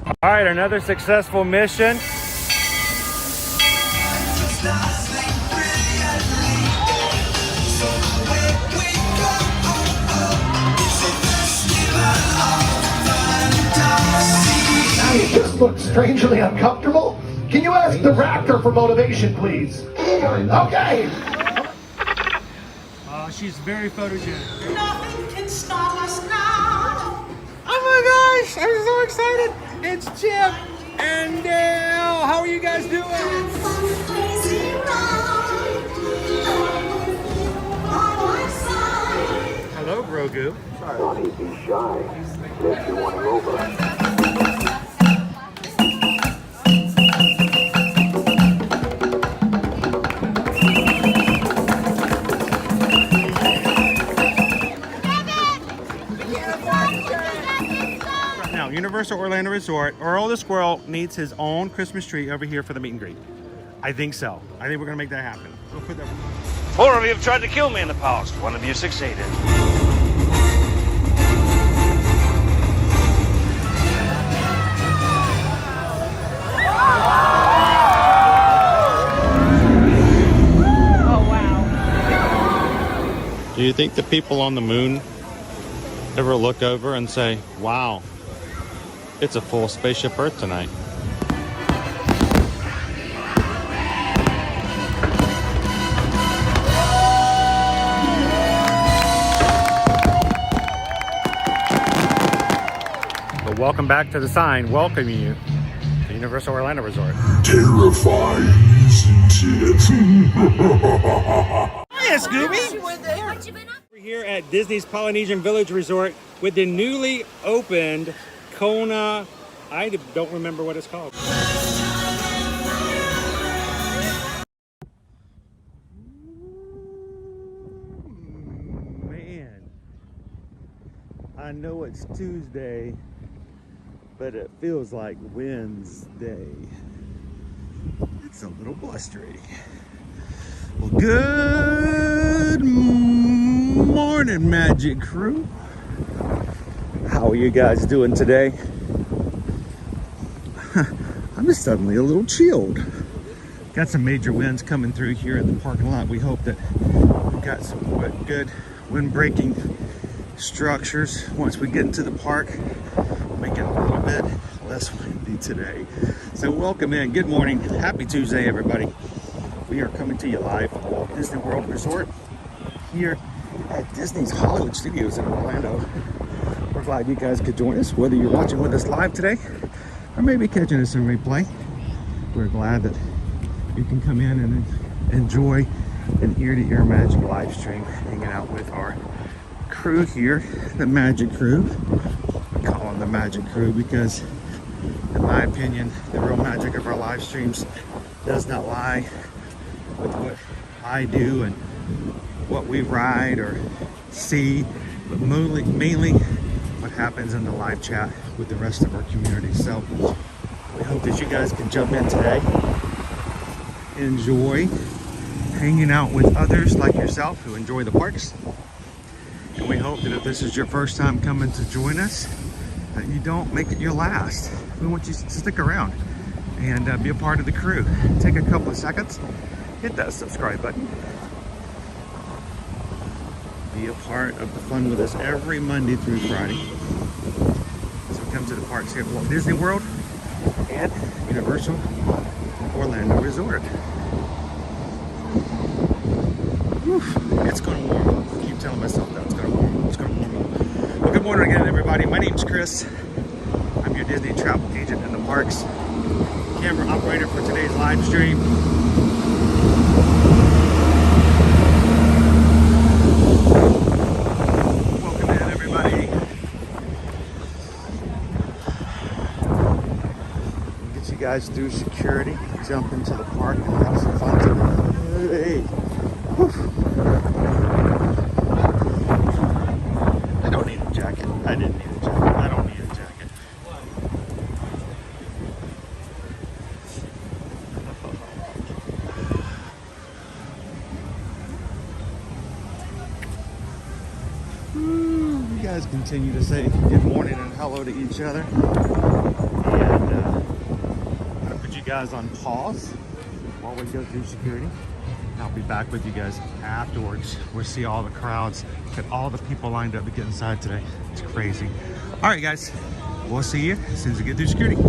All right, another successful mission. You just look strangely uncomfortable. Can you ask the raptor for motivation, please? Okay. She's very photogenic. Nothing can stop us now. Oh my gosh, I'm so excited. It's Chip and Dale. How are you guys doing? Hello, Grogu. Sorry. He's shy. Makes you want to over. Universal Orlando Resort, Earl the Squirrel needs his own Christmas tree over here for the meet and greet. I think so. I think we're gonna make that happen. We'll put that. 4 of you have tried to kill me in the past. 1 of you succeeded. Oh wow. Do you think the people on the moon ever look over and say, wow, it's a full spaceship Earth tonight? But welcome back to the sign welcoming you to Universal Orlando Resort. Terrifying, isn't it? Hiya, Scooby! We're here at Disney's Polynesian Village Resort with the newly opened Kona, I don't remember what it's called. Man, I know it's Tuesday, but it feels like Wednesday. It's a little blustery. Well, good morning, Magic Crew. How are you guys doing today? I'm just suddenly a little chilled. Got some major winds coming through here in the parking lot. We hope that we've got some good wind-breaking structures once we get into the park. Make it a little bit less windy today. So welcome in. Good morning. Happy Tuesday, everybody. We are coming to you live from Walt Disney World Resort here at Disney's Hollywood Studios in Orlando. We're glad you guys could join us, whether you're watching with us live today or maybe catching us in replay. We're glad that you can come in and enjoy an ear-to-ear magic live stream, hanging out with our crew here, the Magic Crew. I call them the Magic Crew because, in my opinion, the real magic of our live streams does not lie with what I do and what we ride or see, but mainly what happens in the live chat with the rest of our community. So we hope that you guys can jump in today, enjoy hanging out with others like yourself who enjoy the parks. And we hope that if this is your first time coming to join us, that you don't make it your last. We want you to stick around and be a part of the crew. Take a couple of seconds, hit that subscribe button. Be a part of the fun with us every Monday through Friday as we come to the parks here at Walt Disney World and Universal Orlando Resort. Whew, it's going to warm up. I keep telling myself that it's going to warm up. It's going to warm up. Well, good morning again, everybody. My name's Chris. I'm your Disney travel agent in the parks, camera operator for today's live stream. Guys through security, jump into the park and have some fun today. Hey. I don't need a jacket. I didn't need a jacket. I don't need a jacket. You guys continue to say good morning and hello to each other. And guys on pause while we go through security. I'll be back with you guys afterwards. We'll see all the crowds. Look at all the people lined up to get inside today. It's crazy. All right, guys, we'll see you as soon as we get through security.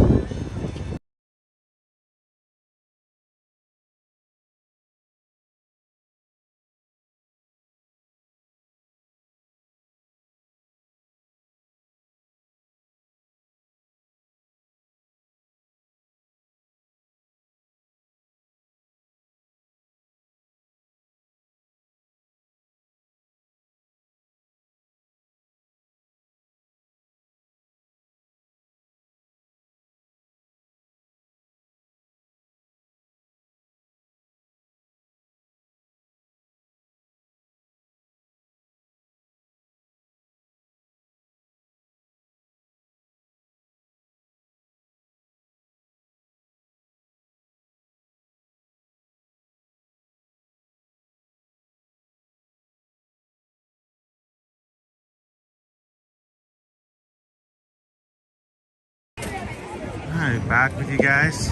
All right, back with you guys.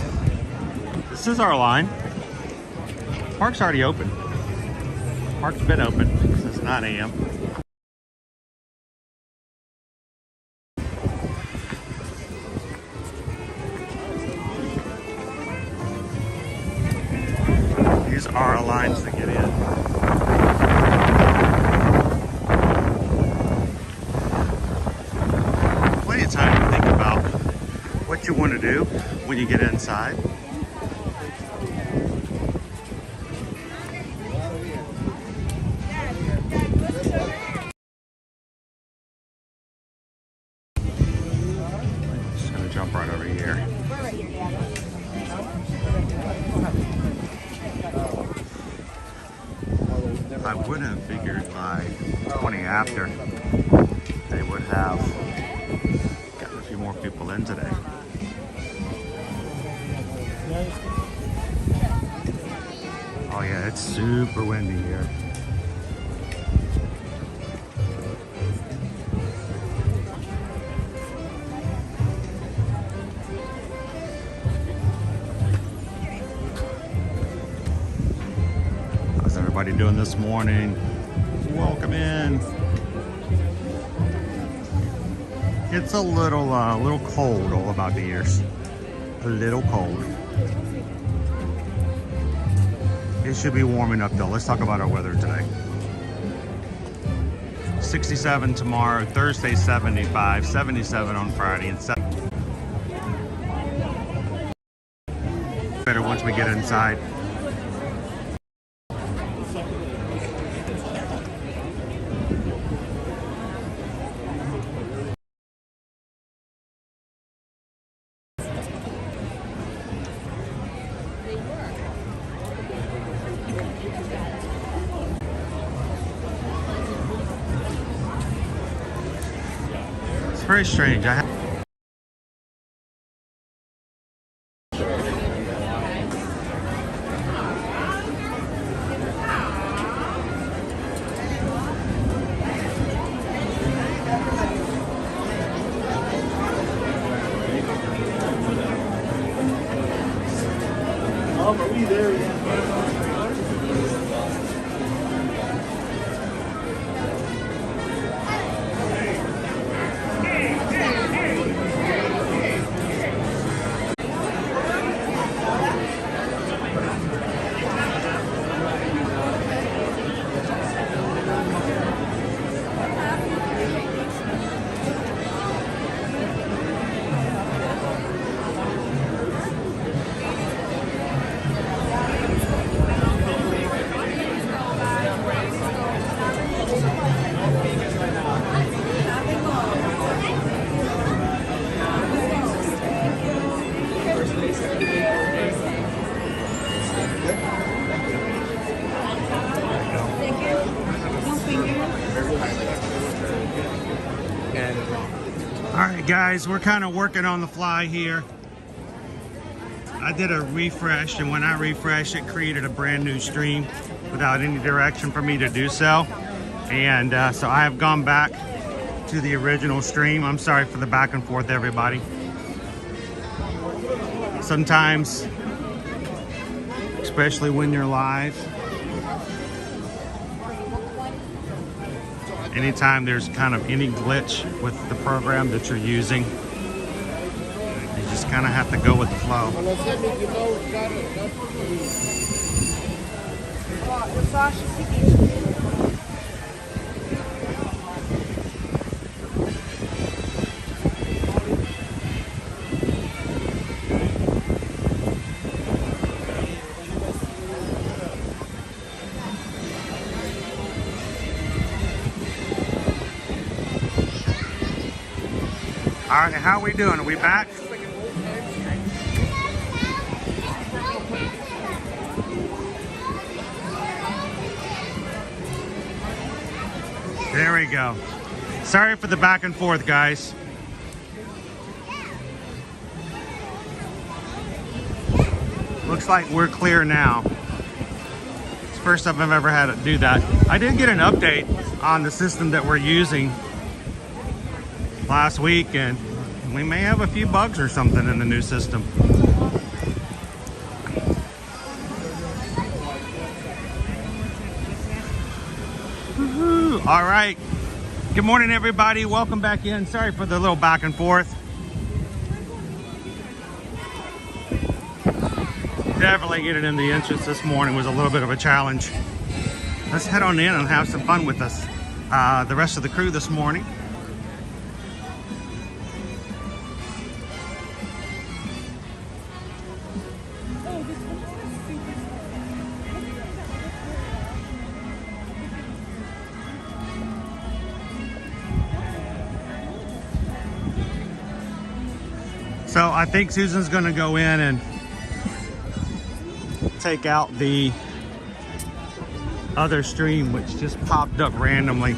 This is our line. Park's already open. Park's been open since 9 a.m. These are our lines to get in. Plenty of time to think about what you want to do when you get inside. Just gonna jump right over here. I would have figured by 20 after they would have gotten a few more people in today. Oh yeah, it's super windy here. How's everybody doing this morning? Welcome in. It's a little cold all about the ears. A little cold. It should be warming up though. Let's talk about our weather today. 67 tomorrow, Thursday 75, 77 on Friday, and 7. Better once we get inside. Very strange. Are we there yet? Alright guys, we're kind of working on the fly here. I did a refresh, and when I refreshed, it created a brand new stream without any direction for me to do so. And so I have gone back to the original stream. I'm sorry for the back and forth, everybody. sometimes, especially when you're live. Anytime there's kind of any glitch with the program that you're using, you just kind of have to go with the flow. All right, how are we doing? Are we back? There we go. Sorry for the back and forth, guys. Looks like we're clear now. It's the first time I've ever had to do that. I did get an update on the system that we're using last week, and we may have a few bugs or something in the new system. Woohoo. All right, good morning everybody, welcome back in. Sorry for the little back and forth. Definitely getting in the entrance this morning was a little bit of a challenge. Let's head on in and have some fun with us, the rest of the crew this morning. So I think Susan's gonna go in and take out the other stream, which just popped up randomly.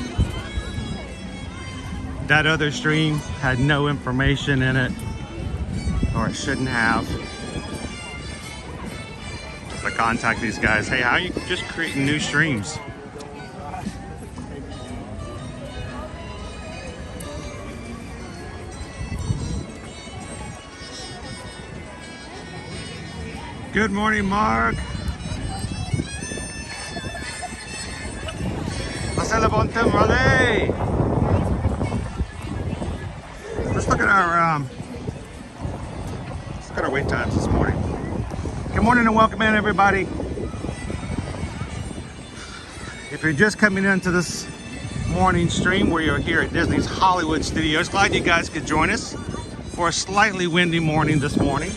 That other stream had no information in it, or it shouldn't have. If I contact these guys, hey, how are you just creating new streams? Good morning, Mark. Let's look at our wait times this morning. Good morning and welcome in, everybody. If you're just coming into this morning stream, we are here at Disney's Hollywood Studios. Glad you guys could join us for a slightly windy morning this morning.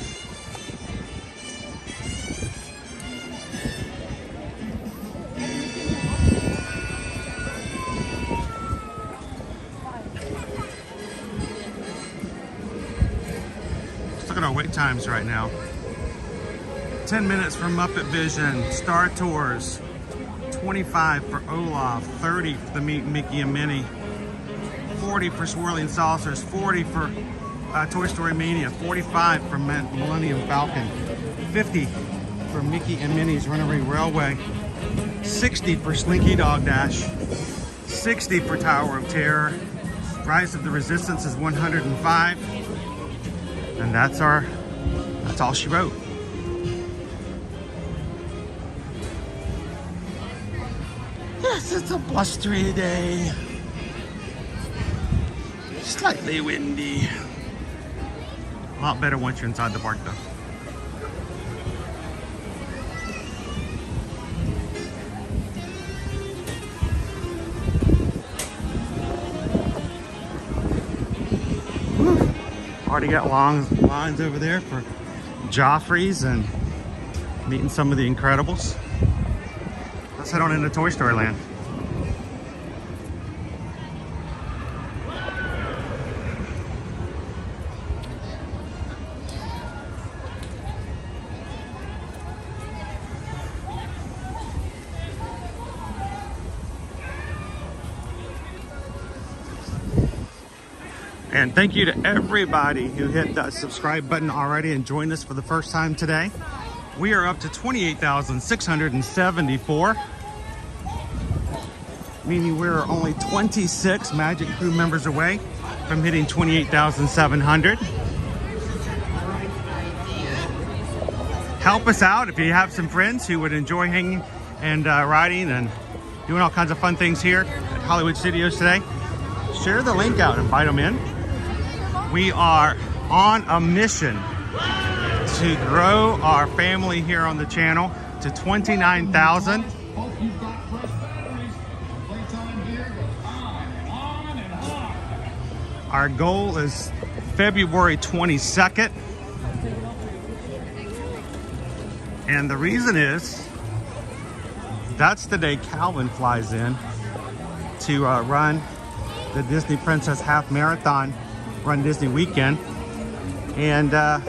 Look at our wait times right now. 10 minutes for Muppet Vision, Star Tours, 25 for Olaf, 30 for the Meet Mickey and Minnie, 40 for Swirling Saucers, 40 for Toy Story Mania, 45 for Millennium Falcon, 50 for Mickey and Minnie's Runaway Railway, 60 for Slinky Dog Dash, 60 for Tower of Terror, Rise of the Resistance is 105. And that's all she wrote. Yes, it's a blustery day. Slightly windy. A lot better once you're inside the park though. Already got long lines over there for Joffrey's and meeting some of the Incredibles. Let's head on into Toy Story Land. And thank you to everybody who hit that subscribe button already and joined us for the first time today. We are up to 28,674, meaning we're only 26 Magic Crew members away from hitting 28,700. help us out if you have some friends who would enjoy hanging and riding and doing all kinds of fun things here at Hollywood Studios today. Share the link out, invite them in. We are on a mission to grow our family here on the channel to 29,000. Our goal is February 22nd. And the reason is, that's the day Calvin flies in to run the Disney Princess Half Marathon, Run Disney Weekend. And I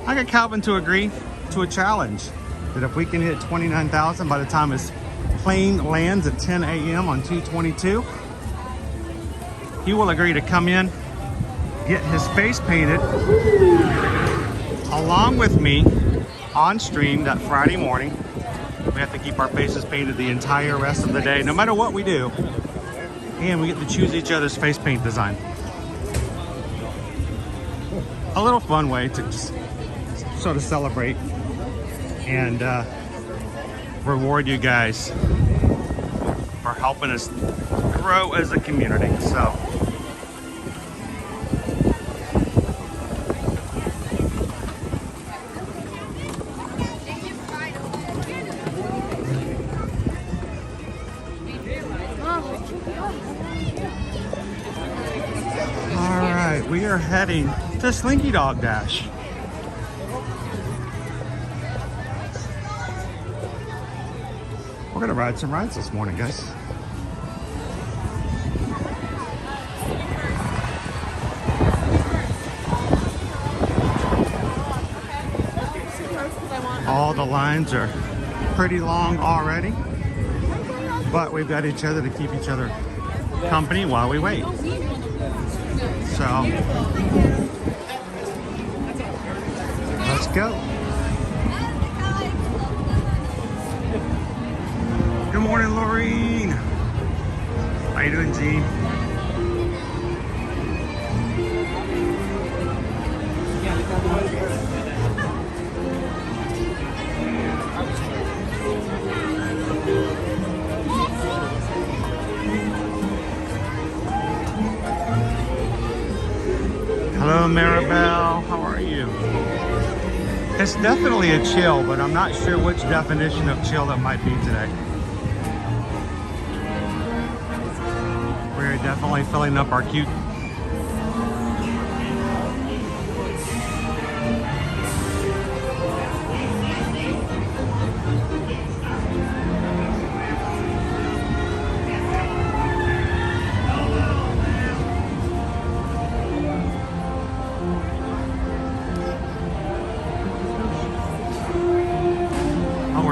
got Calvin to agree to a challenge that if we can hit 29,000 by the time his plane lands at 10 a.m. on 2/22, he will agree to come in, get his face painted along with me on stream that Friday morning. We have to keep our faces painted the entire rest of the day, no matter what we do. And we get to choose each other's face paint design. A little fun way to just sort of celebrate and reward you guys for helping us grow as a community. So we are heading to Slinky Dog Dash. We're gonna ride some rides this morning, guys. All the lines are pretty long already, but we've got each other to keep each other company while we wait. So, let's go. Good morning, Laureen. How you doing, Gene? Hello, Maribel. How are you? It's definitely a chill, but I'm not sure which definition of chill that might be today. We're definitely filling up our cute.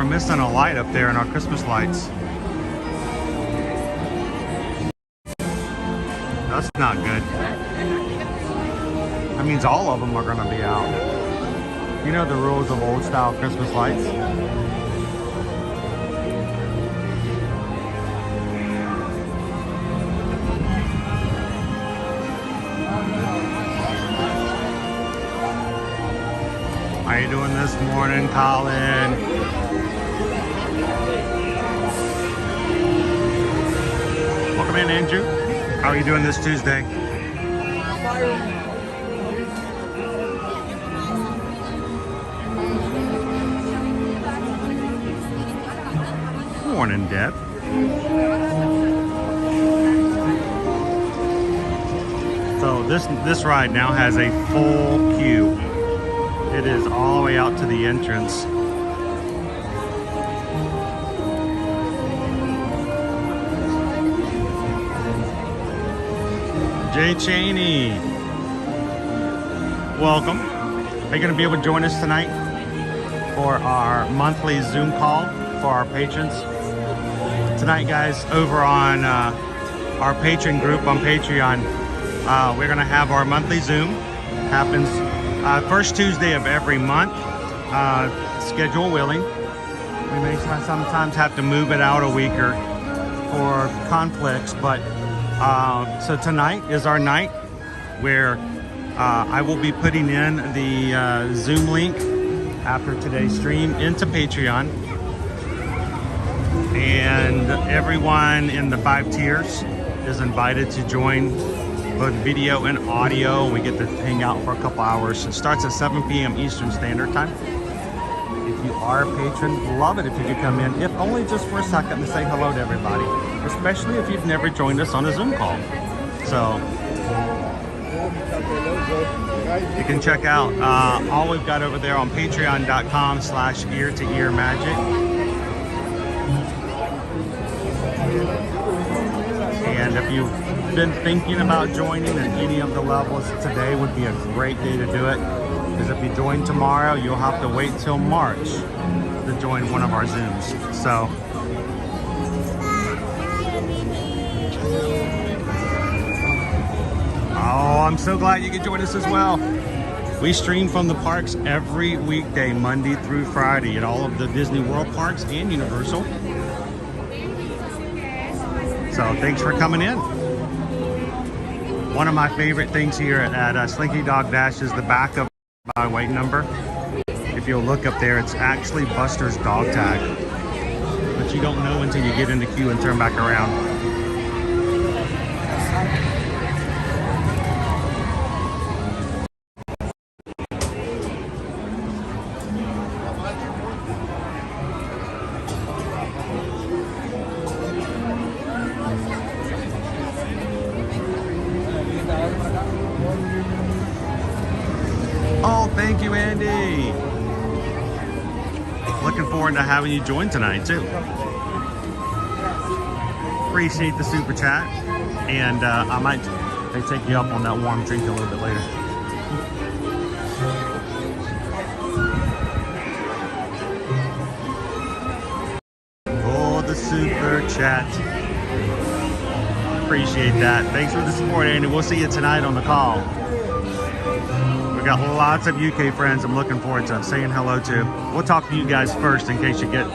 Missing a light up there in our Christmas lights. That's not good. That means all of them are going to be out. You know the rules of old style Christmas lights. How you doing this morning, Colin? Welcome in, Andrew. How are you doing this Tuesday? Morning, Deb. So this ride now has a full queue. It is all the way out to the entrance. Jay Cheney, welcome. Are you going to be able to join us tonight for our monthly Zoom call for our patrons? Tonight, guys, over on our patron group on Patreon, we're going to have our monthly Zoom. Happens first Tuesday of every month, schedule willing. We may sometimes have to move it out a week or for conflicts, but so tonight is our night where I will be putting in the Zoom link after today's stream into Patreon. And everyone in the 5 tiers is invited to join both video and audio. We get to hang out for a couple hours. It starts at 7 p.m. Eastern Standard Time. If you are a patron, love it if you could come in, if only just for a second, to say hello to everybody, especially if you've never joined us on a Zoom call. So you can check out all we've got over there on patreon.com/ear-to-ear-magic. And if you've been thinking about joining at any of the levels, today would be a great day to do it. Because if you join tomorrow, you'll have to wait till March to join one of our Zooms. So oh, I'm so glad you could join us as well. We stream from the parks every weekday, Monday through Friday, at all of the Disney World parks and Universal. So thanks for coming in. One of my favorite things here at Slinky Dog Dash is the back of my weight number. If you'll look up there, it's actually Buster's dog tag. But you don't know until you get in the queue and turn back around. Oh, thank you, Andy. Looking forward to having you join tonight, too. Appreciate the super chat. And I might take you up on that warm drink a little bit later. Oh, the super chat. Appreciate that. Thanks for the support, Andy. We'll see you tonight on the call. We've got lots of UK friends I'm looking forward to saying hello to. We'll talk to you guys first in case you get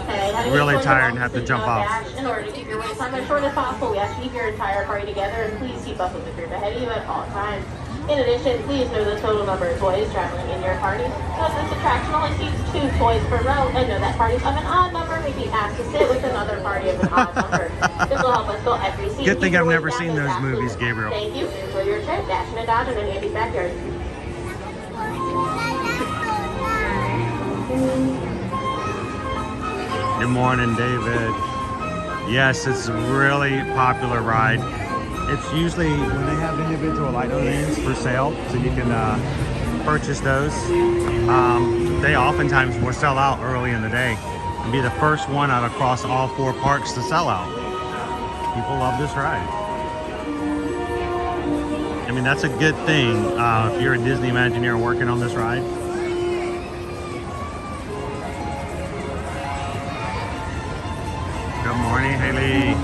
really tired and have to jump off. In order to keep your wait time as short as possible, we ask you to keep your entire party together and please keep up with the group ahead of you at all times. In addition, please know the total number of toys traveling in your party. Note this attraction only seats 2 toys per row, and know that parties of an odd number may be asked to sit with another party of an odd number. This will help us fill every seat. Good thing I've never seen those movies, Gabriel. Thank you. Enjoy your trip, dashing and dodging in Andy's backyard. Good morning, David. Yes, it's a really popular ride. It's usually when they have individual item names for sale, so you can purchase those. They oftentimes will sell out early in the day and be the first one out across all 4 parks to sell out. People love this ride. I mean, that's a good thing if you're a Disney Imagineer working on this ride. Good morning, Haley.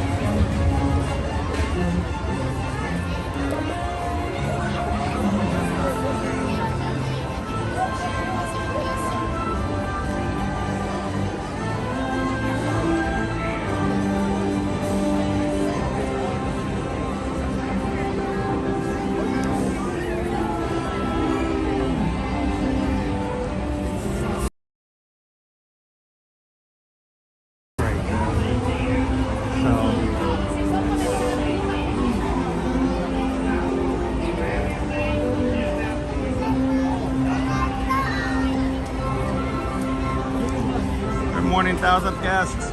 Morning, 1,000 guests.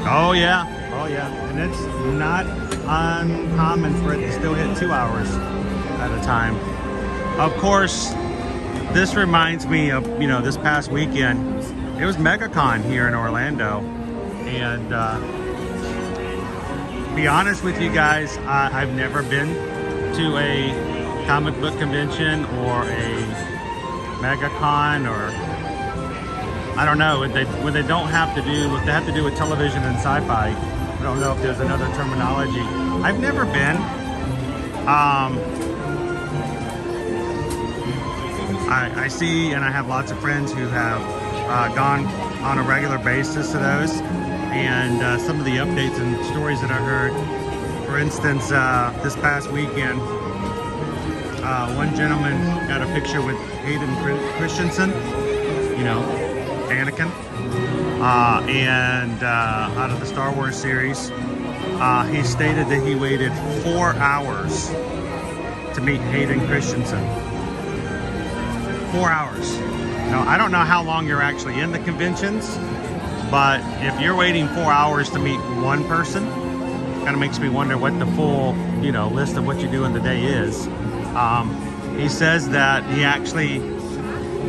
Oh yeah, and it's not uncommon for it to still hit 2 hours at a time. Of course, this reminds me of, you know, this past weekend, it was MegaCon here in Orlando, and to be honest with you guys, I've never been to a comic book convention or a MegaCon, or I don't know, when they don't have to do what they have to do with television and sci-fi. I don't know if there's another terminology. I've never been. I see, and I have lots of friends who have gone on a regular basis to those, and some of the updates and stories that I heard. For instance, this past weekend, one gentleman got a picture with Hayden Christensen, you know, Anakin, and out of the Star Wars series. He stated that he waited 4 hours to meet Hayden Christensen. 4 hours. Now, I don't know how long you're actually in the conventions, but if you're waiting 4 hours to meet one person, kind of makes me wonder what the full, you know, list of what you do in the day is. He says that he actually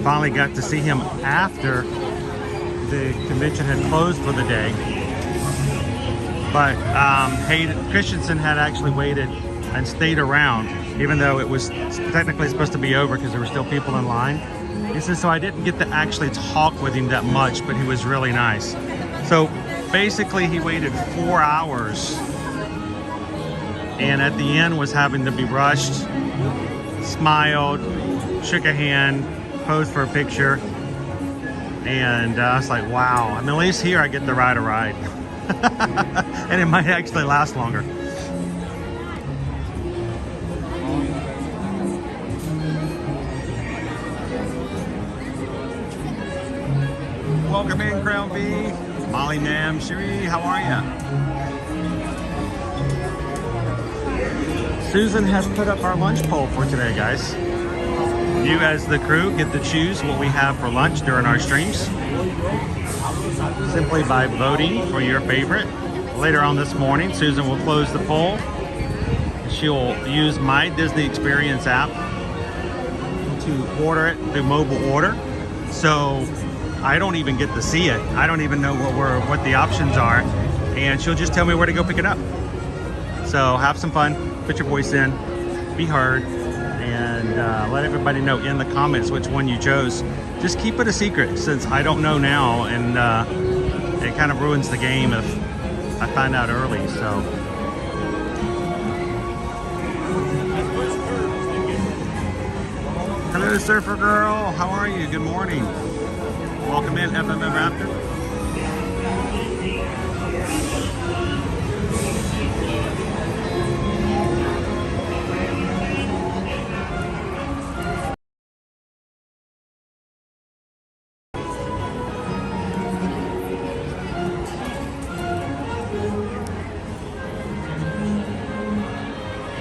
finally got to see him after the convention had closed for the day. But Hayden Christensen had actually waited and stayed around, even though it was technically supposed to be over because there were still people in line. He says, so I didn't get to actually talk with him that much, but he was really nice. So basically he waited 4 hours, and at the end was having to be rushed, smiled, shook a hand, posed for a picture, and I was like, wow. I mean, at least here I get to ride a ride. And it might actually last longer. Welcome in, Crown V. Molly, Nam, Shiri, how are ya? Susan has put up our lunch poll for today, guys. You as the crew get to choose what we have for lunch during our streams, simply by voting for your favorite. Later on this morning, Susan will close the poll. She'll use My Disney Experience app to order it through mobile order. So I don't even get to see it. I don't even know what the options are, and she'll just tell me where to go pick it up. So have some fun, put your voice in, be heard, and let everybody know in the comments which one you chose. Just keep it a secret, since I don't know now, and it kind of ruins the game if I find out early. So hello, Surfer Girl, how are you? Good morning. Welcome in, FMM Raptor.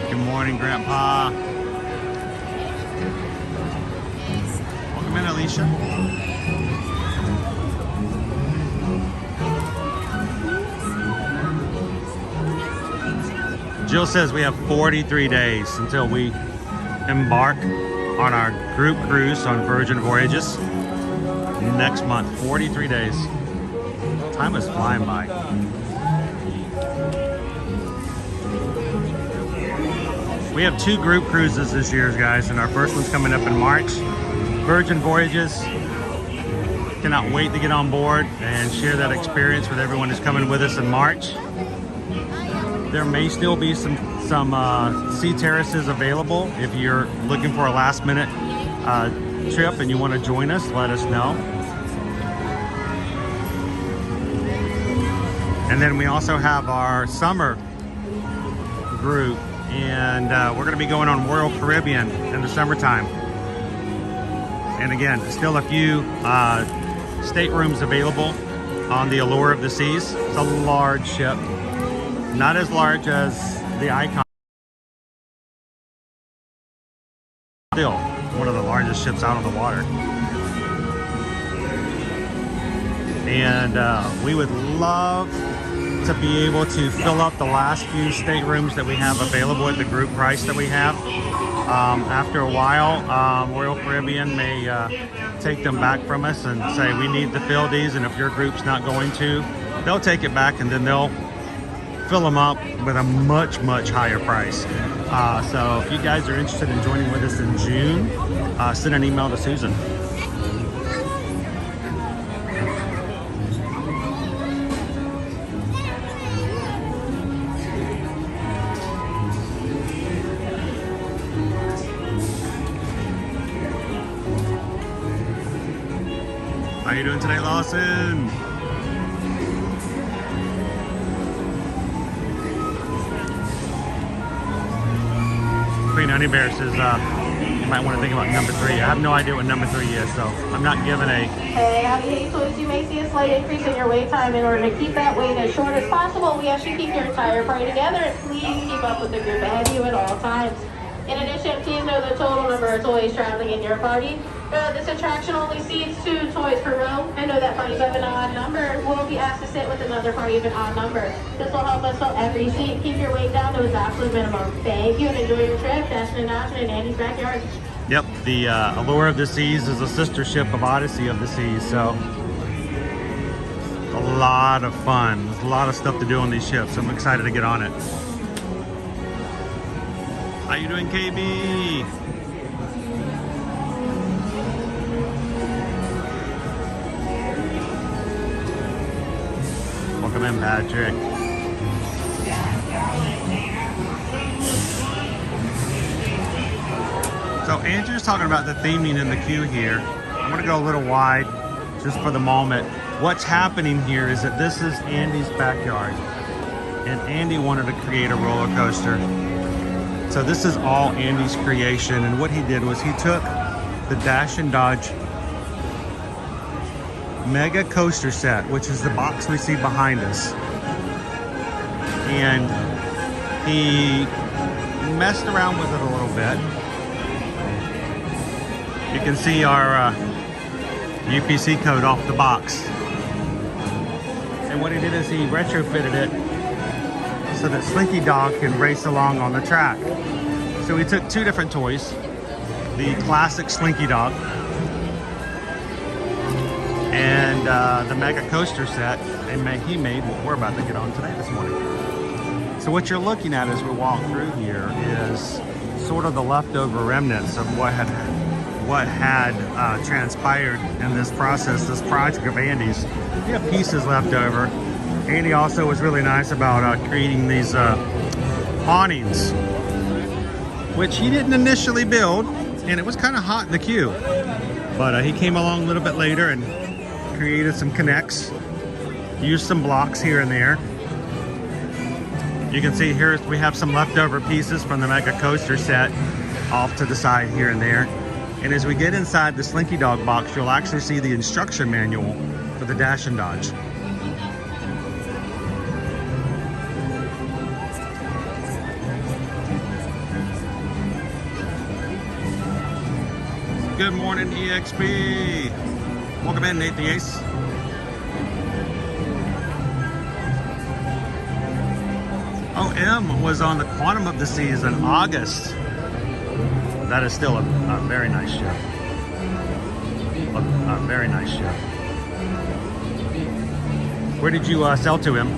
Good morning, Grandpa. Welcome in, Alicia. Jill says we have 43 days until we embark on our group cruise on Virgin Voyages next month. 43 days. Time is flying by. We have 2 group cruises this year, guys, and our first one's coming up in March. Virgin Voyages. Cannot wait to get on board and share that experience with everyone who's coming with us in March. There may still be some sea terraces available. If you're looking for a last minute trip and you want to join us, let us know. And then we also have our summer group, and we're going to be going on Royal Caribbean in the summertime. And again, still a few staterooms available on the Allure of the Seas. It's a large ship. Not as large as the Icon. Still one of the largest ships out on the water. And we would love to be able to fill up the last few staterooms that we have available at the group price that we have. After a while, Royal Caribbean may take them back from us and say we need to fill these, and if your group's not going to, they'll take it back and then they'll fill them up with a much higher price. So if you guys are interested in joining with us in June, send an email to Susan. you doing today, Lawson? Queen Honey Bear says you might want to think about number 3. I have no idea what number 3 is, so I'm not giving a... Hey, howdy, hey, toys. You may see a slight increase in your wait time. In order to keep that wait as short as possible, we ask you to keep your entire party together and please keep up with the group ahead of you at all times. In addition, please know the total number of toys traveling in your party. This attraction only seats 2 toys per row, and know that parties of an odd number will be asked to sit with another party of an odd number. This will help us fill every seat. Keep your weight down to its absolute minimum. Thank you and enjoy your trip. Dashing and Dodging in Andy's backyard. Yep, the Allure of the Seas is a sister ship of Odyssey of the Seas, so a lot of fun. There's a lot of stuff to do on these ships. I'm excited to get on it. How you doing, KB? Welcome in, Patrick. So Andrew's talking about the theming in the queue here. I'm gonna go a little wide just for the moment. What's happening here is that this is Andy's backyard, and Andy wanted to create a roller coaster. So this is all Andy's creation, and what he did was he took the Dash and Dodge Mega Coaster Set, which is the box we see behind us, and he messed around with it a little bit. You can see our UPC code off the box. And what he did is he retrofitted it so that Slinky Dog can race along on the track. So we took 2 different toys, the classic Slinky Dog and the Mega Coaster Set, and he made what we're about to get on today this morning. So what you're looking at as we walk through here is sort of the leftover remnants of what had transpired in this process, this project of Andy's. We have pieces left over. Andy also was really nice about creating these awnings, which he didn't initially build, and it was kind of hot in the queue. But he came along a little bit later and created some connects, used some blocks here and there. You can see here we have some leftover pieces from the Mega Coaster Set off to the side here and there. And as we get inside the Slinky Dog box, you'll actually see the instruction manual for the Dash and Dodge. Good morning, EXP. Welcome in, Nate the Ace. Oh, M was on the Quantum of the Seas in August. That is still a very nice ship. A very nice ship. Where did you sell to him?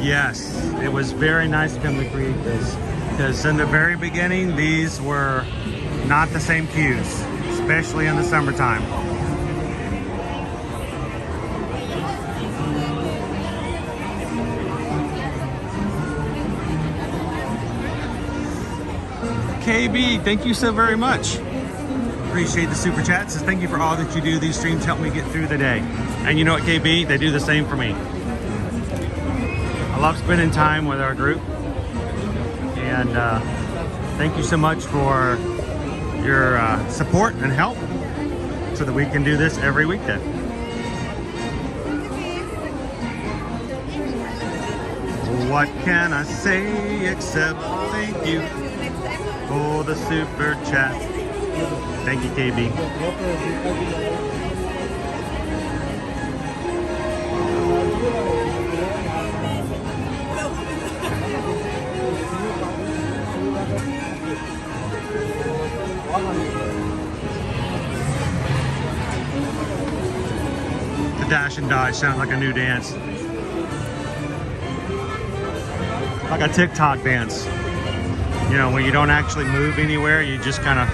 Yes, it was very nice of him to create this, because in the very beginning, these were not the same queues, especially in the summertime. KB, thank you so very much. Appreciate the super chat. Says thank you for all that you do. These streams help me get through the day. And you know what, KB? They do the same for me. I love spending time with our group. And thank you so much for your support and help so that we can do this every weekend. What can I say except thank you for the super chat. Thank you, KB. The Dash and Dodge sounds like a new dance. Like a TikTok dance. You know, when you don't actually move anywhere, you just kind of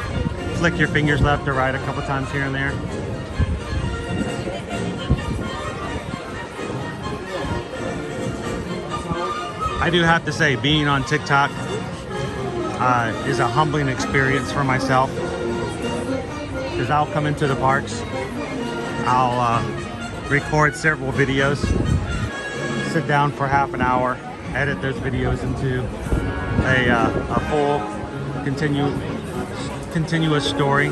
flick your fingers left or right a couple times here and there. I do have to say, being on TikTok is a humbling experience for myself, because I'll come into the parks, I'll record several videos, sit down for half an hour, edit those videos into a full continuous story,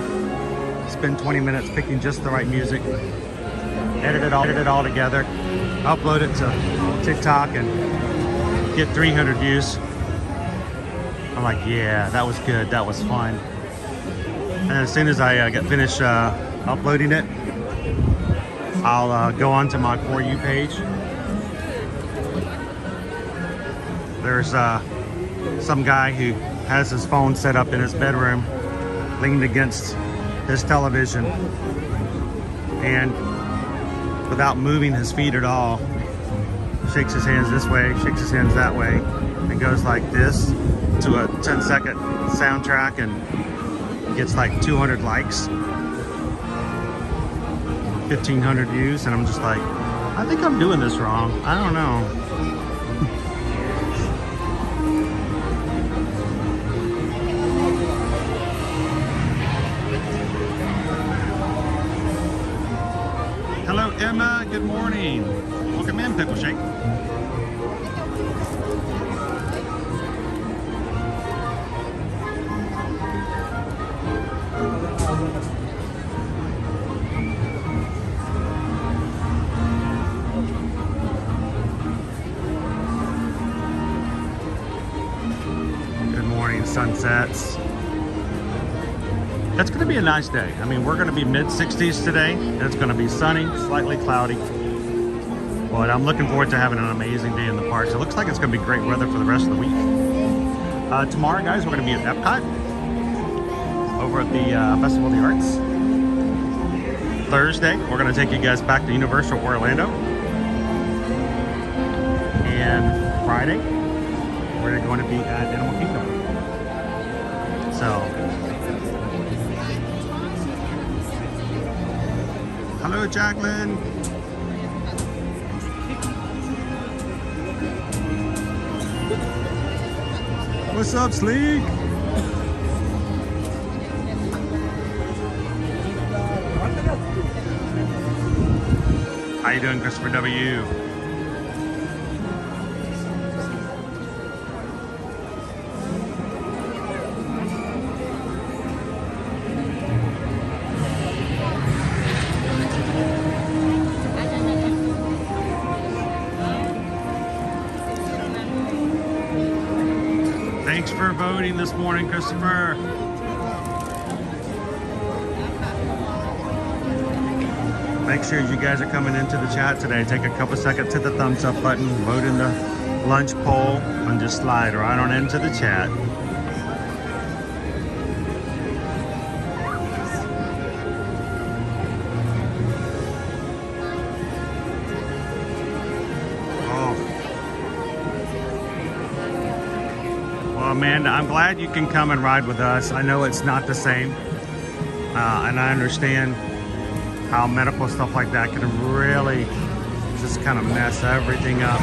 spend 20 minutes picking just the right music, edit it all together, upload it to TikTok and get 300 views. I'm like, yeah, that was good, that was fun. And as soon as I get finished uploading it, I'll go onto my For You page. There's some guy who has his phone set up in his bedroom, leaned against his television, and without moving his feet at all, shakes his hands this way, shakes his hands that way, and goes like this to a 10-second soundtrack and gets like 200 likes, 1,500 views, and I'm just like, I think I'm doing this wrong. I don't know. Hello, Emma. Good morning. Welcome in, Pickle Shake. Good morning, sunsets. It's going to be a nice day. I mean, we're going to be mid-60s today. It's going to be sunny, slightly cloudy. But I'm looking forward to having an amazing day in the parks. It looks like it's going to be great weather for the rest of the week. Tomorrow, guys, we're going to be at Epcot over at the Festival of the Arts. Thursday, we're going to take you guys back to Universal Orlando. And Friday, we're going to be at Animal Kingdom. So, hello, Jacqueline. What's up, Sleek? How you doing, Christopher W? Thanks for voting this morning, Christopher. Make sure you guys are coming into the chat today. Take a couple seconds, hit the thumbs up button, vote in the lunch poll, and just slide right on into the chat. Amanda, I'm glad you can come and ride with us. I know it's not the same, and I understand how medical stuff like that can really just kind of mess everything up.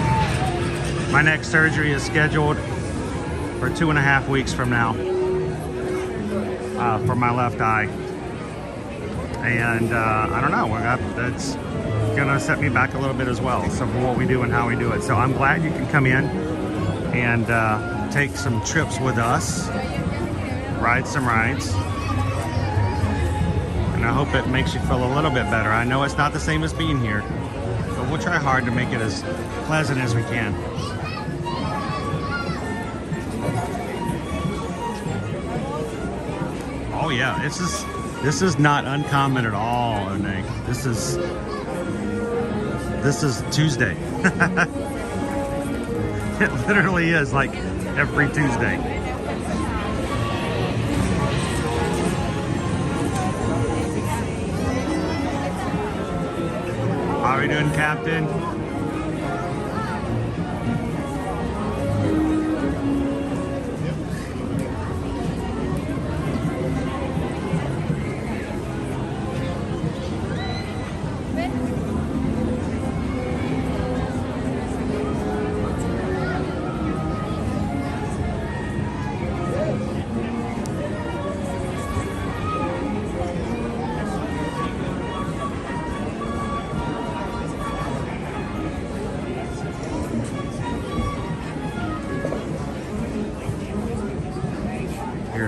My next surgery is scheduled for 2.5 weeks from now for my left eye, and I don't know, that's gonna set me back a little bit as well, so for what we do and how we do it. So I'm glad you can come in and take some trips with us, ride some rides, and I hope it makes you feel a little bit better. I know it's not the same as being here, but we'll try hard to make it as pleasant as we can. Oh yeah, this is not uncommon at all, Renee. This is Tuesday. It literally is like every Tuesday. How are you doing, Captain?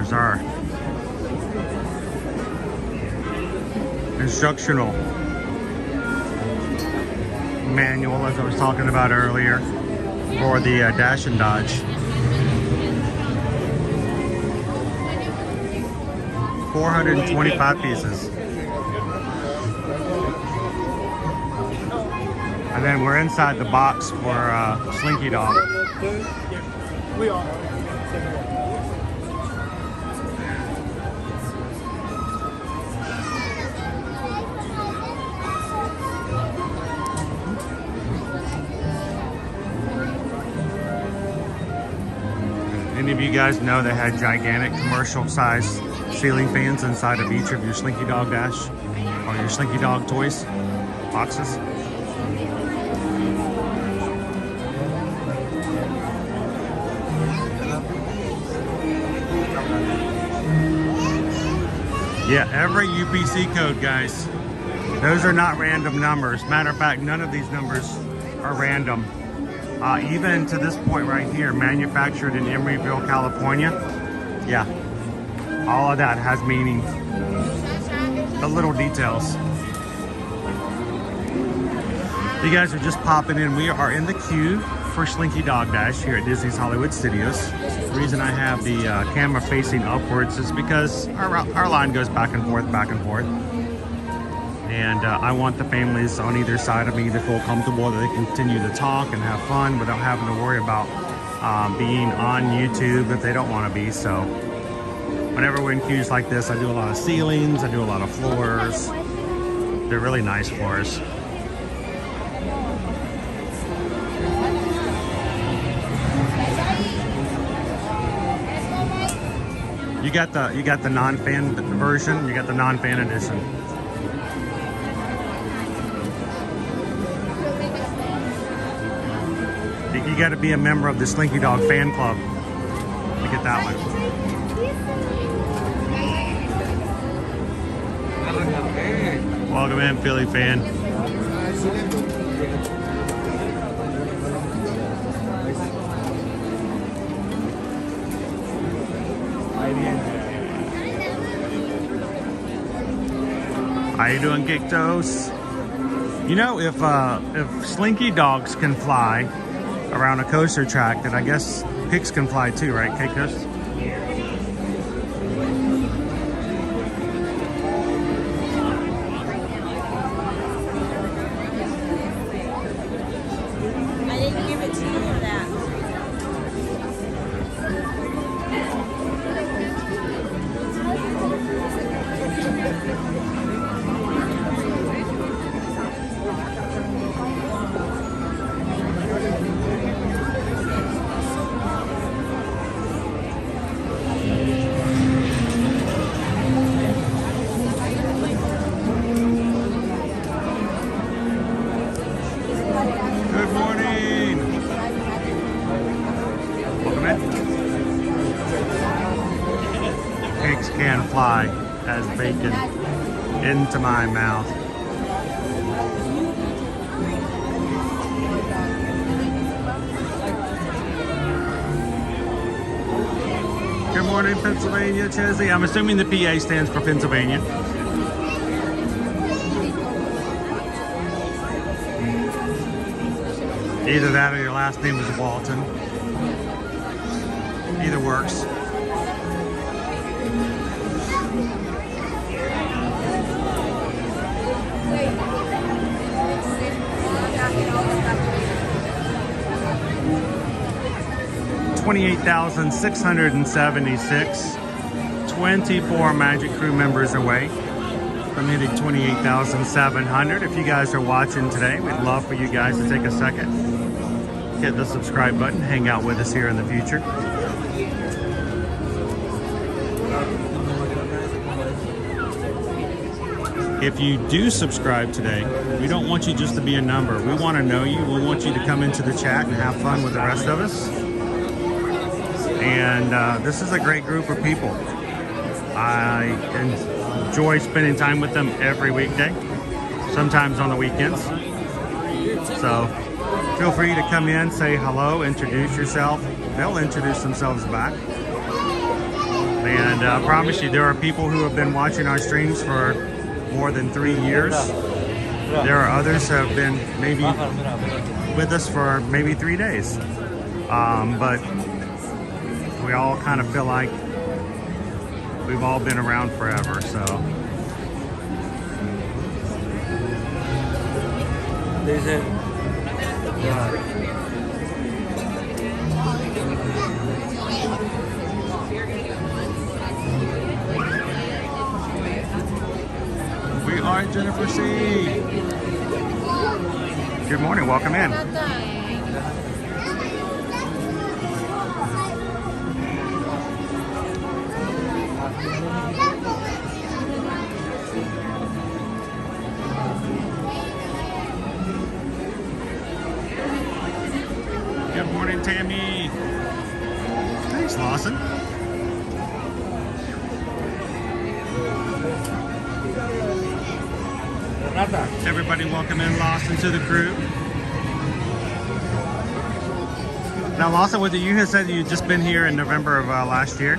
There's our instructional manual, as I was talking about earlier, for the dash and dodge. $425 pieces. And then we're inside the box for Slinky Dog. We are. Any of you guys know they had gigantic commercial size ceiling fans inside of each of your Slinky Dog Dash or your Slinky Dog toys boxes? Yeah, every UPC code, guys. Those are not random numbers. Matter of fact, none of these numbers are random. Even to this point right here, manufactured in Emeryville, California. Yeah, all of that has meaning. The little details. You guys are just popping in. We are in the queue for Slinky Dog Dash here at Disney's Hollywood Studios. The reason I have the camera facing upwards is because our line goes back and forth, and I want the families on either side of me to feel comfortable that they continue to talk and have fun without having to worry about being on YouTube if they don't want to be. So whenever we're in queues like this, I do a lot of ceilings, I do a lot of floors. They're really nice floors. You got the non-fan version, you got the non-fan edition. You got to be a member of the Slinky Dog fan club to get that one. Welcome in, Philly fan. How you doing, Geektos? You know, if Slinky Dogs can fly around a coaster track, then I guess pigs can fly too, right, Geektos? I didn't give it to you for that. Good morning. Welcome in. Pigs can fly as bacon into my mouth. Good morning, Pennsylvania, Chesney. I'm assuming the PA stands for Pennsylvania. Either that or your last name is Walton. Either works. $28,676. 24 Magic Crew members away from hitting 28,700. If you guys are watching today, we'd love for you guys to take a second, hit the subscribe button, hang out with us here in the future. If you do subscribe today, we don't want you just to be a number. We want to know you. We want you to come into the chat and have fun with the rest of us. And this is a great group of people. I enjoy spending time with them every weekday, sometimes on the weekends. So feel free to come in, say hello, introduce yourself. They'll introduce themselves back. And I promise you, there are people who have been watching our streams for more than 3 years. There are others who have been maybe with us for maybe 3 days. But we all kind of feel like we've all been around forever, so. We are Jennifer C. Good morning, welcome in. Good morning, Tammy. Thanks, Lawson. Everybody welcome in Lawson to the crew. Now Lawson, was it you who said you'd just been here in November of last year?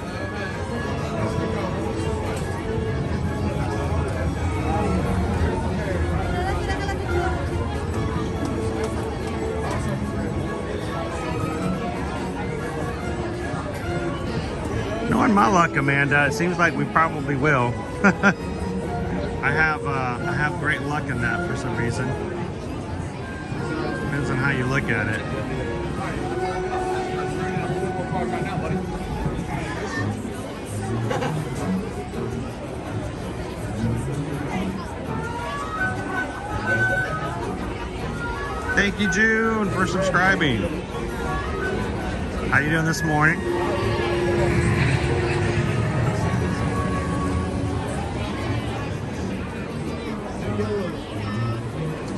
Knowing my luck, Amanda, it seems like we probably will. I have great luck in that for some reason. Depends on how you look at it. Thank you, June, for subscribing. How you doing this morning?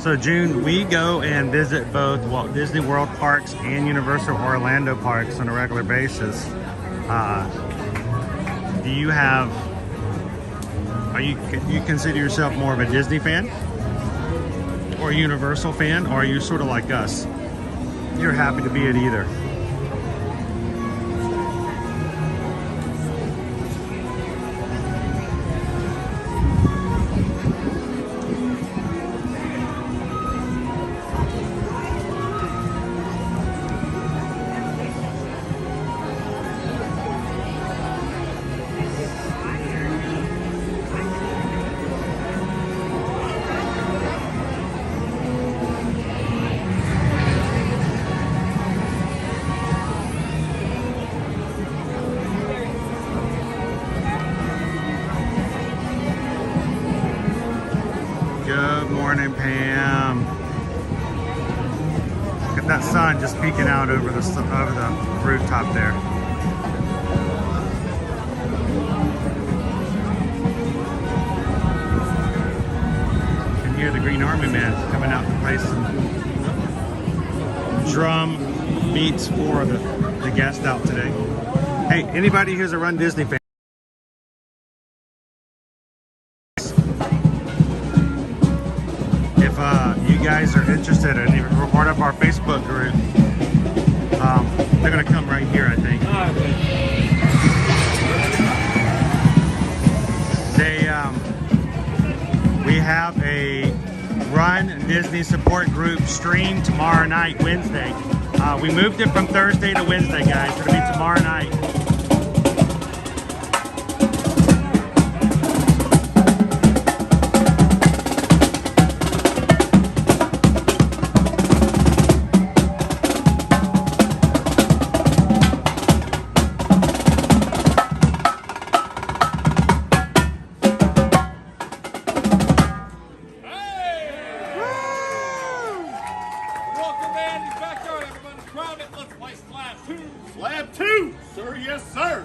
So June, we go and visit both Walt Disney World parks and Universal Orlando parks on a regular basis. Do you consider yourself more of a Disney fan or a Universal fan, or are you sort of like us? You're happy to be at either. Morning, Pam. Look at that sun just peeking out over the rooftop there. You can hear the Green Army Man coming out to play some drum beats for the guests out today. Hey, anybody who's a Run Disney fan, you guys are interested in even we're part of our Facebook group, they're gonna come right here, I think. We have a Run Disney support group stream tomorrow night, Wednesday. We moved it from Thursday to Wednesday, guys. It'll be tomorrow night. Slab 2, sir, yes, sir.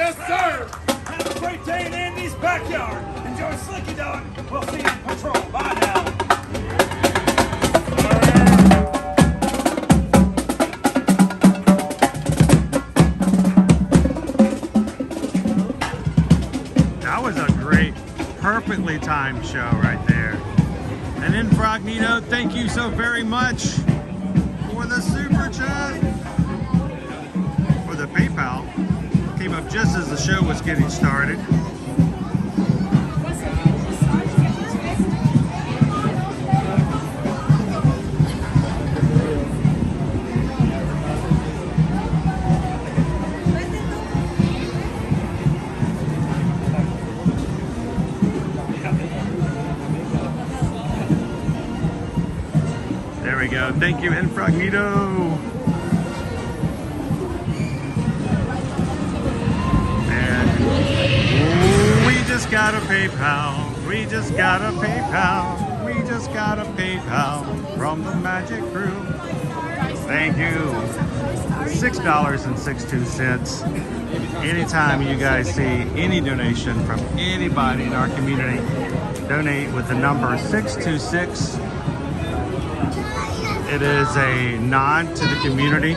yes, sir. Have a great day in Andy's backyard. Enjoy Slinky Dog. We'll see you on patrol. Bye now. That was a great, perfectly timed show right there. And Incognito, thank you so very much for the super chat. For the PayPal. Came up just as the show was getting started. There we go. Thank you, Incognito. We just got a PayPal. We just got a PayPal. We just got a PayPal from the Magic Crew. Thank you. $6.62. Anytime you guys see any donation from anybody in our community, donate with the number 626. It is a nod to the community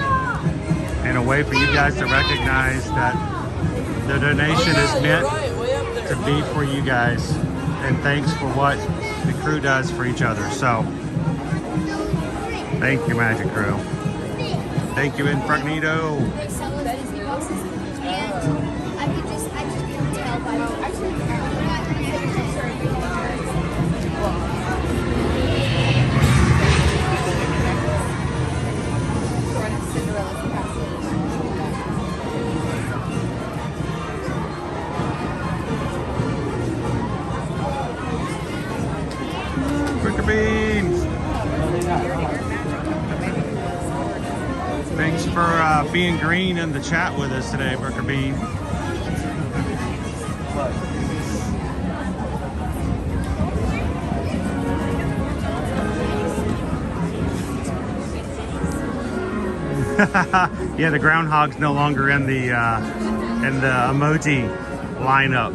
and a way for you guys to recognize that the donation is meant to be for you guys, and thanks for what the crew does for each other. So, thank you, Magic Crew. Thank you, Incognito. Beans. Thanks for being green in the chat with us today, Burger Bean. Yeah, the groundhog's no longer in the emoji lineup.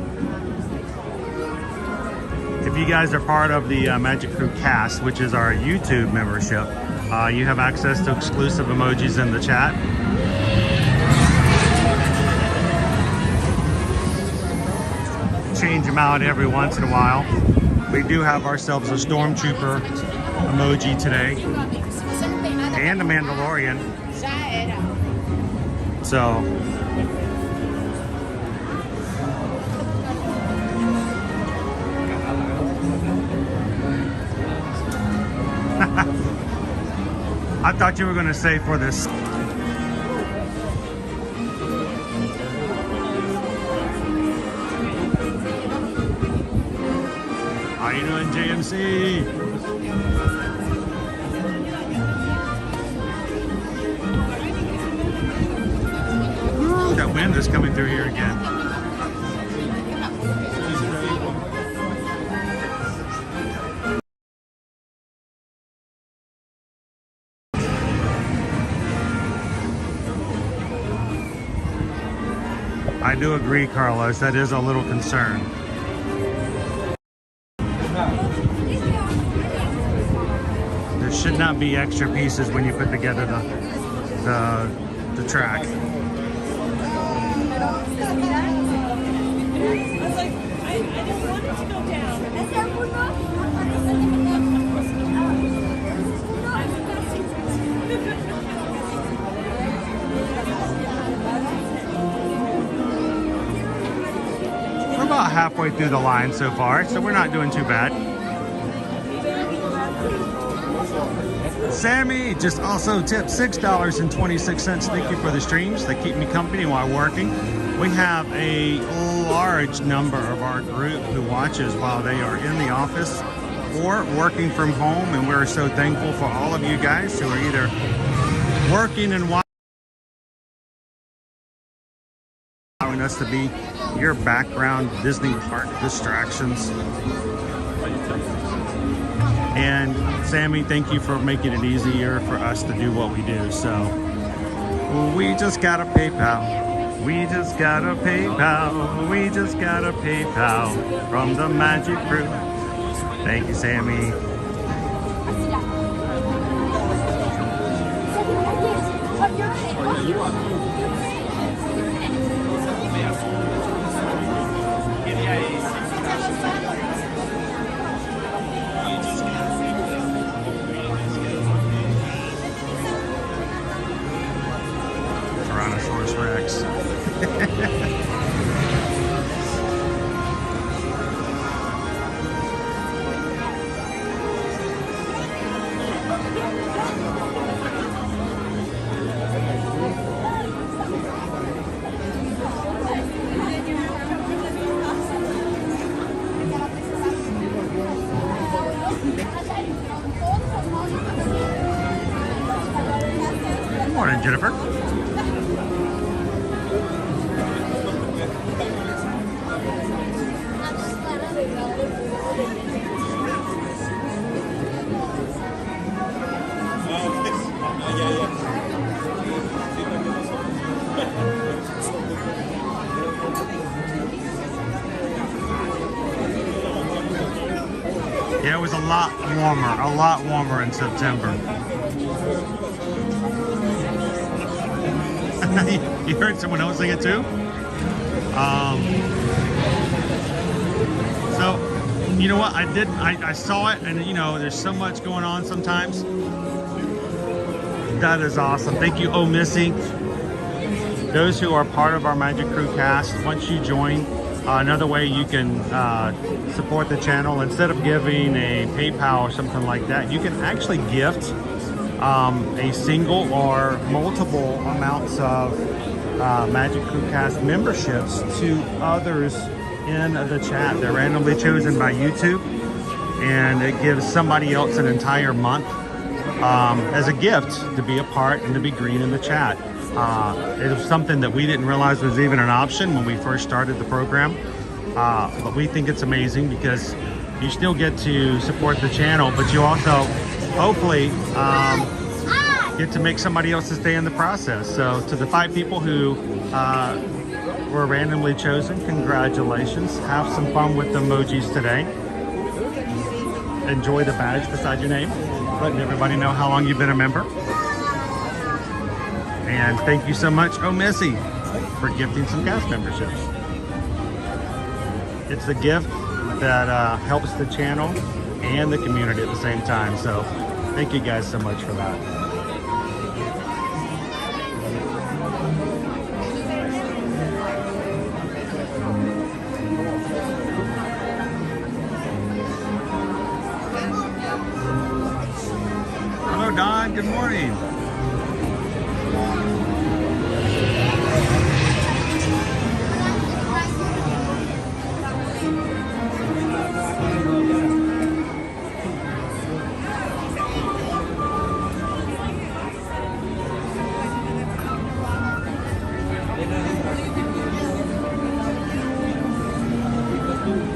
If you guys are part of the Magic Crew Cast, which is our YouTube membership, you have access to exclusive emojis in the chat. Change them out every once in a while. We do have ourselves a Stormtrooper emoji today, and a Mandalorian. So, I thought you were going to say for this. How you doing, JMC? Ooh, that wind is coming through here again. I do agree, Carlos. That is a little concern. There should not be extra pieces when you put together the track. I was like, I didn't want it to go down. We're about halfway through the line so far, so we're not doing too bad. Sammy just also tipped $6.26. Thank you for the streams. They keep me company while working. We have a large number of our group who watches while they are in the office or working from home, and we're so thankful for all of you guys who are either working and allowing us to be your background Disney park distractions. And Sammy, thank you for making it easier for us to do what we do. So we just got a PayPal. We just got a PayPal. We just got a PayPal from the Magic Crew. Thank you, Sammy. Tyrannosaurus Rex. Good morning, Jennifer. Yeah, it was a lot warmer in September. You heard someone else sing it too? So, you know what, I saw it, and you know, there's so much going on sometimes. That is awesome. Thank you, Oh Missy. Those who are part of our Magic Crew cast, once you join, another way you can support the channel, instead of giving a PayPal or something like that, you can actually gift a single or multiple amounts of Magic Crew cast memberships to others in the chat. They're randomly chosen by YouTube, and it gives somebody else an entire month as a gift to be a part and to be green in the chat. It was something that we didn't realize was even an option when we first started the program, but we think it's amazing because you still get to support the channel, but you also hopefully get to make somebody else's day in the process. So to the 5 people who were randomly chosen, congratulations. Have some fun with the emojis today. Enjoy the badge beside your name, letting everybody know how long you've been a member. And thank you so much, Oh Missy, for gifting some cast memberships. It's the gift that helps the channel and the community at the same time. So thank you guys so much for that. Hello, Don. Good morning.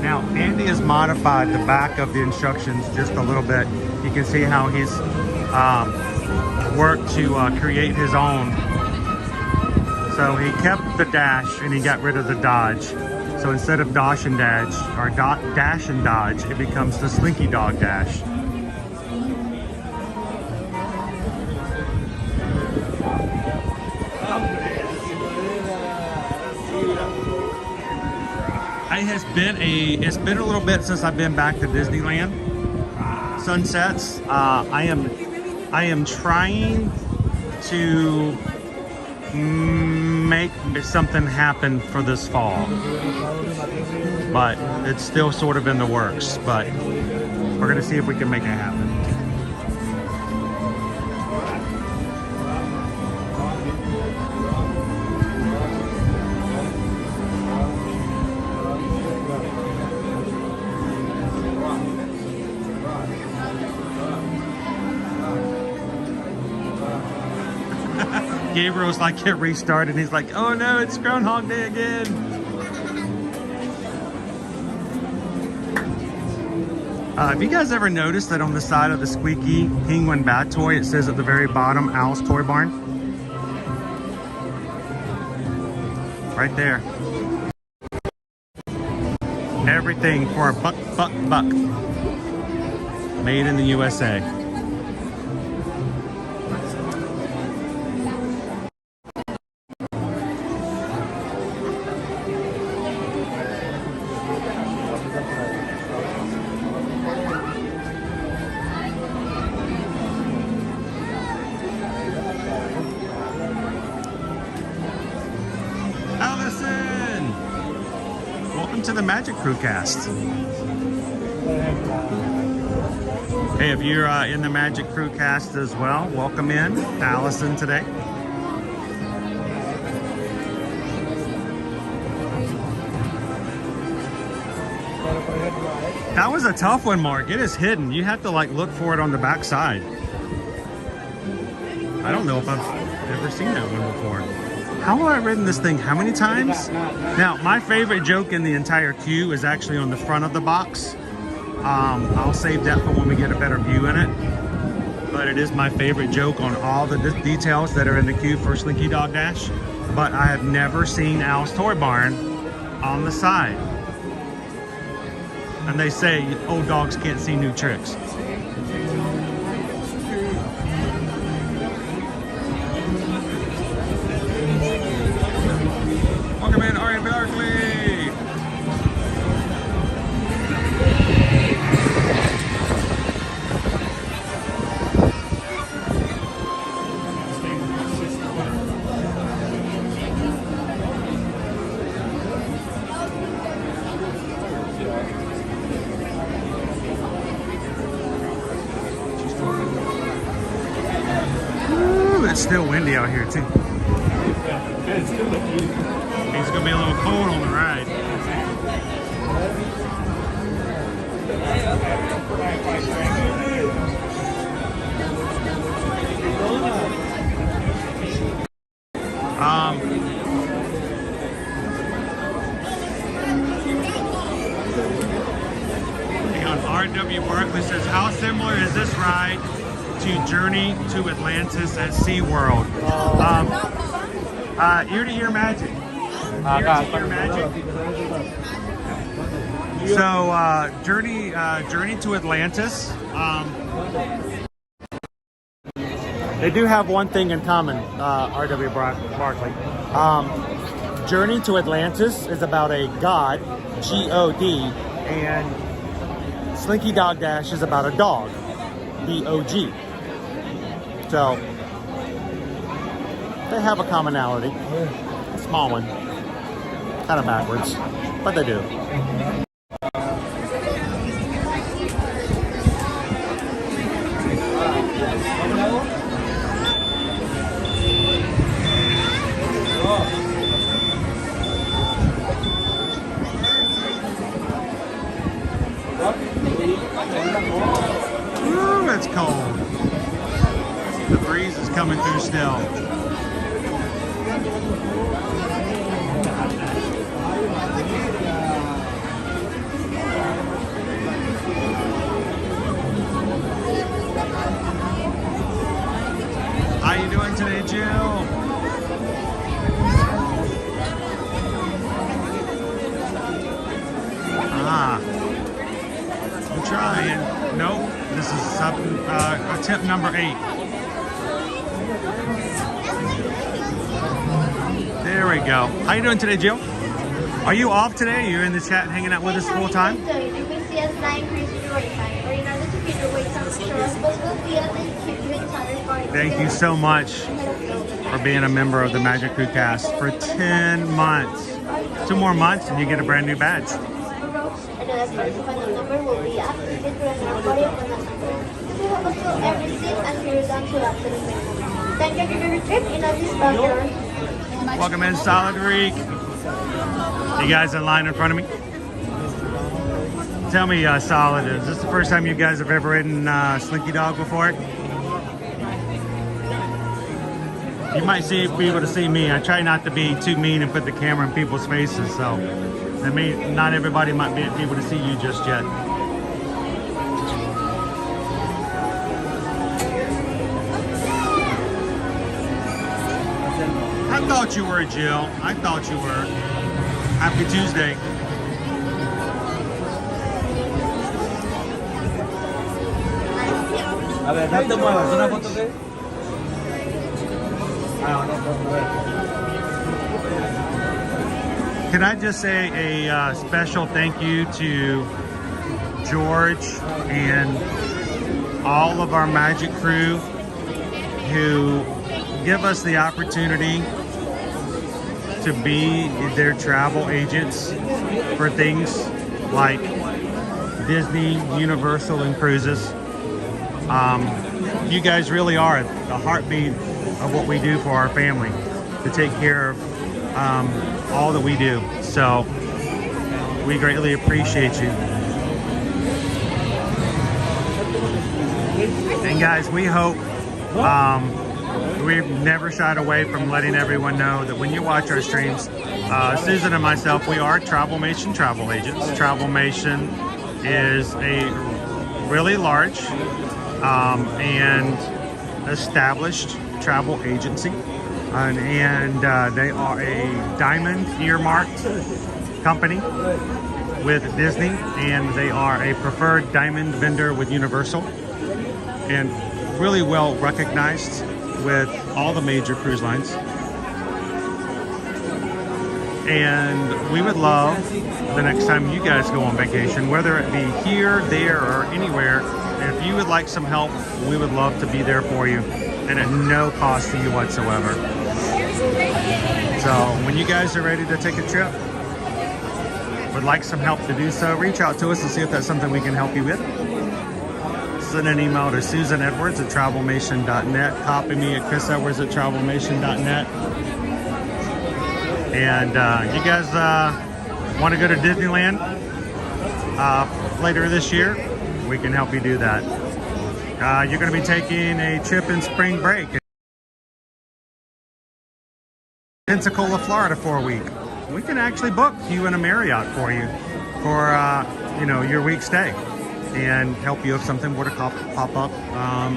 Now, Andy has modified the back of the instructions just a little bit. You can see how he's worked to create his own. So he kept the dash and he got rid of the dodge. So instead of dash and dodge, or dash and dodge, it becomes the Slinky Dog Dash. It's been a little bit since I've been back to Disneyland. Sunsets. I am trying to make something happen for this fall, but it's still sort of in the works. But we're gonna see if we can make it happen. Gabriel's like, it restarted. He's like, oh no, it's Groundhog Day again. Have you guys ever noticed that on the side of the squeaky penguin bat toy, it says at the very bottom, Owl's Toy Barn? right there. Everything for a buck. Made in the USA. Allison! Welcome to the Magic Crew cast. Hey, if you're in the Magic Crew cast as well, welcome in, Allison today. That was a tough one, Mark. It is hidden. You have to like look for it on the back side. I don't know if I've ever seen that one before. How have I ridden this thing? How many times? Now, my favorite joke in the entire queue is actually on the front of the box. I'll save that for when we get a better view in it. But it is my favorite joke on all the details that are in the queue for Slinky Dog Dash. But I have never seen Al's Toy Barn on the side. And they say old dogs can't see new tricks. Welcome in, Ari Berkeley. It's still windy out here too. It's gonna be a little cold on the ride. Hang on, RW Barkley says, how similar is this ride to Journey to Atlantis at SeaWorld? Ear to ear magic. Ear to ear magic. So Journey to Atlantis. They do have one thing in common, RW Barkley. Journey to Atlantis is about a god, G-O-D, and Slinky Dog Dash is about a dog, D-O-G. So they have a commonality, a small one, kind of backwards, but they do. Ooh, it's cold. The breeze is coming through still. How you doing today, Jill? I'm trying. Nope. This is attempt number 8. There we go. How you doing today, Jill? Are you off today? You're in the chat hanging out with us full time? Thank you so much for being a member of the Magic Crew cast for 10 months. 2 more months and you get a brand new badge. Welcome in, Solid Reek. You guys in line in front of me? Tell me, Solid, is this the first time you guys have ever ridden Slinky Dog before? You might be able to see me. I try not to be too mean and put the camera in people's faces, so not everybody might be able to see you just yet. thought you were, Jill. I thought you were. Happy Tuesday. A ver, no te muevas, una foto de... Can I just say a special thank you to George and all of our magic crew who give us the opportunity to be their travel agents for things like Disney, Universal, and cruises. You guys really are the heartbeat of what we do for our family, to take care of all that we do. So we greatly appreciate you. And guys, we hope we've never shied away from letting everyone know that when you watch our streams, Susan and myself, we are Travelmation travel agents. Travelmation is a really large and established travel agency, and they are a diamond earmarked company with Disney, and they are a preferred diamond vendor with Universal, and really well recognized with all the major cruise lines. And we would love the next time you guys go on vacation, whether it be here, there, or anywhere, if you would like some help, we would love to be there for you, and at no cost to you whatsoever. So when you guys are ready to take a trip, would like some help to do so, reach out to us and see if that's something we can help you with. Send an email to susanedwards@travelmation.net. Copy me at chrisedwards@travelmation.net. And you guys want to go to Disneyland later this year? We can help you do that. You're going to be taking a trip in spring break. Pensacola, Florida for a week. We can actually book you in a Marriott for you for your week stay, and help you if something were to pop up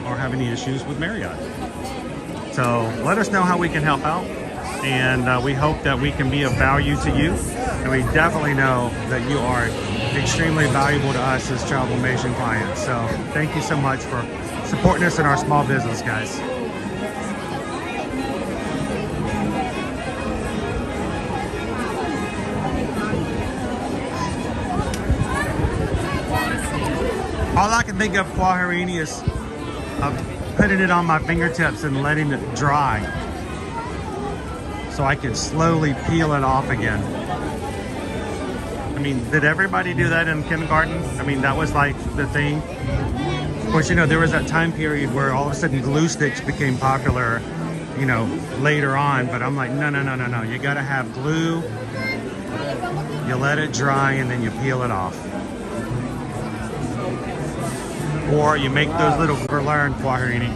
or have any issues with Marriott. So let us know how we can help out, and we hope that we can be of value to you, and we definitely know that you are extremely valuable to us as Travelmation clients. So thank you so much for supporting us in our small business, guys. All I can think of, Quaharini, is putting it on my fingertips and letting it dry so I can slowly peel it off again. I mean, did everybody do that in kindergarten? I mean, that was like the thing. Of course, there was that time period where all of a sudden glue sticks became popular, later on. But I'm like, no. You gotta have glue. You let it dry and then you peel it off. Or you make those little learn, Quaharini.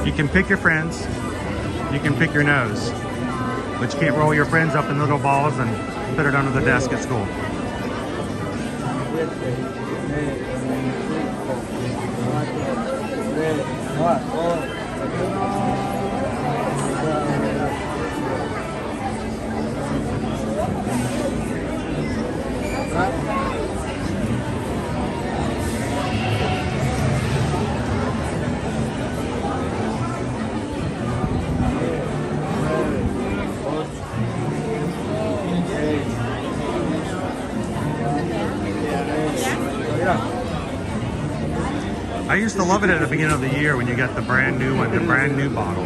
You can pick your friends, you can pick your nose, but you can't roll your friends up in little balls and put it under the desk at school. I used to love it at the beginning of the year when you got the brand new one, the brand new bottle,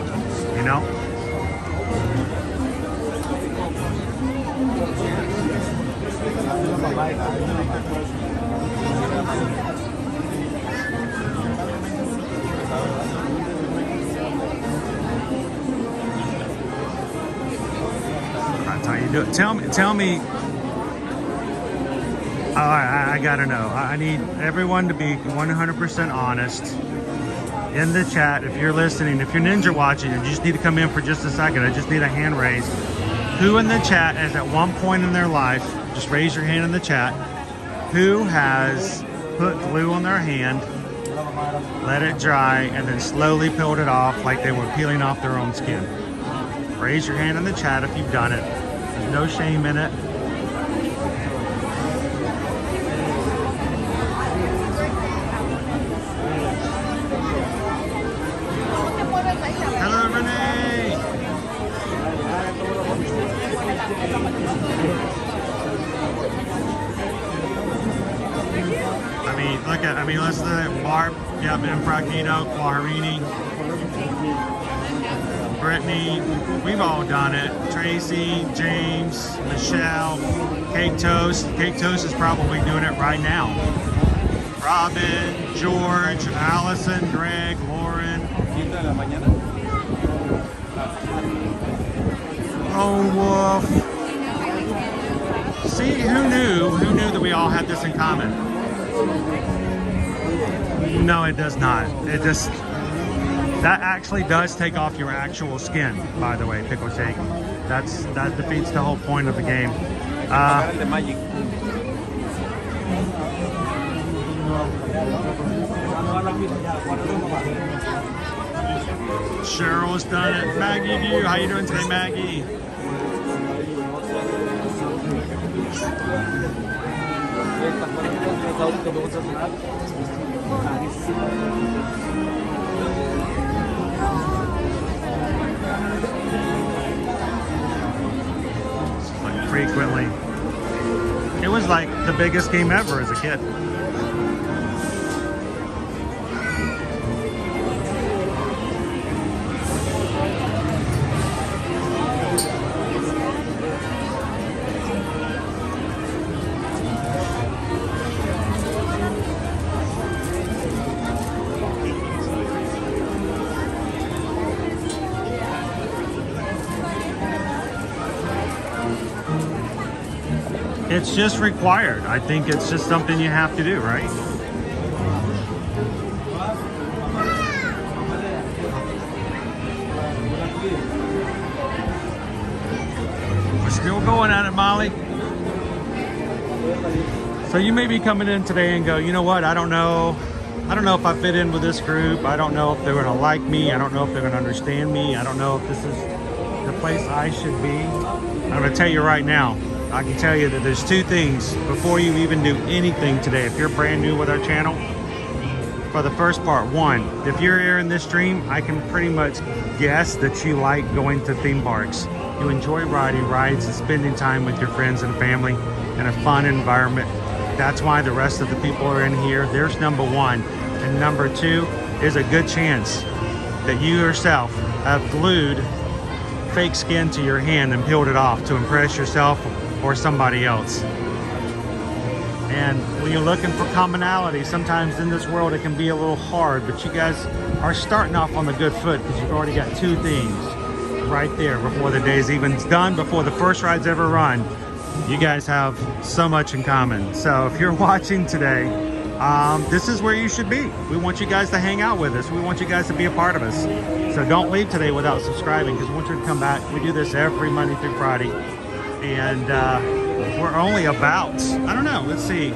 That's how you do it. Tell me. I gotta know. I need everyone to be 100% honest in the chat. If you're listening, if you're ninja watching, you just need to come in for just a second. I just need a hand raised. Who in the chat has at one point in their life, just raise your hand in the chat, who has put glue on their hand, let it dry, and then slowly peeled it off like they were peeling off their own skin. Raise your hand in the chat if you've done it. There's no shame in it. Hello, Renee. Let's look at Barb, yep, Impragino, Quaharini, Brittany, we've all done it. Tracy, James, Michelle, Cake Toast. Cake Toast is probably doing it right now. Robin, George, Allison, Greg, Lauren. Lone Wolf. See, who knew that we all had this in common? No, it does not. It just, that actually does take off your actual skin, by the way, Pickle Shake. That defeats the whole point of the game. Cheryl's done it. Maggie View, how you doing today, Maggie? Like frequently. It was like the biggest game ever as a kid. It's just required. I think it's just something you have to do, right? We're still going at it, Molly. So you may be coming in today and go, you know what? I don't know if I fit in with this group. I don't know if they're gonna like me. I don't know if they're gonna understand me. I don't know if this is the place I should be. I'm gonna tell you right now, I can tell you that there's two things before you even do anything today. If you're brand new with our channel, for the first part, one, if you're here in this stream, I can pretty much guess that you like going to theme parks. You enjoy riding rides and spending time with your friends and family in a fun environment. That's why the rest of the people are in here. There's number one. And number two is a good chance that you yourself have glued fake skin to your hand and peeled it off to impress yourself or somebody else. And when you're looking for commonality, sometimes in this world it can be a little hard, but you guys are starting off on the good foot because you've already got two things right there before the day's even done, before the first ride's ever run. You guys have so much in common. So if you're watching today, this is where you should be. We want you guys to hang out with us. We want you guys to be a part of us. So don't leave today without subscribing, because we want you to come back. We do this every Monday through Friday. And we're only about, I don't know, let's see.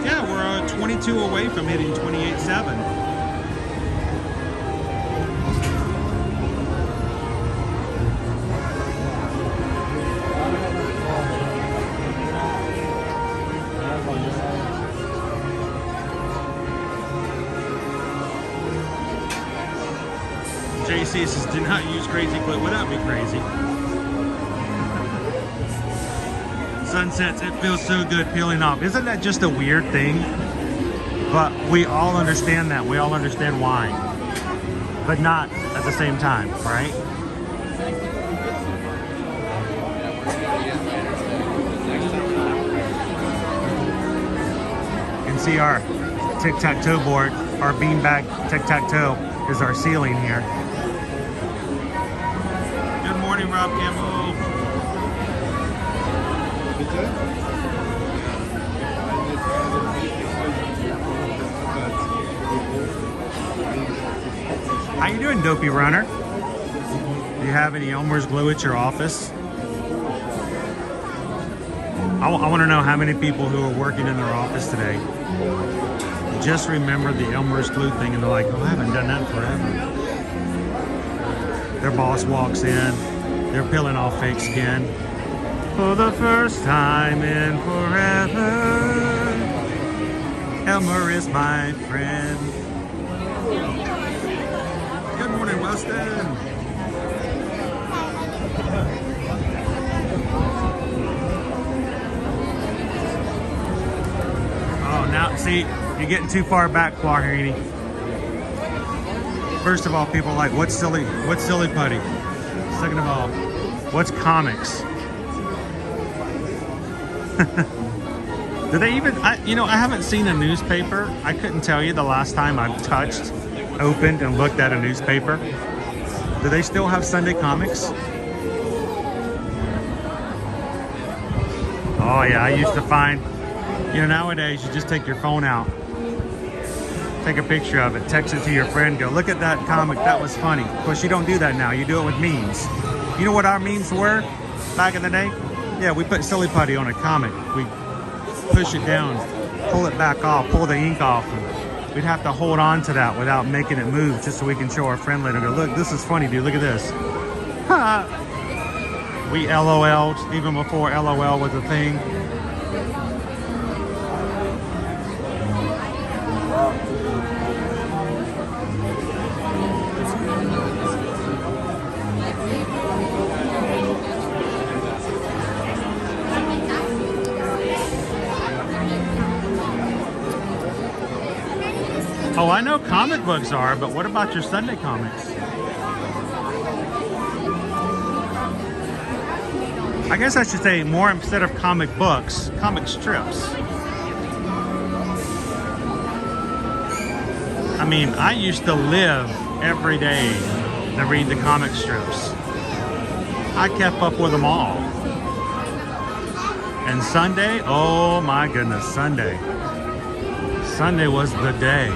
Yeah, we're 22 away from hitting 28.7. JC says, do not use crazy glue. Would that be crazy? Sunsets, it feels so good peeling off. Isn't that just a weird thing? But we all understand that. We all understand why. But not at the same time, right? You can see our tic-tac-toe board, our beanbag tic-tac-toe is our ceiling here. Good morning, Rob Campbell. How you doing, Dopey Runner? Do you have any Elmer's glue at your office? I want to know how many people who are working in their office today just remember the Elmer's glue thing and they're like, oh, I haven't done that forever. Their boss walks in, they're peeling off fake skin. For the first time in forever, Elmer is my friend. Good morning, Weston. Oh, now, see, you're getting too far back, Quahini. First of all, people are like, what's silly putty? Second of all, what's comics? Do they even, I haven't seen a newspaper. I couldn't tell you the last time I've touched, opened, and looked at a newspaper. Do they still have Sunday comics? Oh yeah, I used to find, nowadays you just take your phone out, take a picture of it, text it to your friend, go, look at that comic, that was funny. Of course, you don't do that now, you do it with memes. You know what our memes were back in the day? Yeah, we put silly putty on a comic. We push it down, pull it back off, pull the ink off. And we'd have to hold on to that without making it move just so we can show our friend later. Go, look, this is funny, dude. Look at this. We LOL'd even before LOL was a thing. Oh, I know comic books are, but what about your Sunday comics? I guess I should say more, instead of comic books, comic strips. I mean, I used to live every day to read the comic strips. I kept up with them all. And Sunday, oh my goodness, Sunday. Sunday was the day.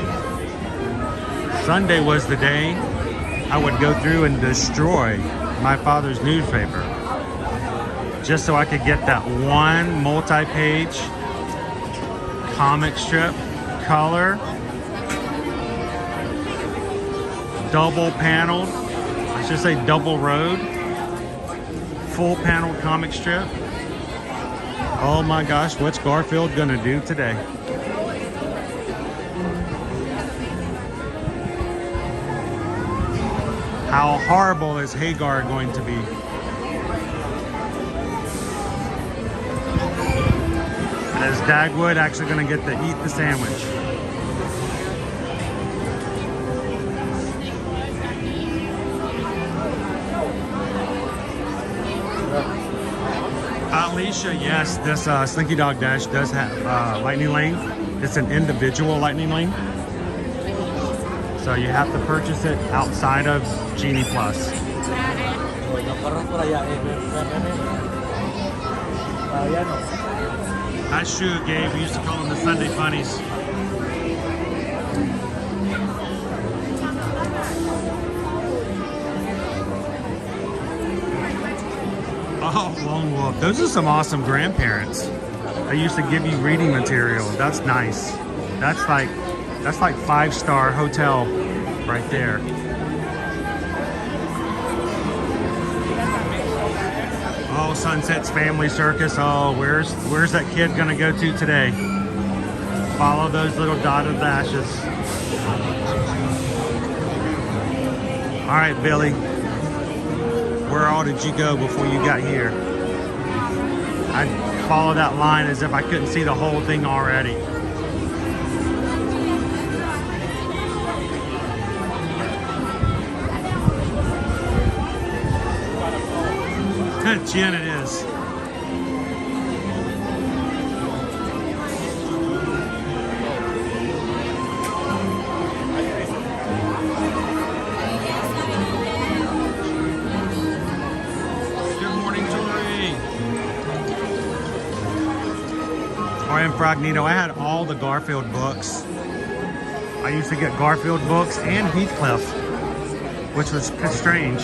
Sunday was the day I would go through and destroy my father's newspaper just so I could get that one multi-page comic strip, color, double paneled, I should say double road, full paneled comic strip. Oh my gosh, what's Garfield gonna do today? How horrible is Hagar going to be? And is Dagwood actually going to get to eat the sandwich? Alicia, yes, this Slinky Dog Dash does have lightning lane. It's an individual lightning lane. So you have to purchase it outside of Genie Plus. That's true, Gabe. We used to call them the Sunday Funnies. Oh, Lone Wolf. Those are some awesome grandparents. They used to give you reading material. That's nice. That's like 5-star hotel right there. Oh, Sunset's Family Circus. Oh, where's that kid gonna go to today? Follow those little dotted dashes. All right, Billy. Where all did you go before you got here? I'd follow that line as if I couldn't see the whole thing already. Jen, it is. Good morning, Tori. I am Frognito. I had all the Garfield books. I used to get Garfield books and Heathcliff, which was strange.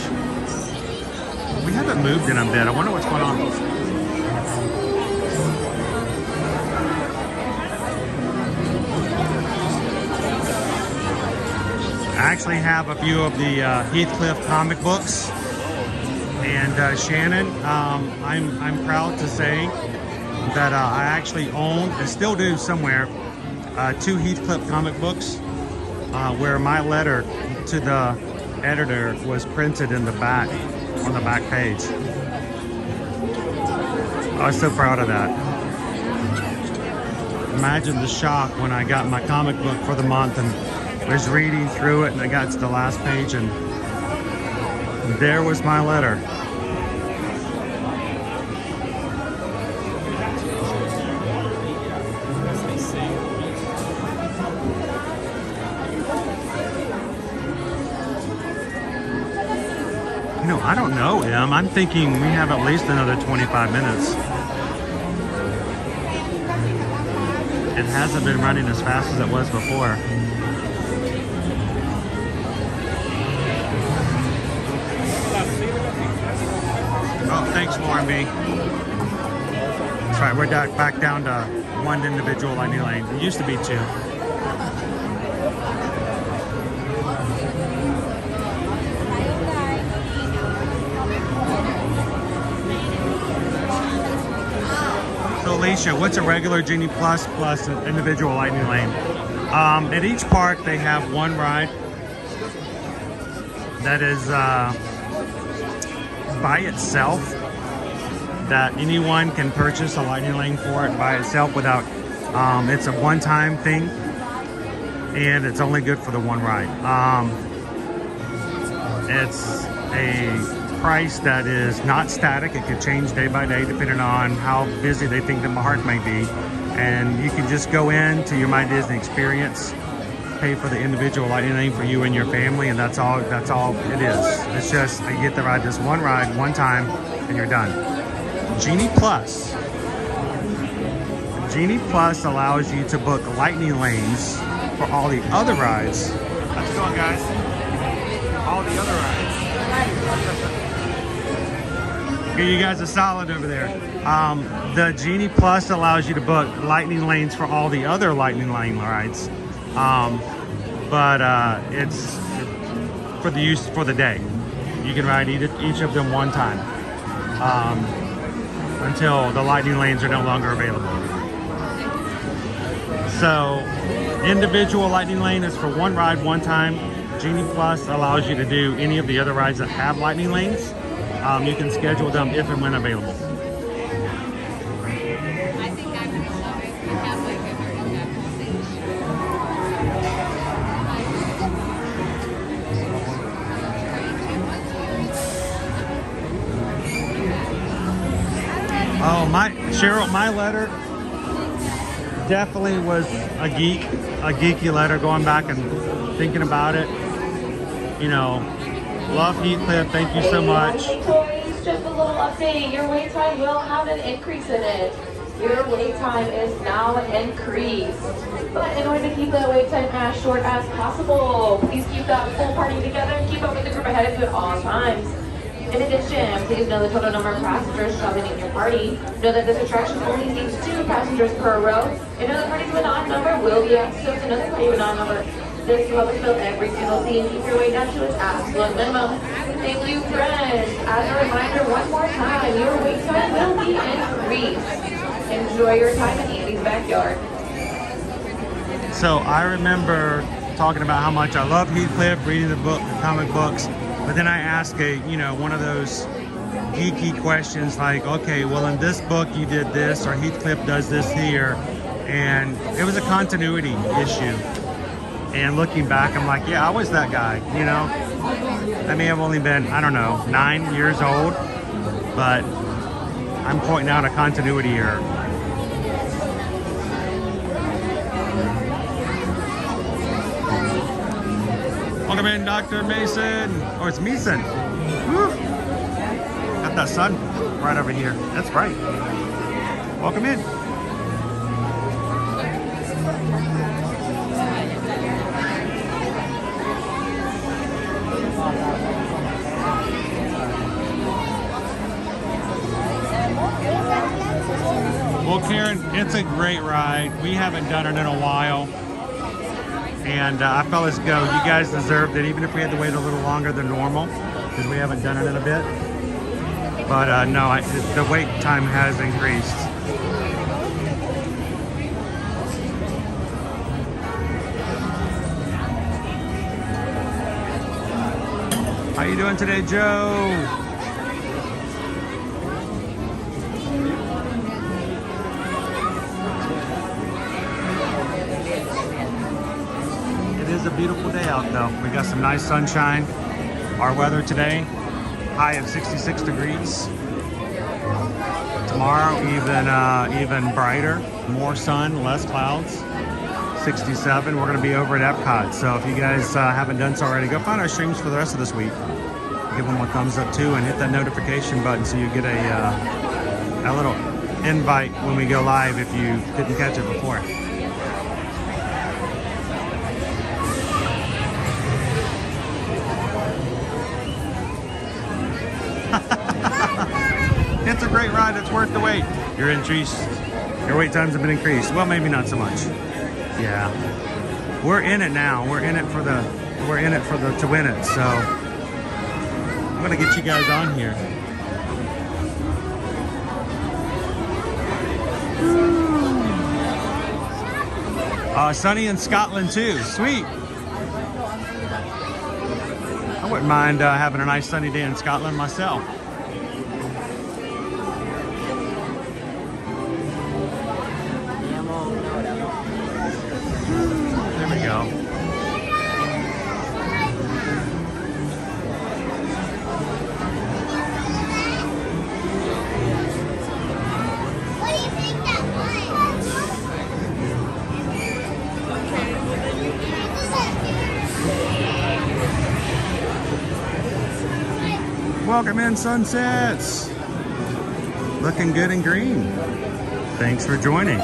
We haven't moved in a bit. I wonder what's going on. actually have a few of the Heathcliff comic books. And Shannon, I'm proud to say that I actually own, and still do somewhere, 2 Heathcliff comic books where my letter to the editor was printed in the back, on the back page. I was so proud of that. Imagine the shock when I got my comic book for the month and was reading through it, and I got to the last page and there was my letter. You know, I don't know, Em. I'm thinking we have at least another 25 minutes. It hasn't been running as fast as it was before. Oh, thanks, Lauren B. That's right, we're back down to 1 individual lightning lane. It used to be 2. Alicia, what's a regular Genie Plus an individual lightning lane? At each park they have 1 ride that is by itself, that anyone can purchase a lightning lane for it by itself without, it's a one-time thing and it's only good for the 1 ride. It's a price that is not static. It could change day by day depending on how busy they think the park may be, and you can just go in to your My Disney experience, pay for the individual lightning lane for you and your family, and that's all it is. It's just you get to ride this 1 ride 1 time and you're done. Genie Plus allows you to book lightning lanes for all the other rides. How's it going, guys? All the other rides. Give you guys a solid over there. The Genie Plus allows you to book lightning lanes for all the other lightning lane rides, but it's for the use for the day. You can ride each of them 1 time until the lightning lanes are no longer available. So individual lightning lane is for 1 ride 1 time. Genie Plus allows you to do any of the other rides that have lightning lanes. You can schedule them if and when available. Oh, Cheryl, my letter definitely was a geeky letter, going back and thinking about it. You know, love Heathcliff, thank you so much. Hey toys, just a little update. Your wait time will have an increase in it. Your wait time is now increased. But in order to keep that wait time as short as possible, please keep that full party together and keep up with the group ahead of you at all times. In addition, please know the total number of passengers traveling in your party. Know that this attraction only seats 2 passengers per row. And know the parties with an odd number will be accessed to another party with an odd number. This will help fill every single seat and keep your way down to its absolute minimum. Thank you, friends. As a reminder, one more time, your wait time will be increased. Enjoy your time in Andy's backyard. So I remember talking about how much I love Heathcliff, reading the comic books, but then I asked one of those geeky questions like, okay, well in this book you did this, or Heathcliff does this here, and it was a continuity issue. And looking back, I'm like, yeah, I was that guy, you know? I may have only been, I don't know, 9 years old, but I'm pointing out a continuity error. Welcome in, Dr. Mason. Oh, it's Mason. Woo. Got that sun right over here. That's right. Welcome in. Well, Karen, it's a great ride. We haven't done it in a while. And I felt let's go. You guys deserved it, even if we had to wait a little longer than normal, because we haven't done it in a bit. But no, the wait time has increased. How you doing today, Joe? It is a beautiful day out though. We got some nice sunshine. Our weather today, high of 66 degrees. Tomorrow even brighter, more sun, less clouds. 67. We're going to be over at Epcot. So if you guys haven't done so already, go find our streams for the rest of this week. Give them a thumbs up too, and hit that notification button so you get a little invite when we go live if you didn't catch it before. It's a great ride. It's worth the wait. Your wait times have been increased. Well, maybe not so much. Yeah, we're in it now. We're in it for to win it. So I'm gonna get you guys on here. Sunny in Scotland too. Sweet. I wouldn't mind having a nice sunny day in Scotland myself. There we go. What do you think that was? Welcome in, Sunsets. Looking good and green. Thanks for joining.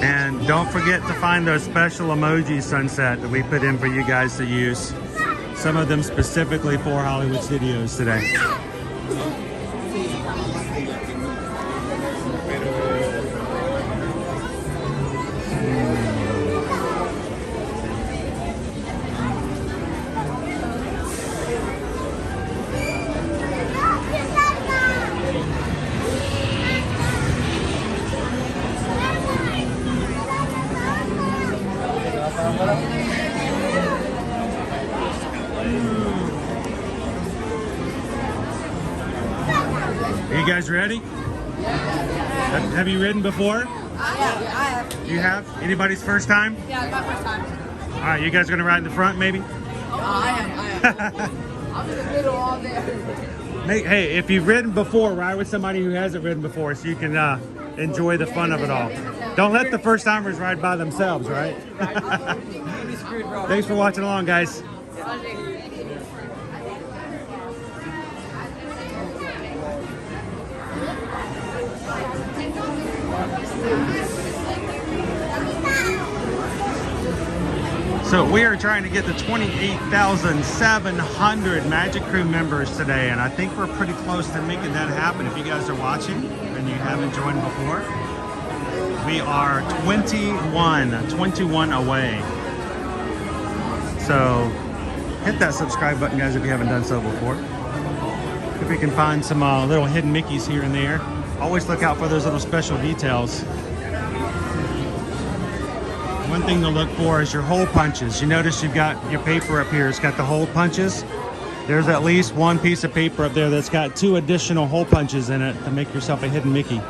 And don't forget to find those special emojis, Sunset, that we put in for you guys to use. Some of them specifically for Hollywood Studios today. Are you guys ready? Have you ridden before? Yeah, I have. You have? Anybody's first time? Yeah, my first time. All right, you guys gonna ride in the front maybe? I am. I'm in the middle all day. Hey, if you've ridden before, ride with somebody who hasn't ridden before so you can enjoy the fun of it all. Don't let the first timers ride by themselves, right? Thanks for watching along, guys. So we are trying to get to 28,700 Magic Crew members today, and I think we're pretty close to making that happen. If you guys are watching and you haven't joined before, we are 21 away. So hit that subscribe button, guys, if you haven't done so before. If we can find some little hidden Mickeys here and there. Always look out for those little special details. One thing to look for is your hole punches. You notice you've got your paper up here. It's got the hole punches. There's at least one piece of paper up there that's got 2 additional hole punches in it to make yourself a hidden Mickey.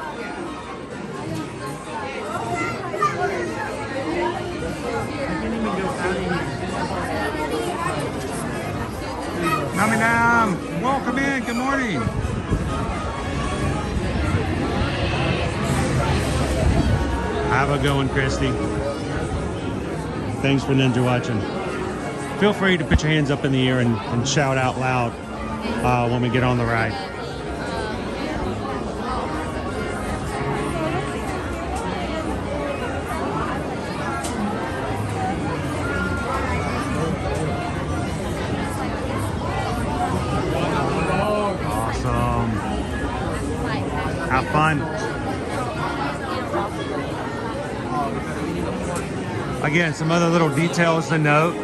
Nami Nam, welcome in. Good morning. Have a good one, Christy. Thanks for Ninja watching. Feel free to put your hands up in the air and shout out loud when we get on the ride. Again, some other little details to note.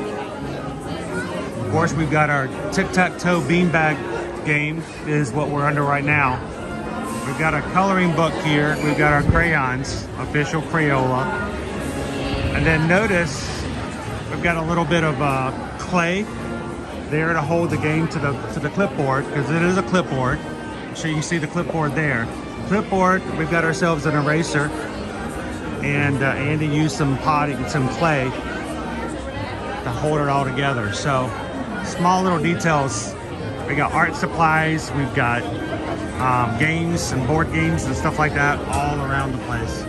Of course, we've got our tic-tac-toe beanbag game is what we're under right now. We've got a coloring book here. We've got our crayons, official Crayola. And then notice we've got a little bit of clay there to hold the game to the clipboard, because it is a clipboard. So you can see the clipboard there. Clipboard, we've got ourselves an eraser, and Andy used some clay to hold it all together. So small little details. We got art supplies, we've got games and board games and stuff like that all around the place.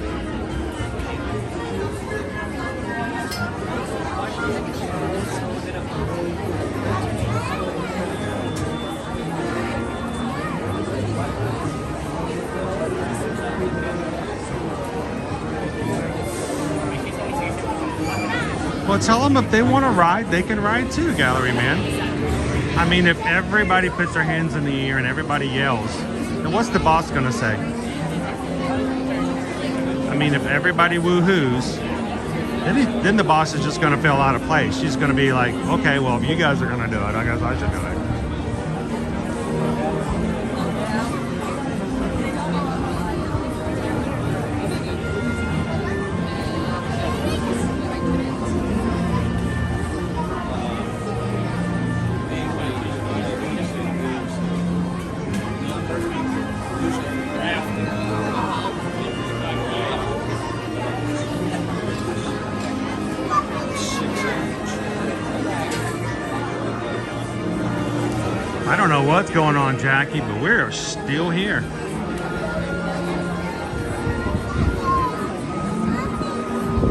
Well, tell them if they want to ride, they can ride too, Gallery Man. I mean, if everybody puts their hands in the air and everybody yells, then what's the boss gonna say? I mean, if everybody woohoos, then the boss is just gonna feel out of place. She's gonna be like, okay, well, if you guys are gonna do it, I guess I should do it. I don't know what's going on, Jackie, but we're still here.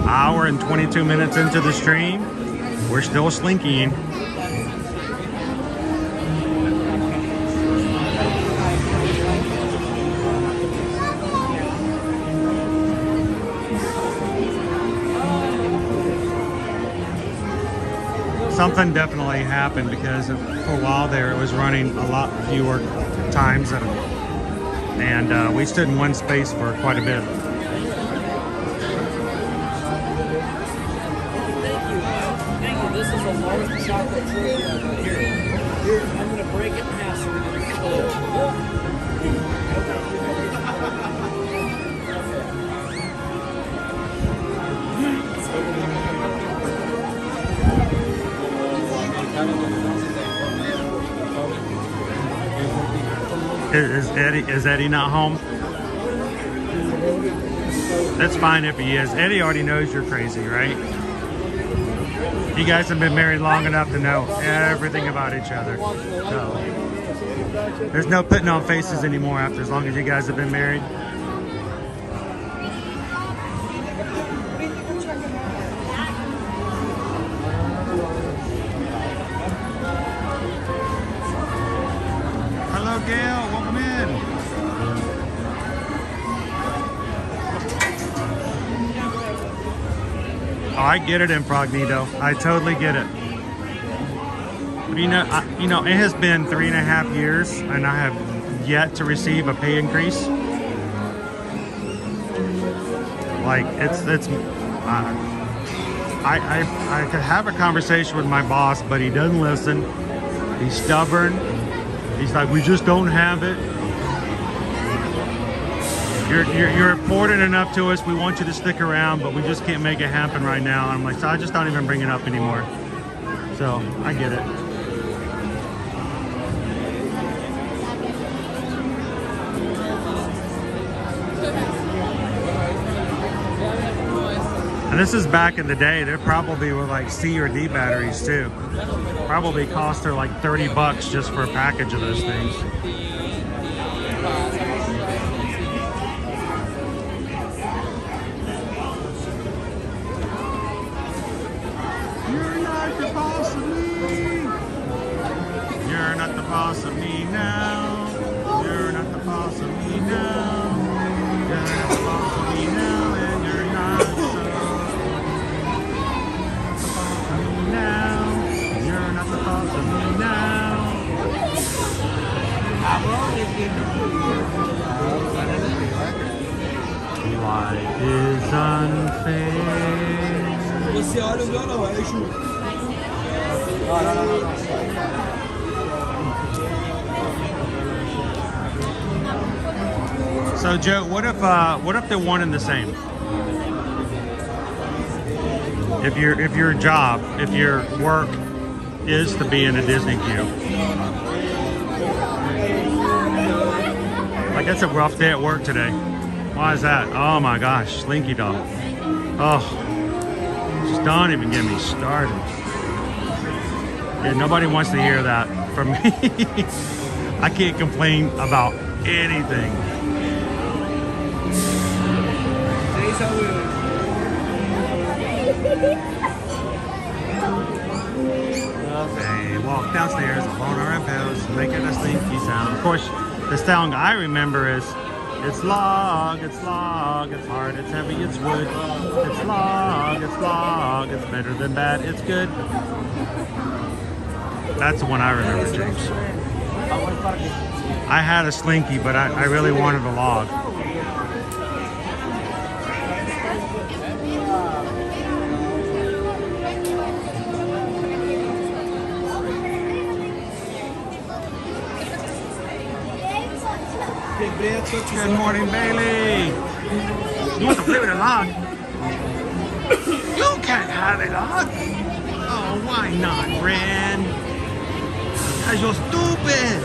Hour and 22 minutes into the stream, we're still slinkying. Something definitely happened, because for a while there it was running a lot fewer times, and we stood in one space for quite a bit. Thank you. This is a large chocolate tray here. I'm going to break it in half so we can Is Eddie not home? That's fine if he is. Eddie already knows you're crazy, right? You guys have been married long enough to know everything about each other. So there's no putting on faces anymore after as long as you guys have been married. Hello, Gail. Welcome in. Oh, I get it, Imprognito. I totally get it. But you know, it has been 3.5 years, and I have yet to receive a pay increase. Like I could have a conversation with my boss, but he doesn't listen. He's stubborn. He's like, we just don't have it. You're important enough to us. We want you to stick around, but we just can't make it happen right now. And I'm like, so I just don't even bring it up anymore. So I get it. And this is back in the day. There probably were like C or D batteries too. Probably cost her like $30 just for a package of those things. You're not the boss of me. You're not the boss of me now. You're not the boss of me now. You're not the boss of me now, and you're not so. Now. You're not the boss of me now. Life is unfair. Você olha o meu não, é Ju. So Joe, what if they're one and the same? If your job, if your work is to be in a Disney queue. Like it's a rough day at work today. Why is that? Oh my gosh, Slinky Dog. Oh, just don't even get me started. Yeah, nobody wants to hear that from me. I can't complain about anything. They walk downstairs alone or in pairs, making a slinky sound. Of course, the song I remember is, it's log, it's hard, it's heavy, it's wood. It's log, it's better than bad, it's good. That's the one I remember, James. I had a slinky, but I really wanted a log. Good morning, Bailey. You want to play with a log? You can't have a log. Oh, why not, Ren? Because you're stupid.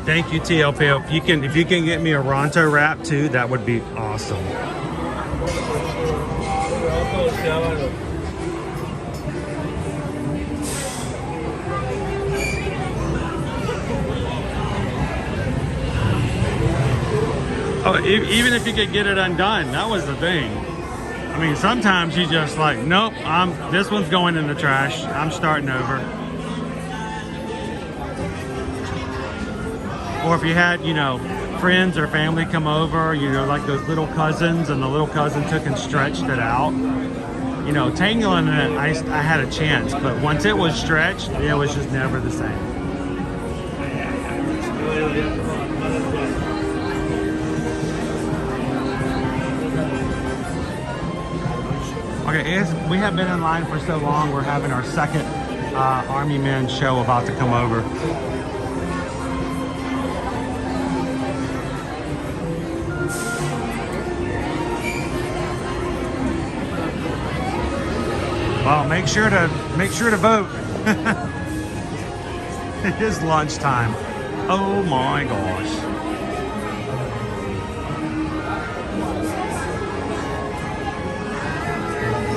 Thank you, TLP. If you can get me a Ronto wrap too, that would be awesome. Oh, even if you could get it undone, that was the thing. I mean, sometimes you just like, nope, this one's going in the trash. I'm starting over. Or if you had, you know, friends or family come over, you know, like those little cousins, and the little cousin took and stretched it out. You know, tangling it, I had a chance, but once it was stretched, it was just never the same. Okay, we have been in line for so long, we're having our second Army Men show about to come over. Well, make sure to vote. It is lunchtime. Oh my gosh.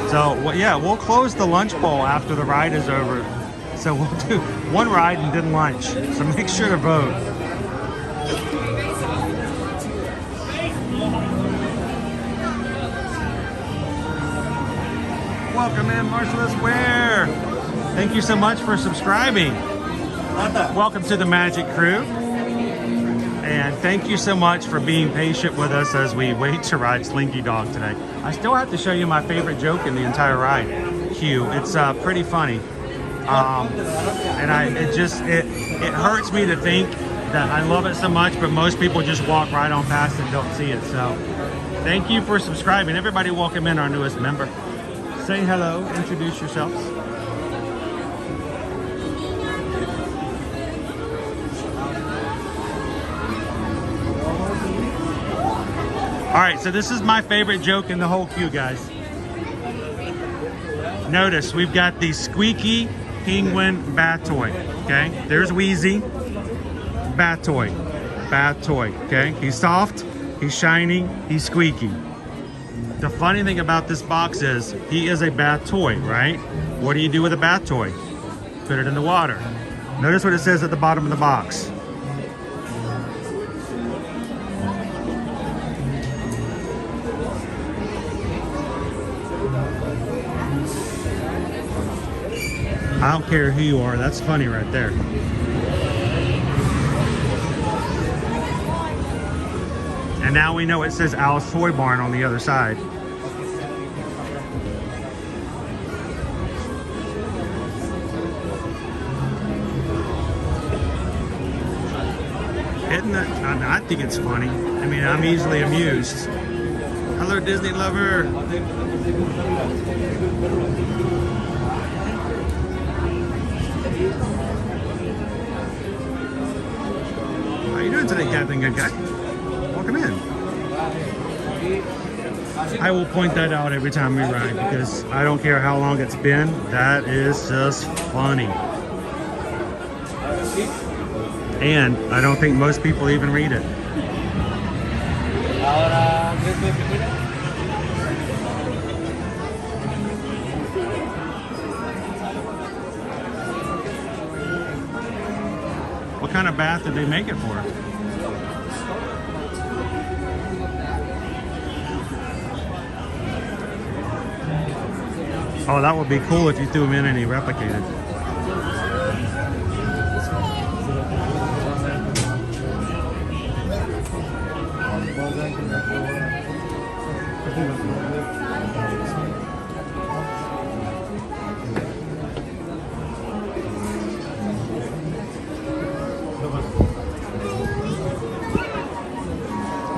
So, well, yeah, we'll close the lunch bowl after the ride is over. So we'll do one ride and then lunch. So make sure to vote. Welcome in, Marcellus Ware. Thank you so much for subscribing. Welcome to the Magic Crew. And thank you so much for being patient with us as we wait to ride Slinky Dog today. I still have to show you my favorite joke in the entire ride, Q. It's pretty funny. And it hurts me to think that I love it so much, but most people just walk right on past it and don't see it. So thank you for subscribing. Everybody welcome in our newest member. Say hello, introduce yourselves. All right, so this is my favorite joke in the whole queue, guys. Notice we've got the squeaky penguin bat toy, okay? There's Wheezy, bat toy, okay? He's soft, he's shiny, he's squeaky. The funny thing about this box is he is a bat toy, right? What do you do with a bat toy? Put it in the water. Notice what it says at the bottom of the box. I don't care who you are. That's funny right there. And now we know it says Al's Toy Barn on the other side. Isn't that? I think it's funny. I mean, I'm easily amused. Hello, Disney lover. How you doing today, Captain Good Guy? Welcome in. I will point that out every time we ride because I don't care how long it's been. That is just funny. And I don't think most people even read it. What kind of bath did they make it for? Oh, that would be cool if you threw him in and he replicated.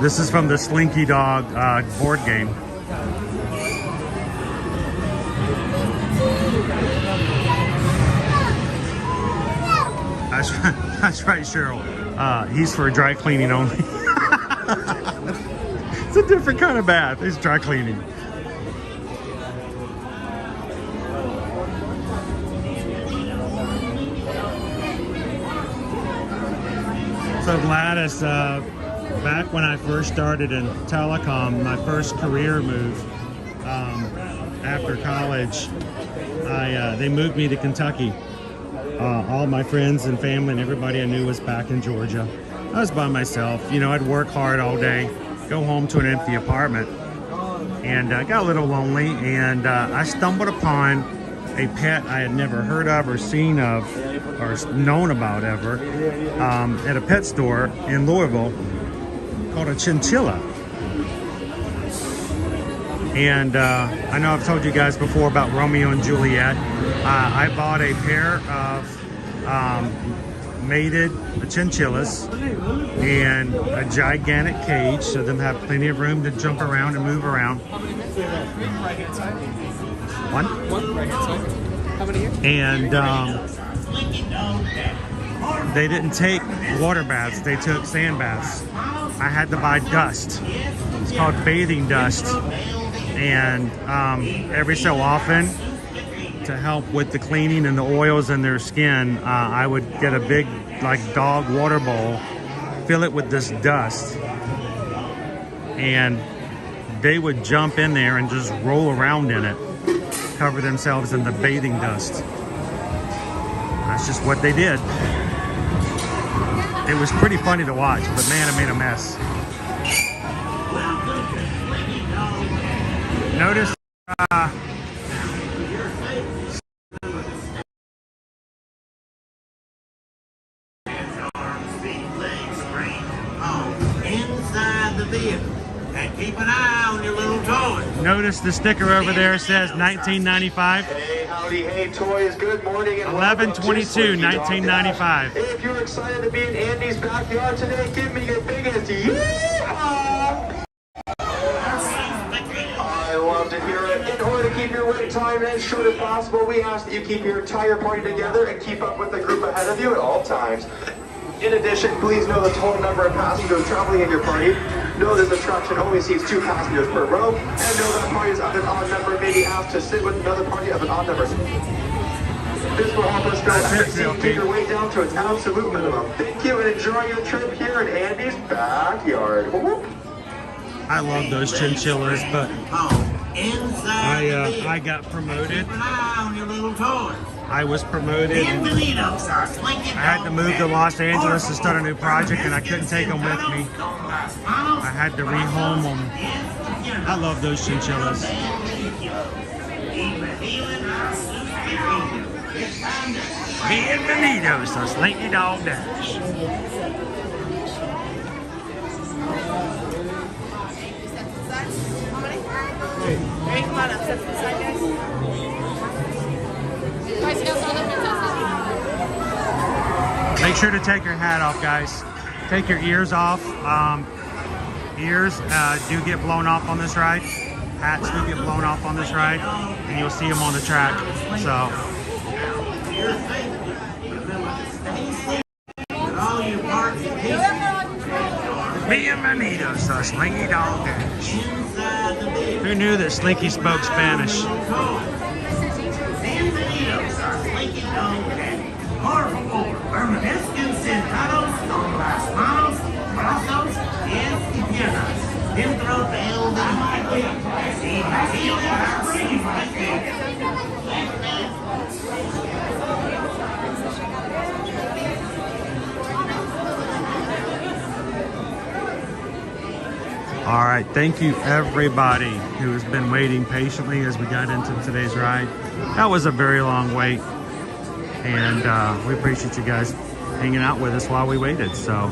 This is from the Slinky Dog board game. That's right, Cheryl. He's for dry cleaning only. It's a different kind of bath. It's dry cleaning. So Gladys, back when I first started in telecom, my first career move after college, they moved me to Kentucky. All my friends and family and everybody I knew was back in Georgia. I was by myself. You know, I'd work hard all day, go home to an empty apartment, and I got a little lonely, and I stumbled upon a pet I had never heard of or seen of or known about ever at a pet store in Louisville called a chinchilla. And I know I've told you guys before about Romeo and Juliet. I bought a pair of mated chinchillas and a gigantic cage so them have plenty of room to jump around and move around. One right hand side. How many here? And they didn't take water baths, they took sand baths. I had to buy dust. It's called bathing dust. And every so often, to help with the cleaning and the oils in their skin, I would get a big like dog water bowl, fill it with this dust, and they would jump in there and just roll around in it, cover themselves in the bathing dust. That's just what they did. It was pretty funny to watch, but man, it made a mess. Notice inside the vehicle, and keep an eye on your little toys. Notice the sticker over there says 1995. Hey, howdy, hey, toys. Good morning and 11/22, 1995. If you're excited to be in Andy's backyard today, give me your biggest yeehaw! I love to hear it. In order to keep your wait time as short as possible, we ask that you keep your entire party together and keep up with the group ahead of you at all times. In addition, please know the total number of passengers traveling in your party. Know this attraction only seats 2 passengers per row, and know that parties of an odd number may be asked to sit with another party of an odd number. This will help us go and keep your weight down to its absolute minimum. Thank you and enjoy your trip here in Andy's backyard. Whoop. I love those chinchillas, but I got promoted. I was promoted. And I had to move to Los Angeles to start a new project, and I couldn't take them with me. I had to rehome them. I love those chinchillas. Bienvenidos to Slinky Dog Dash. Make sure to take your hat off, guys. Take your ears off. Ears do get blown off on this ride. Hats do get blown off on this ride, and you'll see them on the track. So. Bienvenidos to Slinky Dog Dash. Who knew that Slinky spoke Spanish? Bienvenidos a Slinky Dog Dash. Por favor, permanezcan sentados con las manos, brazos, pies y piernas dentro del vehículo. Si vacío de All right, thank you everybody who has been waiting patiently as we got into today's ride. That was a very long wait, and we appreciate you guys hanging out with us while we waited. So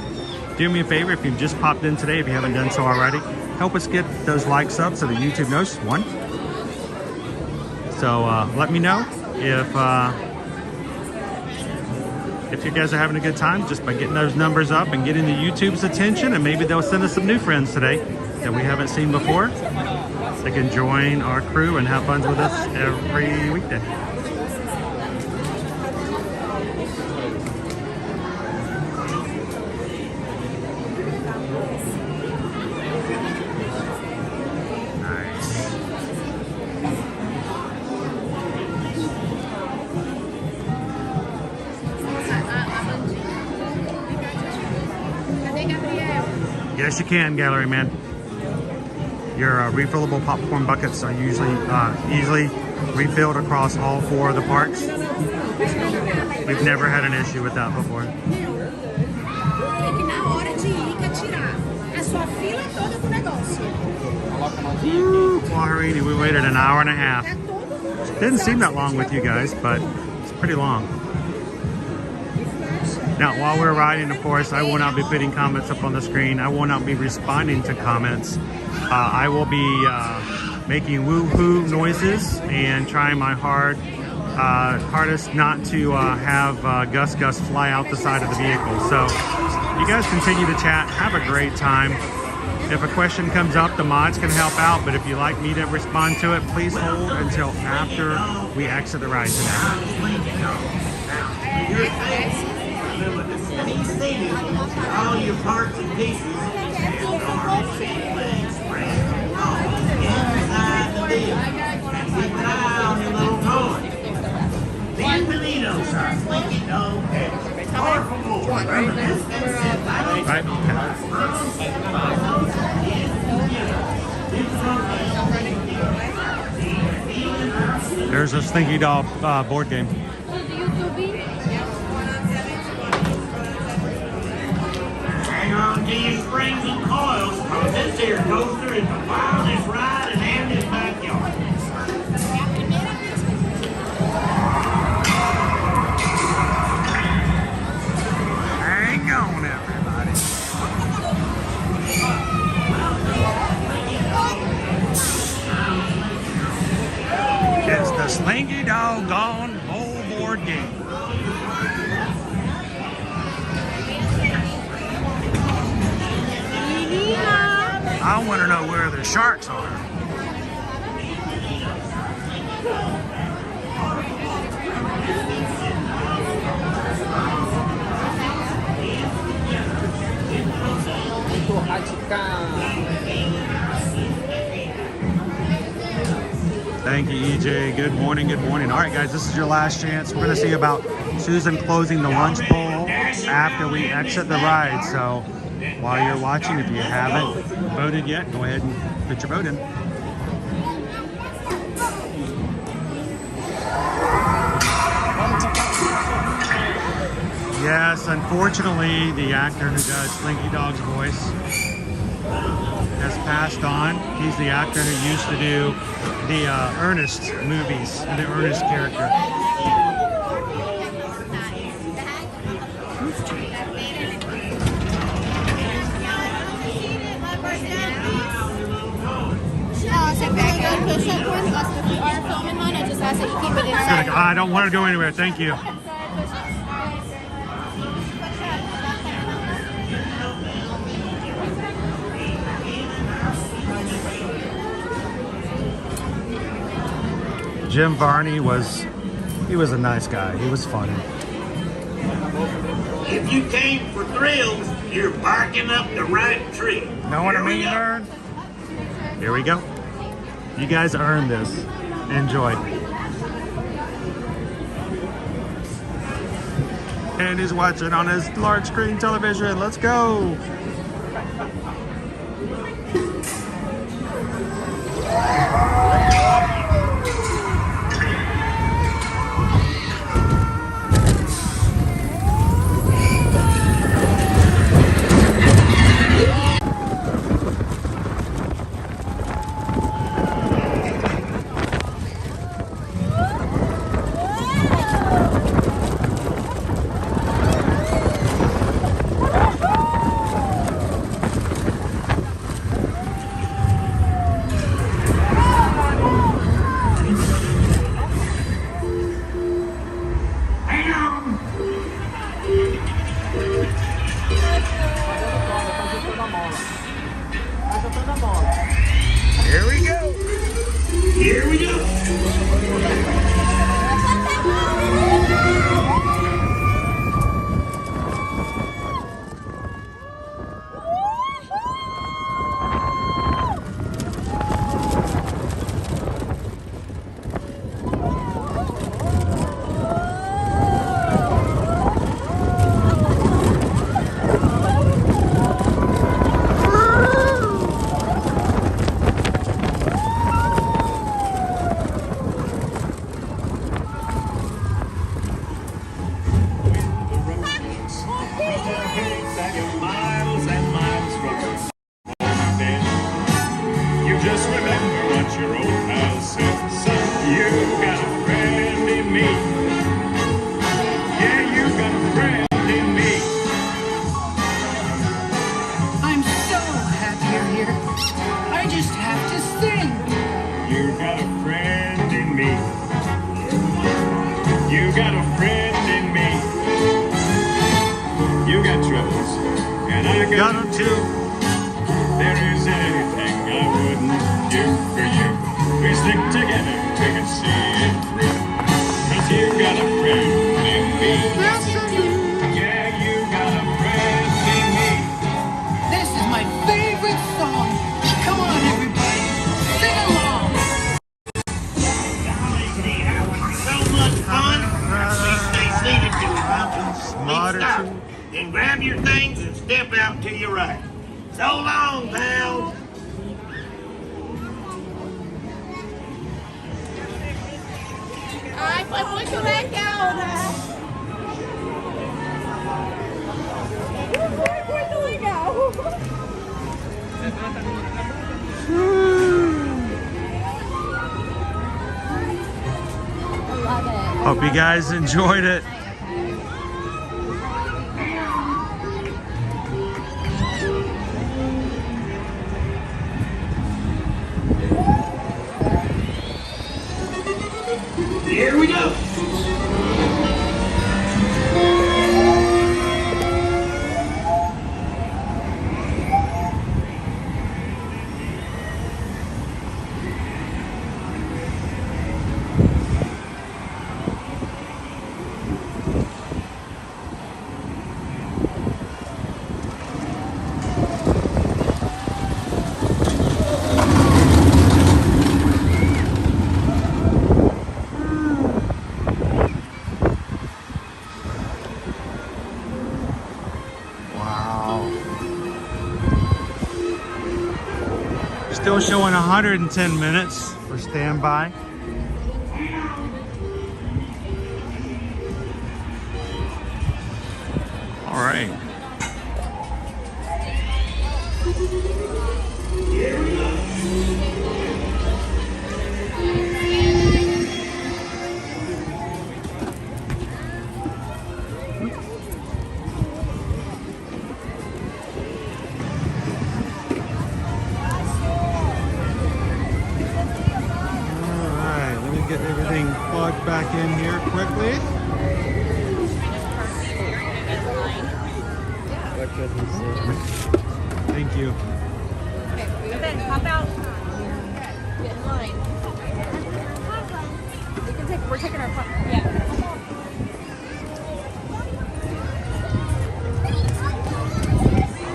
do me a favor, if you've just popped in today, if you haven't done so already, help us get those likes up so that YouTube knows. One. So let me know if you guys are having a good time just by getting those numbers up and getting the YouTube's attention, and maybe they'll send us some new friends today that we haven't seen before. They can join our crew and have fun with us every weekday. Yes, you can, Gallery Man. Your refillable popcorn buckets are usually easily refilled across all 4 of the parks. We've never had an issue with that before. Guarini, we waited an hour and a half. Didn't seem that long with you guys, but it's pretty long. Now, while we're riding, of course, I will not be putting comments up on the screen. I will not be responding to comments. I will be making woo-hoo noises and trying my hardest not to have Gus fly out the side of the vehicle. So you guys continue to chat. Have a great time. If a question comes up, the mods can help out. But if you'd like me to respond to it, please hold until after we exit the ride today. all your parts and pieces and arms, legs, frames, inside the vehicle. And keep an eye on your little toy. Bienvenidos a Slinky Dog Dash. Por favor, permanezcan sentados. There's a Slinky Dog board game. Hang on to your springs and coils, because this here coaster is the wildest ride in Andy's backyard. Hang on, everybody. It's the Slinky Dog board game. I want to know where the sharks are. Thank you, EJ. Good morning, good morning. All right, guys, this is your last chance. We're going to see about Susan closing the lunch bowl after we exit the ride. So while you're watching, if you haven't voted yet, go ahead and put your vote in. Yes, unfortunately, the actor who does Slinky Dog's voice has passed on. He's the actor who used to do the Ernest movies, the Ernest character. push-up for us if we are filming one. I just ask that you keep it inside. I don't want to go anywhere. Thank you. Jim Varney was a nice guy. He was funny. If you came for thrills, you're barking up the right tree. Know what I mean, nerd? Here we go. You guys earned this. Enjoy. And he's watching on his large screen television. Let's go. Here we go. Here we go. Got them too. There is anything I wouldn't do for you. We stick together, we can see it through. 'Cause you got a friend in me. Yeah, you got a friend in me. This is my favorite song. Come on, everybody, sing along. So much fun. Please stay seated till we come to Smarter stop. too. Then grab your things and step out to your right. So long, pals. Ay, pues mucho vete ahora. Muito legal. I love it. Hope you guys enjoyed it. Here we go. Still showing 110 minutes for standby. All right. everything plugged back in here quickly. Thank you. Then hop out. Get in line. We're taking our part. Yeah.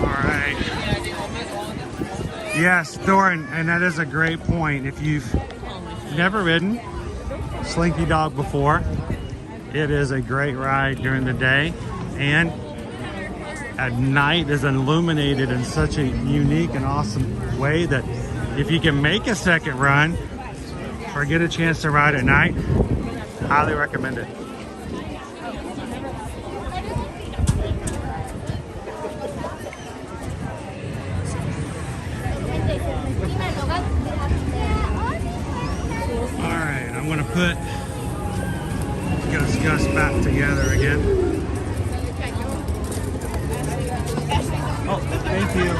All right. Yes, Thorin, and that is a great point. If you've never ridden Slinky Dog before, it is a great ride during the day, and at night is illuminated in such a unique and awesome way that if you can make a second run or get a chance to ride at night, highly recommend it. All right, I'm gonna put Gus back together again. Oh, thank you.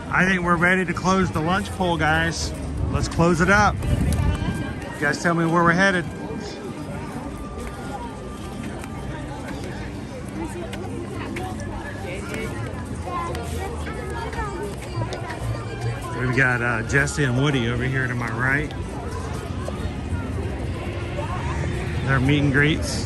I think we're ready to close the lunch pool, guys. Let's close it up. You guys tell me where we're headed. We've got Jesse and Woody over here to my right. They're meet and greets.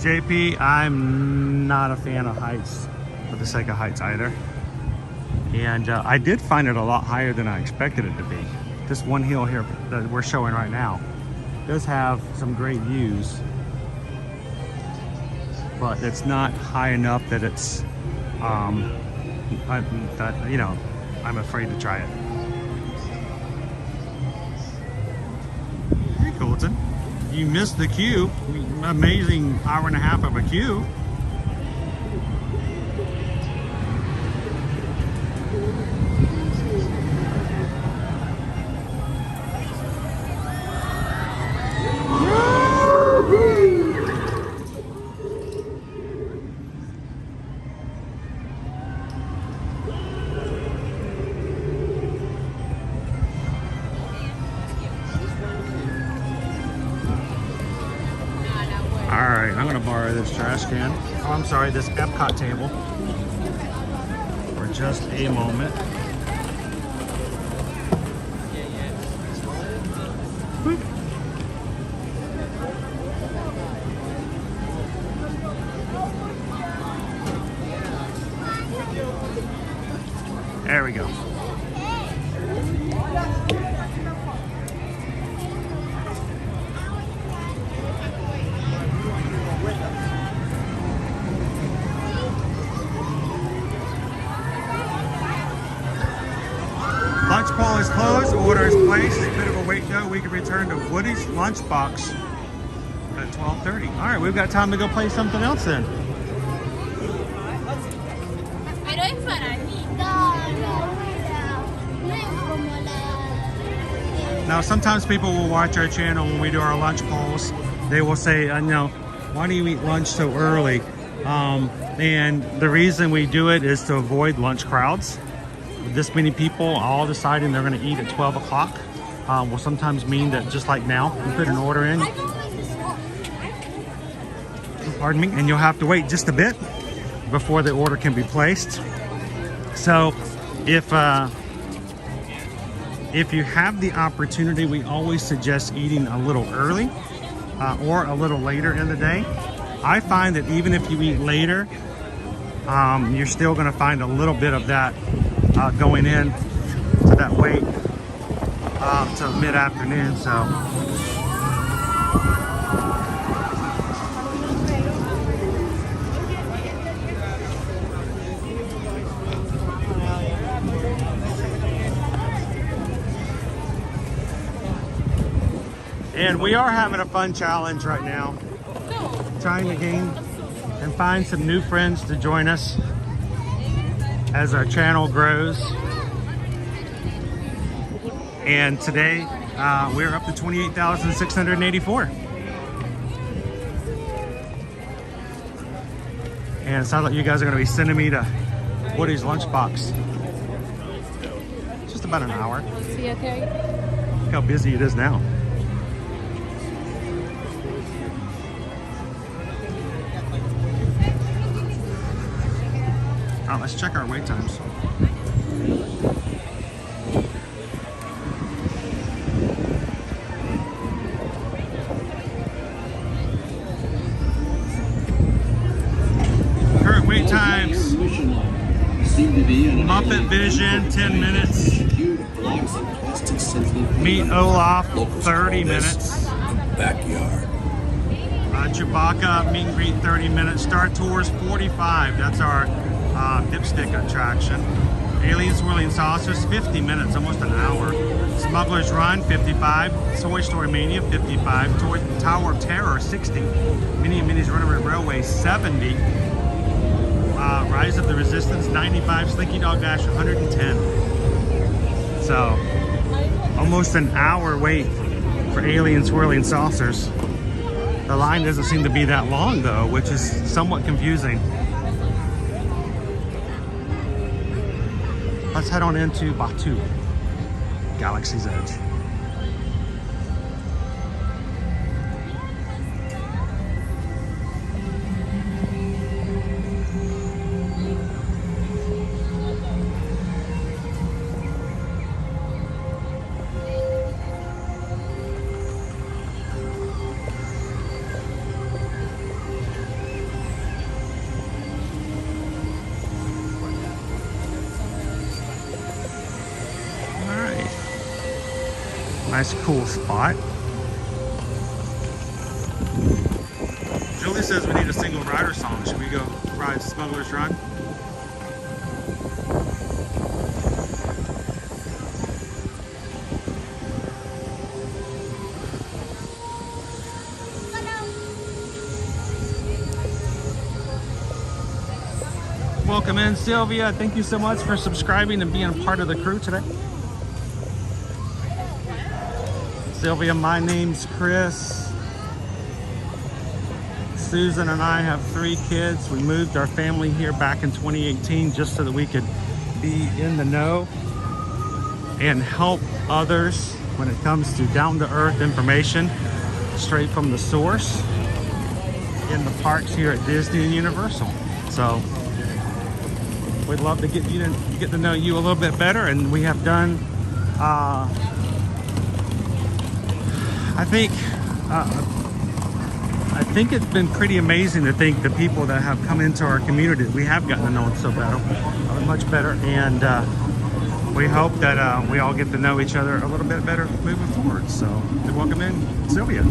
JP, I'm not a fan of heights for the sake of heights either. And I did find it a lot higher than I expected it to be. This one hill here that we're showing right now does have some great views, but it's not high enough that it's, you know, I'm afraid to try it. Hey, Colton. You missed the queue. Amazing hour and a half of a queue. Alright, I'm going to borrow this trash can. Oh, I'm sorry, this Epcot table. For just a moment. Boop. There we go. Lunch pool is closed, order is placed. A bit of a wait though. We can return to Woody's Lunchbox at 12:30. All right, we've got time to go play something else then. Now, sometimes people will watch our channel when we do our lunch polls. They will say, you know, why do you eat lunch so early? And the reason we do it is to avoid lunch crowds. This many people all deciding they're going to eat at 12 o'clock will sometimes mean that, just like now, you put an order in, pardon me, and you'll have to wait just a bit before the order can be placed. So if you have the opportunity, we always suggest eating a little early or a little later in the day. I find that even if you eat later, you're still going to find a little bit of that going in to that wait till mid-afternoon. So we are having a fun challenge right now. Trying to gain and find some new friends to join us as our channel grows. And today we're up to 28,684. And it sounds like you guys are going to be sending me to Woody's Lunchbox. Just about an hour. See, okay? Look how busy it is now. Oh, let's check our wait times. Current wait times. Muppet Vision, 10 minutes. Meet Olaf, 30 minutes. Backyard. Chewbacca, meet and greet, 30 minutes. Star Tours, 45. That's our dipstick attraction. Alien Swirling Saucers, 50 minutes, almost an hour. Smuggler's Run, 55. Toy Story Mania, 55. Tower of Terror, 60. Mini and Minnie's Runaway Railway, 70. Rise of the Resistance, 95. Slinky Dog Dash, 110. So, almost an hour wait for Alien Swirling Saucers. The line doesn't seem to be that long though, which is somewhat confusing. Let's head on into Batuu, Galaxy's Edge. Nice cool spot. Julie says we need a single rider song. Should we go ride Smuggler's Run? Welcome in, Sylvia. Thank you so much for subscribing and being part of the crew today. Sylvia, my name's Chris. Susan and I have 3 kids. We moved our family here back in 2018 just so that we could be in the know and help others when it comes to down-to-earth information straight from the source in the parks here at Disney and Universal. So we'd love to get to know you a little bit better, and we have done I think it's been pretty amazing to think the people that have come into our community, we have gotten to know them so better, much better, and we hope that we all get to know each other a little bit better moving forward. So welcome in, Sylvia.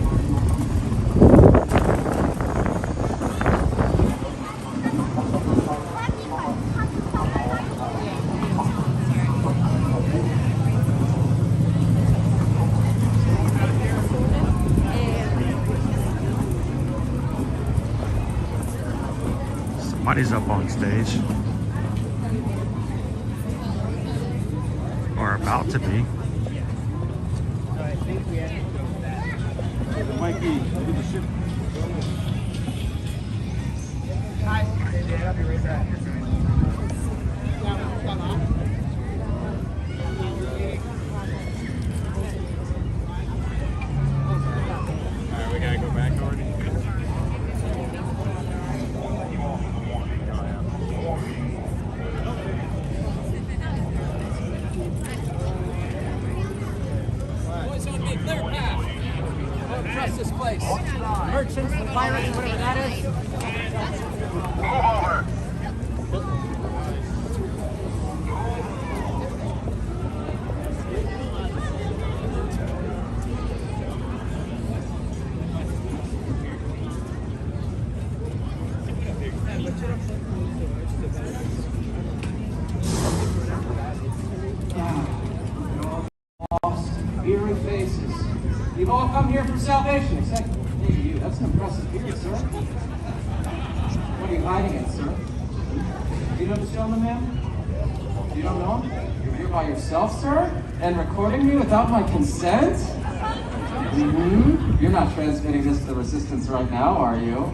Somebody's up on stage, or about to be. Mikey, look at the ship. Hi, I'll be right back. Alright, we gotta go back already. Trust this place. Merchants and pirates, whatever that is. Move over. Eerie faces. You've all come here for salvation, except maybe you. That's an impressive beard, sir. What are you hiding it, sir? Do you know this gentleman, ma'am? You don't know him? You're here by yourself, sir? And recording me without my consent? You're not transmitting this to the resistance right now, are you?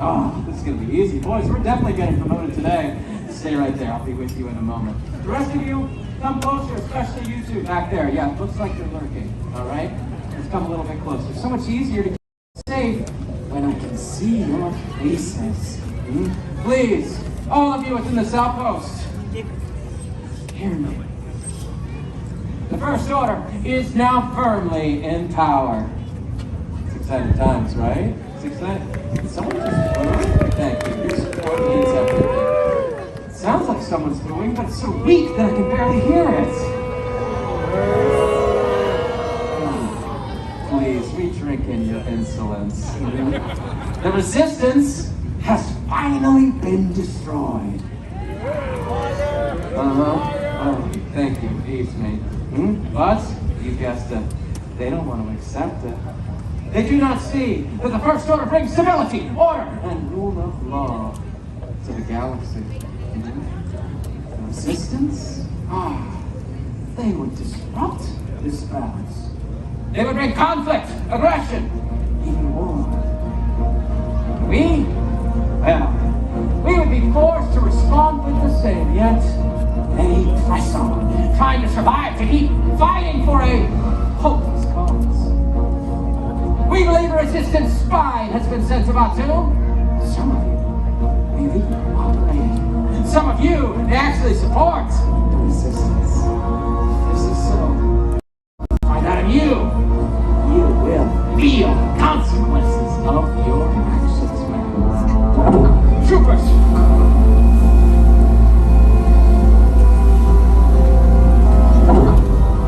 Oh, this is gonna be easy. Boys, we're definitely getting promoted today. Stay right there, I'll be with you in a moment. The rest of you, come closer, especially you two back there. Yeah, it looks like you're lurking, all right? Let's come a little bit closer. So much easier to get safe when I can see your faces. Please, all of you within this outpost, hear me. The First Order is now firmly in power. It's exciting times, right? It's exciting. Someone just booed? Thank you. Your support means everything. It sounds like someone's booing, but it's so weak that I can barely hear it. Please, we drink in your insolence. The resistance has finally been destroyed. Oh, thank you. Peace, mate. But, you guessed it, they don't want to accept it. They do not see that the First Order brings stability, order, and rule of law to the galaxy. The resistance? They would disrupt this balance. They would bring conflict, aggression, even war. We? Well, we would be forced to respond with the same, yet they press on, trying to survive, to keep fighting for a hopeless cause. We believe a resistance spy has been sent to Batu. Some of you may even cooperate. Some of you may actually support the resistance. This is so. Find out of you. You will feel consequences of your actions, man. Troopers!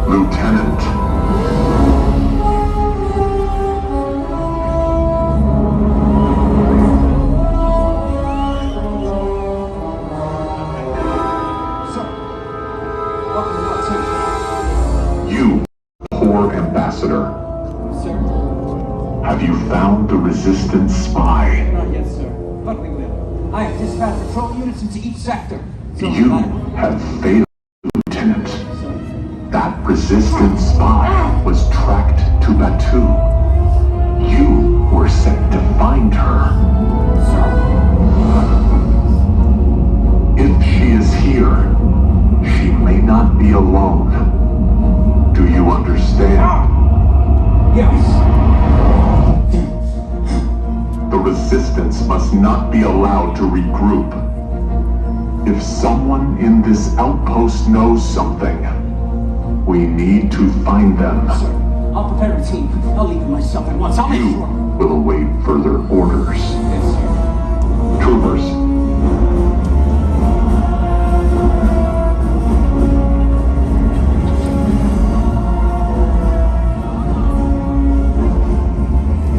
Lieutenant. You, poor ambassador. Sir? Have you found the resistance spy? Not yet, sir. But we will. I have dispatched patrol units into each sector. So You have failed, Lieutenant. That resistance spy was tracked to Batu. You were sent to find her. If she is here, she may not be alone. Do you understand? Yes. The resistance must not be allowed to regroup. If someone in this outpost knows something, we need to find them. Sir, I'll prepare a team. I'll leave it myself at once. I'll make sure. Will await further orders. Yes, sir. Troopers.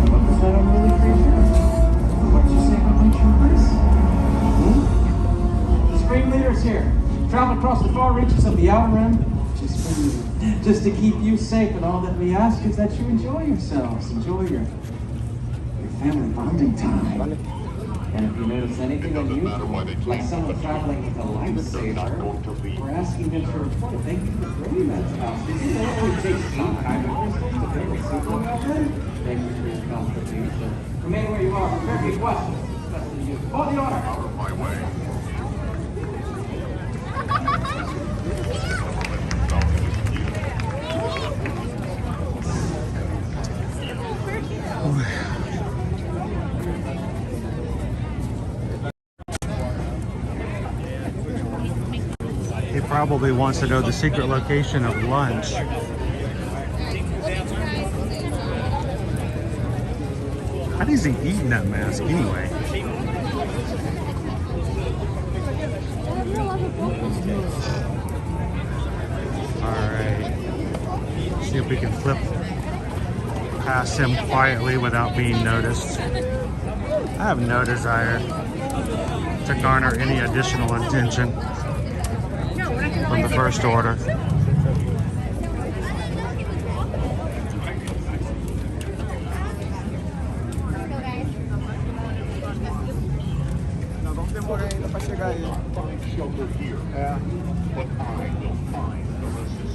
What was that unruly creature? What did you say about my troopers? The Supreme Leader's here. Travel across the far reaches of the Outer Rim. Just to keep you safe, and all that we ask is that you enjoy yourselves, enjoy your family bonding time. And if you notice anything unusual, like someone traveling with a lightsaber, we're asking them to report it. Thank you for bringing that to us. Did you know it only takes 8 kind of crystals to build a super weapon? Thank you for your contribution. Remain where you are. Prepare for your questions, especially you. Hold the order. Out of my way. He probably wants to know the secret location of lunch. How is he eating that mask anyway? Alright. See if we can flip past him quietly without being noticed. I have no desire to garner any additional attention from the First Order. cannot find shelter here, but I will find the resistance.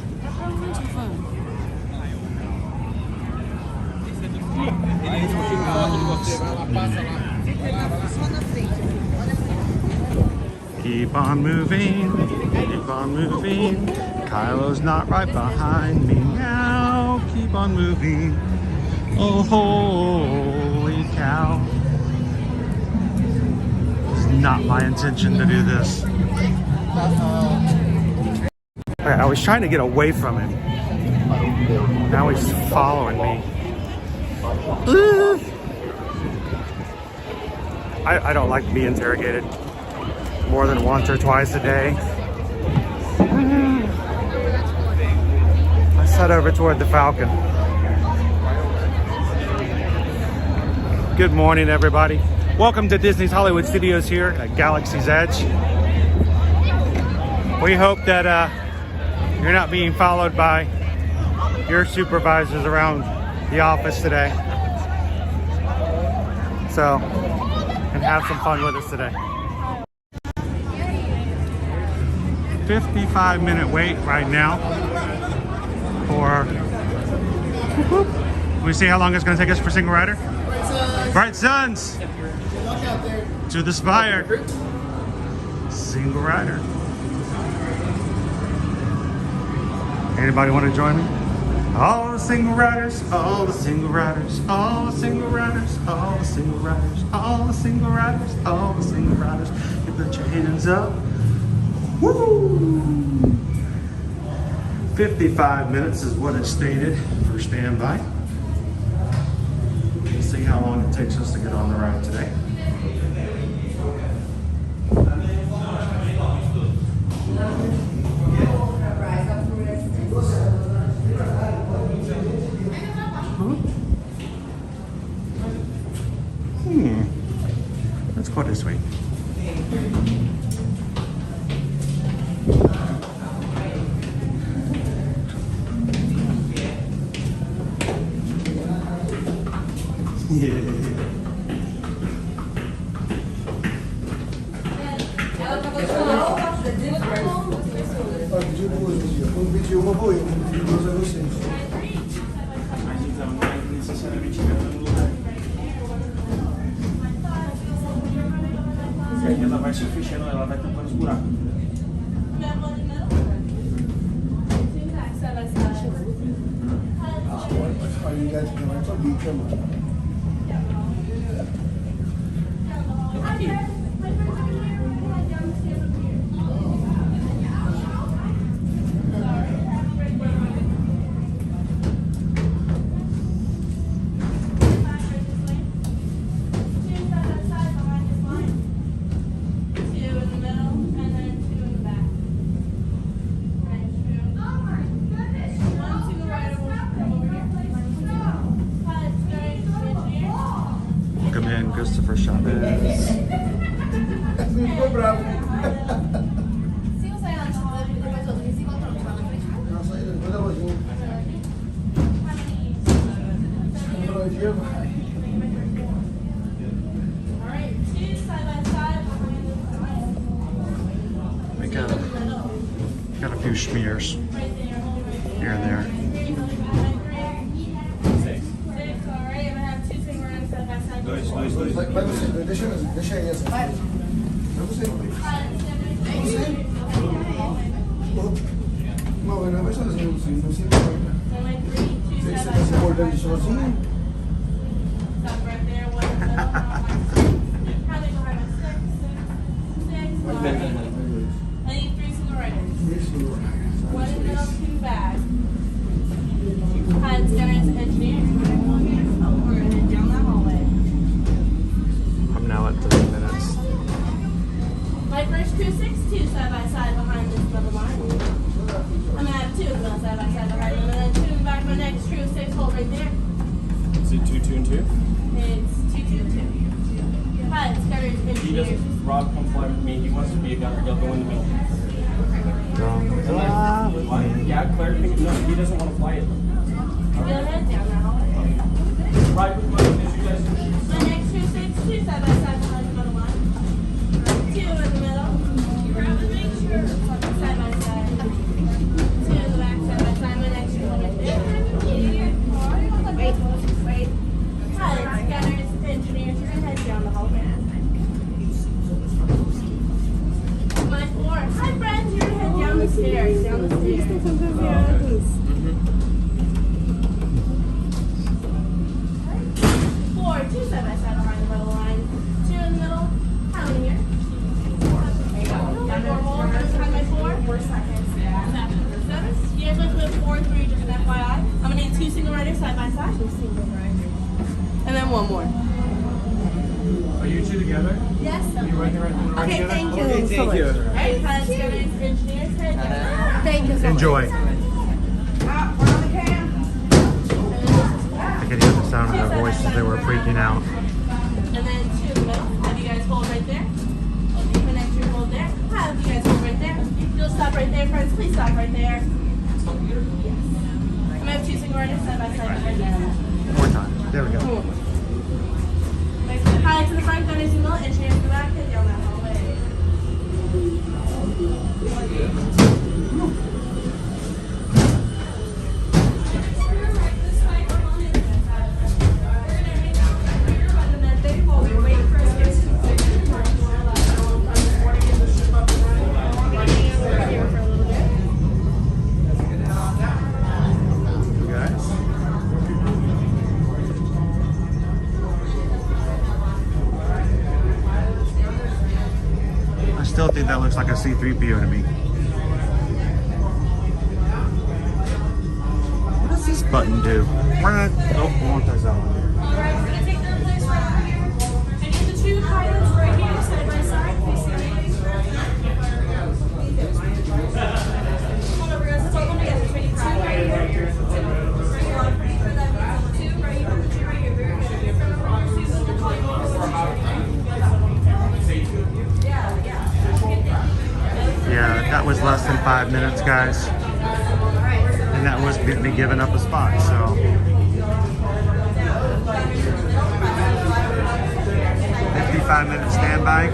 Keep on moving, keep on moving. Kylo's not right behind me now. Keep on moving. Oh, holy cow. It's not my intention to do this. I was trying to get away from him. Now he's following me. I don't like to be interrogated more than once or twice a day. Let's head over toward the Falcon. Good morning, everybody. Welcome to Disney's Hollywood Studios here at Galaxy's Edge. We hope that you're not being followed by your supervisors around the office today. So, and have some fun with us today. 55-minute wait right now for, we see how long it's going to take us for single rider. Bright Suns to the Spire. Single rider. Anybody want to join me? All the single riders, all the single riders, all the single riders, all the single riders, all the single riders, all the single riders. You put your hands up. Woo! 55 minutes is what it's stated for standby. We'll see how long it takes us to get on the ride today. Let's go this way. Ela vai se fechando, ela vai tampando os buracos. Christopher Chavez. Ficou bravo. Se eu sair antes, depois outro, me se encontra lá na frente. Não, saí depois da lojinha. Na lojinha vai. We got a few smears here and there. Vai você, deixa aí essa. Vai você. Você? Não, não vai sozinho, não se importa. Você está se importando sozinho? I'm now at 30 minutes. My first crew 6-2 side by side behind this double line. I'm gonna have two of them side by side behind them, and then two in the back. My next crew 6 hold right there. Is it 2, 2, and 2? It's 2, 2, 2. Hi, it's coverage He engineers. doesn't. Rob, come fly with me. He wants to be a gunner. He'll go in the middle. Yeah, Claire. No, he doesn't want to fly it. Go ahead down now. Right with my My next crew 6-2 side by side behind the middle line. Two in the middle. center by the line. 2 in the middle. Pound in here. Normal. Time by 4. 4 seconds. 7. You guys went to 4 and 3, just an FYI. I'm gonna need 2 single riders side by side. 2 single riders. And then 1 more. Are you two together? Yes. Are you right there? Okay, thank you. Okay, thank you. Alright, heads, engineers, head. Thank you so Enjoy. much. I could hear the sound of their voices. They were freaking out. And then 2 in the middle. Have you guys hold right there. Connect your hold there. Have you guys hold right there. You'll stop right there, friends. Please stop right there. Yes. I'm gonna have 2 single riders side by side right there. One more time. There we go. Hi to the front, go nice and low, and change the back, hit down that hallway. I still think that looks like a C-3PO to me. What does this button do? Oh, I want that one. Alright, we're gonna take their place right over here. I need the 2 pilots right here, side by side, facing me. Hold over, guys, let's all come together. So we need 2 right here. Right here, I'm pretty sure that means 2 right here, 2 right here, very good. In front of her, Susan, we'll call you over. Yeah, that was less than 5 minutes, guys. And that was me giving up a spot, so. 55-minute standby.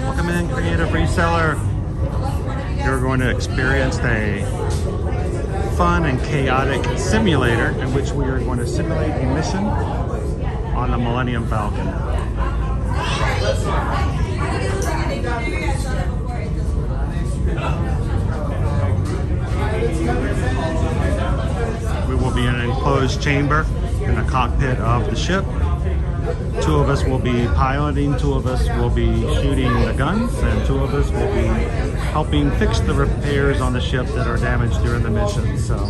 Welcome in, creative reseller. You're going to experience a fun and chaotic simulator in which we are going to simulate a mission on the Millennium Falcon. We will be in an enclosed chamber in the cockpit of the ship. 2 of us will be piloting, 2 of us will be shooting the guns, and 2 of us will be helping fix the repairs on the ship that are damaged during the mission. So.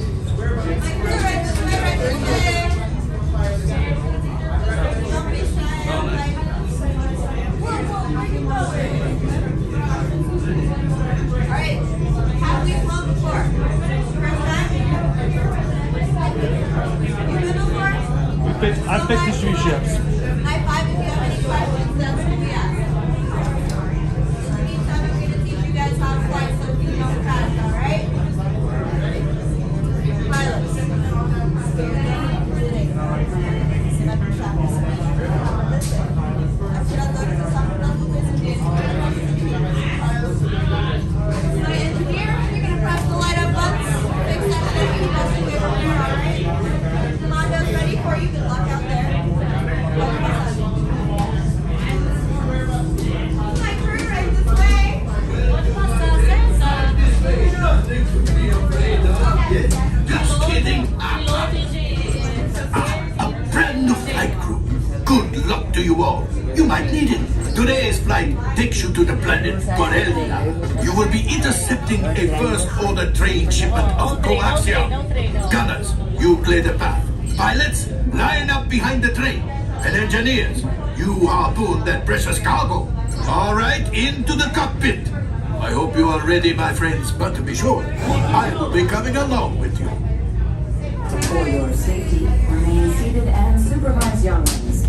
I picked the shoe ships. High five if you have any questions, that's what we ask. Meantime, we're going to teach you guys how to fly so you don't crash, alright? Pilots. So engineer, you're going to press the light up buttons, fix that ship, keep us away from there, alright? Commando's ready for you, good luck out there. Just kidding. A brand new flight crew. Good luck to you all. You might need it. Today's flight takes you to the planet Corellia. You will be intercepting a first-order train shipment of coaxium. Gunners, you clear the path. Pilots, line up behind the train. And engineers, you harpoon that precious cargo. All right, into the cockpit. I hope you are ready, my friends, but to be sure, I will be coming along with you. For your safety, remain seated and supervise younglings.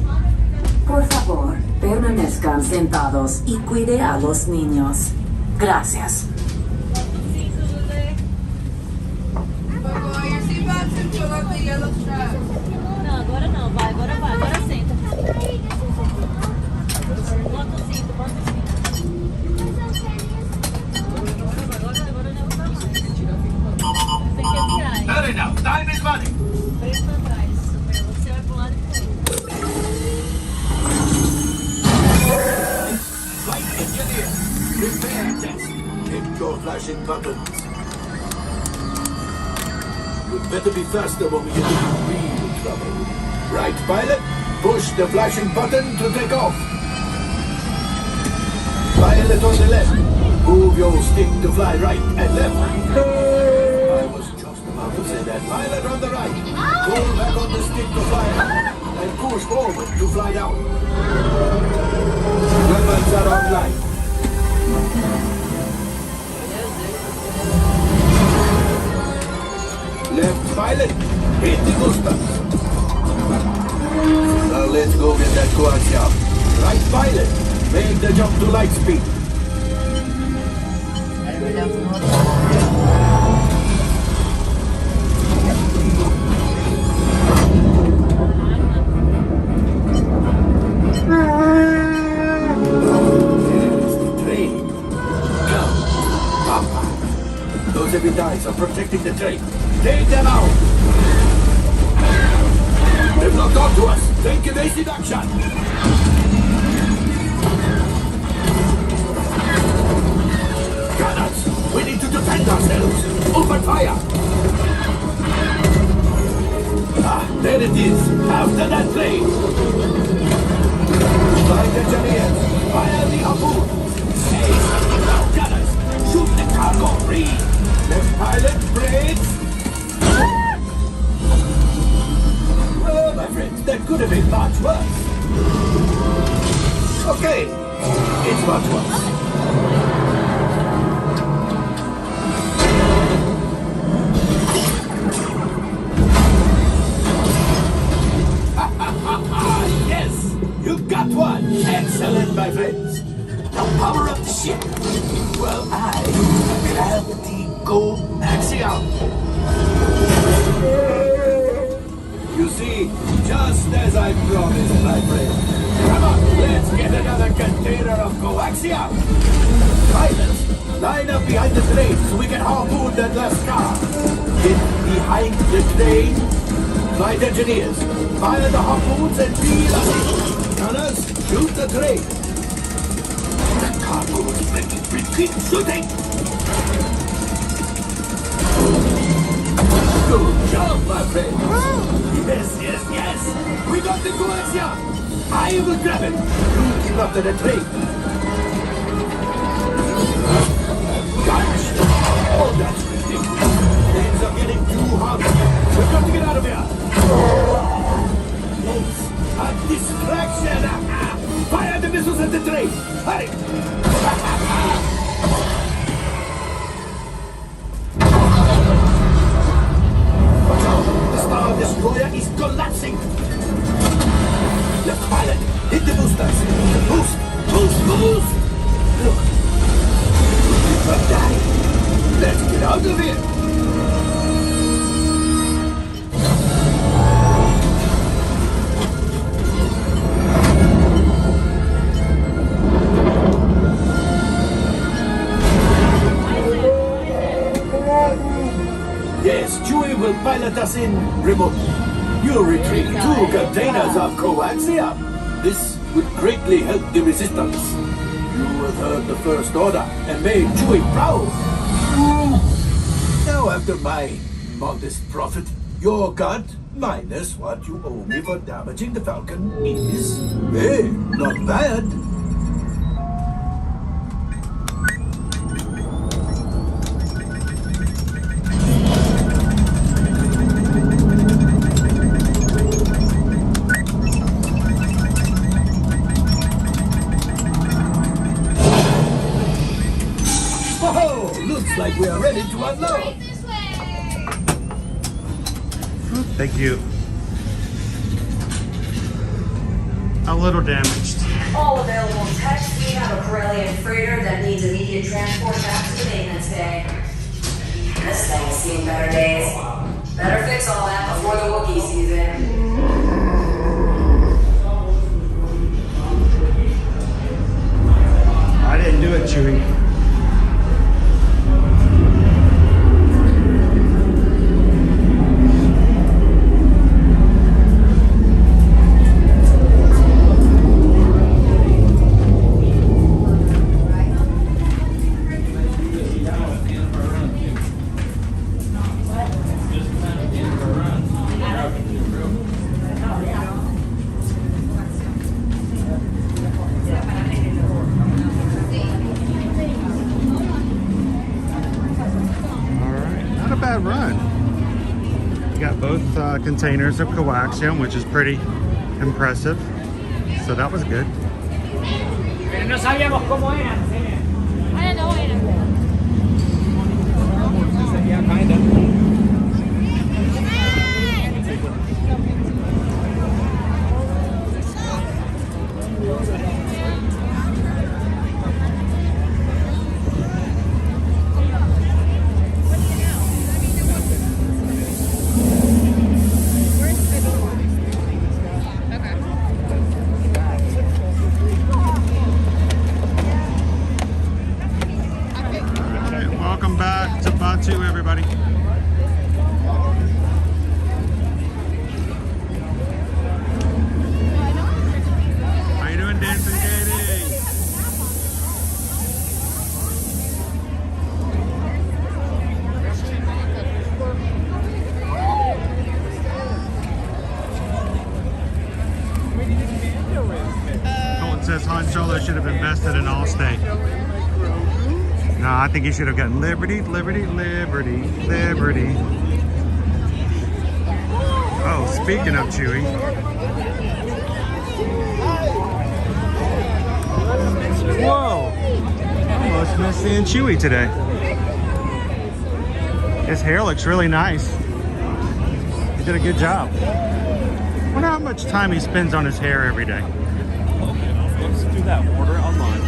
Por favor, permanezcan sentados y cuide a los niños. Gracias. Your seatbelts and pull up the yellow buttons. You'd better be faster when we get into real trouble. Right, pilot? Push the flashing button to take off. Pilot on the left. Move your stick to fly right and left. I was just about to say that. Pilot on the right. Pull back on the stick to fly up. And push forward to fly down. Weapons are online. Left pilot, hit the booster. Now let's go get that coaxium. Right pilot, make the jump to light speed. There's the train. Come, Papa. Those heavy dice are protecting the train. Take them out! They've locked onto us! Take evasive action! Gunners! We need to defend ourselves! Open fire! Ah, there it is! After that plane! Flight engineers! Fire the harpoon! Hey, now gunners! Shoot the cargo free! Left pilot, brakes! Oh, my friends, that could have been much worse. Okay, it's much worse. Yes, you got one. Excellent, my friends. Now power up the ship. Well, gravity go axial. You see, just as I promised, my friend. Come on, let's get another container of coaxium. Pilots, line up behind the train so we can harpoon that last car. Get behind the train. Flight engineers, fire the harpoons and peel us. Gunners, shoot the train. The cargo is ready. Keep shooting. Good job, my friend. Yes, yes, yes. We got the coaxium. I will grab it. You keep up to the train. Gosh. Oh, that's ridiculous. Things are getting too hot. We've got to get out of here. Yes, a distraction. Fire the missiles at the train. Hurry. The Star Destroyer is collapsing. Left pilot, hit the boosters. Boost, boost, boost. Look, we're dying. Let's get out of here. Yes, Chewie will pilot us in remotely. You retrieve 2 containers of coaxium. This would greatly help the resistance. You have heard the First Order and made Chewie proud. Now, after my modest profit, your cut, minus what you owe me for damaging the Falcon, is, hey, not bad. Like we are ready to unload. Thank you. A little damaged. All available techs, we have a Corellian freighter that needs immediate transport back to the maintenance bay. This thing's seen better days. Better fix all that before the Wookiee season. I didn't do it, Chewie. containers of coaxium, which is pretty impressive. So that was good. Pero no sabíamos cómo eran. I don't know what it is. Yeah, kind of. Welcome back to Batu, everybody. How you doing, Dancing Katie? Colin says Han Solo should have invested in Allstate. No, I think he should have gotten Liberty, Liberty, Liberty, Liberty. Oh, speaking of Chewie. Whoa! Almost missed seeing Chewie today. His hair looks really nice. He did a good job. I wonder how much time he spends on his hair every day. Let's do that. Order online.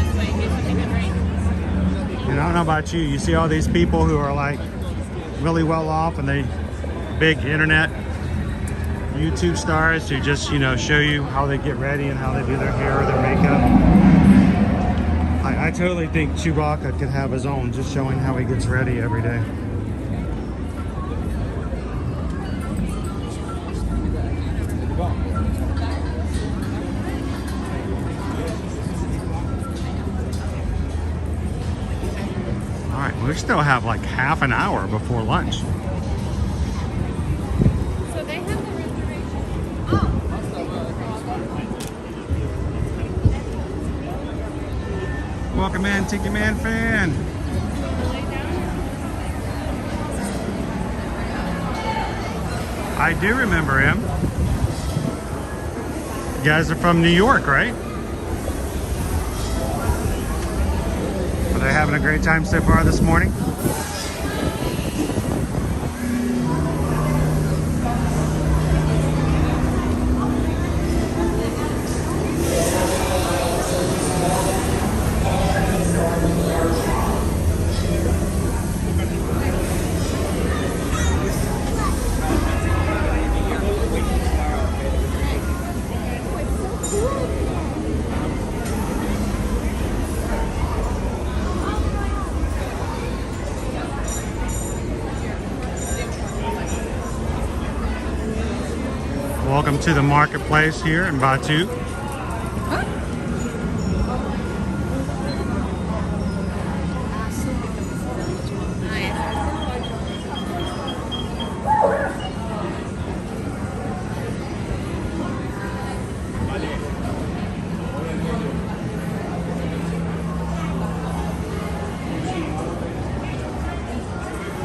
And I don't know about you, you see all these people who are like really well off and they big internet YouTube stars who just, you know, show you how they get ready and how they do their hair or their makeup. I totally think Chewbacca could have his own, just showing how he gets ready every day. We still have like half an hour before lunch. So they have the reservation. Welcome in, Tiki Man fan. I do remember him. You guys are from New York, right? Are they having a great time so far this morning? Welcome to the marketplace here in Batu.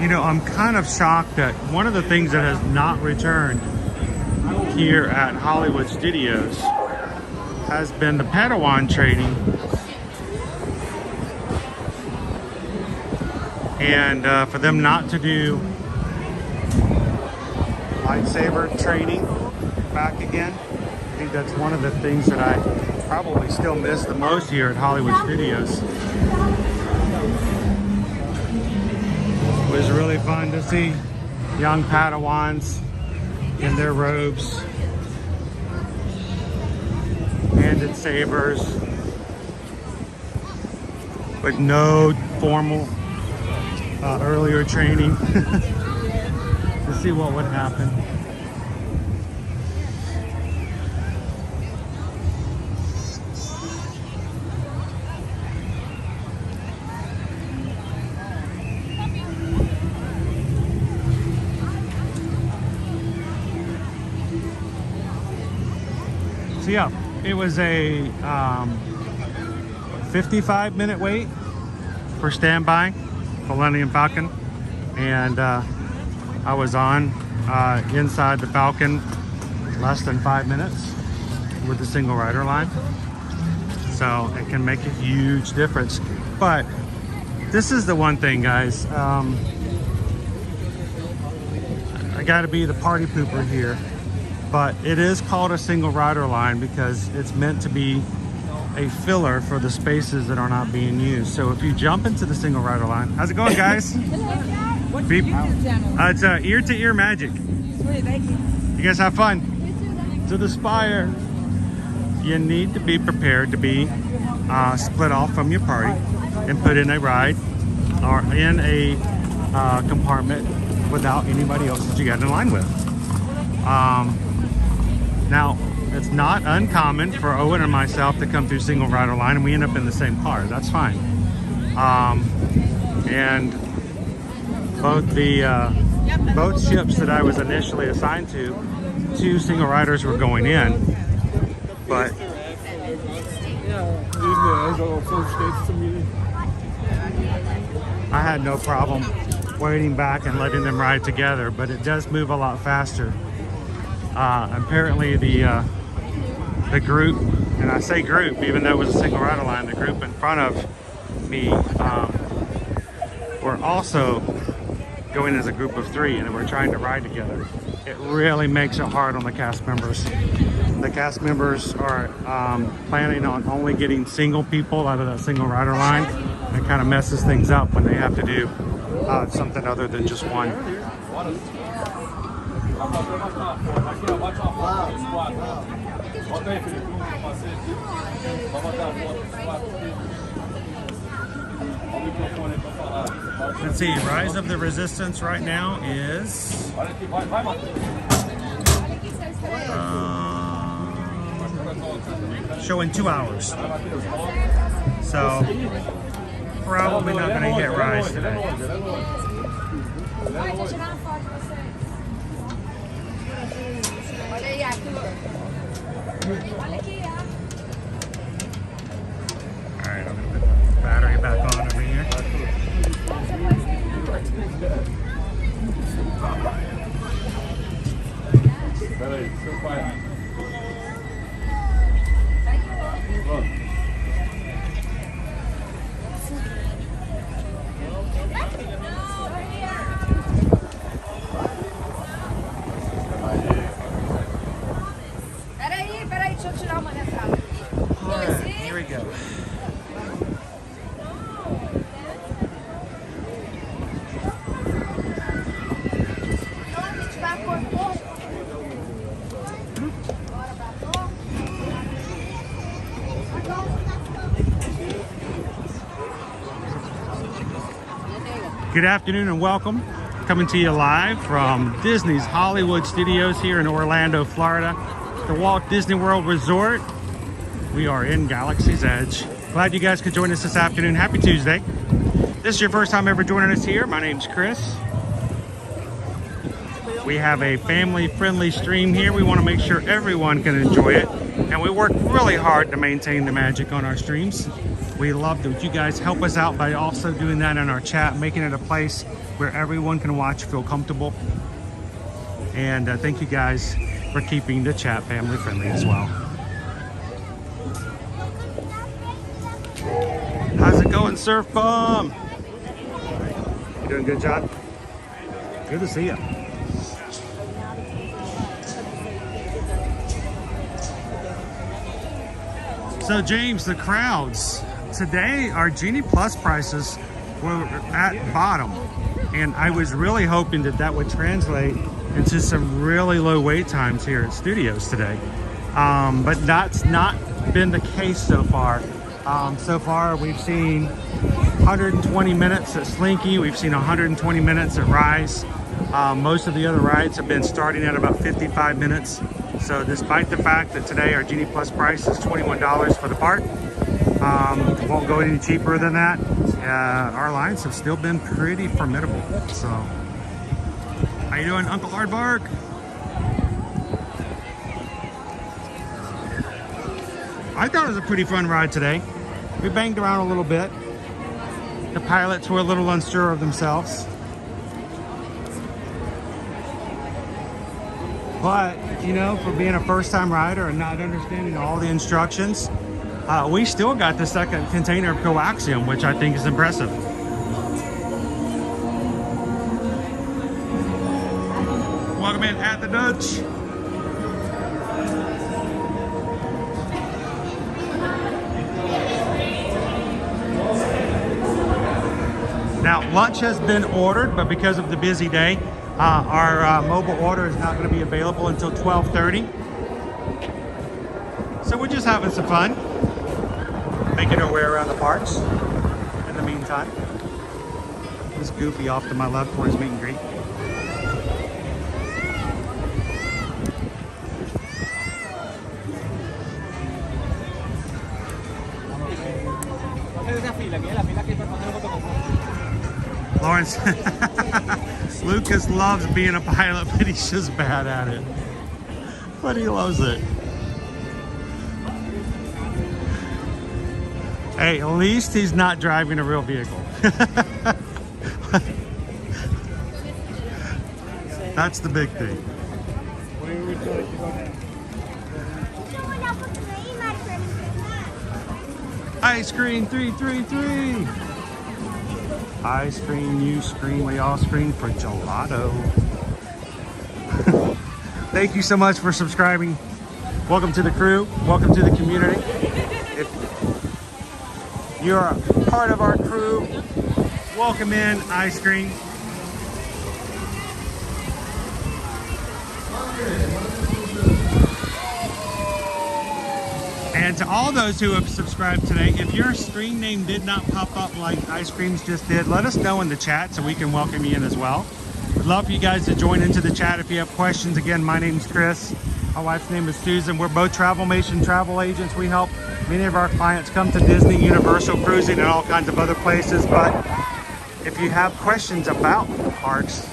You know, I'm kind of shocked that one of the things that has not returned here at Hollywood Studios has been the Padawan training, and for them not to do lightsaber training back again. I think that's one of the things that I probably still miss the most here at Hollywood Studios. It was really fun to see young Padawans in their robes, handed sabers, but no formal earlier training to see what would happen. So yeah, it was a 55-minute wait for standby, Millennium Falcon, and I was on inside the Falcon less than 5 minutes with the single rider line. So it can make a huge difference. But this is the one thing, guys. I gotta be the party pooper here, but it is called a single rider line because it's meant to be a filler for the spaces that are not being used. So if you jump into the single rider line, how's it going, guys? It's Ear to Ear Magic. You guys have fun. To the Spire. You need to be prepared to be split off from your party and put in a ride or in a compartment without anybody else that you got in line with. Now, it's not uncommon for Owen and myself to come through single rider line and we end up in the same car. That's fine. And both ships that I was initially assigned to, 2 single riders were going in, but I had no problem waiting back and letting them ride together, but it does move a lot faster. Apparently the group, and I say group even though it was a single rider line, the group in front of me were also going as a group of 3 and we're trying to ride together. It really makes it hard on the cast members. The cast members are planning on only getting single people out of that single rider line. It kind of messes things up when they have to do something other than just one. Let's see, Rise of the Resistance right now is showing 2 hours. So probably not going to hit Rise today. Alright, I'm going to put the battery back on over here. Here we go. Good afternoon and welcome. Coming to you live from Disney's Hollywood Studios here in Orlando, Florida, the Walt Disney World Resort. We are in Galaxy's Edge. Glad you guys could join us this afternoon. Happy Tuesday. If this is your first time ever joining us here, my name's Chris. We have a family-friendly stream here. We want to make sure everyone can enjoy it, and we work really hard to maintain the magic on our streams. We love that you guys help us out by also doing that in our chat, making it a place where everyone can watch, feel comfortable. And thank you guys for keeping the chat family friendly as well. How's it going, Surf Bum? You doing good, John? Good to see you. So James, the crowds. Today our Genie Plus prices were at bottom, and I was really hoping that that would translate into some really low wait times here at studios today. But that's not been the case so far. So far we've seen 120 minutes at Slinky, we've seen 120 minutes at Rise. Most of the other rides have been starting at about 55 minutes. So despite the fact that today our Genie Plus price is $21 for the park, won't go any cheaper than that. Our lines have still been pretty formidable. So, how you doing, Uncle Aardvark? I thought it was a pretty fun ride today. We banged around a little bit. The pilots were a little unsure of themselves. But, you know, for being a first-time rider and not understanding all the instructions, we still got the second container of coaxium, which I think is impressive. Welcome in at the Dutch. Now, lunch has been ordered, but because of the busy day, our mobile order is not going to be available until 12:30. So we're just having some fun, making our way around the parks. In the meantime, this Goofy off to my left for his meet and greet. Lawrence, Lucas loves being a pilot, but he's just bad at it. But he loves it. Hey, at least he's not driving a real vehicle. That's the big thing. Ice cream 333. I scream, you scream, we all scream for gelato. Thank you so much for subscribing. Welcome to the crew. Welcome to the community. If you're part of our crew, welcome in, ice cream. And to all those who have subscribed today, if your stream name did not pop up like Ice Creams just did, let us know in the chat so we can welcome you in as well. We'd love for you guys to join into the chat if you have questions. Again, my name's Chris. My wife's name is Susan. We're both Travelmation travel agents. We help many of our clients come to Disney, Universal, cruising, and all kinds of other places. But if you have questions about the parks,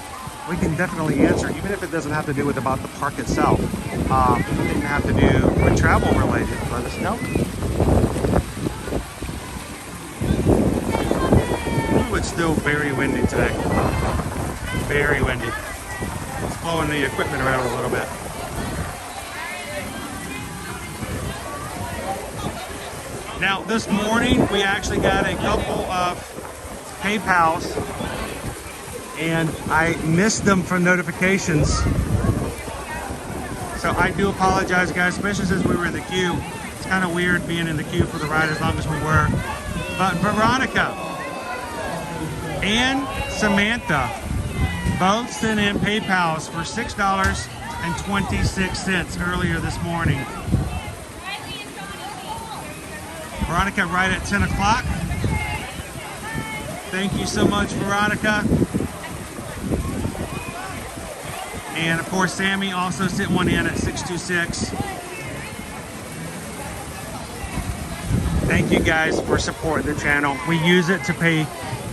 we can definitely answer, even if it doesn't have to do with about the park itself. It didn't have to do with travel related. Let us know. Ooh, it's still very windy today. Very windy. It's blowing the equipment around a little bit. Now, this morning we actually got a couple of PayPals, and I missed them from notifications. So I do apologize, guys, especially since we were in the queue. It's kind of weird being in the queue for the ride as long as we were. But Veronica and Samantha both sent in PayPals for $6.26 earlier this morning. Veronica right at 10 o'clock. Thank you so much, Veronica. And of course, Sammy also sent one in at 626. Thank you guys for supporting the channel. We use it to pay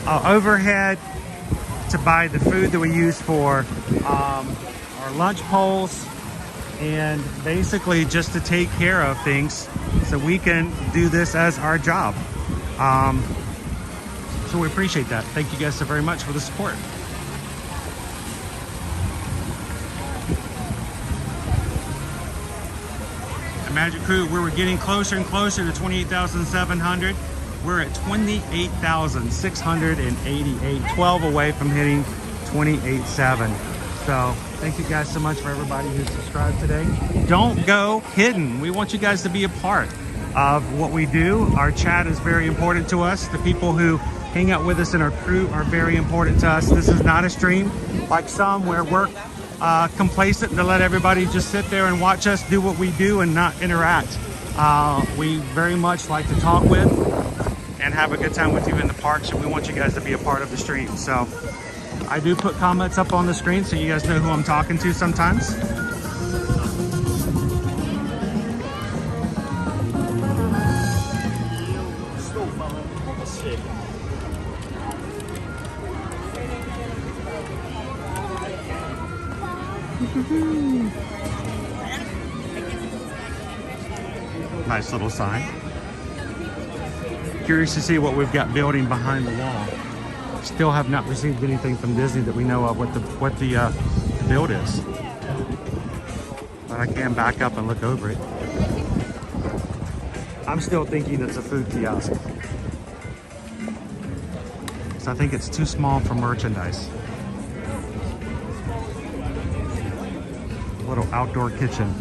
overhead, to buy the food that we use for our lunch poles, and basically just to take care of things so we can do this as our job. So we appreciate that. Thank you guys so very much for the support. Magic Crew, we were getting closer and closer to 28,700. We're at 28,688, 12 away from hitting 28.7. So thank you guys so much for everybody who subscribed today. Don't go hidden. We want you guys to be a part of what we do. Our chat is very important to us. The people who hang out with us in our crew are very important to us. This is not a stream like some where we're complacent to let everybody just sit there and watch us do what we do and not interact. We very much like to talk with and have a good time with you in the parks, and we want you guys to be a part of the stream. So I do put comments up on the screen so you guys know who I'm talking to sometimes. Nice little sign. Curious to see what we've got building behind the wall. Still have not received anything from Disney that we know of what the build is. I can back up and look over it. I'm still thinking it's a food kiosk. So I think it's too small for merchandise. Little outdoor kitchen.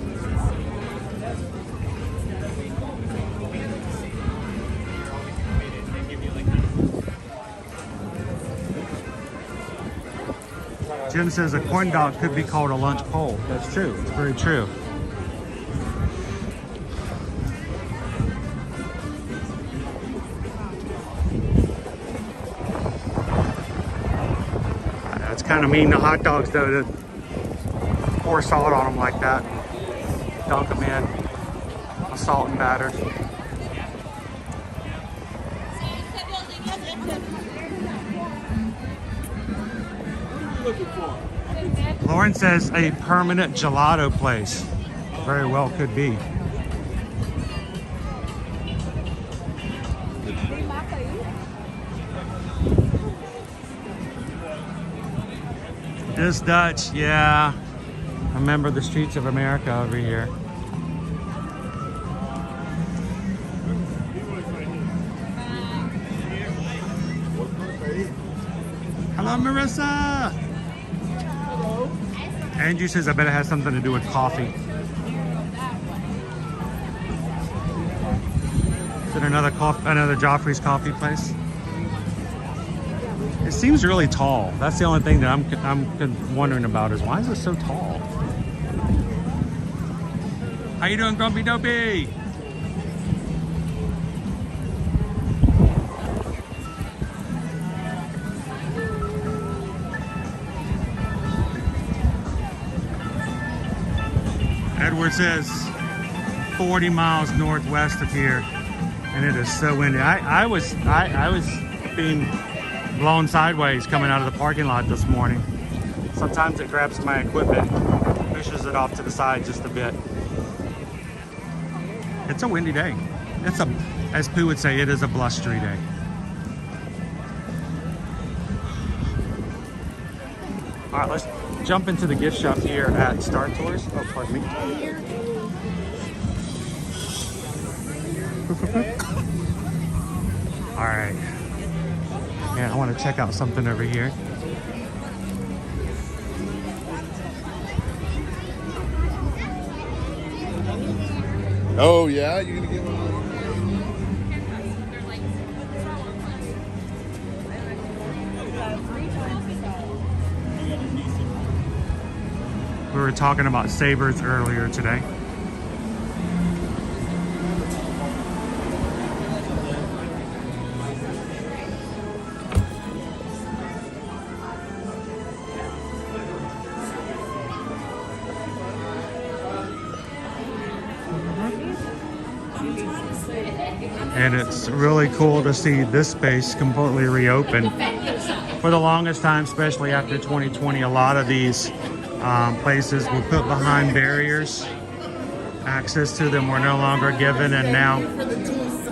Jim says a corn dog could be called a lunch pole. That's true. It's very true. It's kind of mean to hot dogs though to pour salt on them like that. Dunk them in. Salt and batter. Lauren says a permanent gelato place. Very well could be. This Dutch, yeah. I remember the streets of America over here. Hello, Marissa. Hello. Andrew says I bet it has something to do with coffee. Is it another Joffrey's coffee place? It seems really tall. That's the only thing that I'm wondering about is why is it so tall? How you doing, Grumpy Dopey? Edward says 40 miles northwest of here, and it is so windy. I was being blown sideways coming out of the parking lot this morning. Sometimes it grabs my equipment, pushes it off to the side just a bit. It's a windy day. It's a, as Pooh would say, it is a blustery day. All right, let's jump into the gift shop here at Star Tours. Oh, pardon me. All right. Yeah, I want to check out something over here. Oh yeah, you're gonna get one. We were talking about sabers earlier today. And it's really cool to see this space completely reopened. For the longest time, especially after 2020, a lot of these places were put behind barriers. Access to them were no longer given, and now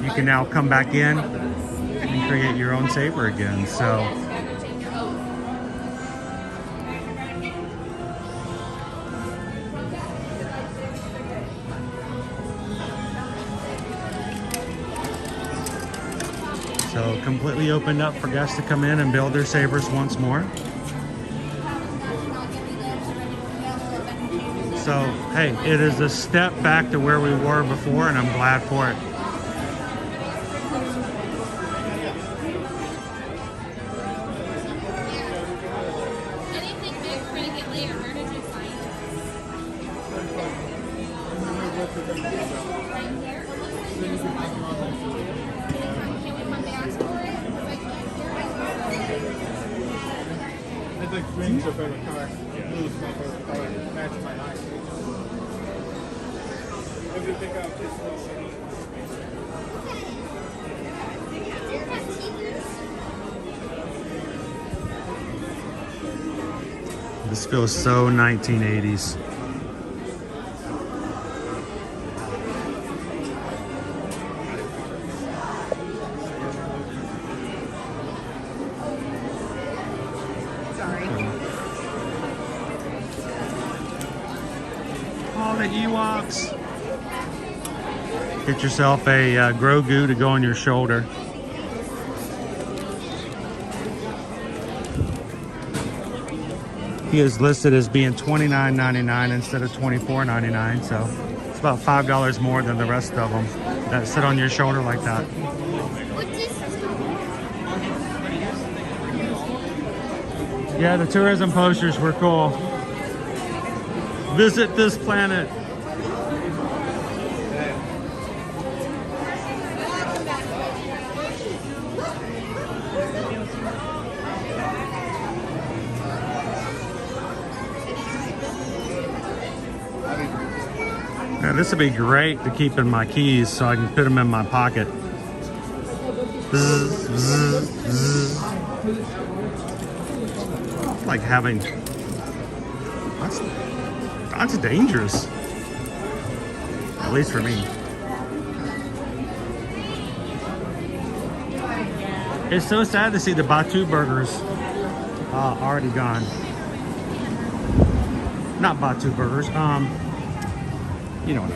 you can now come back in and create your own saber again. So completely opened up for guests to come in and build their sabers once more. So, hey, it is a step back to where we were before, and I'm glad for it. This feels so 1980s. of Ewoks. Get yourself a Grogu to go on your shoulder. He is listed as being $29.99 instead of $24.99, so it's about $5 more than the rest of them that sit on your shoulder like that. Yeah, the tourism posters were cool. Visit this planet. Now, this would be great to keep in my keys so I can put them in my pocket. Zzz, zzz, zzz. Like having, that's dangerous, at least for me. It's so sad to see the Batu burgers already gone. Not Batu burgers, you know what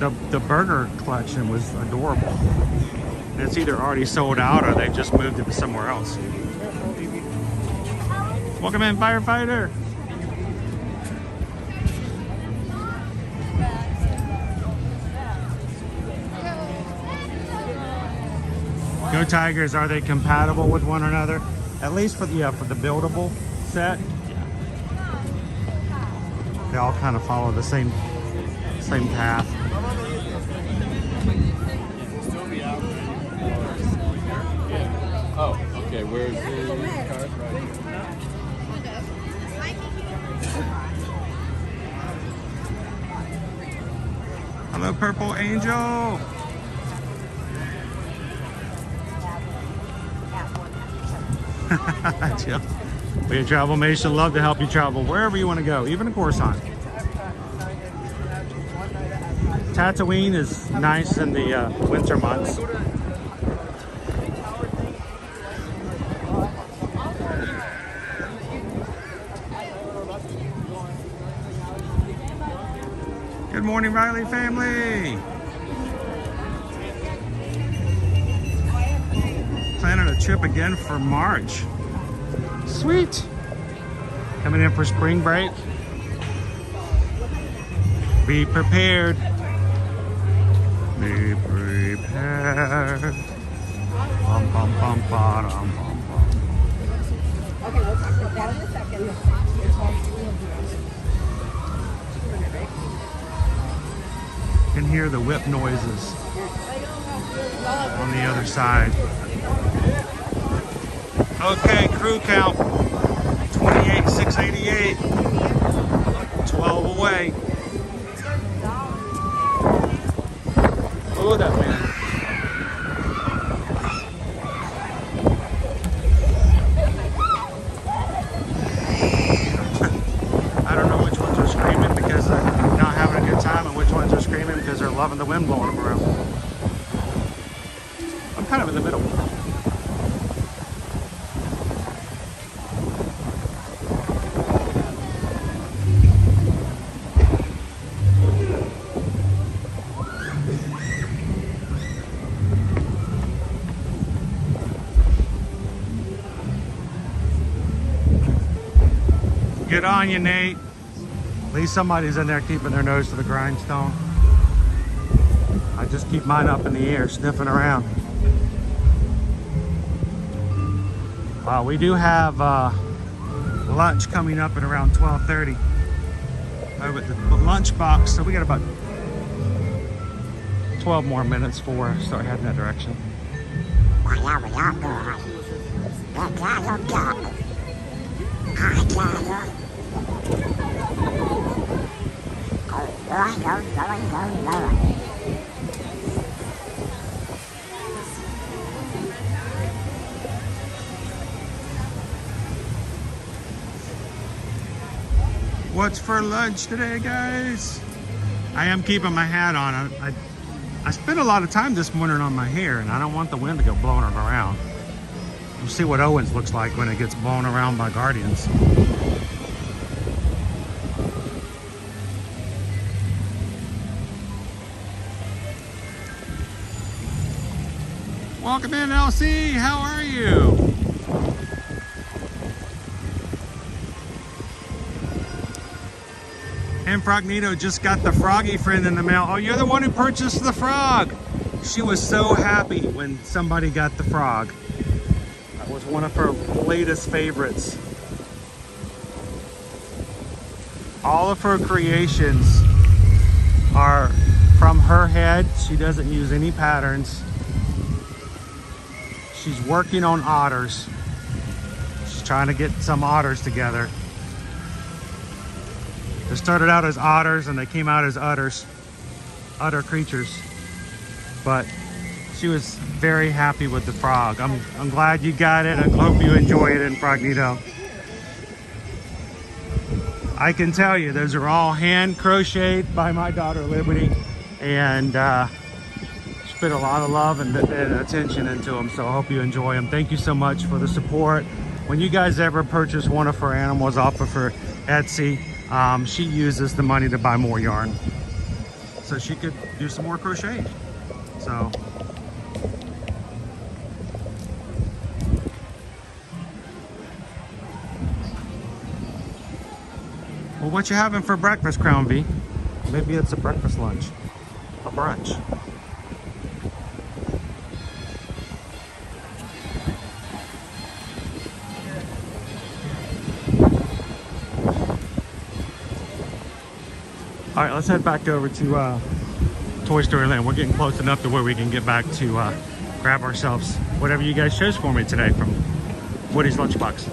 I mean. The burger collection was adorable. It's either already sold out or they've just moved it to somewhere else. Welcome in, firefighter. Go Tigers. Are they compatible with one another? At least for the buildable set. Yeah. They all kind of follow the same path. Oh, okay. Where's the card? Hello, Purple Angel. Jill. We at Travel Nation love to help you travel wherever you want to go, even to Coruscant. Tatooine is nice in the winter months. Good morning, Riley family. Planning a trip again for March. Sweet. Coming in for spring break. Be prepared. Be prepared. Bum, bum, bum, bum, bum, bum. Okay, we'll talk about that in a second. Can hear the whip noises on the other side. Okay, crew count 28,688. 12 away. Oh, that man. I don't know which ones are screaming because they're not having a good time and which ones are screaming because they're loving the wind blowing them around. I'm kind of in the middle. Good on you, Nate. At least somebody's in there keeping their nose to the grindstone. I just keep mine up in the air, sniffing around. We do have lunch coming up at around 12:30 over at the Lunchbox, so we got about 12 more minutes before we start heading that direction. What's for lunch today, guys? I am keeping my hat on. I spent a lot of time this morning on my hair, and I don't want the wind to go blowing it around. We'll see what Owens looks like when it gets blown around by Guardians. Welcome in, LC. How are you? Imprognito just got the froggy friend in the mail. Oh, you're the one who purchased the frog. She was so happy when somebody got the frog. That was one of her latest favorites. All of her creations are from her head. She doesn't use any patterns. She's working on otters. She's trying to get some otters together. They started out as otters and they came out as udders, utter creatures. But she was very happy with the frog. I'm glad you got it. I hope you enjoy it, Imprognito. I can tell you, those are all hand crocheted by my daughter Liberty, and she put a lot of love and attention into them. So I hope you enjoy them. Thank you so much for the support. When you guys ever purchase one of her animals off of her Etsy, she uses the money to buy more yarn so she could do some more crochet. So well, what you having for breakfast, Crown V? Maybe it's a breakfast lunch, a brunch. All right, let's head back over to Toy Story Land. We're getting close enough to where we can get back to grab ourselves whatever you guys chose for me today from Woody's Lunchbox.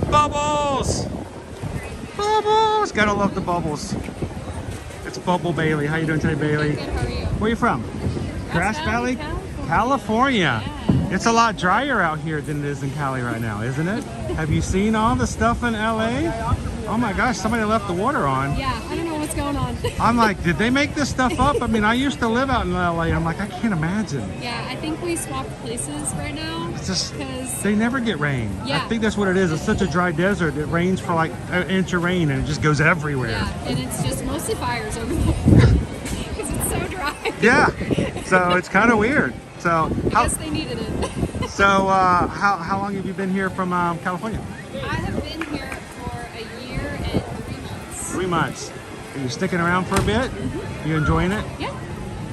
Bubbles! Bubbles! Gotta love the bubbles. It's Bubble Bailey. How you doing today, Bailey? Good, how are you? Where are you from? Grass Valley? California. Yeah. It's a lot drier out here than it is in Cali right now, isn't it? Have you seen all the stuff in LA? Oh my gosh, somebody left the water on. Yeah, I don't know what's going on. I'm like, did they make this stuff up? I mean, I used to live out in LA. I'm like, I can't imagine. Yeah, I think we swapped places right now. It's just, they never get rain. Yeah. I think that's what it is. It's such a dry desert. It rains for like an inch of rain and it just goes everywhere. Yeah, and it's just mostly fires over there because it's so dry. Yeah, so it's kind of weird. So I guess they needed it. So how long have you been here from California? I have been here for a year and 3 months. 3 months. Are you sticking around for a bit? You enjoying it? Yeah.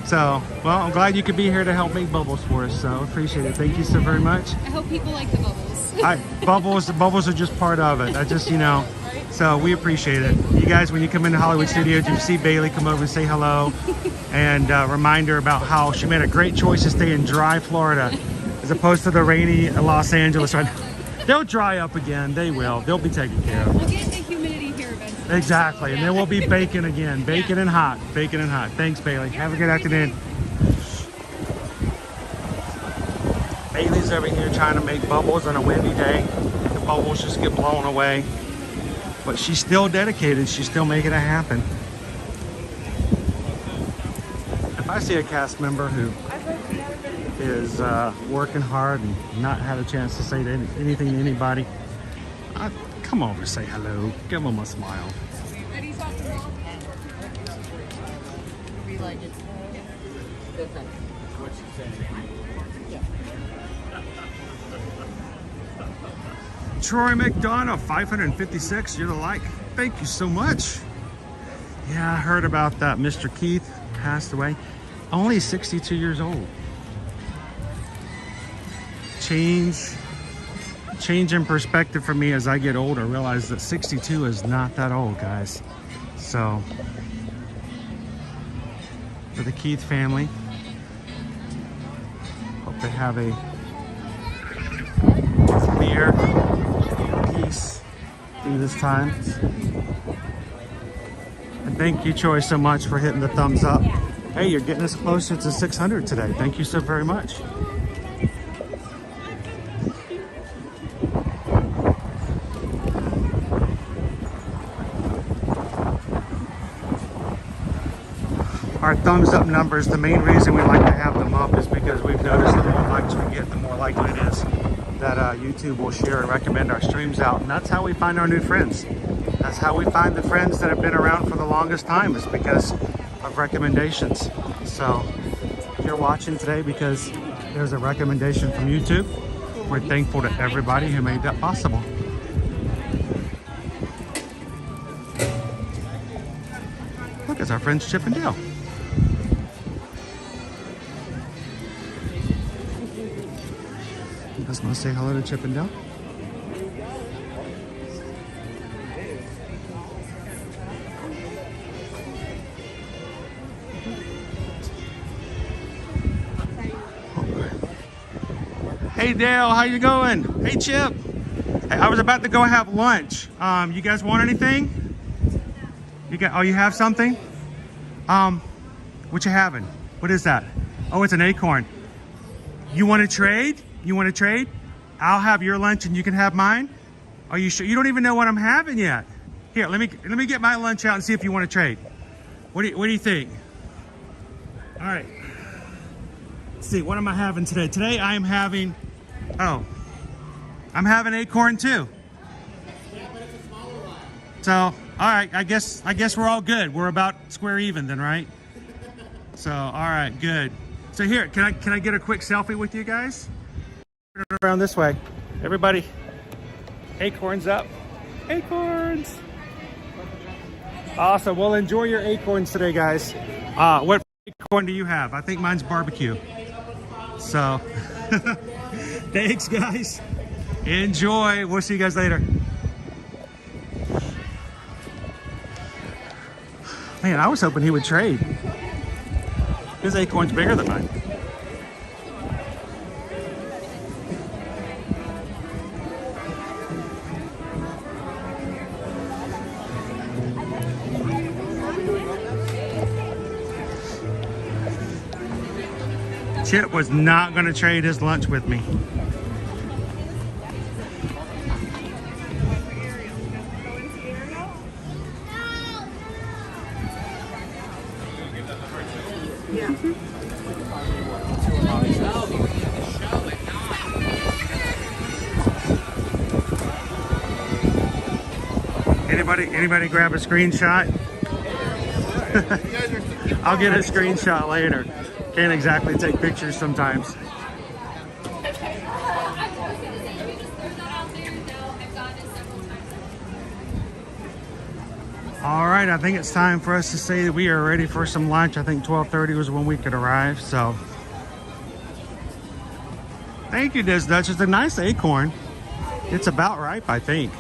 So, well, I'm glad you could be here to help make bubbles for us. So appreciate it. Thank you so very much. I hope people like the bubbles. Bubbles are just part of it. I just, you know, so we appreciate it. You guys, when you come into Hollywood Studios, you see Bailey, come over and say hello and remind her about how she made a great choice to stay in dry Florida as opposed to the rainy Los Angeles right now. They'll dry up again. They will. They'll be taken care of. We'll get the humidity here eventually. Exactly. And then we'll be baking again. Baking and hot. Baking and hot. Thanks, Bailey. Have a good afternoon. Bailey's over here trying to make bubbles on a windy day. The bubbles just get blown away. But she's still dedicated. She's still making it happen. If I see a cast member who is working hard and not had a chance to say anything to anybody, come over, say hello, give them a smile. Troy McDonough, 556, you're the like. Thank you so much. Yeah, I heard about that. Mr. Keith passed away. Only 62 years old. Change in perspective for me as I get older. Realize that 62 is not that old, guys. So, for the Keith family, hope they have a severe peace through this time. And thank you, Troy, so much for hitting the thumbs up. Hey, you're getting us closer to 600 today. Thank you so very much. Our thumbs up numbers, the main reason we like to have them up is because we've noticed the more likes we get, the more likely it is that YouTube will share and recommend our streams out. And that's how we find our new friends. That's how we find the friends that have been around for the longest time, is because of recommendations. So you're watching today because there's a recommendation from YouTube. We're thankful to everybody who made that possible. Look, it's our friends Chip and Dale. You guys want to say hello to Chip and Dale? Hey Dale, how you going? Hey Chip. Hey, I was about to go have lunch. You guys want anything? You have something? What you having? What is that? Oh, it's an acorn. You want to trade? You want to trade? I'll have your lunch and you can have mine. Are you sure? You don't even know what I'm having yet. Here, let me get my lunch out and see if you want to trade. What do you think? All right. Let's see, what am I having today? Today I am having, I'm having acorn too. So, all right, I guess we're all good. We're about square even then, right? So, all right, good. So here, can I get a quick selfie with you guys? Turn it around this way. Everybody, acorns up. Acorns. Awesome. Well, enjoy your acorns today, guys. What acorn do you have? I think mine's barbecue. So, thanks, guys. Enjoy. We'll see you guys later. Man, I was hoping he would trade. His acorn's bigger than mine. Chip was not going to trade his lunch with me. Anybody grab a screenshot? I'll get a screenshot later. Can't exactly take pictures sometimes. All right, I think it's time for us to say that we are ready for some lunch. I think 12:30 was when we could arrive, so. Thank you, Diz Dutch. It's a nice acorn. It's about ripe, I think.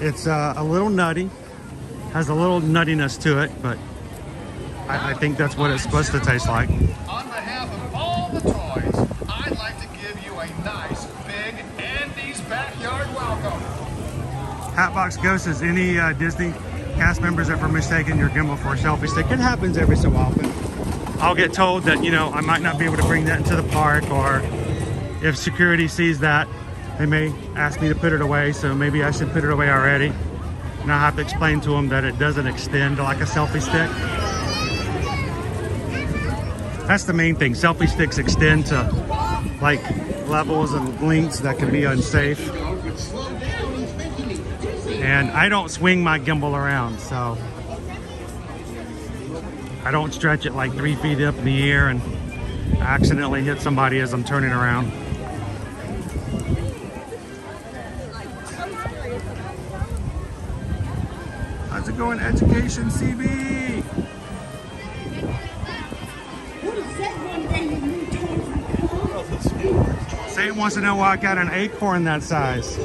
It's a little nutty, has a little nuttiness to it, but I think that's what it's supposed to taste like. On behalf of all the toys, I'd like to give you a nice, big Andy's Backyard welcome. Hatbox Ghost, has any Disney cast members ever mistaken your gimbal for a selfie stick? It happens every so often. I'll get told that, you know, I might not be able to bring that into the park, or if security sees that, they may ask me to put it away, so maybe I should put it away already. And I have to explain to them that it doesn't extend like a selfie stick. That's the main thing. Selfie sticks extend to like levels and lengths that can be unsafe. And I don't swing my gimbal around, so I don't stretch it like 3 feet up in the air and accidentally hit somebody as I'm turning around. How's it going, Education CB? Sam wants to know why I got an acorn that size.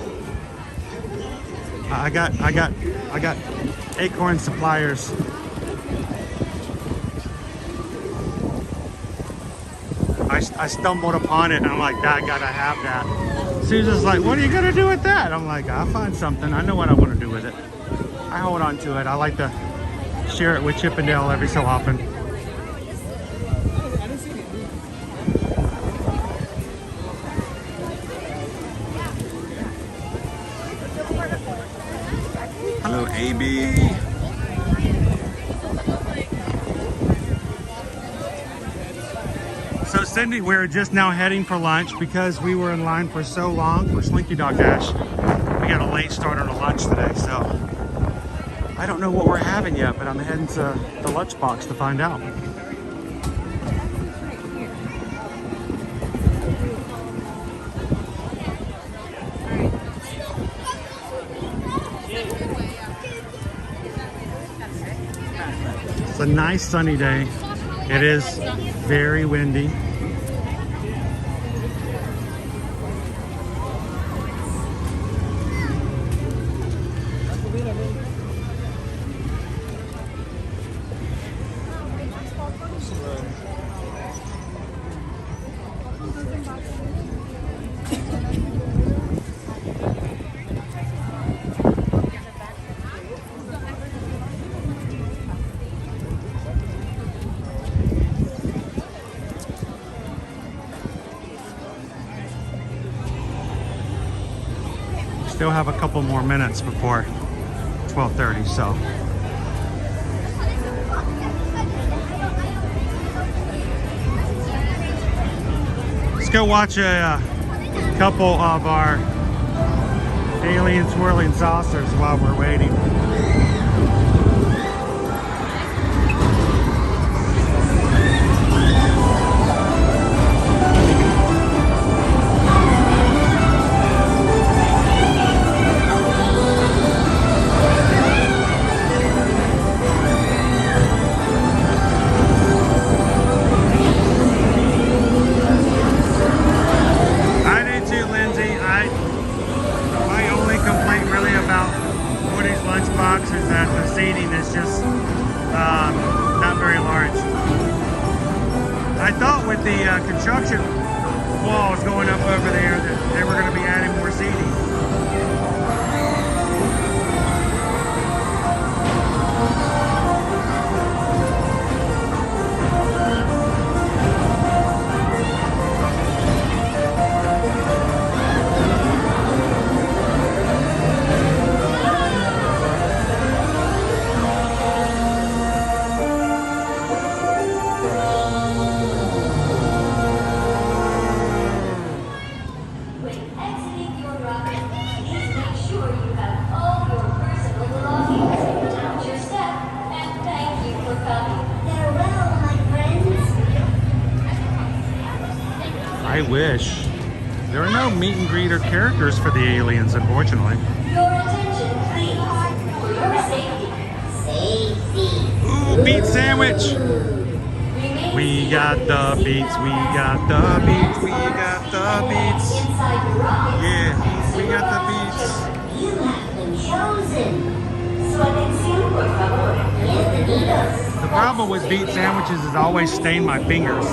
I got acorn suppliers. I stumbled upon it and I'm like, I gotta have that. Susan's like, what are you gonna do with that? I'm like, I'll find something. I know what I want to do with it. I hold on to it. I like to share it with Chip and Dale every so often. Hello, AB. So Cindy, we're just now heading for lunch because we were in line for so long for Slinky Dog Dash. We got a late start on a lunch today, so I don't know what we're having yet, but I'm heading to the Lunchbox to find out. It's a nice sunny day. It is very windy. Still have a couple more minutes before 12:30, so. Let's go watch a couple of our alien swirling saucers while we're waiting. Lunchbox is that the seating is just not very large. I thought with the construction walls going up over there that they were going to be adding more seating. I wish. There are no meet and greet or characters for the aliens, unfortunately. Your attention, please. For your safety. Ooh, beet sandwich. We got the beets, we got the beets, we got the beets. Yeah, we got the beets. You have been chosen. So atención, por favor. Bienvenidos. The problem with beet sandwiches is I always stain my fingers.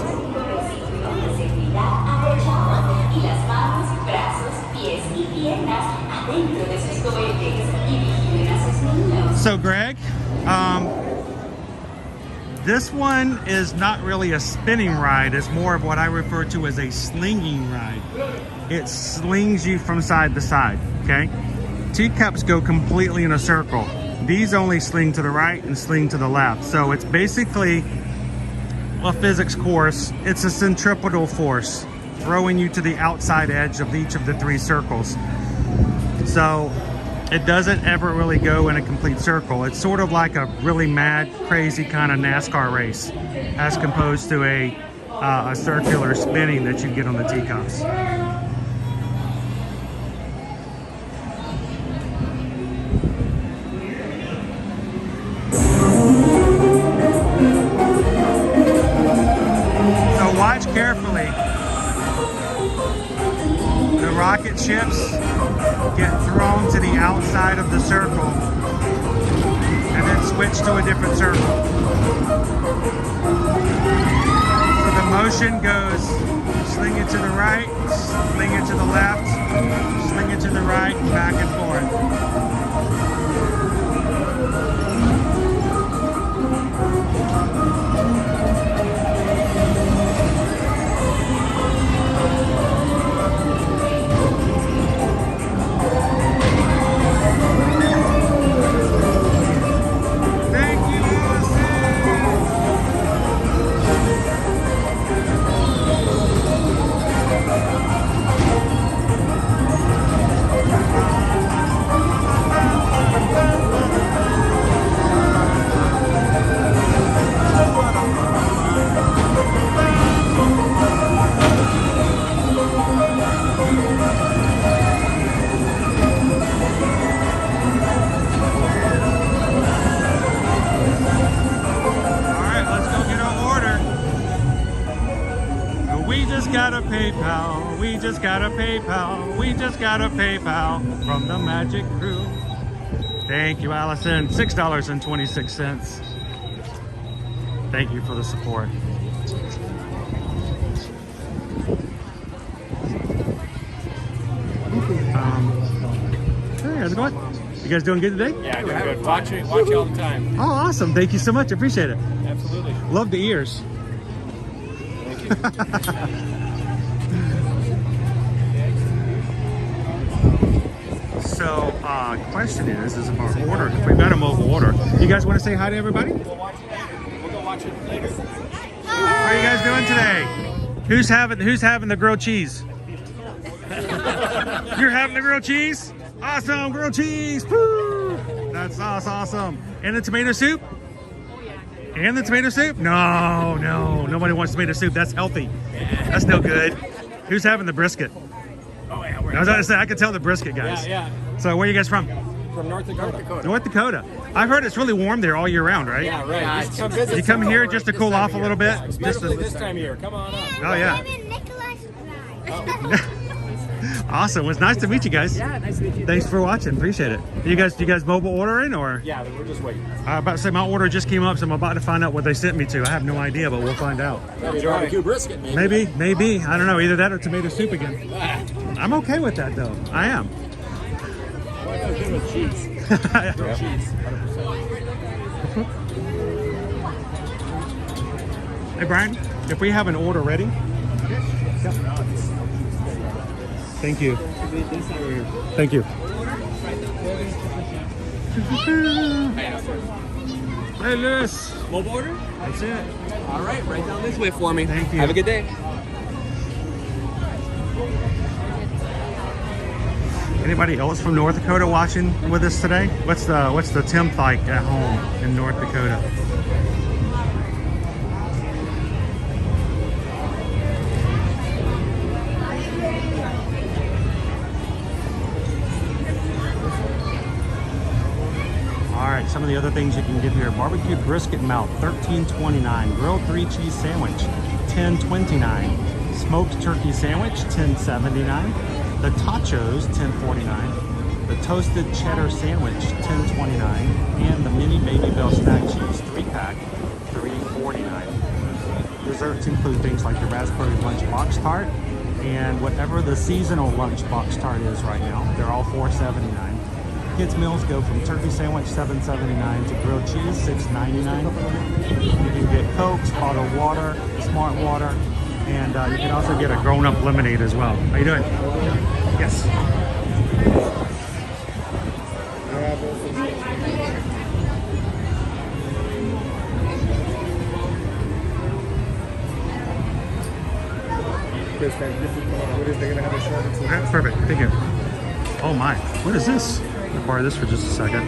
So Greg, this one is not really a spinning ride. It's more of what I refer to as a slinging ride. It slings you from side to side, okay? Teacups go completely in a circle. These only sling to the right and sling to the left. So it's basically a physics course. It's a centripetal force throwing you to the outside edge of each of the three circles. So it doesn't ever really go in a complete circle. It's sort of like a really mad, crazy kind of NASCAR race as opposed to a circular spinning that you get on the teacups. So watch carefully. The rocket ships get thrown to the outside of the circle and then switch to a different circle. So the motion goes sling it to the right, sling it to the left, sling it to the right, back and forth. We just got a PayPal. We just got a PayPal from the Magic Crew. Thank you, Allison. $6.26. Thank you for the support. Hey, how's it going? You guys doing good today? Yeah, doing good. Watch you all the time. Oh, awesome. Thank you so much. I appreciate it. Absolutely. Love the ears. Thank you. So, question is if our order, if we've got a mobile order, you guys want to say hi to everybody? We'll watch it later. We'll go watch it later. How are you guys doing today? Who's having the grilled cheese? You're having the grilled cheese? Awesome, grilled cheese. Woo! That's awesome. And the tomato soup? And the tomato soup? No, nobody wants tomato soup. That's healthy. That's no good. Who's having the brisket? Oh yeah, I was going to say, I can tell the brisket guys. Yeah. So where are you guys from? From North Dakota. North Dakota. I've heard it's really warm there all year round, right? Yeah, right. Just come visit. You come here just to cool off a little bit? Especially this time of year. Come on up. Oh yeah. Awesome. Well, it's nice to meet you guys. Yeah, nice to meet you. Thanks for watching. Appreciate it. You guys mobile ordering or? Yeah, we're just waiting. I'm about to say my order just came up, so I'm about to find out what they sent me to. I have no idea, but we'll find out. Barbecue brisket, maybe. Maybe. I don't know. Either that or tomato soup again. I'm okay with that though. I am. Cheese. Cheese. 100%. Hey Brian, if we have an order ready. Yep. Thank you. Thank you. Hey, Lewis. Mobile order? That's it. All right, right down this way for me. Thank you. Have a good day. Anybody else from North Dakota watching with us today? What's the temp like at home in North Dakota? Some of the other things you can get here: barbecue brisket melt, $13.29; grilled 3-cheese sandwich, $10.29; smoked turkey sandwich, $10.79; the tachos, $10.49; the toasted cheddar sandwich, $10.29; and the mini Baby Bell snack cheese 3-pack, $3.49. Desserts include things like the raspberry lunchbox tart and whatever the seasonal lunchbox tart is right now. They're all $4.79. Kids meals go from turkey sandwich $7.79 to grilled cheese $6.99. You can get Cokes, bottled water, Smart Water, and you can also get a grown-up lemonade as well. How you doing? Yes. Okay, perfect. Thank you. Oh my! What is this? I'll borrow this for just a second.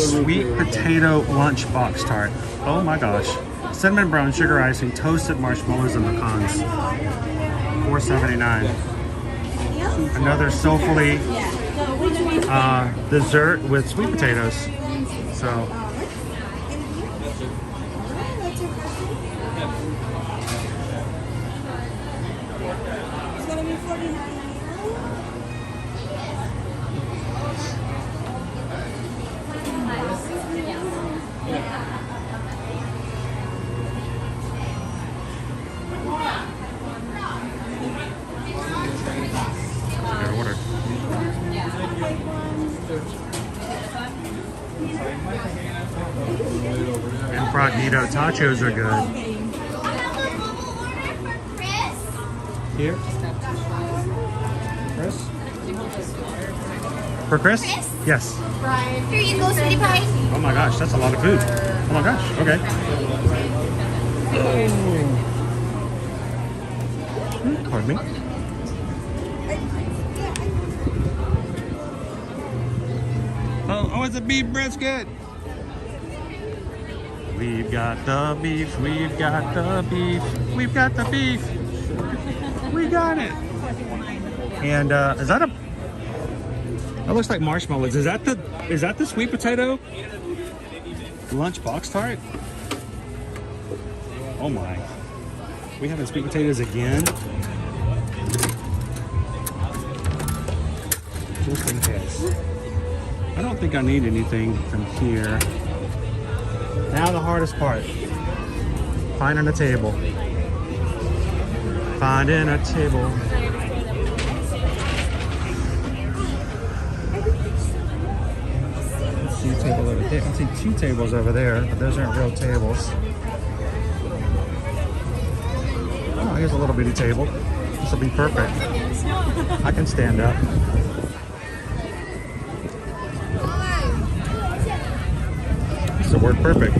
Sweet potato lunchbox tart. Oh my gosh. Cinnamon brown sugar icing, toasted marshmallows and pecans. $4.79. Another soulfully dessert with sweet potatoes. So. It's gonna be $49. Incognito tachos are good. Here? Chris? For Chris? Yes. Brian. Here you go, sweetie pie. Oh my gosh, that's a lot of food. Oh my gosh, okay. Pardon me. Oh, it's a beef brisket. We've got the beef, we've got the beef, we've got the beef. We got it. And is that a, that looks like marshmallows. Is that the sweet potato lunchbox tart? Oh my. We having sweet potatoes again? just in case. I don't think I need anything from here. Now the hardest part. Finding a table. Finding a table. Table over there. I see two tables over there, but those aren't real tables. Oh, here's a little bitty table. This will be perfect. I can stand up. This will work perfect.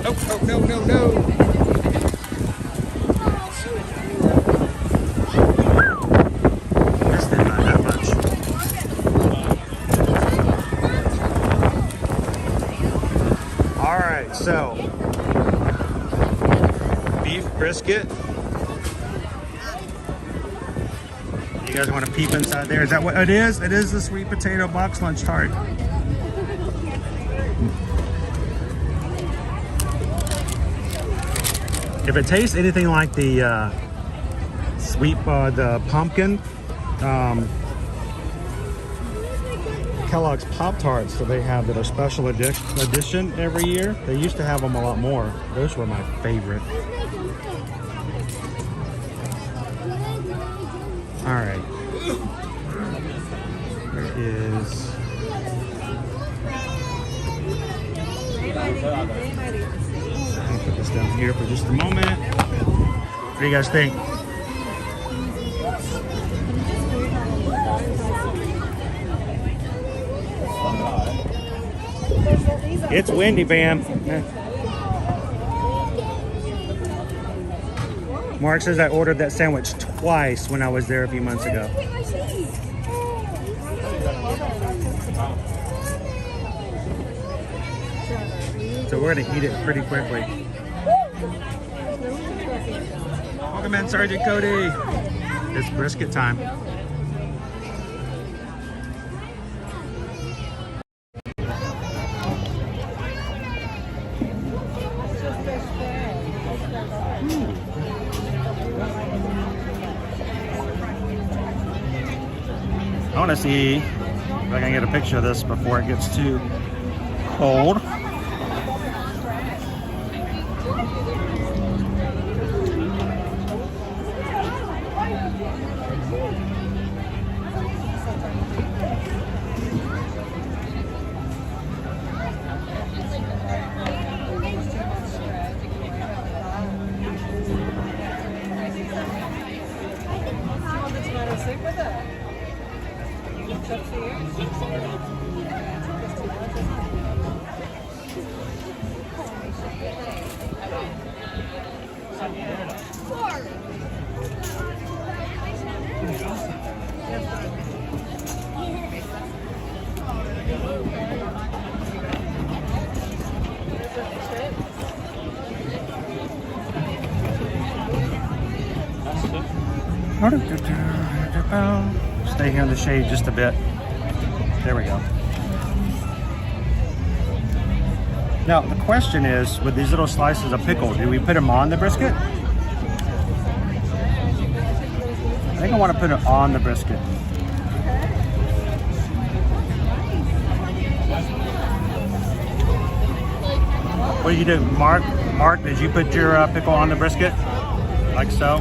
Oh, no, no, no. So, beef brisket. You guys want to peep inside there? Is that what it is? It is the sweet potato box lunch tart. If it tastes anything like the the pumpkin Kellogg's Pop-Tarts that they have that are special edition every year. They used to have them a lot more. Those were my favorite. All right. There is... I'm gonna put this down here for just a moment. What do you guys think? It's windy, Bam. Mark says I ordered that sandwich twice when I was there a few months ago. So we're gonna eat it pretty quickly. Welcome in, Sergeant Cody. It's brisket time. I want to see if I can get a picture of this before it gets too cold. Stay here in the shade just a bit. There we go. Now, the question is, with these little slices of pickle, do we put them on the brisket? I think I want to put it on the brisket. What did you do, Mark? Mark, did you put your pickle on the brisket? Like so?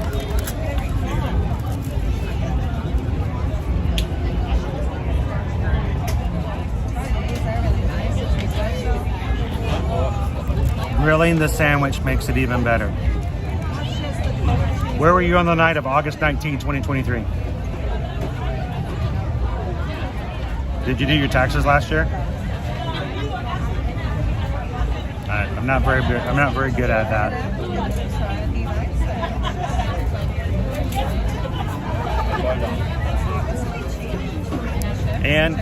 Grilling the sandwich makes it even better. Where were you on the night of August 19, 2023? Did you do your taxes last year? I'm not very good at that. And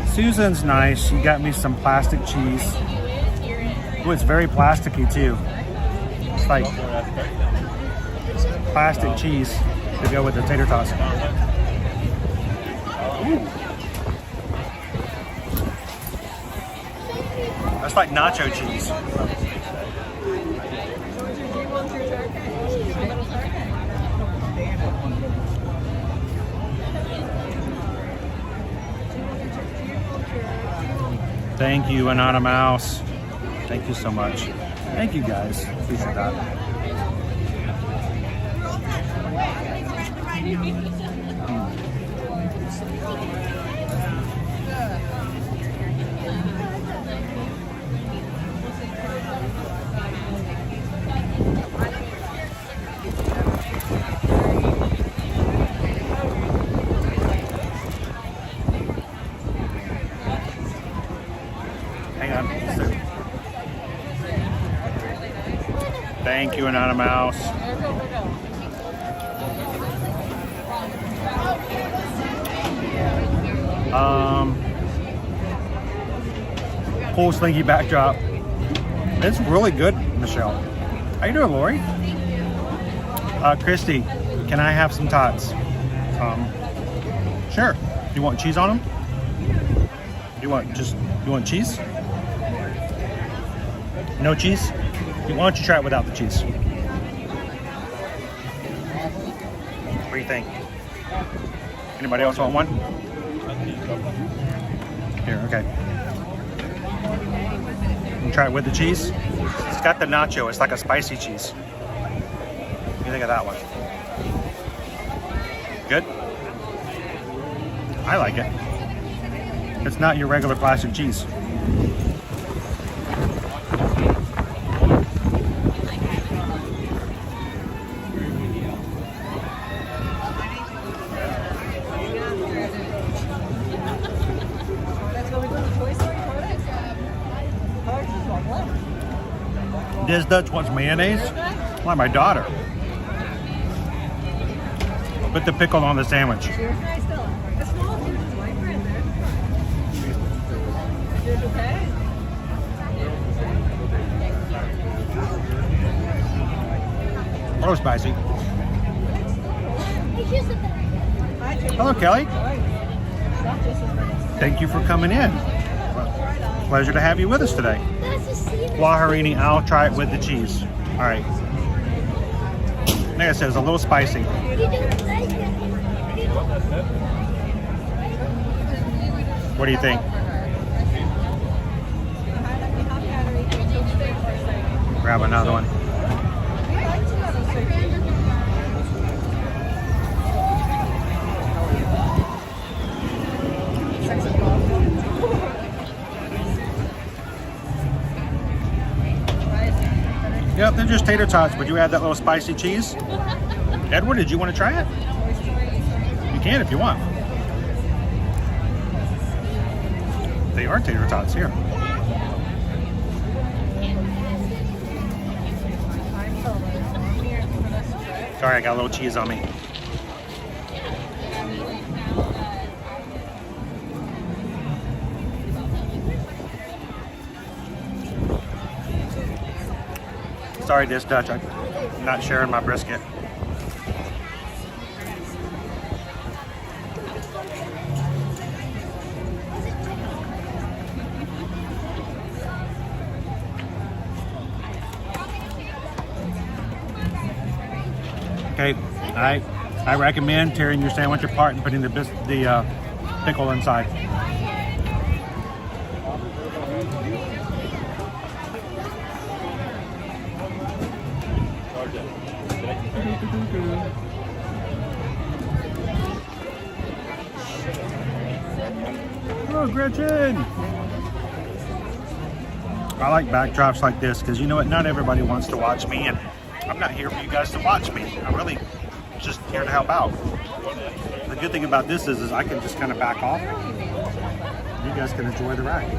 Susan's nice. She got me some plastic cheese. Ooh, it's very plasticky too. It's like plastic cheese to go with the tater tots. Ooh. That's like nacho cheese. Thank you, Anonymous. Thank you so much. Thank you guys. Appreciate that. Hang on. Thank you, Anonymous. Full Slinky backdrop. It's really good, Michelle. How you doing, Lori? Christy, can I have some tots? Sure. You want cheese on them? You want cheese? No cheese? Why don't you try it without the cheese? What do you think? Anybody else want one? Here, okay. You try it with the cheese? It's got the nacho. It's like a spicy cheese. What do you think of that one? Good? I like it. It's not your regular plastic cheese. This Dutch wants mayonnaise? Like my daughter. Put the pickle on the sandwich. Oh, spicy. Hello, Kelly. Thank you for coming in. Pleasure to have you with us today. Waharini, I'll try it with the cheese. All right. Like I said, it's a little spicy. What do you think? Grab another one. Yep, they're just tater tots, but you add that little spicy cheese. Edward, did you want to try it? You can if you want. They are tater tots here. Sorry, I got a little cheese on me. Sorry, this Dutch, I'm not sharing my brisket. Okay, I recommend tearing your sandwich apart and putting the pickle inside. Oh, Gretchen! I like backdrops like this because you know what? Not everybody wants to watch me, and I'm not here for you guys to watch me. I'm really just here to help out. The good thing about this is I can just kind of back off. You guys can enjoy the ride.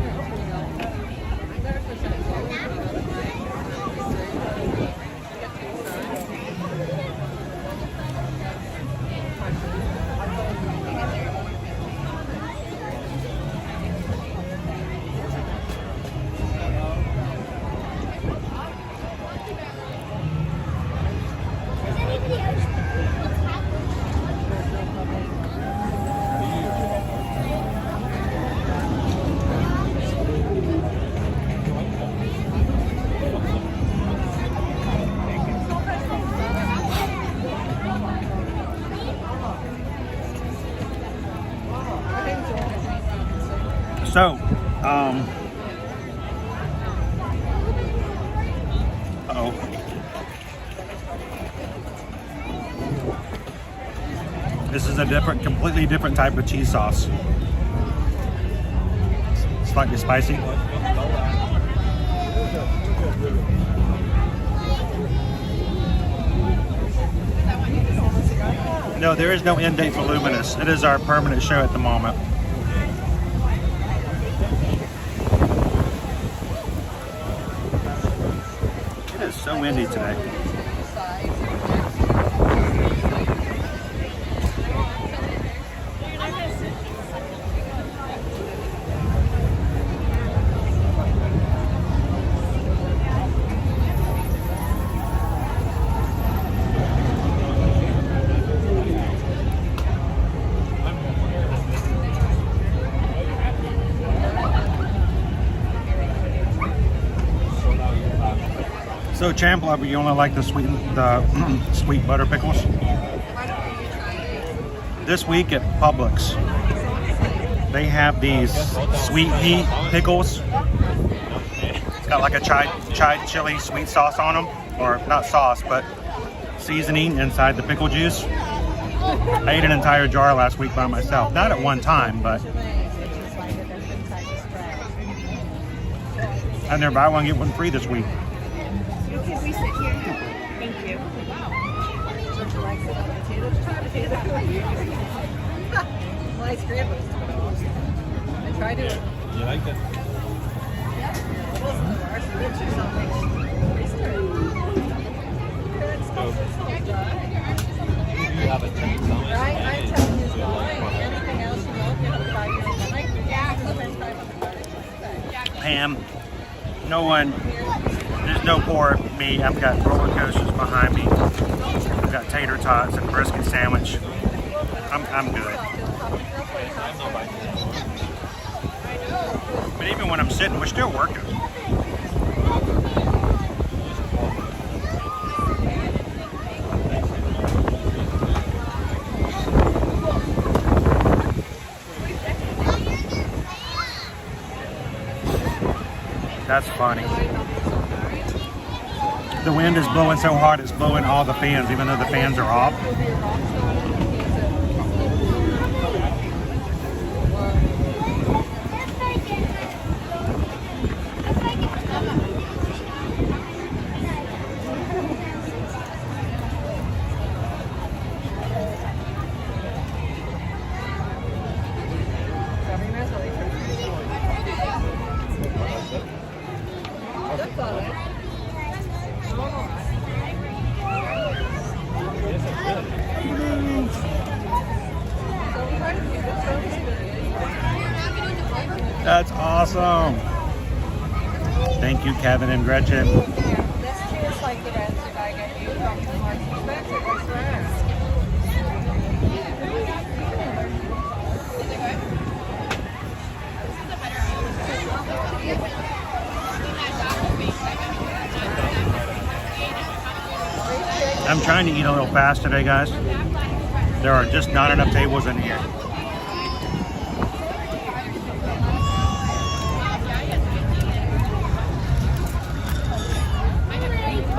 So, This is a completely different type of cheese sauce. Slightly spicy. No, there is no end date for Luminous. It is our permanent show at the moment. It is so windy today. So Champ Lover, you only like the sweet butter pickles? This week at Publix, they have these sweet heat pickles. It's got like a chai chili sweet sauce on them, or not sauce, but seasoning inside the pickle juice. I ate an entire jar last week by myself, not at one time, but and they're buy one get one free this week. Can we sit here? Thank you. Would you like some potatoes? Try potatoes. Well, I scrambled. I tried it. You like it? You have a tank on it. Right, I'm telling you, anything else you want, you know, Pam, no one. There's no poor me. I've got roller coasters behind me. I've got tater tots and brisket sandwich. I'm good. But even when I'm sitting, we're still working. That's funny. The wind is blowing so hard it's blowing all the fans, even though the fans are off. That's awesome. Thank you, Kevin and Gretchen. This tastes like the rest of I get you from the Marks and Spencer, I swear. I'm trying to eat a little fast today, guys. There are just not enough tables in here.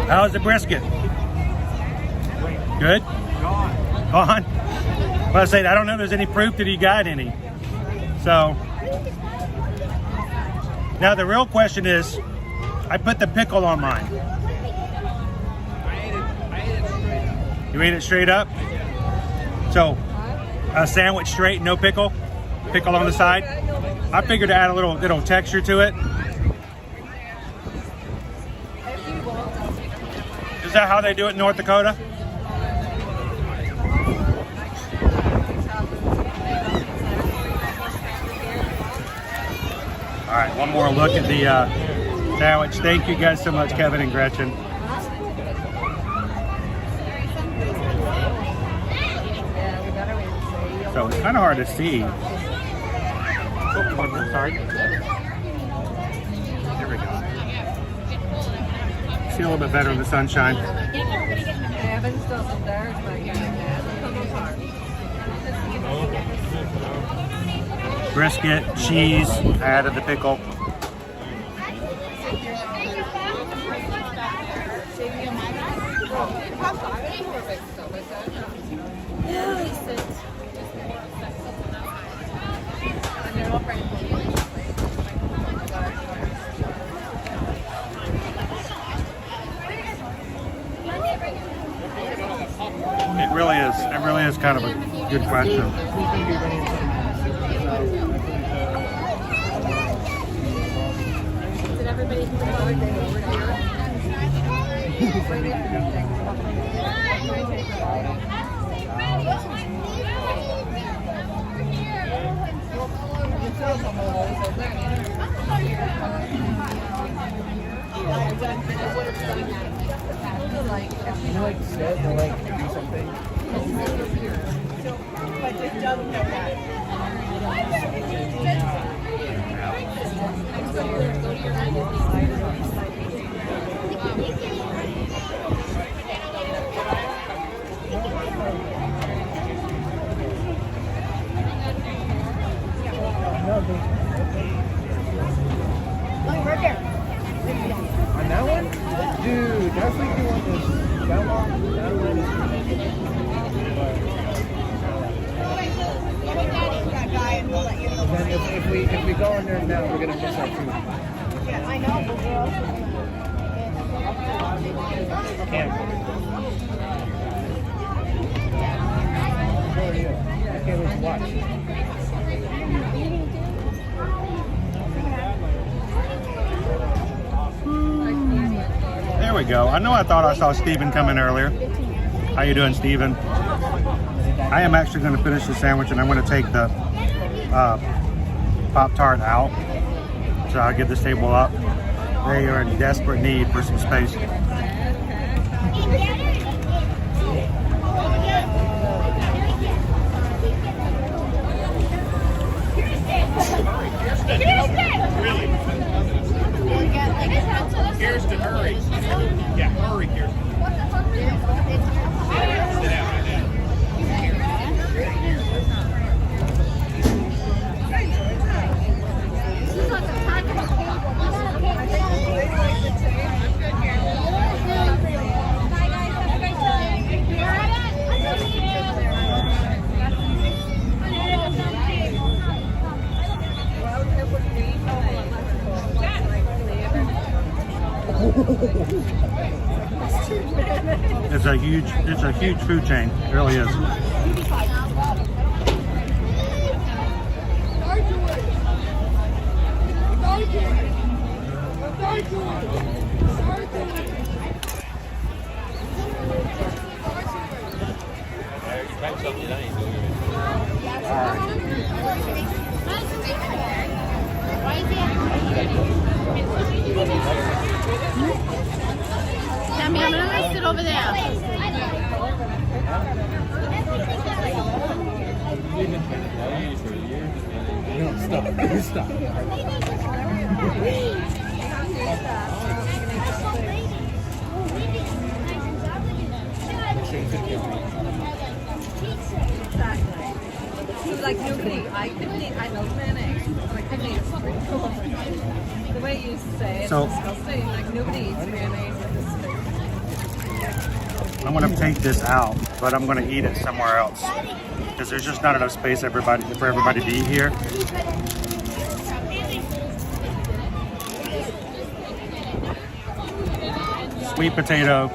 How's the brisket? Good? Gone? Well, I said, I don't know if there's any proof that he got any. So, now the real question is, I put the pickle on mine. You ate it straight up? So, a sandwich straight, no pickle? Pickle on the side? I figured to add a little texture to it. Is that how they do it in North Dakota? All right, one more look at the sandwich. Thank you guys so much, Kevin and Gretchen. So it's kind of hard to see. Oh, sorry. There we go. See a little bit better in the sunshine. Evans doesn't there, but Brisket, cheese, added the pickle. It really is kind of a good question. Did everybody come over You like sit or like do something? But it doesn't know that. Look, right there. On that one? Dude, that's like you want this. That one? That one is That guy, and we'll let you know. then if we go in there now, we're gonna miss our food. Yeah, I know, but we're also Camera. Where are you? I can't wait to watch. There we go. I know I thought I saw Steven come in earlier. How you doing, Steven? I am actually going to finish the sandwich and I'm going to take the Pop-Tart out. So I'll give this table up. They are in desperate need for some space. Really? Kirsten, hurry. Yeah, hurry, Kirsten. Sit down right now. It's a huge food chain. It really is. Tammy, I'm gonna sit over there. No, stop. Stop. Like nobody, I couldn't eat, I love mayonnaise, but I couldn't eat sprinkles. The way you used to say it's disgusting, like nobody eats mayonnaise with this food. I'm going to take this out, but I'm going to eat it somewhere else because there's just not enough space for everybody to eat here. Sweet potato.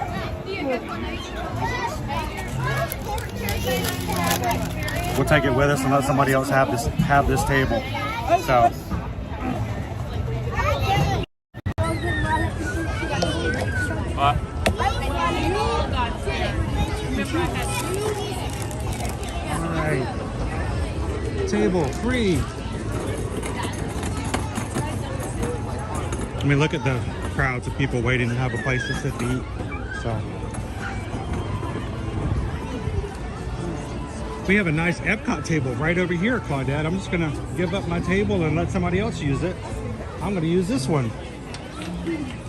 We'll take it with us and let somebody else have this table. So. All right. Table free. I mean, look at the crowds of people waiting to have a place to sit to eat. So. We have a nice Epcot table right over here, Claudette. I'm just gonna give up my table and let somebody else use it. I'm gonna use this one.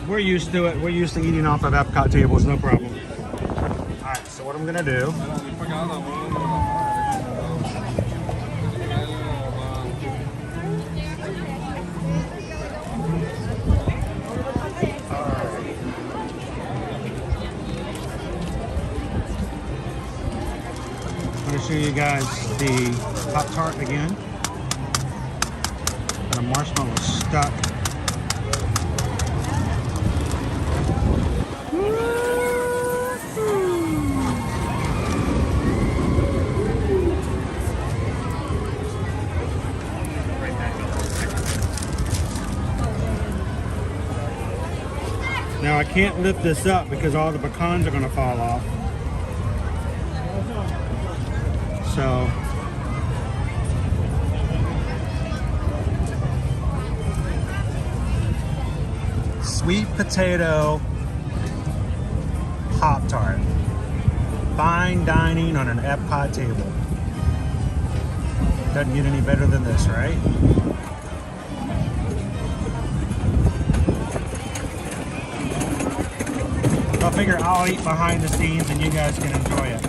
We're used to it. We're used to eating off of Epcot tables, no problem. All right, so what I'm gonna do. I'm gonna show you guys the Pop-Tart again. The marshmallow's stuck. Now I can't lift this up because all the pecans are going to fall off. So sweet potato Pop-Tart. Fine dining on an Epcot table. Doesn't get any better than this, right? I figure I'll eat behind the scenes and you guys can enjoy it.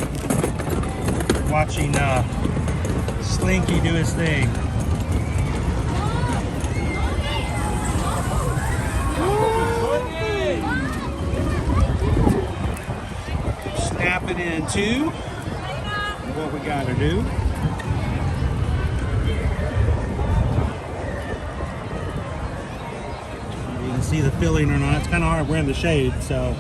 Watching Slinky do his thing. Snap it in two. What we gotta do. You can see the filling or not. It's kind of hard. We're in the shade, so.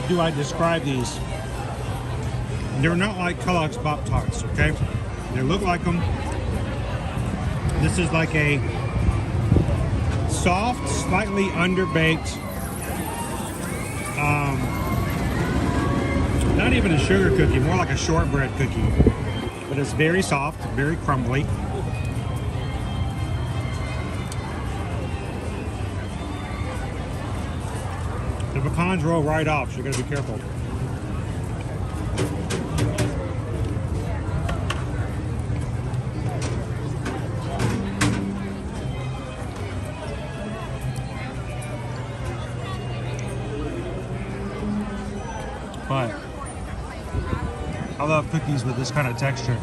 Do I describe these? They're not like Kellogg's Pop-Tarts, okay? They look like them. This is like a soft, slightly underbaked, not even a sugar cookie, more like a shortbread cookie. But it's very soft, very crumbly. The pecans roll right off, so you're gonna be careful. But I love cookies with this kind of texture.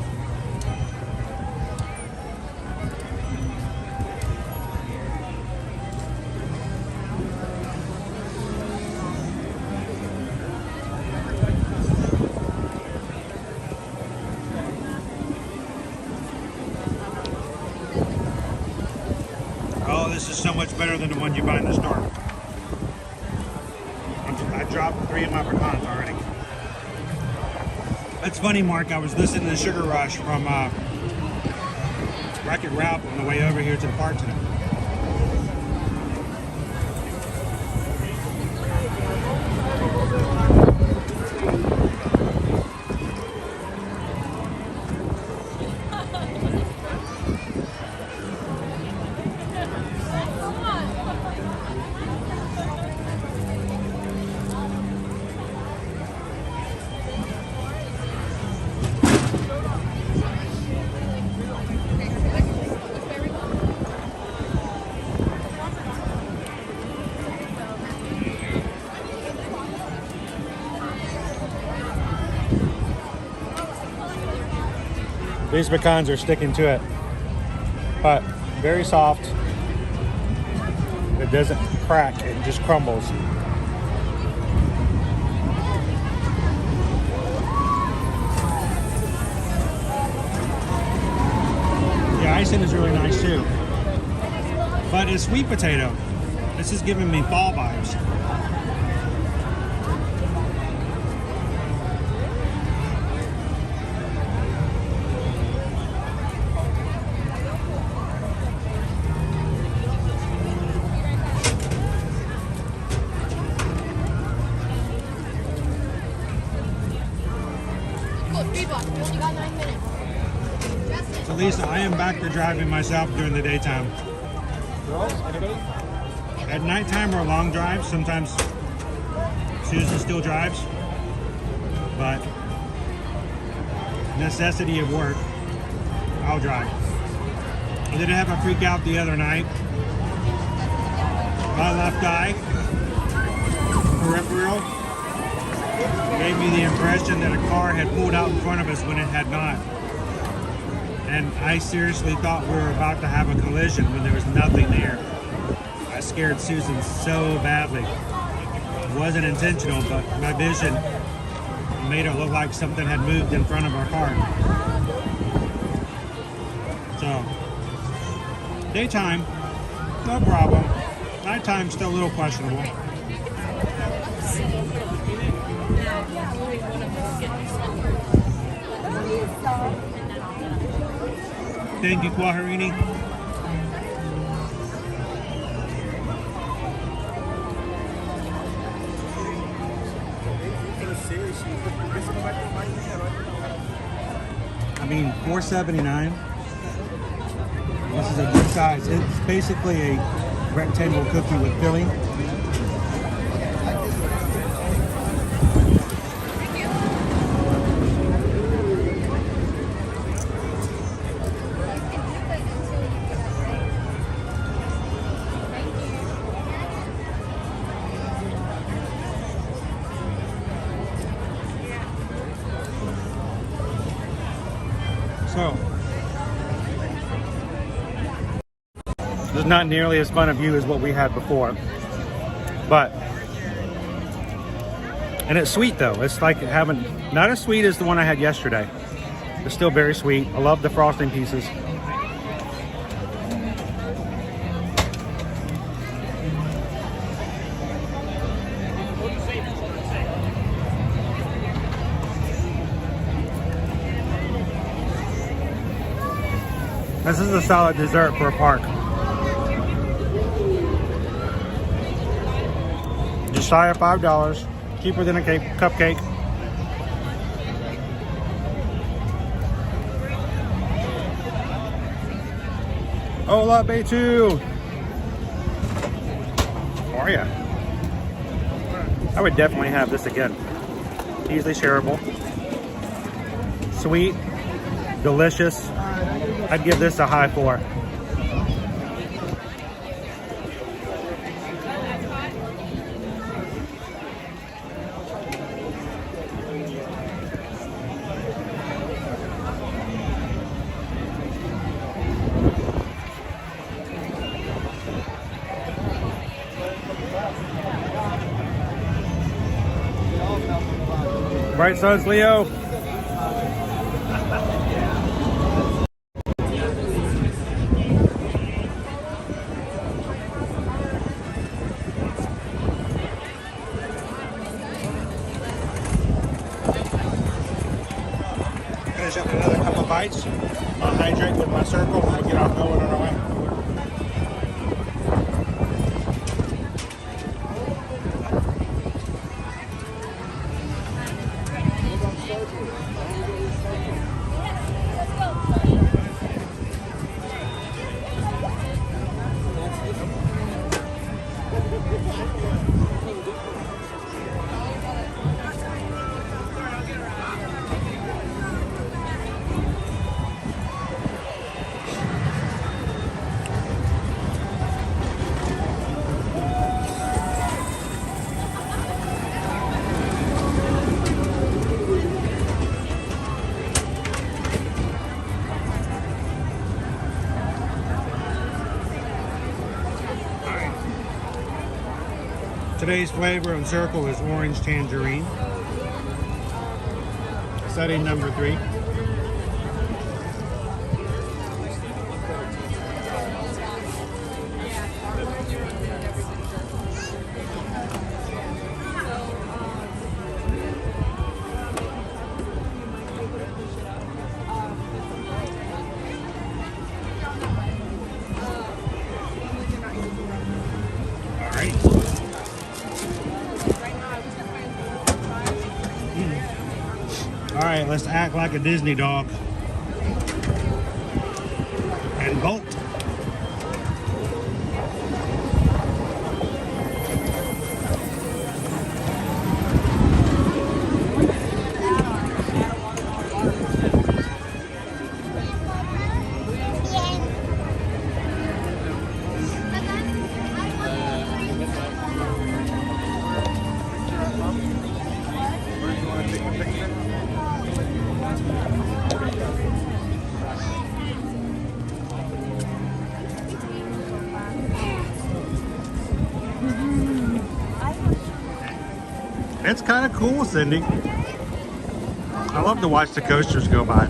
Oh, this is so much better than the one you buy in the store. I dropped 3 of my pecans already. It's funny, Mark, I was listening to Sugar Rush from Wreck-It Ralph on the way over here to the park today. These pecans are sticking to it, but very soft. It doesn't crack, it just crumbles. The icing is really nice too, but it's sweet potato. This is giving me fall vibes. So Lisa, I am back to driving myself during the daytime. Girls, anybody? At nighttime or long drives, sometimes Susan still drives, but necessity of work, I'll drive. I did have a freak out the other night. My left eye, peripheral, gave me the impression that a car had pulled out in front of us when it had not. And I seriously thought we were about to have a collision when there was nothing there. I scared Susan so badly. It wasn't intentional, but my vision made it look like something had moved in front of our car. So, daytime, no problem. Nighttime, still a little questionable. Thank you, Quaharini. I mean, $4.79. This is a good size. It's basically a rectangle cookie with filling. So, this is not nearly as fun a view as what we had before, but, and it's sweet though. It's like having, not as sweet as the one I had yesterday. It's still very sweet. I love the frosting pieces. This is a solid dessert for a park. Just shy of $5, cheaper than a cupcake. Hola, Betu! How are ya? I would definitely have this again. Easily shareable. Sweet, delicious. I'd give this a high 4. Right, Sons Leo. Finish up another couple bites. I'll hydrate with my circle and we'll get off going on our way. Today's flavor on Circle is orange tangerine. Setting number 3. All right, let's act like a Disney dog and bolt. It's kind of cool, Cindy. I love to watch the coasters go by.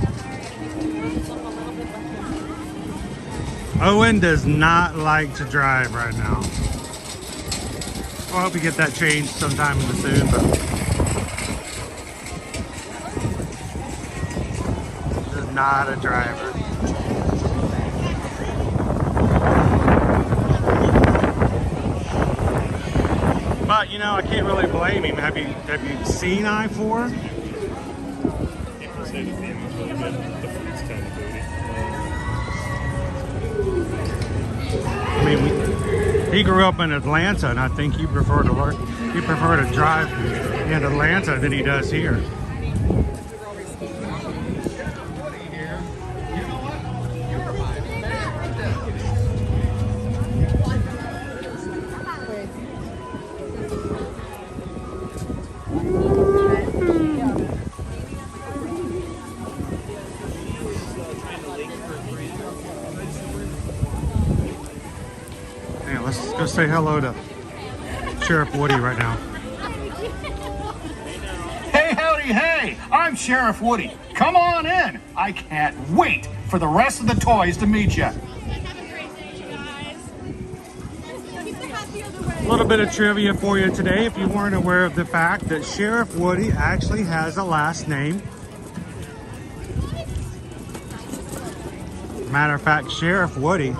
Owen does not like to drive right now. I hope you get that changed sometime in the soon, but he's not a driver. But you know, I can't really blame him. Have you seen I-4? People say the feeling's really good. The food's kind of booty. I mean, he grew up in Atlanta, and I think he prefer to drive in Atlanta than he does here. Let's go say hello to Sheriff Woody right now. Hey, howdy, hey! I'm Sheriff Woody. Come on in. I can't wait for the rest of the toys to meet you. A little bit of trivia for you today if you weren't aware of the fact that Sheriff Woody actually has a last name. Matter of fact, Sheriff Woody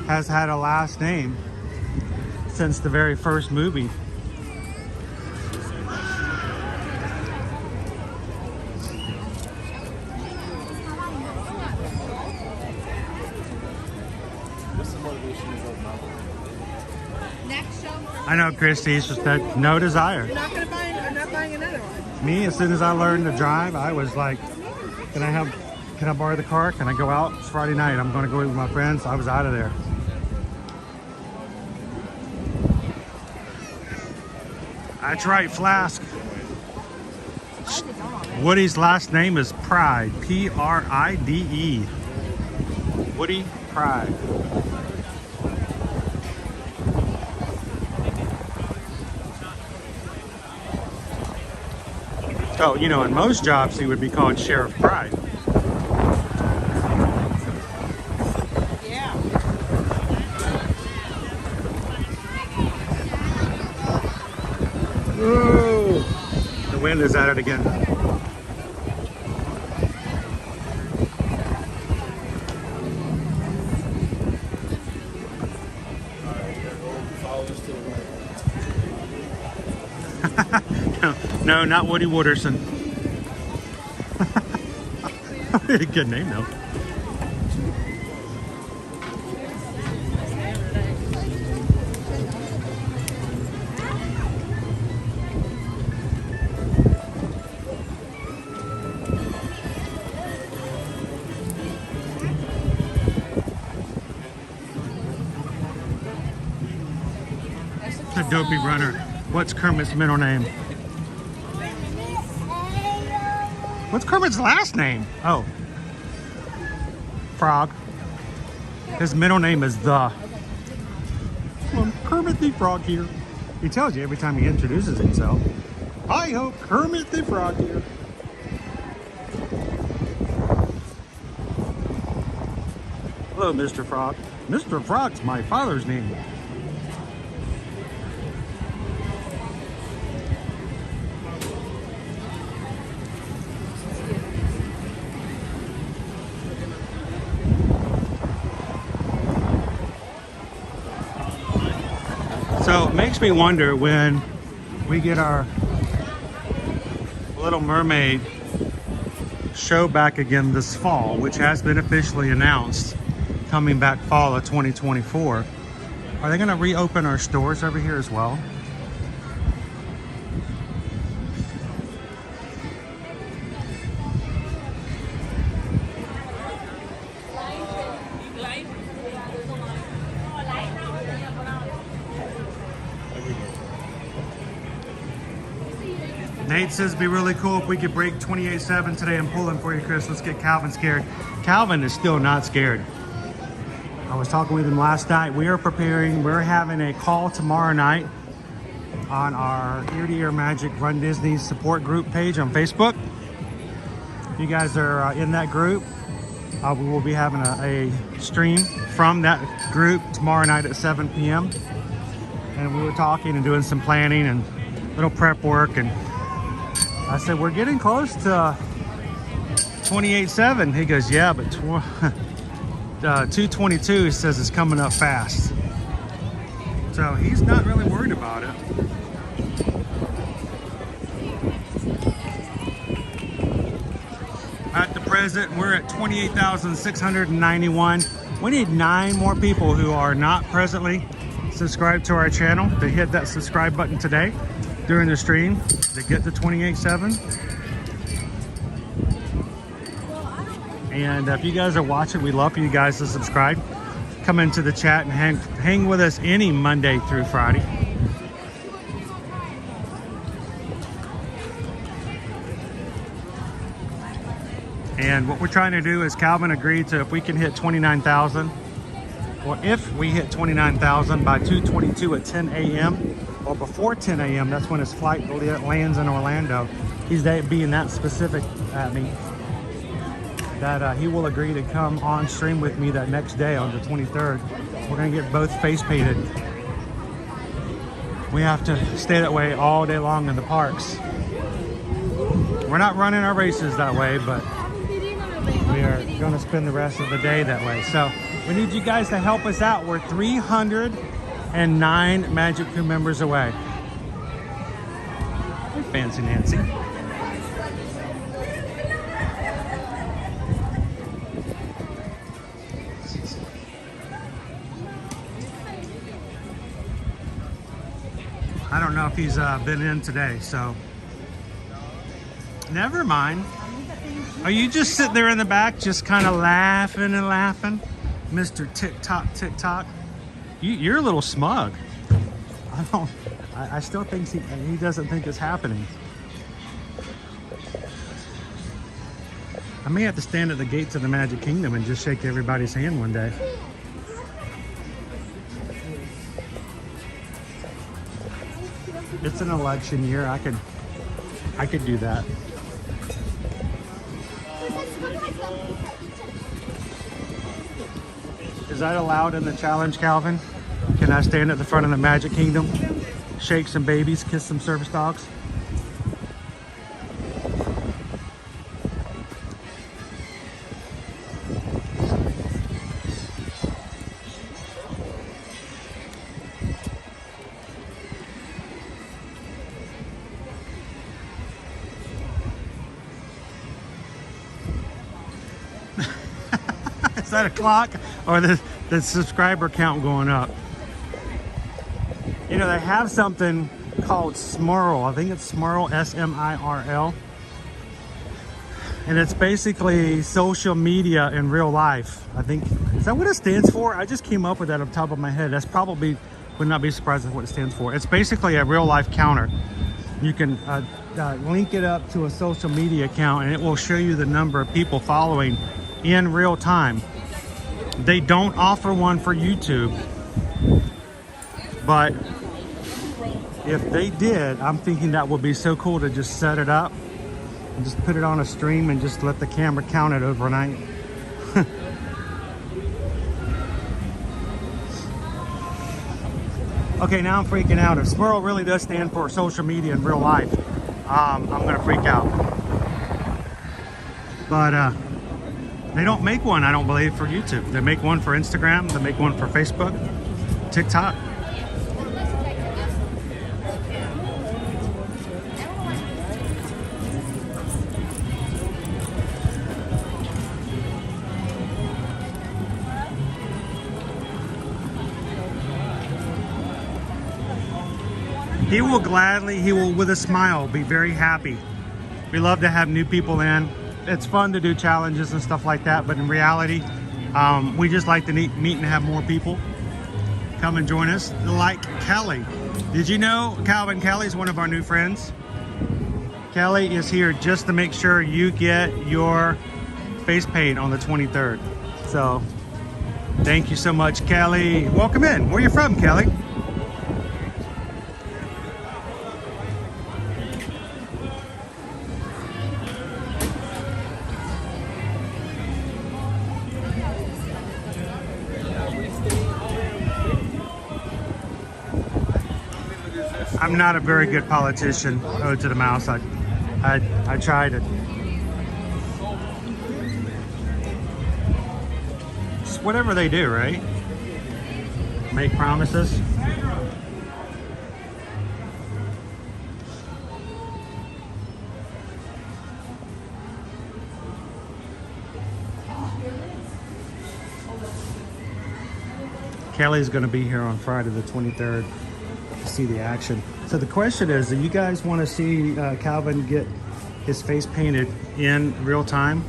has had a last name since the very first movie. I know, Christy, it's just that no desire. You're not gonna buy. I'm not buying another one. Me, as soon as I learned to drive, I was like, can I borrow the car? Can I go out? It's Friday night. I'm going to go with my friends. I was out of there. That's right, Flask. Woody's last name is Pride. P-R-I-D-E. Woody Pride. So, you know, in most jobs, he would be called Sheriff Pride. Ooh, the wind is at it again. No, not Woody Wooderson. Good name though. The dopey runner. What's Kermit's middle name? What's Kermit's last name? Oh. Frog. His middle name is The. I'm Kermit the Frog here. He tells you every time he introduces himself. Hi-ho, Kermit the Frog here. Hello, Mr. Frog. Mr. Frog's my father's name. So it makes me wonder when we get our Little Mermaid show back again this fall, which has been officially announced, coming back fall of 2024. Are they going to reopen our stores over here as well? Nate says it'd be really cool if we could break 28.7 today and pull in for you, Chris. Let's get Calvin scared. Calvin is still not scared. I was talking with him last night. We are preparing. We're having a call tomorrow night on our Ear to Ear Magic Run Disney support group page on Facebook. If you guys are in that group, we will be having a stream from that group tomorrow night at 7 p.m. And we were talking and doing some planning and little prep work, and I said, we're getting close to 28.7. He goes, yeah, but 222, he says, is coming up fast. So he's not really worried about it. At the present, we're at 28,691. We need 9 more people who are not presently subscribed to our channel to hit that subscribe button today during the stream to get to 28.7. And if you guys are watching, we'd love for you guys to subscribe. Come into the chat and hang with us any Monday through Friday. And what we're trying to do is Calvin agreed to, if we can hit 29,000, or if we hit 29,000 by 2:22 at 10 a.m. or before 10 a.m., that's when his flight lands in Orlando. He's being that specific at me that he will agree to come on stream with me that next day on the 23rd. We're gonna get both face painted. We have to stay that way all day long in the parks. We're not running our races that way, but we are gonna spend the rest of the day that way. So we need you guys to help us out. We're 309 Magic Crew members away. Fancy Nancy. I don't know if he's been in today, so never mind. Are you just sitting there in the back, just kind of laughing and laughing? Mr. TikTok. You're a little smug. I still think he doesn't think it's happening. I may have to stand at the gates of the Magic Kingdom and just shake everybody's hand one day. It's an election year. I could do that. Is that allowed in the challenge, Calvin? Can I stand at the front of the Magic Kingdom, shake some babies, kiss some service dogs? Is that a clock or the subscriber count going up? You know, they have something called Smurl. I think it's Smurl, S-M-I-R-L. And it's basically social media in real life. I think, is that what it stands for? I just came up with that off the top of my head. That's probably, would not be surprised at what it stands for. It's basically a real life counter. You can link it up to a social media account and it will show you the number of people following in real time. They don't offer one for YouTube, but if they did, I'm thinking that would be so cool to just set it up and just put it on a stream and just let the camera count it overnight. Okay, now I'm freaking out. If Smurl really does stand for social media in real life, I'm gonna freak out. But they don't make one, I don't believe, for YouTube. They make one for Instagram, they make one for Facebook, TikTok. He will gladly, he will with a smile be very happy. We love to have new people in. It's fun to do challenges and stuff like that, but in reality, we just like to meet and have more people come and join us, like Kelly. Did you know Calvin Kelly's one of our new friends? Kelly is here just to make sure you get your face paint on the 23rd. So thank you so much, Kelly. Welcome in. Where are you from, Kelly? I'm not a very good politician. Ode to the mouse. I tried it. It's whatever they do, right? Make promises. Kelly's going to be here on Friday the 23rd to see the action. So the question is, do you guys want to see Calvin get his face painted in real time?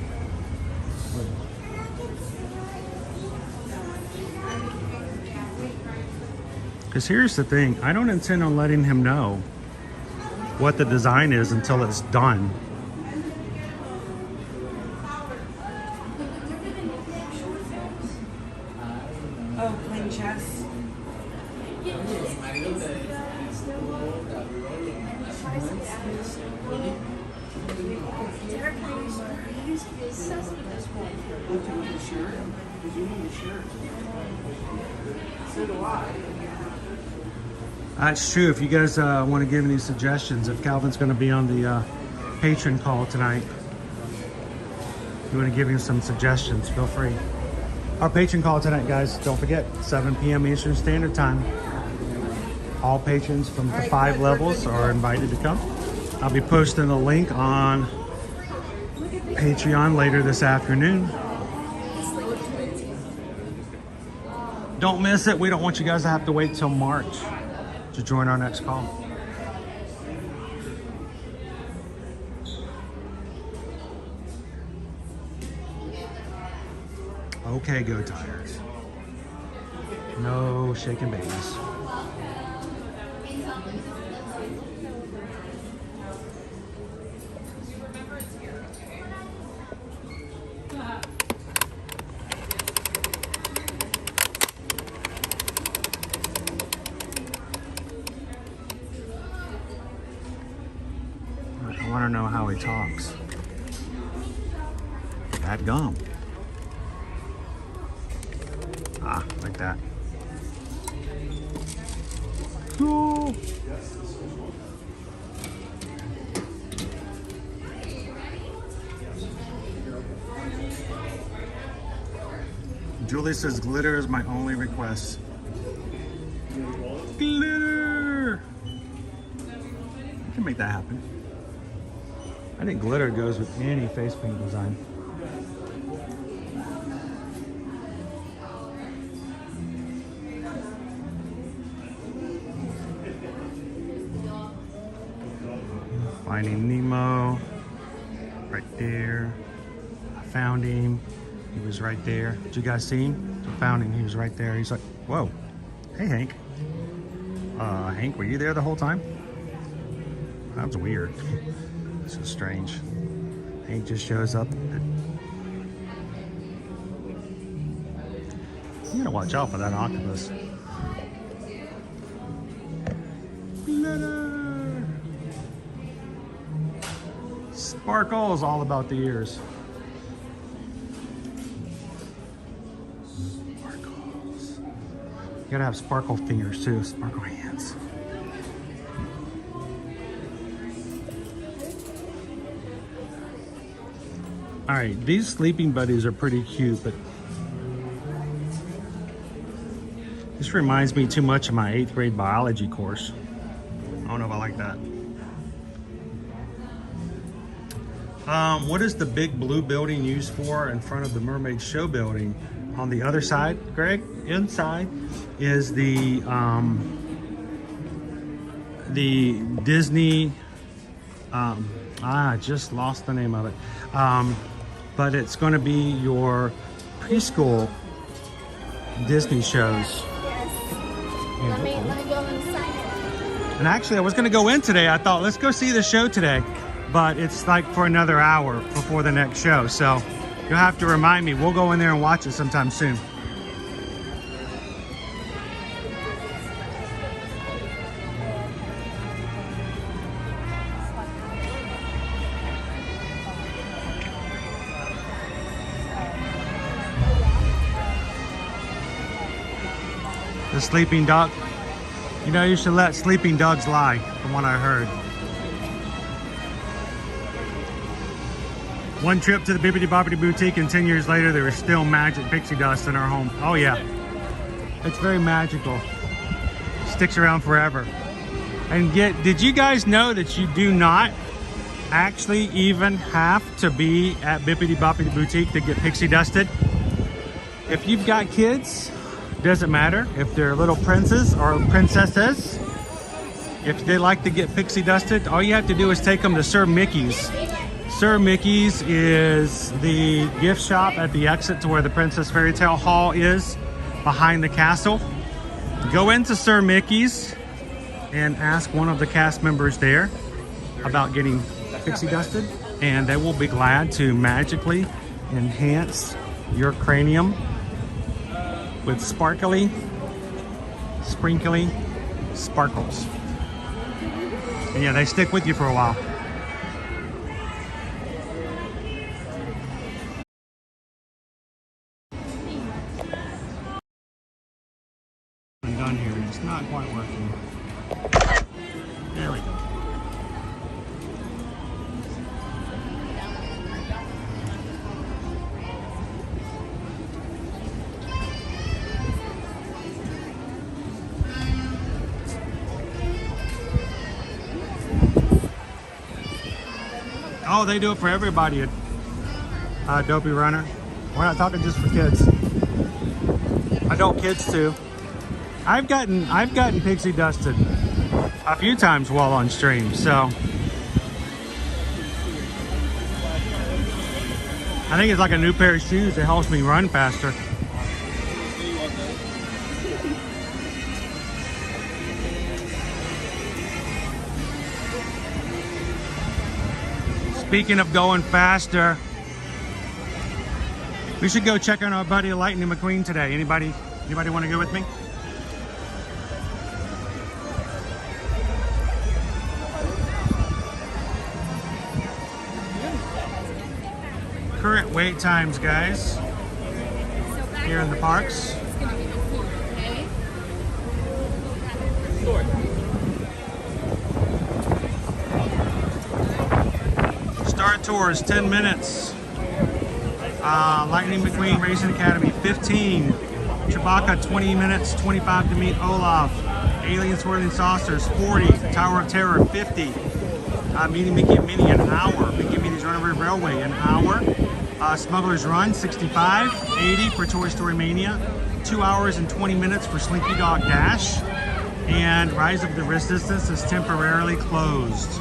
Because here's the thing, I don't intend on letting him know what the design is until it's done. Oh, playing chess. So do I. That's true. If you guys want to give any suggestions, if Calvin's going to be on the patron call tonight, you want to give him some suggestions, feel free. Our patron call tonight, guys, don't forget, 7 p.m. Eastern Standard Time. All patrons from the 5 levels are invited to come. I'll be posting a link on Patreon later this afternoon. Don't miss it. We don't want you guys to have to wait till March to join our next call. Okay, go Tigers. No shaking babies. I want to know how he talks. That gum. Ah, like that. Cool. Julie says glitter is my only request. Glitter! I can make that happen. I think glitter goes with any face paint design. Finding Nemo, right there. I found him. He was right there. Did you guys see him? I found him. He was right there. He's like, whoa. Hey, Hank. Hank, were you there the whole time? That was weird. This is strange. Hank just shows up. You gotta watch out for that octopus. Glitter. Sparkle is all about the ears. Sparkles. You gotta have sparkle fingers too, sparkle hands. All right, these sleeping buddies are pretty cute, but this reminds me too much of my 8th grade biology course. I don't know if I like that. What is the big blue building used for in front of the Mermaid Show building? On the other side, Greg, inside is the Disney, I just lost the name of it. But it's going to be your preschool Disney shows. Let me go inside. And actually, I was going to go in today. I thought, let's go see the show today. But it's like for another hour before the next show. So you'll have to remind me. We'll go in there and watch it sometime soon. The sleeping duck. You know, you should let sleeping dogs lie, from what I heard. One trip to the Bibbidi Bobbidi Boutique, and 10 years later, there is still magic pixie dust in our home. Oh yeah, it's very magical. Sticks around forever. And did you guys know that you do not actually even have to be at Bibbidi Bobbidi Boutique to get pixie dusted? If you've got kids, doesn't matter if they're little princes or princesses. If they like to get pixie dusted, all you have to do is take them to Sir Mickey's. Sir Mickey's is the gift shop at the exit to where the Princess Fairy Tale Hall is, behind the castle. Go into Sir Mickey's and ask one of the cast members there about getting pixie dusted, and they will be glad to magically enhance your cranium with sparkly, sprinkly sparkles. And yeah, they stick with you for a while. I'm done here. It's not quite working. There we go. Oh, they do it for everybody at Dopey Runner. We're not talking just for kids. Adult kids too. I've gotten pixie dusted a few times while on stream, so I think it's like a new pair of shoes that helps me run faster. Speaking of going faster, we should go check on our buddy Lightning McQueen today. Anybody want to go with me? Current wait times, guys, here in the parks. Start tours 10 minutes. Lightning McQueen Racing Academy 15. Chewbacca 20 minutes, 25 to meet Olaf. Alien Swirling Saucers 40. Tower of Terror 50. Meeting Mickey and Minnie an hour. Mickey and Minnie's Runaway Railway an hour. Smuggler's Run 65. 80 for Toy Story Mania. 2 hours and 20 minutes for Slinky Dog Dash. And Rise of the Resistance is temporarily closed.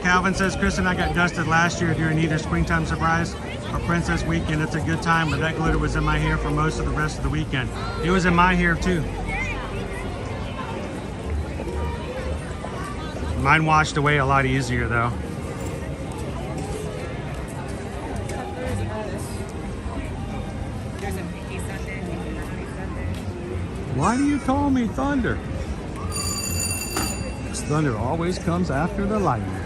Calvin says, Chris and I got dusted last year during either Springtime Surprise or Princess Weekend. It's a good time, but that glitter was in my hair for most of the rest of the weekend. It was in my hair too. Mine washed away a lot easier though. Why do you call me Thunder? Because thunder always comes after the lightning.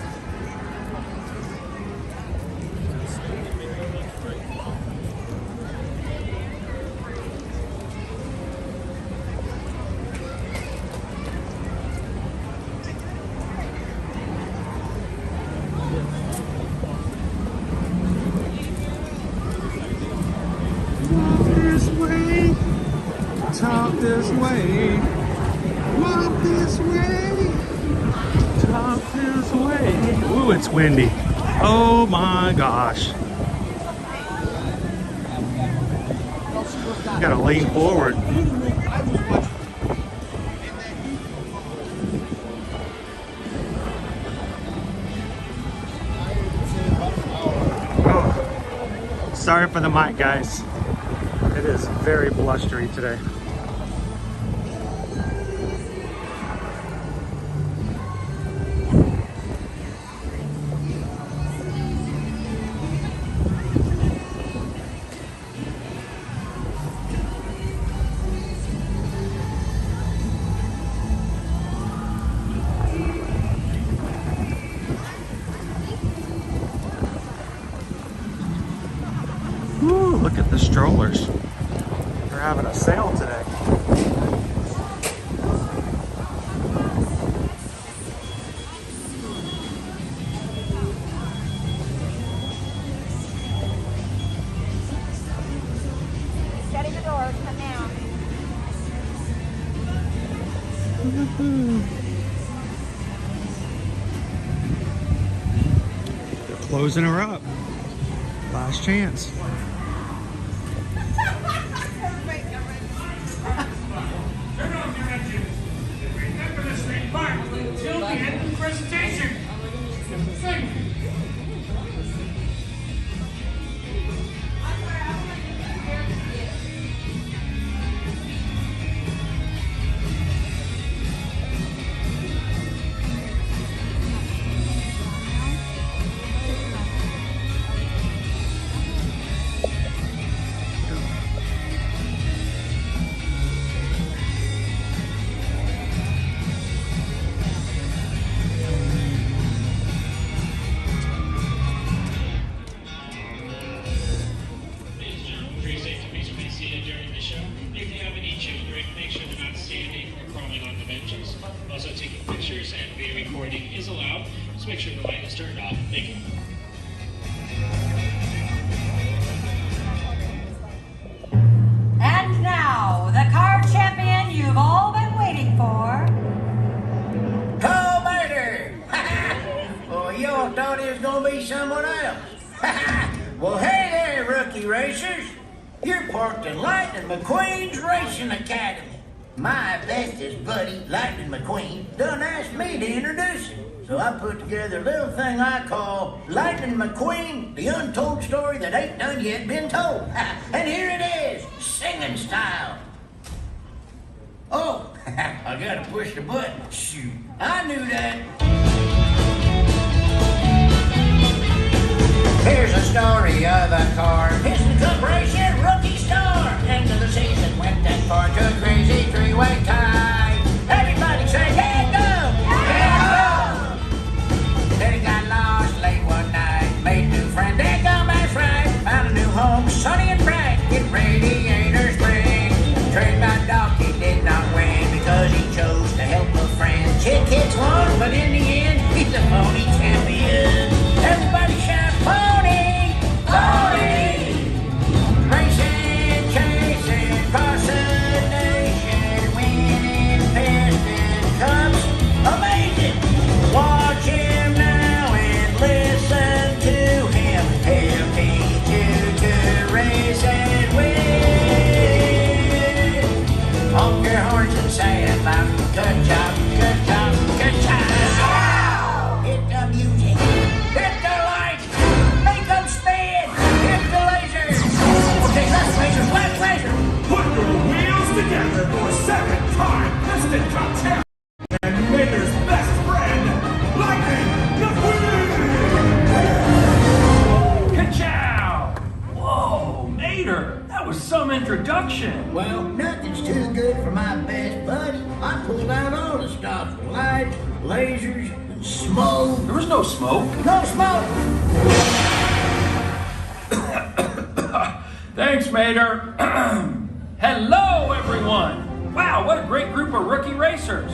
Talk this way, walk this way, talk this way. Ooh, it's windy. Oh my gosh. You gotta lean forward. Oh, sorry for the mic, guys. It is very blustery today. Look at the strollers. They're having a sale today. Shutting the doors, come now. They're closing her up. Last chance. Remember this thing back until the end of the presentation. Also, taking pictures and video recording is allowed. Just make sure the light is turned off. Thank you. And now, the car champion you've all been waiting for. Co-murder! Well, you all thought it was gonna be someone else. Well, hey there, rookie racers. You're parked in Lightning McQueen's Racing Academy. My bestest buddy, Lightning McQueen, done asked me to introduce him. So I put together a little thing I call Lightning McQueen, the untold story that ain't done yet been told. And here it is, singing style. Oh, I gotta push the button. Shoot, I knew that. Here's a story of a car, Piston Cup racing rookie star. End of the season went that far to a crazy three-way tie. Everybody say, yeah, go! Yeah, go! Then he got lost late one night, made new friend, there come that's right. Found a new home, sunny and bright, in Radiator Springs. Trained by Doc, he did not win because he chose to help a friend. Chick hits one, but in the end, he's a phony champion. Everybody shout, pony! Pony! Racing, chasing, cross the nation, winning piston cups. Amazing! Watch him now and listen to him. He'll teach you to race and win. Honk your horns and say it loud. Good job, good job, good job. Hit the music. Hit the lights! Make them spin! Hit the lasers! Okay, left laser, left laser! Put your wheels together for second-time Piston Cup champion and Mater's best friend, Lightning McQueen! Ka-chow! Whoa, Mater, that was some introduction. Well, nothing's too good for my best buddy. I pulled out all the stops, lights, lasers, and smoke. There was no smoke. No smoke! Thanks, Mater. Hello, everyone. Wow, what a great group of rookie racers.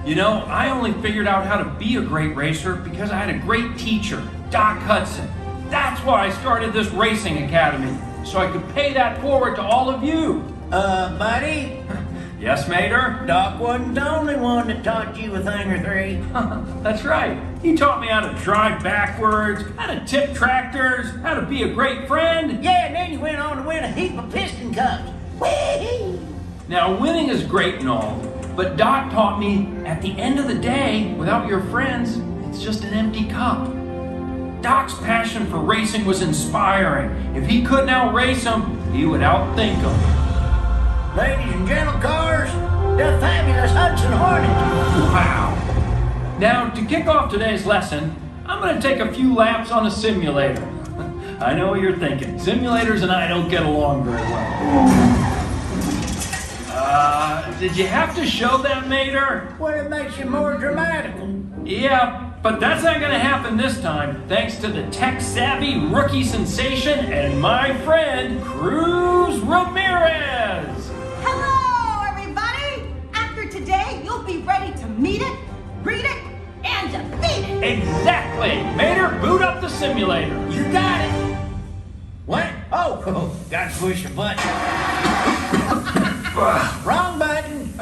You know, I only figured out how to be a great racer because I had a great teacher, Doc Hudson. That's why I started this racing academy, so I could pay that forward to all of you. Buddy? Yes, Mater? Doc wasn't the only one that taught you a thing or three. That's right. He taught me how to drive backwards, how to tip tractors, how to be a great friend. Yeah, and then you went on to win a heap of piston cups. Whee! Now, winning is great and all, but Doc taught me at the end of the day, without your friends, it's just an empty cup. Doc's passion for racing was inspiring. If he couldn't outrace them, he would outthink them. Ladies and gentle cars, the fabulous Hudson Hornet. Wow. Now, to kick off today's lesson, I'm going to take a few laps on a simulator. I know what you're thinking. Simulators and I don't get along very well. Did you have to show that, Mater? Well, it makes you more dramatical. Yeah, But that's not gonna happen this time, thanks to the tech-savvy rookie sensation and my friend, Cruz Ramirez. Hello, everybody! After today, you'll be ready to meet it, read it, and defeat it! Exactly! Mater, boot up the simulator. You got it. What? Oh, got to push the button. Wrong button.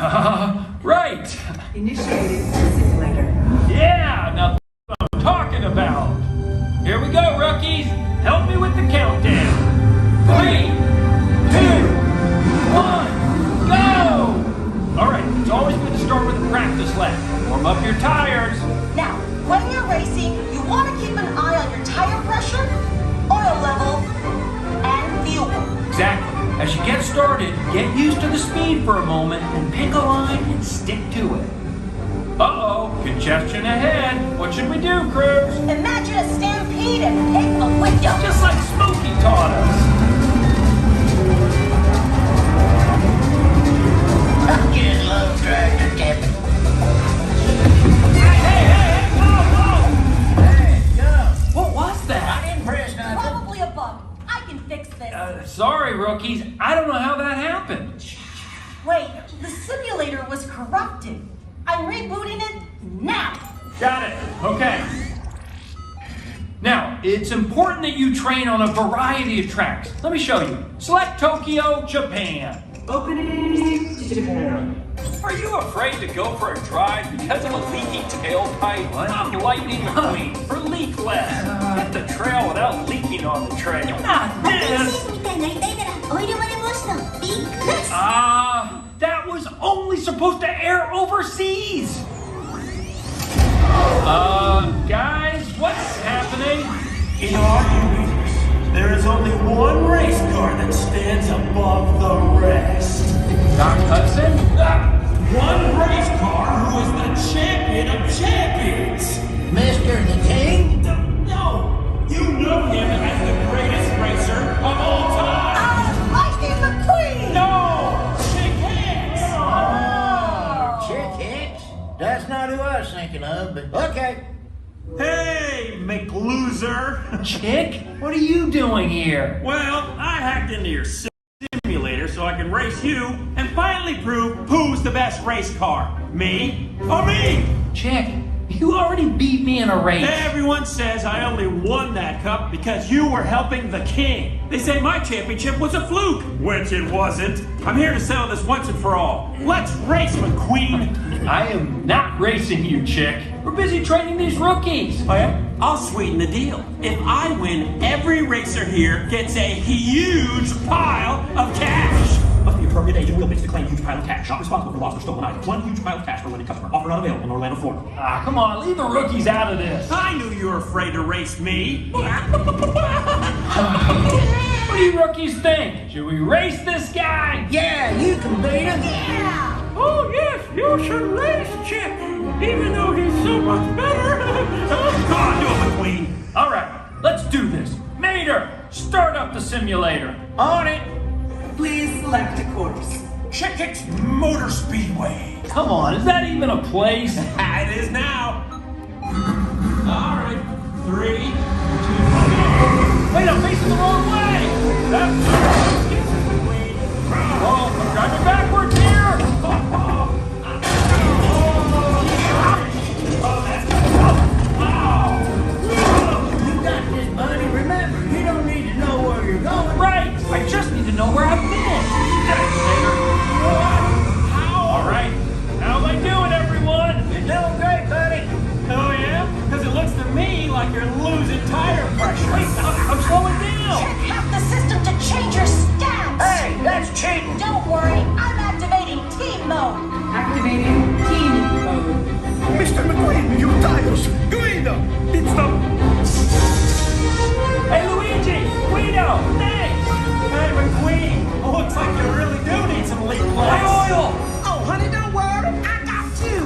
Right. Initiating simulator. Yeah, now that's what I'm talking about. Here we go, rookies. Help me with the countdown. 3, 2, 1, go! All right, it's always good to start with a practice lap. Warm up your tires. Now, when you're racing, you want to keep an eye on your tire pressure, oil level, and fuel. Exactly. As you get started, get used to the speed for a moment and pick a line and stick to it. Uh-oh, congestion ahead. What should we do, Cruz? Imagine a stampede and pick a window. Just like Smokey taught us. I'm getting low, tractor captain. Hey, whoa! Hey, go. What was that? I didn't press nothing. Probably a bug. I can fix this. Sorry, rookies. I don't know how that happened. Wait, the simulator was corrupted. I'm rebooting it now. Got it. Okay. Now, it's important that you train on a variety of tracks. Let me show you. Select Tokyo, Japan. Opening to Japan. Are you afraid to go for a drive because of a leaky tailpipe? I'm Lightning McQueen for Leakless. Hit the trail without leaking on the trail. Not this. That was only supposed to air overseas. Guys, what's happening? In our universe, there is only one race car that stands above the rest. Doc Hudson? One race car who is the champion of champions. Mr. the King? No, you know him as the greatest racer of all time. Lightning McQueen! No, Chick Hicks. Oh, Chick Hicks? That's not who I was thinking of, but okay. Hey, McLoser. Chick, what are you doing here? Well, I hacked into your simulator so I can race you and finally prove who's the best race car. Me or me? Chick, you already beat me in a race. Everyone says I only won that cup because you were helping the king. They say my championship was a fluke, which it wasn't. I'm here to settle this once and for all. Let's race, McQueen. I am not racing you, Chick. We're busy training these rookies. Oh yeah? I'll sweeten the deal. If I win, every racer here gets a huge pile of cash. Must be appropriate age and wheelbase to claim huge pile of cash. Not responsible for lost or stolen items. One huge pile of cash for winning customer. Offer not available in Orlando, Florida. Ah, come on, leave the rookies out of this. I knew you were afraid to race me. What do you rookies think? Should we race this guy? Yeah, you can beat him. Yeah! Oh yes, you should race Chick, even though he's so much better. Come on, do it, McQueen. All right, let's do this. Mater, start up the simulator. On it. Please select a course. Chick Hicks Motor Speedway. Come on, is that even a place? It is now. All right, 3, 2, 1. Wait, I'm facing the wrong way. Whoa, I'm driving backwards here. You got this, buddy. Remember, you don't need to know where you're going. Right, I just need to know where I've been. All right, how am I doing, everyone? You're doing great, buddy. Oh yeah? Because it looks to me like you're losing tire pressure. Wait, I'm slowing down. Check out the system to change your stats. Hey, that's cheating. Don't worry, I'm activating team mode. Activating team mode. Mr. McQueen, your tires! Guido! It's the... Hey, Luigi, Guido, thanks. Hey, McQueen, looks like you really do need some leak My oil. Oh, honey, don't worry, I got you.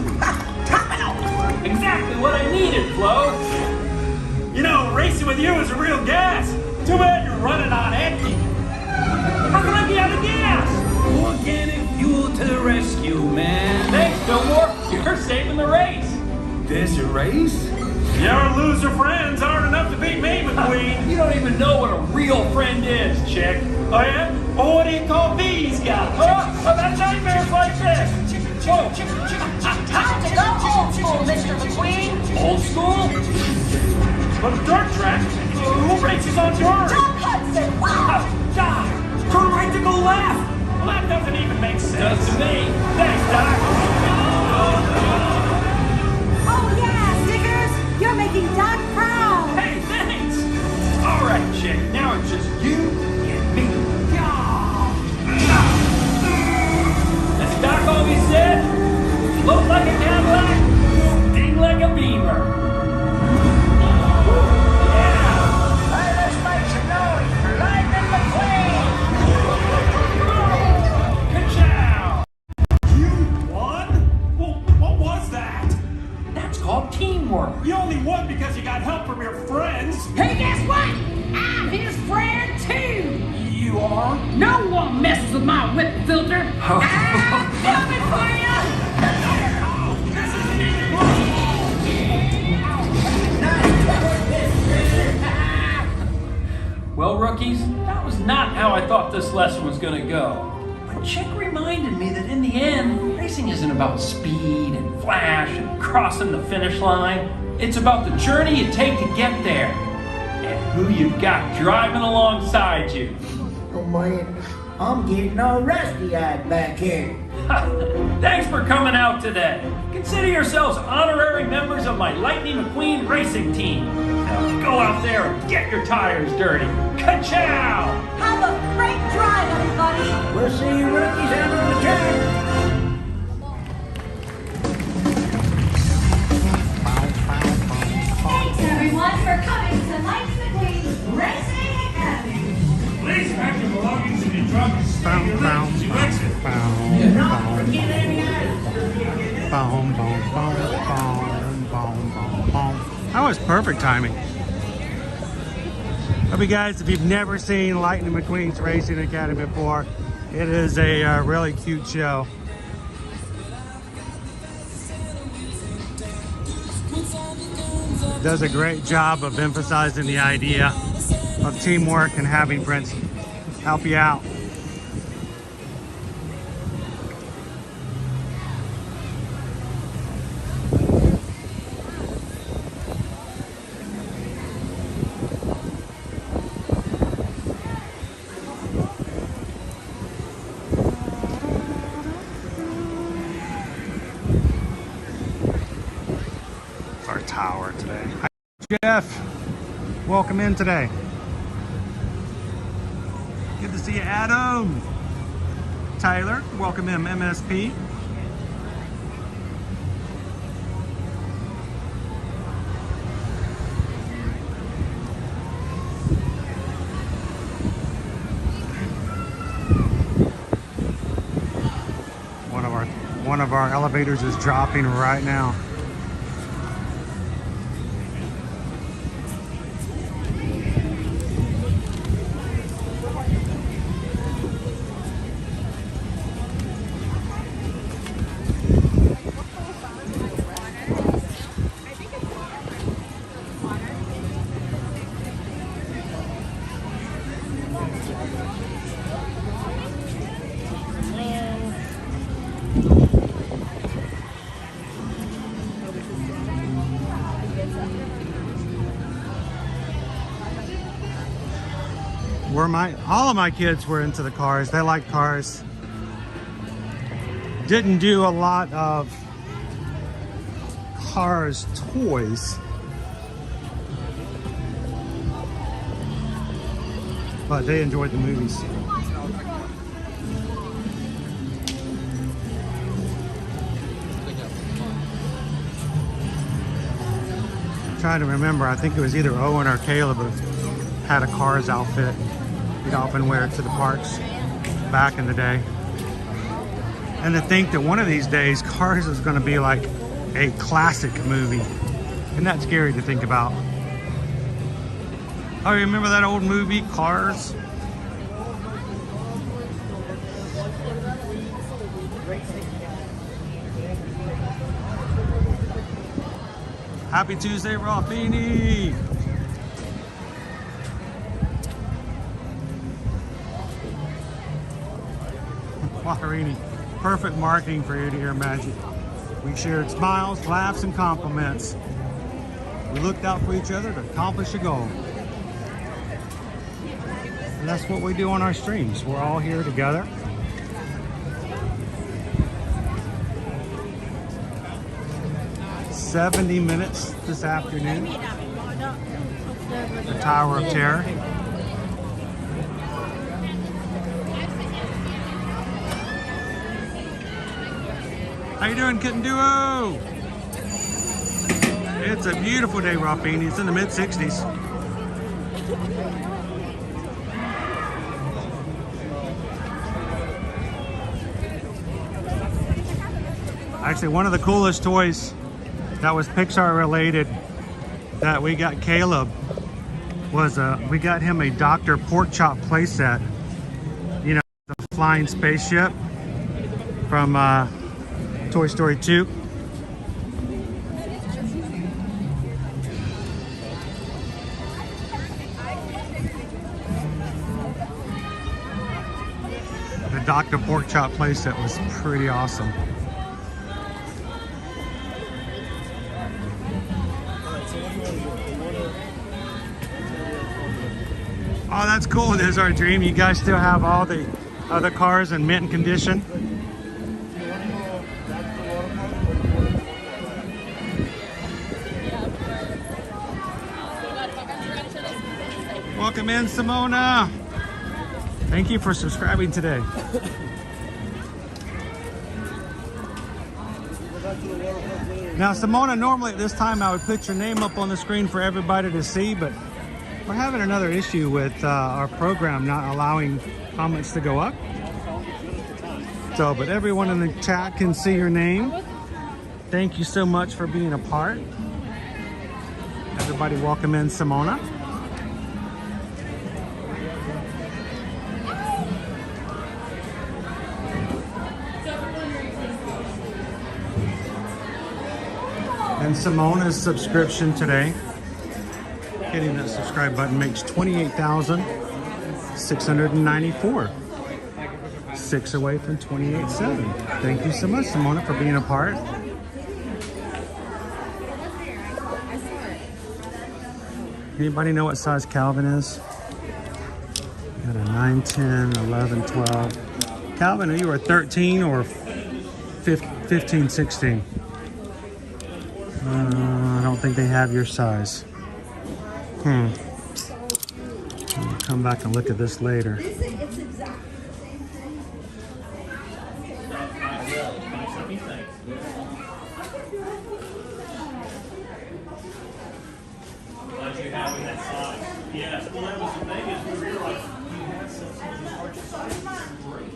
Top it off. Exactly what I needed, Flo. You know, racing with you is a real gas. Too bad you're running on empty. How can I be out of gas? Organic fuel to the rescue, man. Thanks, Fillmore. You're saving the race. There's a race? Your loser friends aren't enough to beat me, McQueen. You don't even know what a real friend is, chick. Oh, yeah? Well, what do you call these guys? Oh, about nightmares like this. Whoa. Time to go old school, Mr. McQueen. Old school? But a dirt track? Who races on dirt? Doc Hudson, wow! Doc, turn right to go left. Well, that doesn't even make sense. Does to me. Thanks, Doc. Oh yeah, Stickers! You're making Doc proud! Hey, thanks! Alright, chick, now it's just you and me. As Doc always said, float like a Cadillac, sting like a Beamer. Yeah! Let's make some noise for Lightning McQueen! Ka-chow! You won? Well, what was that? That's called teamwork. You only won because you got help from your friends. Hey, guess what? I'm his friend too. You are? No one messes with my whip filter. I'm coming for you. Well, rookies, that was not how I thought this lesson was going to go. But Chick reminded me that in the end, racing isn't about speed and flash and crossing the finish line. It's about the journey you take to get there and who you've got driving alongside you. Oh man, I'm getting all rusty-eyed back here. Thanks for coming out today. Consider yourselves honorary members of my Lightning McQueen racing team. Now go out there and get your tires dirty. Ka-chow! Have a great drive, everybody! We'll see you rookies out on the track. Thanks everyone for coming to Lightning McQueen's Racing Academy. Please pack your belongings in your trunk and stay your legs to exit. That was perfect timing. Okay, guys, if you've never seen Lightning McQueen's Racing Academy before, it is a really cute show. Does a great job of emphasizing the idea of teamwork and having friends help you out. Our tower today. Hi, Jeff, welcome in today. Good to see you, Adam. Tyler, welcome in, MSP. One of our elevators is dropping right now. All of my kids were into the cars. They like cars. Didn't do a lot of Cars toys, but they enjoyed the movies. I'm trying to remember, I think it was either Owen or Caleb who had a Cars outfit. He'd often wear it to the parks back in the day. And to think that one of these days, Cars is going to be like a classic movie. Isn't that scary to think about? Oh, you remember that old movie, Cars? Happy Tuesday, Ralphini. Waharini, perfect marketing for you to hear magic. We shared smiles, laughs, and compliments. We looked out for each other to accomplish a goal. And that's what we do on our streams. We're all here together. "70 minutes this afternoon. The Tower of Terror. How you doing, Kitten Duo? It's a beautiful day, Ralphini. It's in the mid-60s. Actually, one of the coolest toys that was Pixar related that we got Caleb was we got him a Dr. Porkchop playset. You know, the flying spaceship from Toy Story 2. The Dr. Porkchop playset was pretty awesome. Oh, that's cool. There's our dream. You guys still have all the other cars in mint condition. Welcome in, Simona. Thank you for subscribing today. Now, Simona, normally at this time I would put your name up on the screen for everybody to see, but we're having another issue with our program not allowing comments to go up. So, but everyone in the chat can see your name. Thank you so much for being a part. Everybody welcome in Simona. And Simona's subscription today, hitting that subscribe button, makes 28,694. 6 away from 28,700. Thank you so much, Simona, for being a part. Anybody know what size Calvin is? Got a 9, 10, 11, 12. Calvin, are you a 13 or 15, 16? I don't think they have your size. I'll come back and look at this later. Yes, well, that was the thing is we realized you had some of these larger sizes. Great.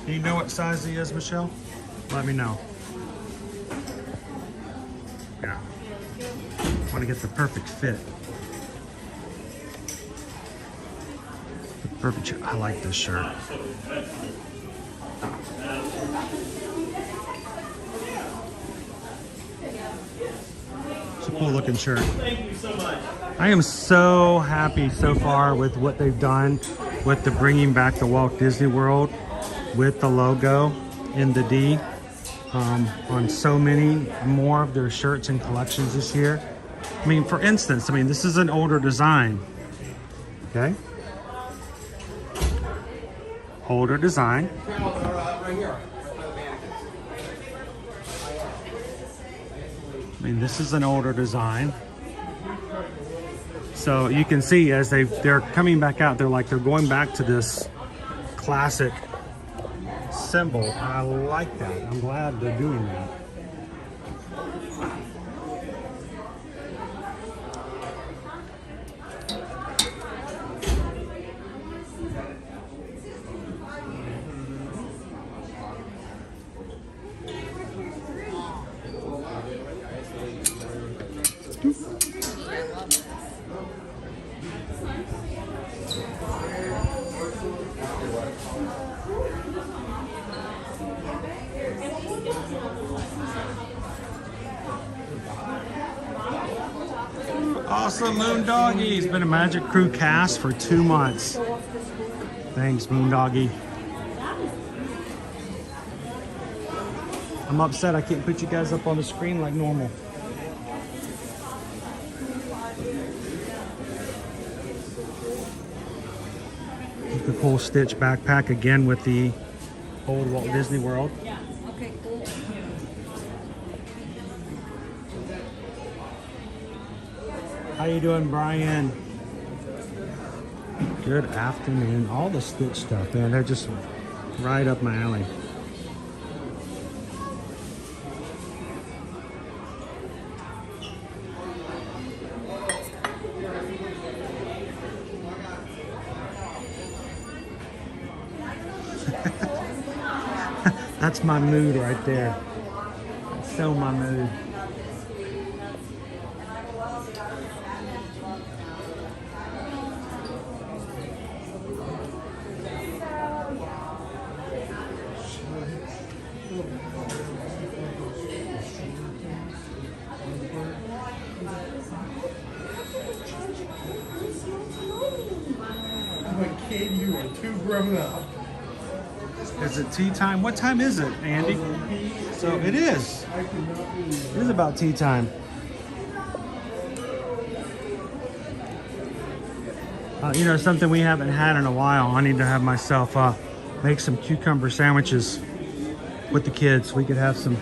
Do you know what size he is, Michelle? Let me know. Yeah. Want to get the perfect fit. The perfect shirt. I like this shirt. It's a cool looking shirt. Thank you so much. I am so happy so far with what they've done with the bringing back the Walt Disney World with the logo in the D on so many more of their shirts and collections this year. I mean, for instance, I mean, this is an older design, okay? Older design. I mean, this is an older design. So you can see as they're coming back out, they're going back to this classic symbol. I like that. I'm glad they're doing that. Awesome, Moon Doggy. He's been a Magic Crew cast for 2 months. Thanks, Moon Doggy. I'm upset I can't put you guys up on the screen like normal. The cool Stitch backpack again with the old Walt Disney World. Yeah. Okay, cool. How you doing, Brian? Good afternoon. All the Stitch stuff, man. They're just right up my alley. That's my mood right there. That's so my mood. I'm a kid, you are too grown up. Is it tea time? What time is it, Andy? So it is. It is about tea time. You know, something we haven't had in a while. I need to have myself make some cucumber sandwiches with the kids. We could have some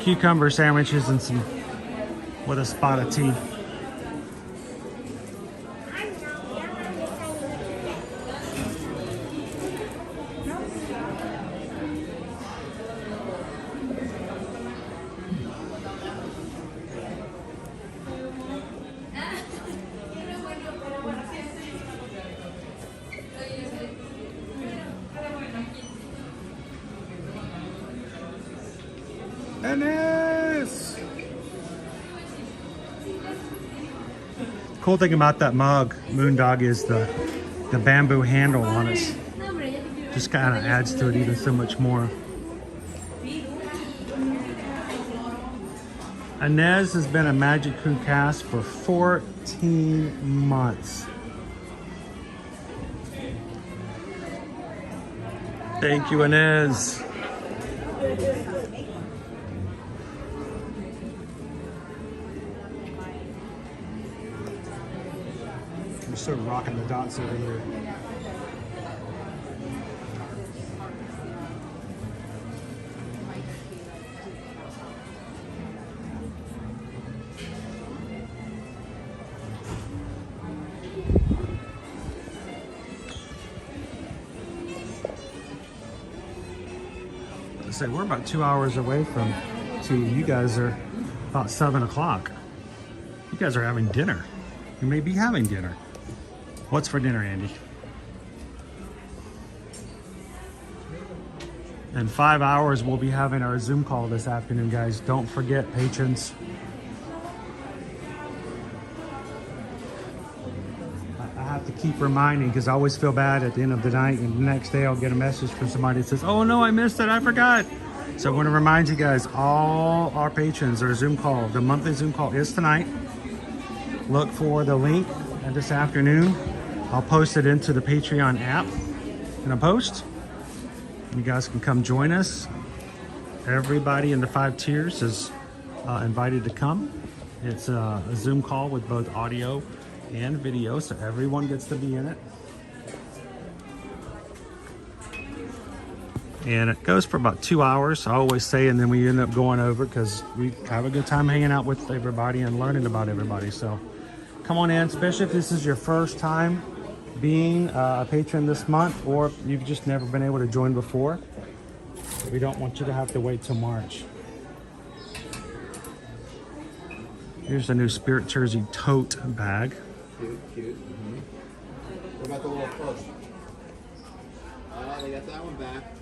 cucumber sandwiches and some with a spot of tea. Dennis! Cool thing about that mug, Moondog, is the bamboo handle on it. Just kind of adds to it even so much more. Inez has been a Magic Crew cast for 14 months. Thank you, Inez. We're sort of rocking the dots over here. I said we're about 2 hours away from tea. You guys are about 7 o'clock. You guys are having dinner. You may be having dinner. What's for dinner, Andy? In 5 hours, we'll be having our Zoom call this afternoon, guys. Don't forget, patrons. I have to keep reminding because I always feel bad at the end of the night, and the next day I'll get a message from somebody that says, oh no, I missed it, I forgot. So I want to remind you guys, all our patrons, our Zoom call, the monthly Zoom call is tonight. Look for the link and this afternoon. I'll post it into the Patreon app in a post. You guys can come join us. Everybody in the 5 tiers is invited to come. It's a Zoom call with both audio and video, so everyone gets to be in it. And it goes for about 2 hours, I always say, and then we end up going over because we have a good time hanging out with everybody and learning about everybody. So come on in, especially if this is your first time being a patron this month, or you've just never been able to join before. We don't want you to have to wait till March. Here's a new Spirit Jersey tote bag. Cute, cute. What about the little purse? Oh, they got that one back.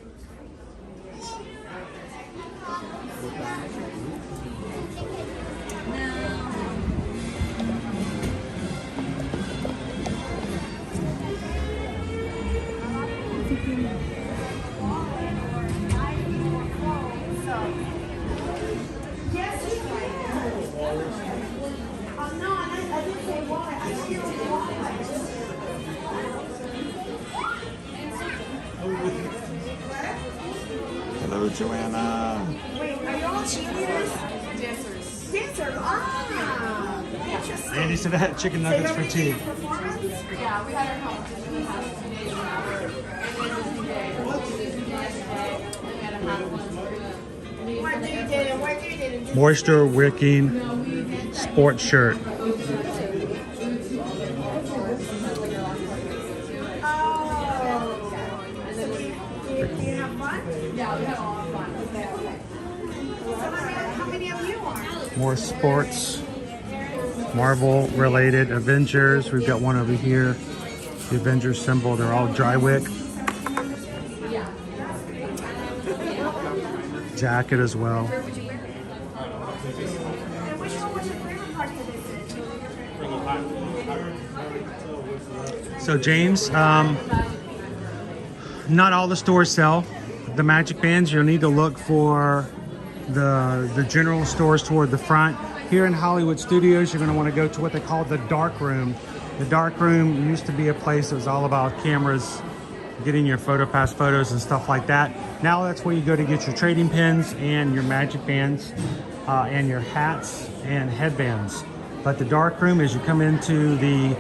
No, I didn't say Joanna. Wait, are you all cheerleaders? Dancers. Dancers, ah! Interesting. Andy said I had chicken nuggets for tea. Yeah, we had our competition the past 2 days now. What do you did and what you did? Moisture wicking sports shirt. More sports, Marvel related, Avengers. We've got one over here. The Avengers symbol, they're all dry wick. Jacket as well. So James, not all the stores sell the magic bands. You'll need to look for the general stores toward the front. Here in Hollywood Studios, you're going to want to go to what they call the dark room. The dark room used to be a place that was all about cameras, getting your PhotoPass photos and stuff like that. Now that's where you go to get your trading pins and your magic bands and your hats and headbands. But the dark room, as you come into the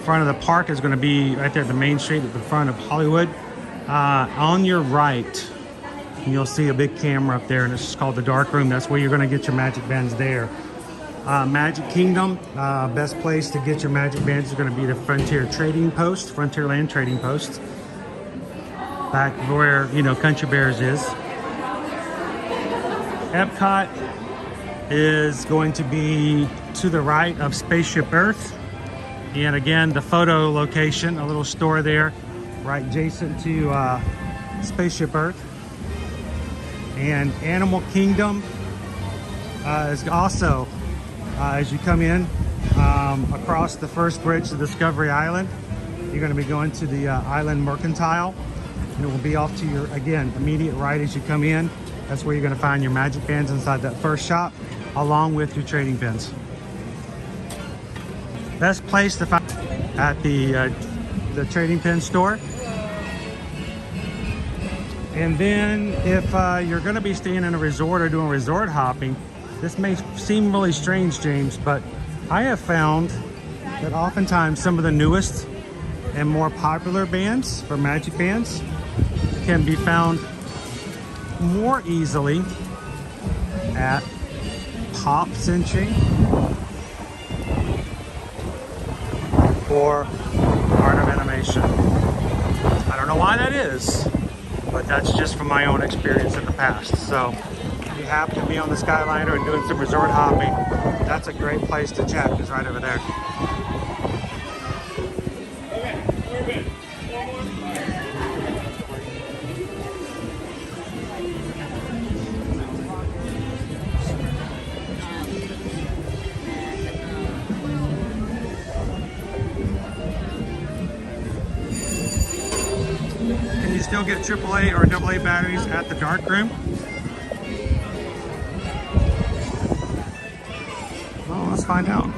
front of the park, is going to be right there at the main street at the front of Hollywood. On your right, you'll see a big camera up there, and it's just called the dark room. That's where you're going to get your magic bands there. Magic Kingdom, best place to get your magic bands is going to be the Frontier Trading Post, Frontierland Trading Post, back where, you know, Country Bears is. Epcot is going to be to the right of Spaceship Earth, and again, the photo location, a little store there, right adjacent to Spaceship Earth. And Animal Kingdom is also, as you come in across the first bridge to Discovery Island, you're going to be going to the Island Mercantile, and it will be off to your, again, immediate right as you come in. That's where you're going to find your magic bands inside that first shop, along with your trading pins. Best place to find at the trading pin store. And then if you're going to be staying in a resort or doing resort hopping, this may seem really strange, James, but I have found that oftentimes some of the newest and more popular bands for magic bands can be found more easily at Pop Century or Art of Animation. I don't know why that is, but that's just from my own experience in the past. So if you happen to be on the Skyliner and doing some resort hopping, that's a great place to check. It's right over there. Can you still get AAA or AA batteries at the dark room? Well, let's find out.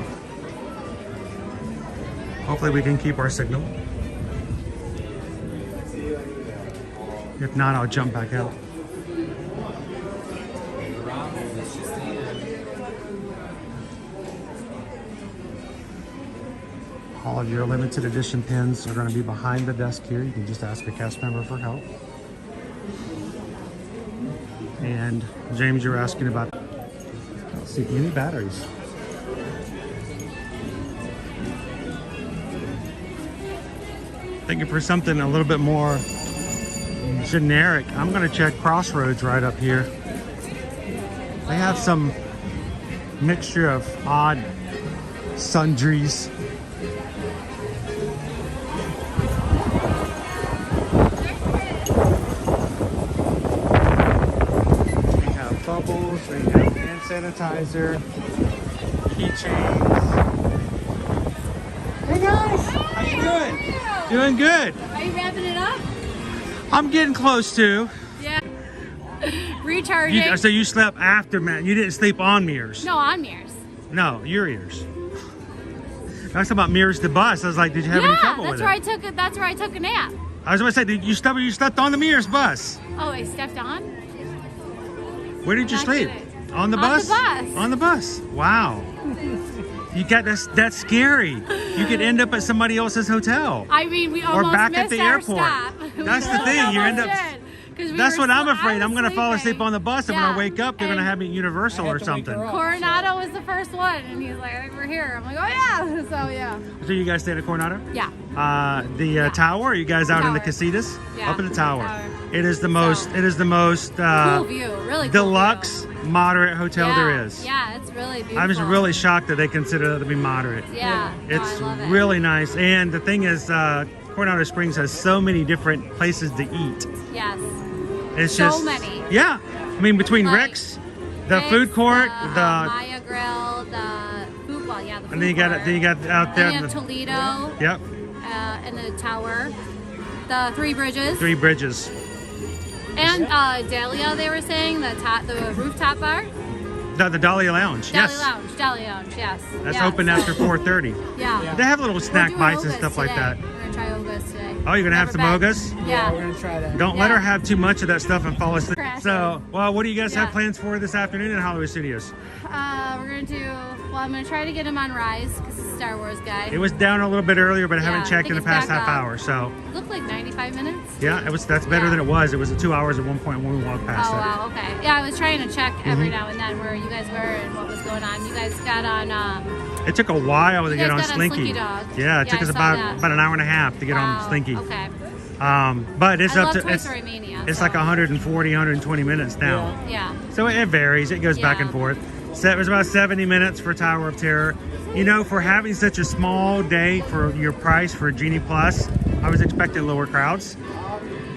Hopefully we can keep our signal. If not, I'll jump back out. All of your limited edition pins are going to be behind the desk here. You can just ask a cast member for help. And James, you're asking about, I don't see any batteries. Thinking for something a little bit more generic, I'm going to check Crossroads right up here. They have some mixture of odd sundries. Bubbles, they have hand sanitizer, keychains. Hey guys, how you doing? Doing good. Are you wrapping it up? I'm getting close to. Yeah. Recharging. So you slept after, man. You didn't sleep on mirrors. No, on mirrors. No, your ears. I was talking about mirrors the bus. I was like, did you have any trouble with it? That's where I took a nap. I was going to say, you slept on the mirrors bus. Oh, I stepped on? Where did you Not sleep? kidding. On the On bus? the bus. On the bus. Wow. You got that's scary. You could end up at somebody else's hotel. I mean, we Or almost back missed at the our airport. stop. That's the thing. You end up. That's what I'm afraid. I'm going to fall asleep on the bus, and when I wake up, they're going to have me at Universal or something. Coronado was the first one, and he's like, I think we're here. I'm like, oh yeah. So yeah. So you guys staying at Coronado? Yeah. The tower? Or are you guys out in the casitas? Yeah, Up in the tower. tower. It is the most. It is the most Cool view, really cool deluxe, moderate hotel yeah. there is. Yeah, it's really beautiful. I'm just really shocked that they consider that to be moderate. Yeah. No, It's I love it. really nice. And the thing is, Coronado Springs has so many different places to eat. Yes. It's So just many. Yeah, I mean between Rick's, the Rick's, food court, the the Maya Grill, the food. Well, yeah, the food and then you got court. then you got out there. Then you have Toledo. Yep, And the tower, the Three Bridges, Three Bridges. and Dahlia. They were saying the rooftop bar. The Dahlia Lounge. Yes, Dahlia Lounge. Yes. that's yes. open after 4:30. Yeah. They have little snack We're doing bites and Ogas stuff like today. that. We're gonna try Ogas today. Oh, you're gonna have Never some been. Ogas? Yeah. We're gonna try that. Don't let her have too much of that stuff and fall asleep. Crash So, well, what do you guys have Yeah. plans for this afternoon in Hollywood Studios? We're gonna do. Well, I'm gonna try to get him on Rise because he's a Star Wars guy. It was down a little bit earlier, but I haven't Yeah, checked I in the think past it's back half up. hour. So, It looked like 95 minutes. yeah, that's better than it was. It was 2 hours at one point when we walked past Oh it. wow, okay. Yeah, I was trying to check every Mhm. now and then where you guys were and what was going on. You guys got on. It took a while to You get guys on got on Slinky. Slinky Dog. Yeah, it Yeah, took I us saw about that. an hour and a half to get Wow, on Slinky. Okay. But it's I up love to Toy it's, Story Mania, it's so- like 140, 120 minutes now. Yeah. So it varies. It goes back Yeah. and forth. So it was about 70 minutes for Tower of Terror. You know, for having such a small day for your price for Genie Plus, I was expecting lower crowds.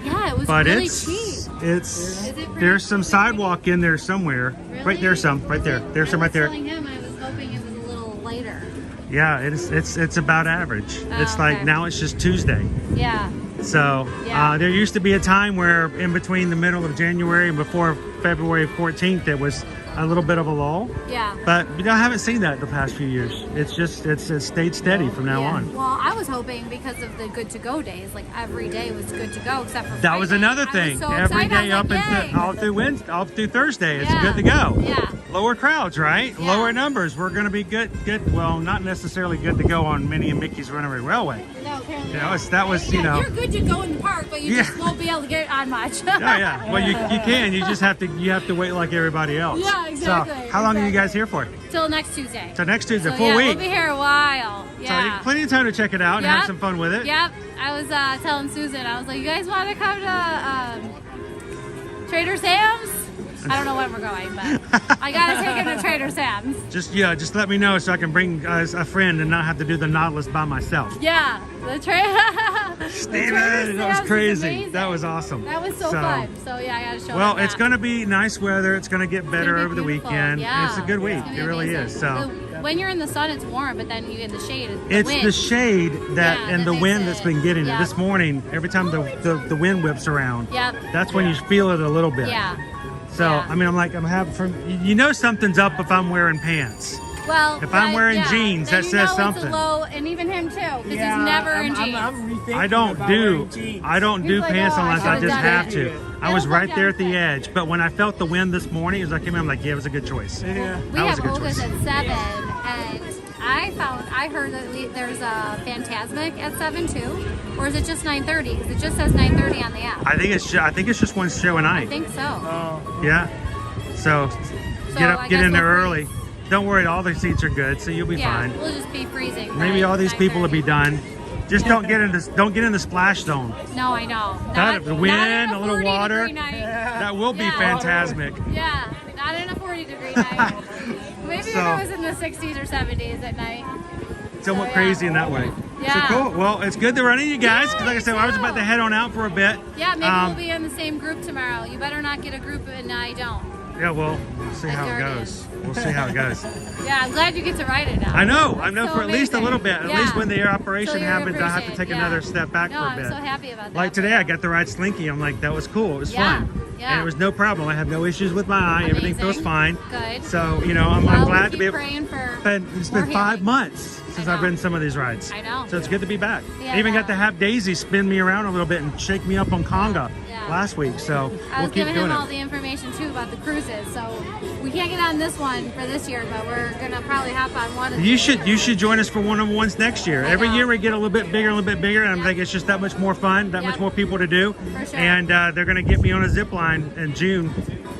Yeah, it was But really it's cheap. it's Is it pretty there's some sidewalk in there somewhere. Really? Right there's some right there. There's some right there. I was telling him I was hoping it was a little lighter. Yeah, it's about average. It's okay. like now it's just Tuesday. Yeah. So Yeah. there used to be a time where in between the middle of January and before February 14th, it was a little bit of a lull. Yeah. But I haven't seen that the past few years. It's just it's stayed steady from now Yeah. on. Well, I was hoping because of the good to go days, like every day was good to go except for That was Friday. another I was thing. so Every excited. I day was up like, until yay. all through Wednesday, all through Thursday, it's Yeah. good to go. Yeah. Lower crowds, right? Lower numbers. We're going to be good. Well, not necessarily good to go on Minnie and Mickey's Runaway Railway. No, apparently You know, not. that was you know. You're good to go in the park, but you Yeah. just won't be able to get on much. Yeah. Well, you can. You just have to wait like everybody else. Yeah, exactly, So, how long are you guys here for? Till next Tuesday. So next Tuesday, So, full yeah, week. We'll be here a while. So you Yeah. have plenty of time to check it out and have Yep. some fun with it. Yep. I was telling Susan, I was like, you guys want to come to Trader Sam's? I don't know when we're going, but I gotta take him to Trader Sam's. Just let me know so I can bring a friend and not have to do the Nautilus by myself. Yeah, the Trader. Steven, that was crazy. That was awesome. That was so fun. So yeah, I gotta show Well, him it's that. going to be nice weather. It's going to get better be over the beautiful. weekend. Yeah. It's a good week. It's gonna It be really amazing. is. So When you're in the sun, it's warm, but then you get in the shade. it's wind. the shade that Yeah, and that the makes wind it- that's been getting it. yeah. This morning, every time the wind whips around, Yep. that's when you feel it a little bit. Yeah. So I mean, I'm having you know something's up if I'm wearing pants. Well, If I'm wearing yeah, jeans, then that you says know something. It's a low, and even him too, because he's never in jeans. I don't do He's like, pants "Oh, I unless I should've just done have it." to. I It'll was look right there at the unfit. edge, but when I felt the wind this morning, as I came in, I'm like, yeah, it was a good choice. Yeah, We that have was a good choice. Ogas at 7, and I heard that there's a Phantasmic at 7 too, or is it just 9:30? Because it just says 9:30 on the app. I think it's just one show a I night. think so. Yeah. So I get guess in there we'll early. Don't worry, all the seats are good, so you'll be Yeah, fine. we'll just be freezing. Maybe by all these people will 9:30. be done. Just don't get in the splash zone. No, I know. That the wind, not a in little 40 water. degree night. That will be phantasmic. Yeah, not in a 40-degree night. Maybe So- if it was in the 60s or 70s at night. Somewhat yeah. crazy in that way. Yeah. So cool. Well, it's good to run into you guys because, like I said, I was about to head on out for a bit. Yeah, maybe we'll be in the same group tomorrow. You better not get a group and I don't. Yeah, well, we'll see how it goes. We'll see how it goes. Yeah, I'm glad you get to ride it now. I know That's so for at least a amazing. little bit. At Yeah. least when the operation So you're happens, I have to appreciated, take yeah. another step back No, for a I'm bit. so happy about that. Like today, I got to ride Slinky. I'm like, that was cool. It was Yeah, fun. yeah. And it was no problem. I have no issues with my eye. Everything feels Amazing. fine. Good. So, I'm Well, glad we'll to be keep able. praying for But it's more been 5 healing. months since I've ridden some of these rides. I know. So it's good to be back. Yeah, I even I got to have Daisy spin me around a little bit and shake me up on conga. Yeah. last week. So I we'll was keep giving doing him all it. the information too about the cruises. So we can't get on this one for this year, but we're gonna probably hop on one. You should join us for one of the ones next year. Every year we get a little bit bigger, and I think it's just that much more fun, that much more people to do. For sure. And they're gonna get me on a zip line in June.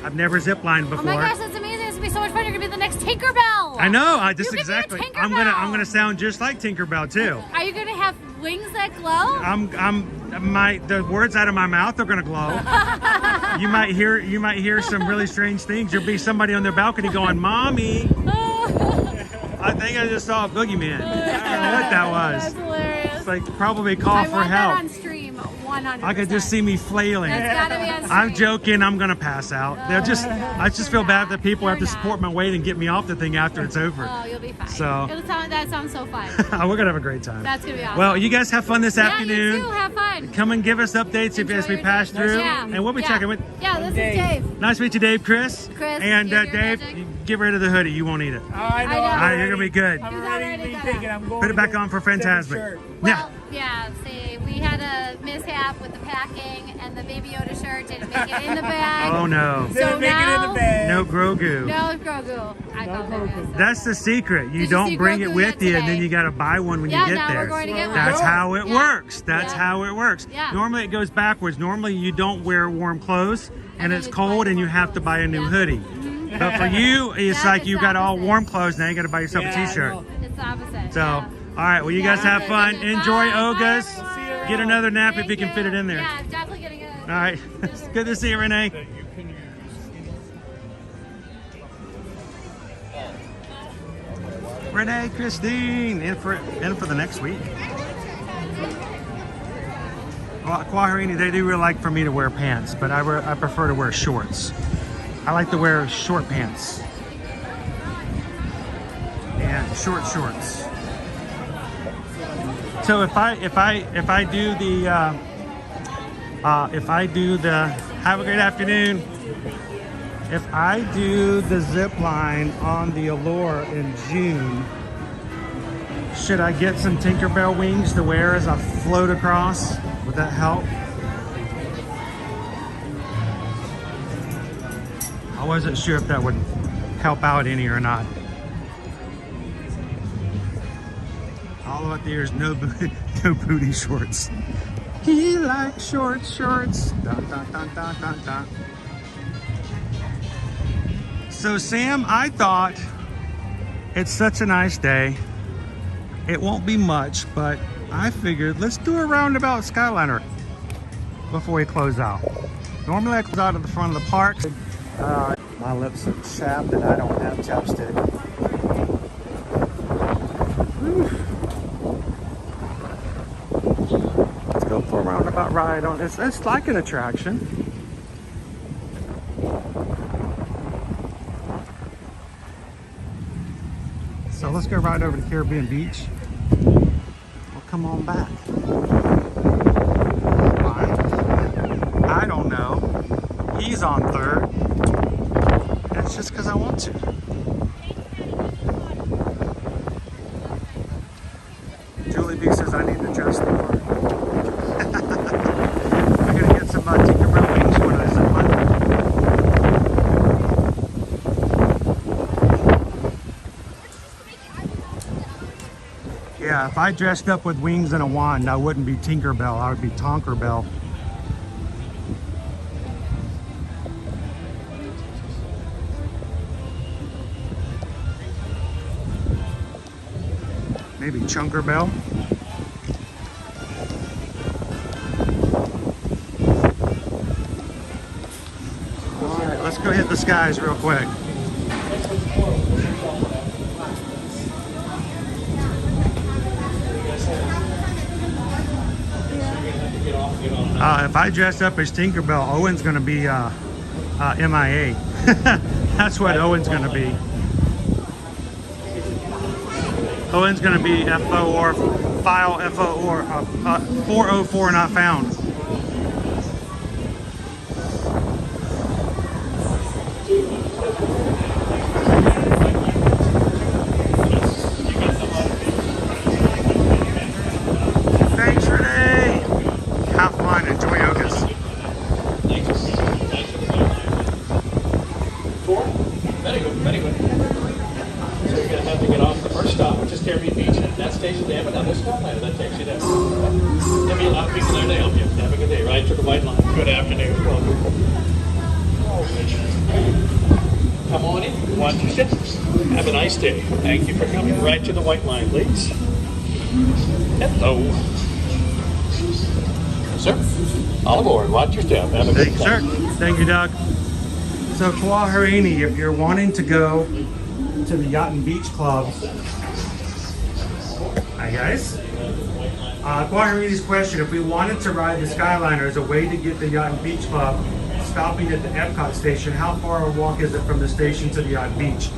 I've never zip lined before. Oh my gosh, that's amazing! It's gonna be so much fun. You're gonna be the next Tinkerbell. I know. I'm gonna sound just like Tinkerbell too. Are you gonna have wings that glow? The words out of my mouth are gonna glow. You might hear some really strange things. There'll be somebody on their balcony going, "Mommy." I think I just saw a boogeyman. I don't know what that was. That's hilarious. It's like probably call for help. That on stream, 100%. I could just see me flailing. That's gotta be on stream. I'm joking. I'm gonna pass out. I just feel bad that people have to support my weight and get me off the thing after it's over. Oh, you'll be fine. So that sounds so fun. we're gonna have a great time. That's gonna be awesome. Well, you guys have fun this afternoon. Yeah, you too. Have fun. Come and give us updates as we pass through, and we'll be checking with. Yeah, this is Dave. Nice to meet you, Dave. Chris. And Dave, you get rid of the hoodie. You won't need it. I know. All right, you're gonna be good. I'm already thinking I'm going. Put it back on for Phantasmic. Well, see, we had a mishap with the packing, and the Baby Yoda shirt didn't make it in the bag. Oh no. Didn't make it in the bag. No Grogu. No Grogu. I called it. That's the secret. You Did you don't see bring Grogu it with yet you, and then today? you got to buy one when you get now there. we're going to get one. That's how it works. That's Yeah. how it works. Yeah. Normally it goes backwards. Normally you don't wear warm clothes, and it's cold, and you have to buy a new hoodie. But for you, it's like you got all warm clothes, now you got to buy yourself a t-shirt. It's the opposite. So, all right, well, you guys have fun. Enjoy Ogas. Get another nap if you can fit it in there. Yeah, I'm definitely getting it. All right. It's good to see you, Renee. Renee, Christine, in for the next week. Well, Quaharini, they do really like for me to wear pants, but I prefer to wear shorts. I like to wear short pants and shorts. So if I do the have a great afternoon. If I do the zip line on the Allure in June, should I get some Tinkerbell wings to wear as I float across? Would that help? I wasn't sure if that would help out any or not. All about there is no booty shorts. He likes shorts. Dun, dun, dun, dun, dun, dun. So Sam, I thought it's such a nice day. It won't be much, but I figured let's do a roundabout Skyliner before we close out. Normally I close out at the front of the park. My lips are chapped and I don't have chapstick. Whew. Let's go for a roundabout ride on this. It's like an attraction. So let's go right over to Caribbean Beach. We'll come on back. Why? I don't know. He's on third. That's just because I want to. Julie B says I need to dress the part. I'm gonna get some Tinkerbell wings when I zip line. Yeah, if I dressed up with wings and a wand, I wouldn't be Tinkerbell, I would be Tonkerbell. Maybe Chunkerbell. All right, let's go hit the skies real quick. If I dress up as Tinkerbell, Owen's going to be MIA. That's what Owen's going to be. Owen's going to be FO or file FO or 404 not found. Thanks, Renee. Have fun. Enjoy Ogas. the white line. Good afternoon. Welcome. Come on in. Watch your step. Have a nice day. Thank you for coming. Right to the white line, please. Hello. Yes, sir. All aboard. Watch your step. Have a good Sir. Thank you, Doug. So Kwaharini, if you're wanting to go to the Yacht and Beach Club, hi guys. Kwaharini's question, if we wanted to ride the Skyliner as a way to get the Yacht and Beach Club, stopping at the Epcot station, how far a walk is it from the station to the Yacht and Beach?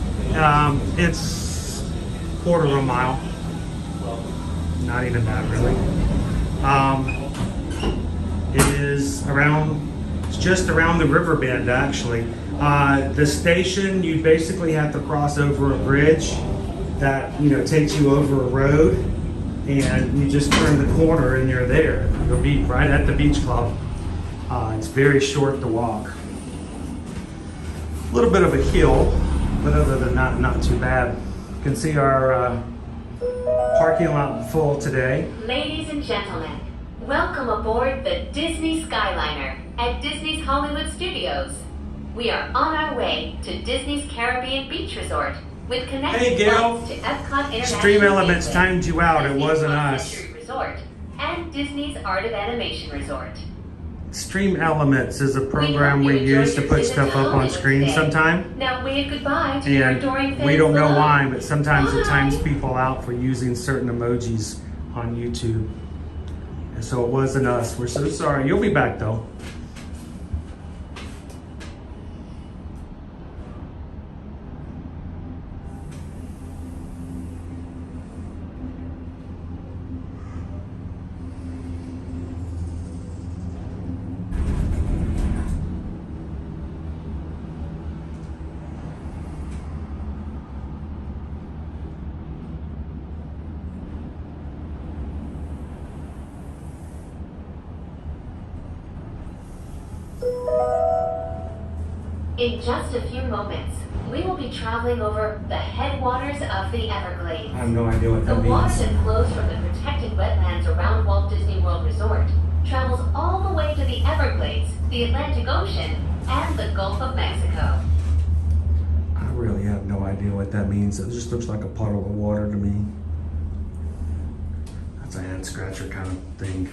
It's a quarter of a mile. Not even that really. It is around, it's just around the river bend actually. The station, you basically have to cross over a bridge that, you know, takes you over a road, and you just turn the corner and you're there. You'll be right at the beach club. It's very short to walk. A little bit of a hill, but other than that, not too bad. You can see our parking lot full today. Ladies and gentlemen, welcome aboard the Disney Skyliner at Disney's Hollywood Studios. We are on our way to Disney's Caribbean Beach Resort with connecting Hey, Gail. flights to Epcot International Stream Elements Gateway, timed you out. It Disney's wasn't Park us. Century Resort, and Disney's Art of Animation Resort. Stream Elements is a program we use to put stuff up on screen sometime. Now wave goodbye to your adoring And fans we don't know below. why, but sometimes it Bye. times people out for using certain emojis on YouTube. And so it wasn't us. We're so sorry. You'll be back though. In just a few moments, we will be traveling over the headwaters of the Everglades. I have no idea what The that water means. that flows from the protected wetlands around Walt Disney World Resort travels all the way to the Everglades, the Atlantic Ocean, and the Gulf of Mexico. I really have no idea what that means. It just looks like a puddle of water to me. That's a head scratcher kind of thing.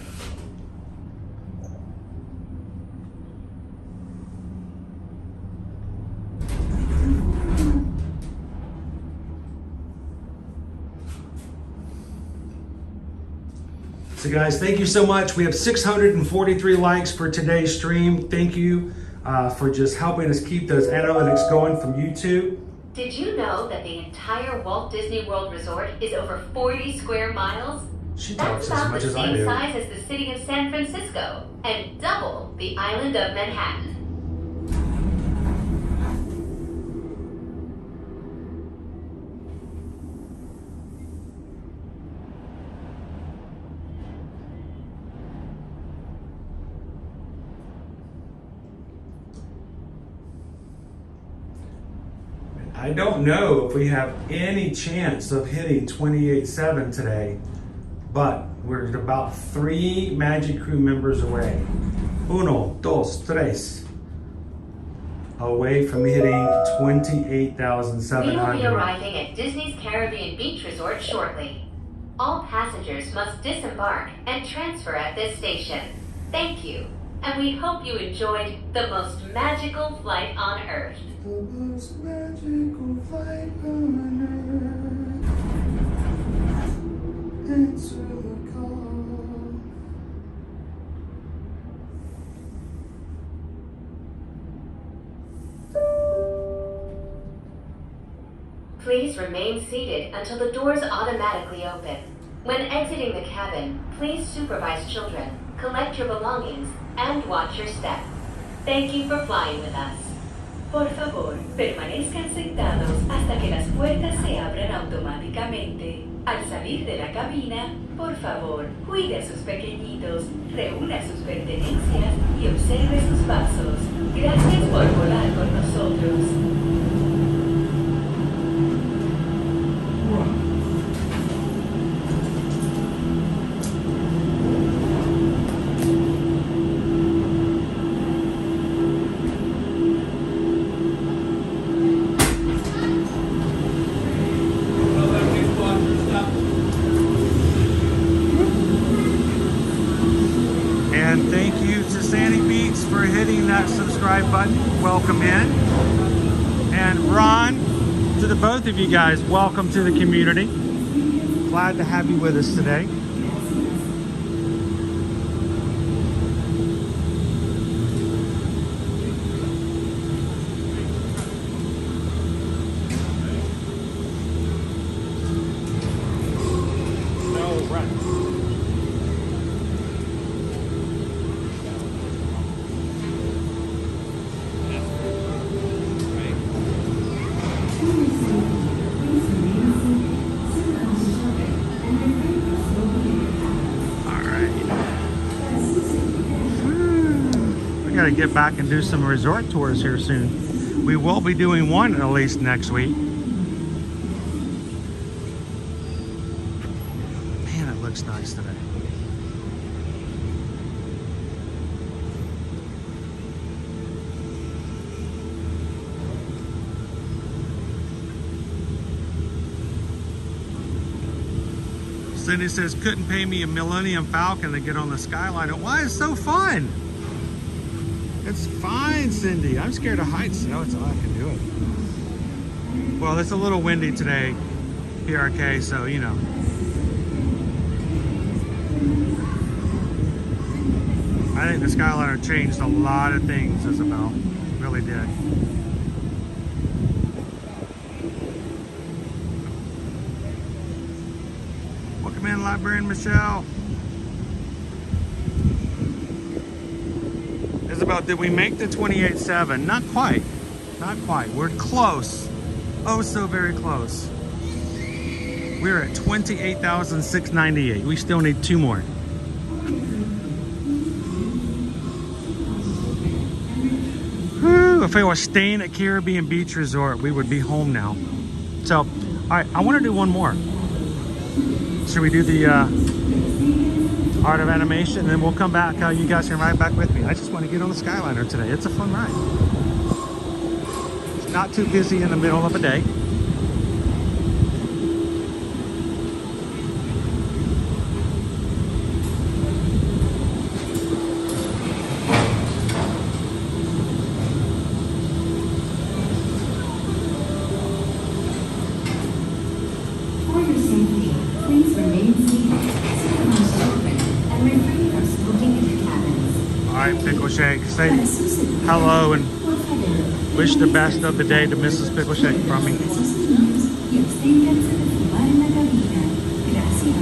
So guys, thank you so much. We have 643 likes for today's stream. Thank you for just helping us keep those analytics going from YouTube. Did you know that the entire Walt Disney World Resort is over 40 square miles? She That's talks as about much the as I same do. size as the city of San Francisco and double the island of Manhattan. I don't know if we have any chance of hitting 28.7 today, but we're about 3 Magic Crew members away. 1, 2, 3. Away from hitting We will 28,700. be arriving at Disney's Caribbean Beach Resort shortly. All passengers must disembark and transfer at this station. Thank you, and we hope you enjoyed the most magical flight on Earth. The most magical flight on earth. Answer the call. Please remain seated until the doors automatically open. When exiting the cabin, please supervise children, collect your belongings, and watch your step. Thank you for flying with us. Por favor, permanezcan sentados hasta que las puertas se abran automáticamente. Al salir de la cabina, por favor, cuide a sus pequeñitos, reúna sus pertenencias y observe sus pasos. Gracias por volar con nosotros. And thank you to Sandy Beats for hitting that subscribe button. Welcome in. And Ron, to the both of you guys, welcome to the community. Glad to have you with us today. To get back and do some resort tours here soon. We will be doing one at least next week. Man, it looks nice today. Cindy says, couldn't pay me a Millennium Falcon to get on the Skyliner. Why? It's so fun. It's fine, Cindy. I'm scared of heights. No, it's all I can do it. Well, it's a little windy today, PRK, so you know. I think the Skyliner changed a lot of things, Isabel. It really did. Welcome in, Librarian Michelle. Isabel, did we make the 28.7? Not quite. Not quite. We're close. Oh, so very close. We're at 28,698. We still need 2 more. Whew, if I was staying at Caribbean Beach Resort, we would be home now. So, all right, I want to do one more. Should we do the Art of Animation, and then we'll come back. You guys can ride back with me. I just want to get on the Skyliner today. It's a fun ride. It's not too busy in the middle of a day. For your safety, please remain seated. Alright, Pickle Shake, say hello and wish the best of the day to Mrs. Pickle Shake from me.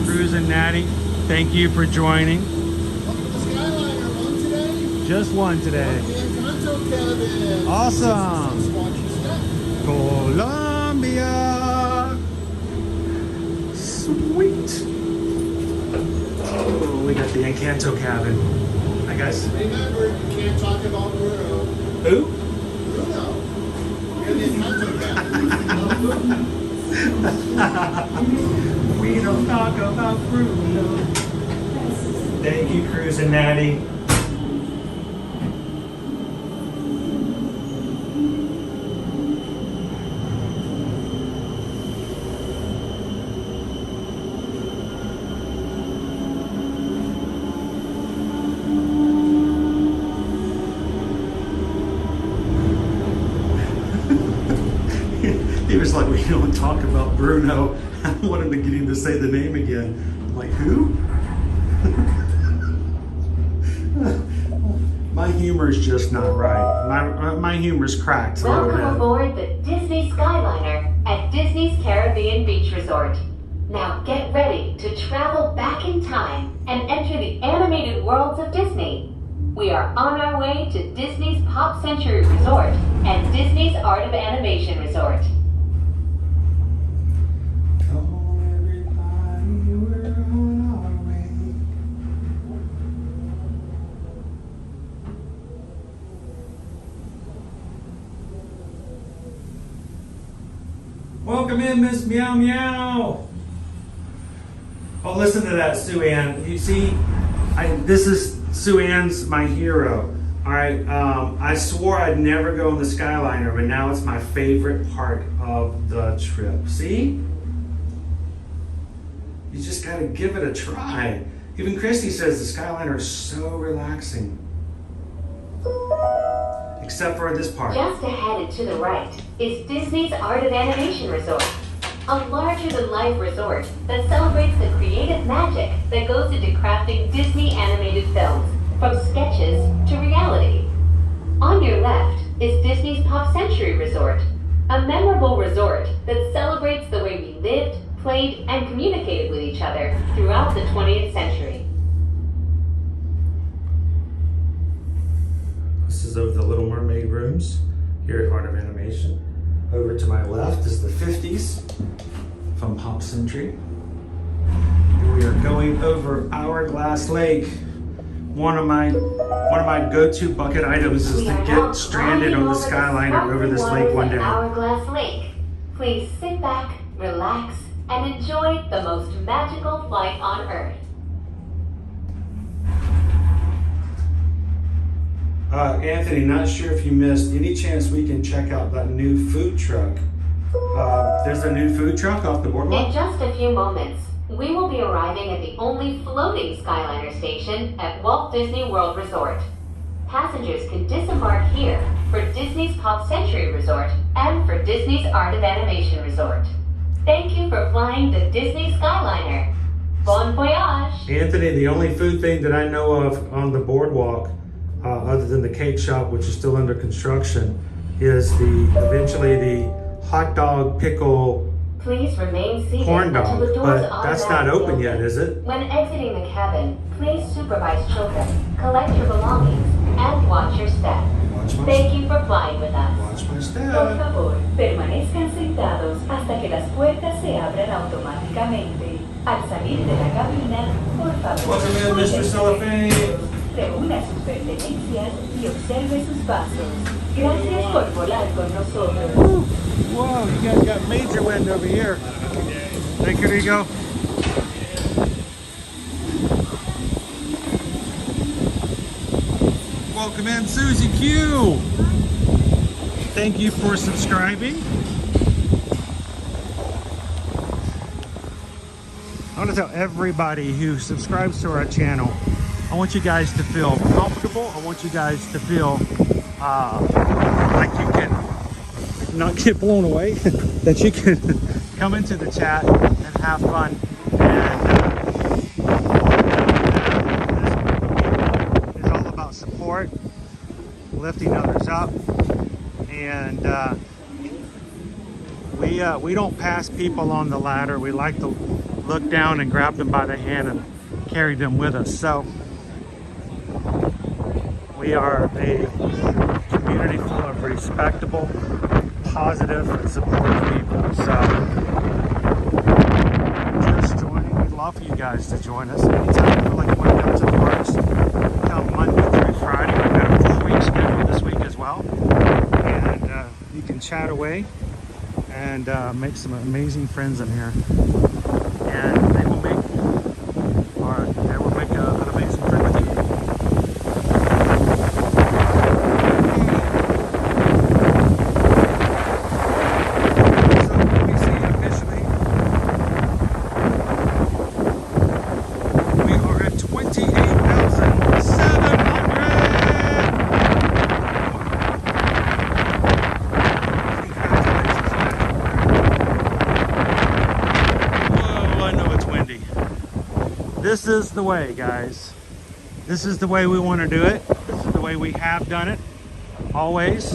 Cruz and Natty, thank you for joining. Just one today. Awesome. Colombia. Sweet. Oh, we got the Encanto cabin. Hi guys. Remember, you can't talk about Bruno. Who? Bruno. You're the Encanto We don't talk about Bruno. Thank you, Cruz and Natty. He was like, we don't talk about Bruno. I want him to get him to say the name again. I'm like, who? My humor is just not right. My humor's cracked. Welcome aboard the Disney Skyliner at Disney's Caribbean Beach Resort. Now get ready to travel back in time and enter the animated worlds of Disney. We are on our way to Disney's Pop Century Resort and Disney's Art of Animation Resort. Welcome in, Miss Meow Meow. Oh, listen to that, Sue Ann. You see, this is Sue Ann's my hero. All right, I swore I'd never go on the Skyliner, but now it's my favorite part of the trip. See? You just gotta give it a try. Even Christy says the Skyliner is so relaxing. Except for this part. Just ahead and to the right is Disney's Art of Animation Resort, a larger-than-life resort that celebrates the creative magic that goes into crafting Disney animated films, from sketches to reality. On your left is Disney's Pop Century Resort, a memorable resort that celebrates the way we lived, played, and communicated with each other throughout the 20th century. This is of the Little Mermaid rooms here at Art of Animation. Over to my left is the 50s from Pop Century. We are going over Hourglass Lake. One of my go-to bucket items is to get stranded on the Skyliner over this lake one day. Hourglass Lake. Please sit back, relax, and enjoy the most magical flight on Earth. Anthony, not sure if you missed, any chance we can check out that new food truck? There's a new food truck off the boardwalk? In just a few moments, we will be arriving at the only floating Skyliner station at Walt Disney World Resort. Passengers can disembark here for Disney's Pop Century Resort and for Disney's Art of Animation Resort. Thank you for flying the Disney Skyliner. Bon voyage! Anthony, the only food thing that I know of on the boardwalk, other than the cake shop, which is still under construction, is eventually the hot dog pickle Please remain seated corn until the dog, doors but that's not open automatically yet, is it? When exiting the cabin, please supervise children, collect your belongings, and watch your step. Thank you for flying with us. Watch my step. Por favor, permanezcan sentados hasta que las puertas se abran automáticamente. Al salir de la cabina, por favor, Welcome in, Mr. Cellophane. reúna sus pertenencias y observe sus pasos. Gracias por volar con nosotros. Whoa, you guys got major wind over here. Thank you, Rigo. Welcome in, Susie Q. Thank you for subscribing. I want to tell everybody who subscribes to our channel, I want you guys to feel comfortable. I want you guys to feel like you can not get blown away, that you can come into the chat and have fun. And this is all about support, lifting others up, and we don't pass people on the ladder. We like to look down and grab them by the hand and carry them with us. So we are a community full of respectable, positive, and supportive people. So just joining. We'd love for you guys to join us. Anytime you feel like you want to come to the parks, come Monday through Friday. We've got a full week schedule this week as well. And you can chat away and make some amazing friends in here. And they will make an amazing friend with you. So let me see officially. We are at 28,700. This is the way, guys. This is the way we want to do it. This is the way we have done it. Always.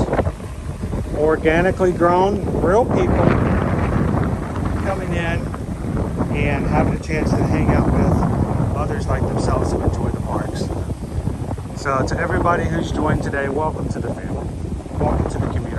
Organically grown, real people coming in and having a chance to hang out with others like themselves who enjoy the parks. So to everybody who's joined today, welcome to the family. Welcome to the community.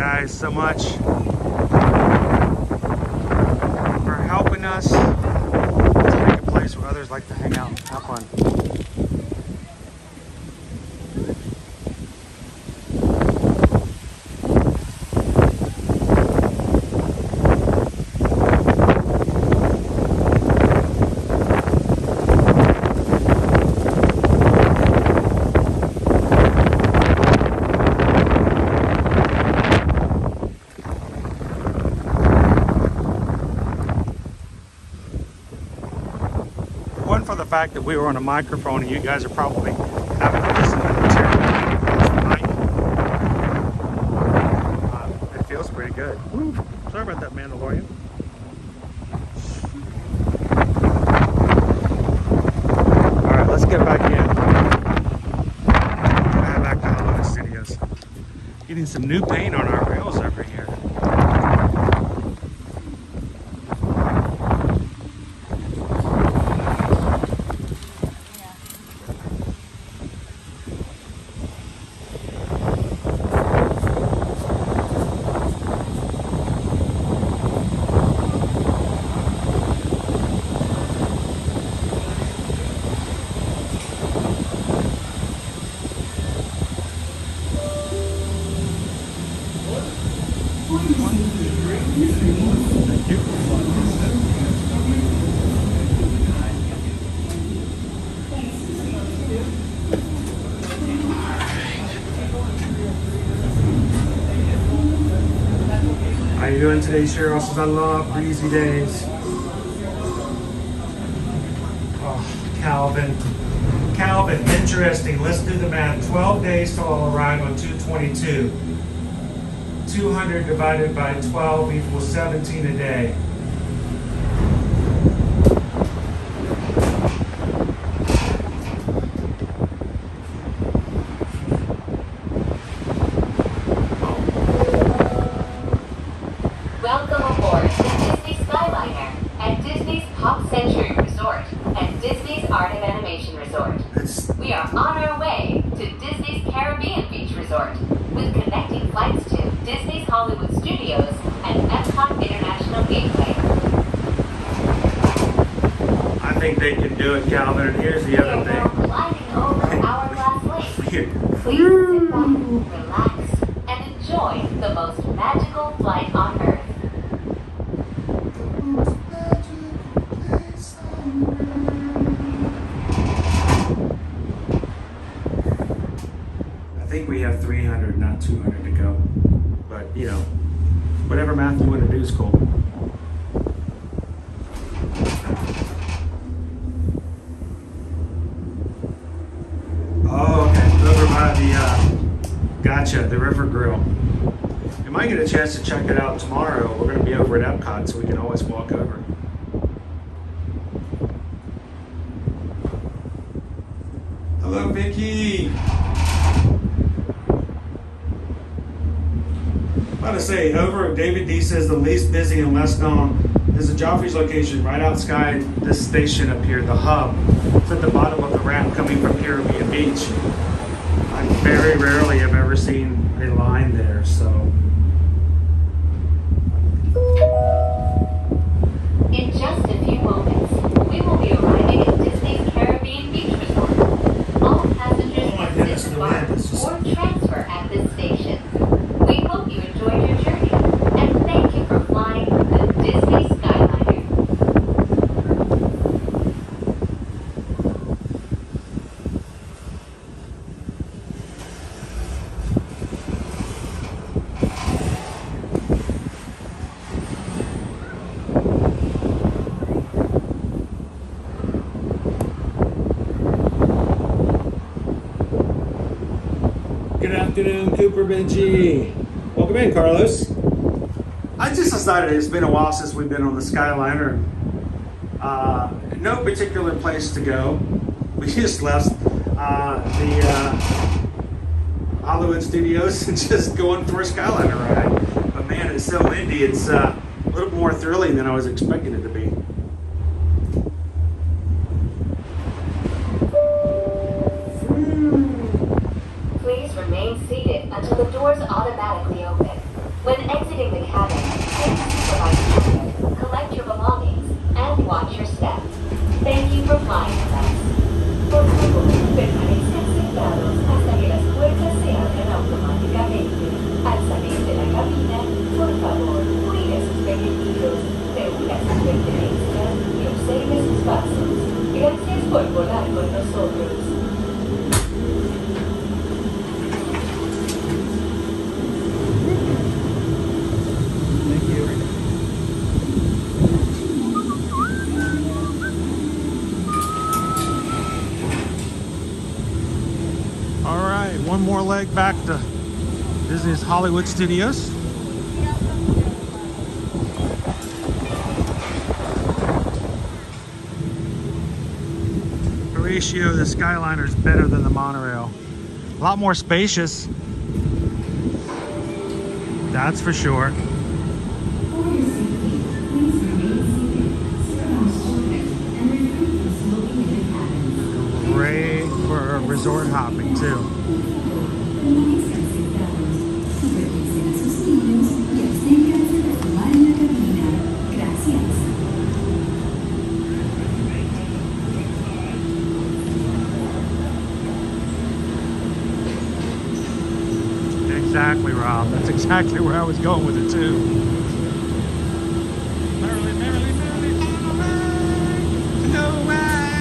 guys so much for helping us to make a place where others like to hang out and have fun. For the fact that we were on a microphone and you guys are probably having to listen to the material across the mic. It feels pretty good. Woo. Sorry about that, Mandalorian. Alright, let's get back in. Back to Hollywood Studios. Getting some new paint on our rails over here. How you doing today, Cheryl? Says I love breezy days. Oh, Calvin. Calvin, interesting. Let's do the math. 12 days till I'll arrive on 222. 200 divided by 12 equals 17 a day. Welcome aboard the Disney Skyliner at Disney's Pop Century Resort and Disney's Art of Animation Resort. We are on our way to Disney's Caribbean Beach Resort with connecting flights to Disney's Hollywood Studios and Epcot International Gateway. I think they can do it, Calvin. And here's the other thing. Gliding over Hourglass Lake. Please sit back, relax, and enjoy the most magical flight on Earth. I think we have 300, not 200 to go. But, you know, whatever math you want to do is cool. Oh, okay. Over by the, gotcha, the River Grill. You might get a chance to check it out tomorrow. We're going to be over at Epcot, so we can always walk over. Hello, Vicky. About to say, over David D says the least busy and less known is the Joffrey's location right outside this station up here, the hub. It's at the bottom of the ramp coming from Caribbean Beach. I very rarely have ever seen a line there, so. In just a few moments, we will be arriving at Disney's Caribbean Beach Resort. All passengers must disembark or transfer at this station. We hope you enjoyed your journey, and thank you for flying the Disney Skyliner. Good afternoon, Cooper Benji. Welcome in, Carlos. I just decided it's been a while since we've been on the Skyliner. No particular place to go. We just left the Hollywood Studios and just going for a Skyliner ride. But man, it's so windy. It's a little more thrilling than I was expecting it to be. Please remain seated until the doors automatically open. exiting the cabin, please supervise children, collect your belongings, and watch your step. Thank you for flying with us. Por favor, permanezcan sentados hasta que las puertas se abran automáticamente. Al salir de la cabina, por favor, cuide a sus pequeñitos, reúna sus pertenencias y observe sus pasos. Gracias por volar con nosotros. All right, one more leg back to Disney's Hollywood Studios. The ratio of the Skyliner is better than the monorail. A lot more spacious. That's for sure. Great for resort hopping too. Exactly, Rob. That's exactly where I was going with it too. Merrily, merrily, merrily, to nowhere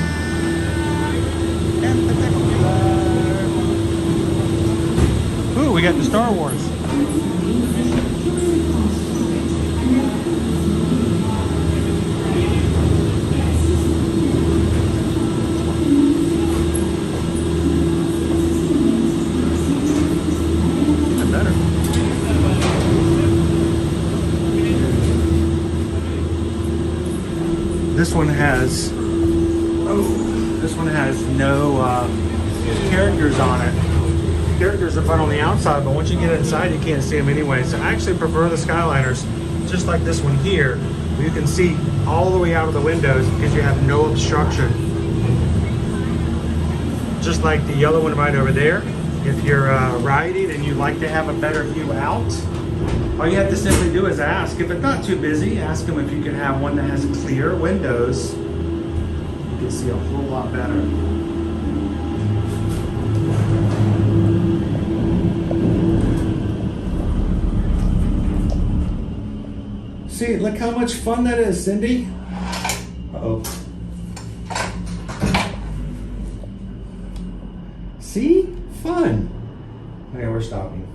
in particular. Ooh, we got the Star Wars. This one has no characters on it. Characters are fun on the outside, but once you get inside, you can't see them anyway. So I actually prefer the Skyliners, just like this one here. You can see all the way out of the windows because you have no obstruction. Just like the yellow one right over there. If you're riding and you'd like to have a better view out, all you have to simply do is ask. If it's not too busy, ask them if you can have one that has clear windows. You can see a whole lot better. See, look how much fun that is, Cindy. Uh-oh. See? Fun. Okay, we're stopping.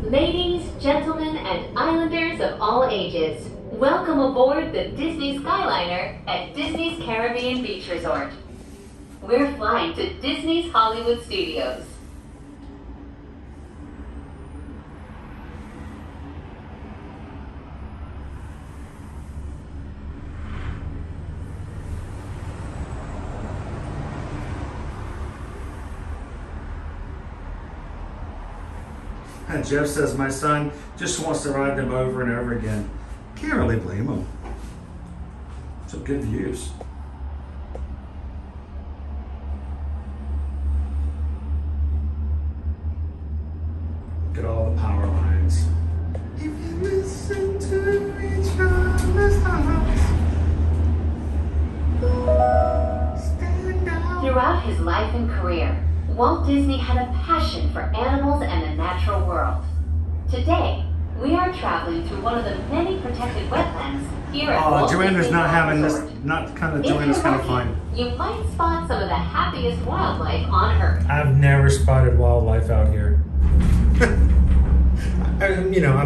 Ladies, gentlemen, and islanders of all ages, welcome aboard the Disney Skyliner at Disney's Caribbean Beach Resort. We're flying to Disney's Hollywood Studios. And Jeff says, my son just wants to ride them over and over again. Can't really blame him. Some good views. Look at all the power lines. If you listen to each other's hearts, stand out. Throughout his life and career, Walt Disney had a passion for animals and the natural world. Today, we are traveling through one of the many protected wetlands here at Walt Joanna's Disney not having Resort. this, not kind of, Joanna's kind of fun. You might spot some of the happiest wildlife on Earth. I've never spotted wildlife out here. You know,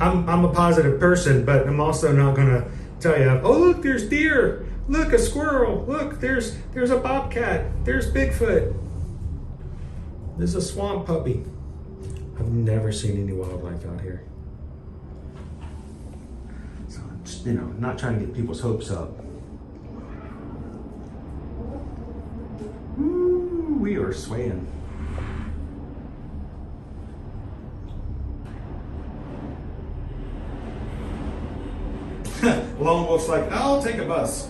I'm a positive person, but I'm also not gonna tell you, oh look, there's deer, look, a squirrel, look, there's a bobcat, there's Bigfoot. There's a swamp puppy. I've never seen any wildlife out here. So I'm just, you know, not trying to get people's hopes up. Ooh, we are swaying. Lone Wolf's like, I'll take a bus.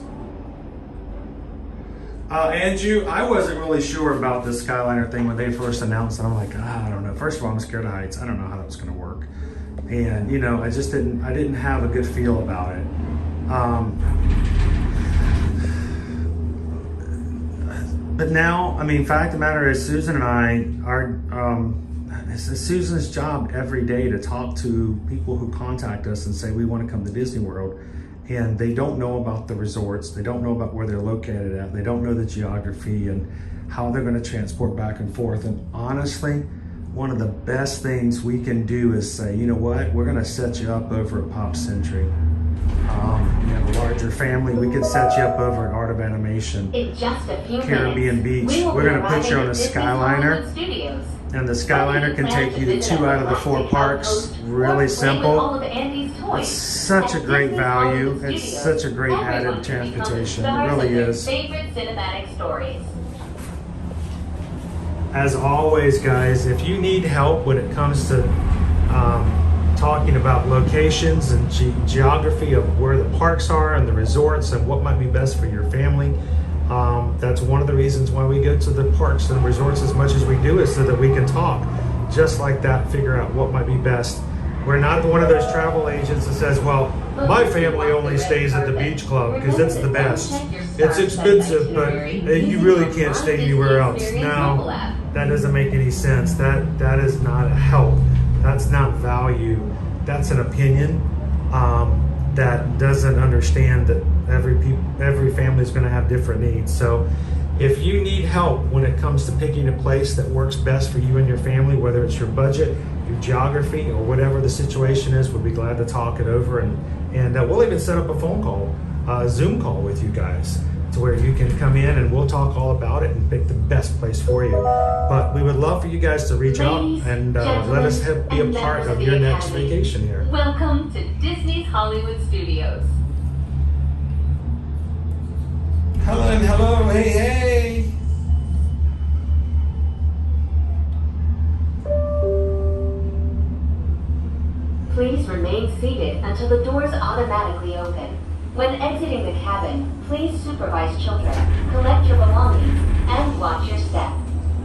Andrew, I wasn't really sure about this Skyliner thing when they first announced it. I'm like, I don't know. First of all, I'm scared of heights. I don't know how that was going to work. And, you know, I didn't have a good feel about it. But now, I mean, fact of the matter is Susan and I are, it's Susan's job every day to talk to people who contact us and say, we want to come to Disney World. And they don't know about the resorts. They don't know about where they're located at. They don't know the geography and how they're going to transport back and forth. And honestly, one of the best things we can do is say, you know what, we're going to set you up over at Pop Century. You have a larger family, we could set you up over at Art of Animation, In just a few Caribbean minutes, Beach. We're going to put you on a Skyliner. Studios. And the Skyliner can take you to 2 out of the 4 parks. Really simple. It's such a great value. It's such a great added transportation. It really is. Favorite cinematic stories. As always, guys, if you need help when it comes to talking about locations and geography of where the parks are and the resorts and what might be best for your family, that's one of the reasons why we go to the parks and resorts as much as we do, is so that we can talk just like that, figure out what might be best. We're not one of those travel agents that says, well, my family only stays at the beach club because it's the best. It's expensive, but you really can't stay anywhere else. No, that doesn't make any sense. That is not a help. That's not value. That's an opinion that doesn't understand that every family is going to have different needs. So if you need help when it comes to picking a place that works best for you and your family, whether it's your budget, your geography, or whatever the situation is, we'll be glad to talk it over, and we'll even set up a phone call, a Zoom call with you guys, to where you can come in and we'll talk all about it and pick the best place for you. But we would love for you guys to reach out and let us be a part of your next vacation here. Welcome to Disney's Hollywood Studios. Hello, hey. Please remain seated until the doors automatically open. When exiting the cabin, please supervise children, collect your belongings, and watch your step.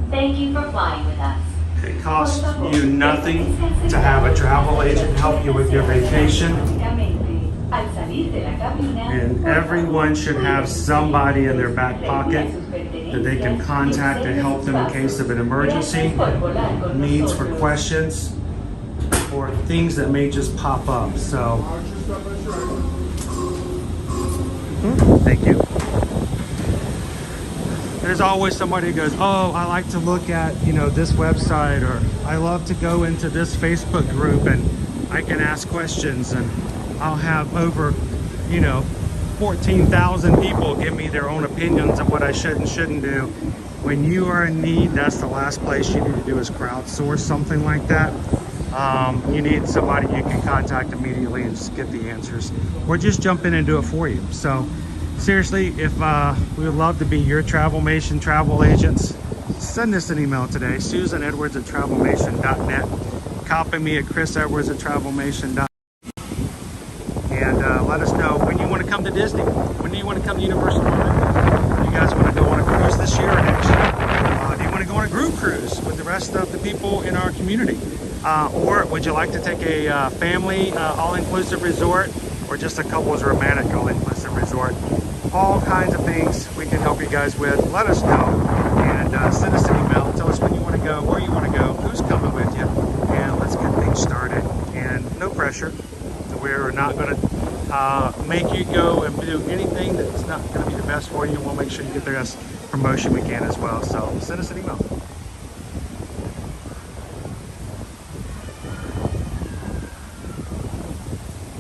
Thank you for flying with us. It costs you nothing to have a travel agent help you with your vacation. And everyone should have somebody in their back pocket that they can contact to help them in case of an emergency, needs for questions, or things that may just pop up. So, thank you. There's always somebody who goes, oh, I like to look at, this website, or I love to go into this Facebook group and I can ask questions, and I'll have over, 14,000 people give me their own opinions of what I should and shouldn't do. When you are in need, that's the last place you need to do is crowdsource something like that. You need somebody you can contact immediately and just get the answers, or just jump in and do it for you. So seriously, if we would love to be your TravelMation travel agents, send us an email today, susanedwards@travelmation.net. Copy me at chrisedwards@travelmation.net. And let us know when you want to come to Disney. When do you want to come to Universal Orlando? Do you guys want to go on a cruise this year or next year? Do you want to go on a group cruise with the rest of the people in our community? Or would you like to take a family all-inclusive resort, or just a couples romantic all-inclusive resort? All kinds of things we can help you guys with. Let us know, and send us an email. Tell us when you want to go, where you want to go, who's coming with you, and let's get things started. And no pressure. We're not going to make you go and do anything that's not going to be the best for you. We'll make sure you get the best promotion we can as well. So send us an email.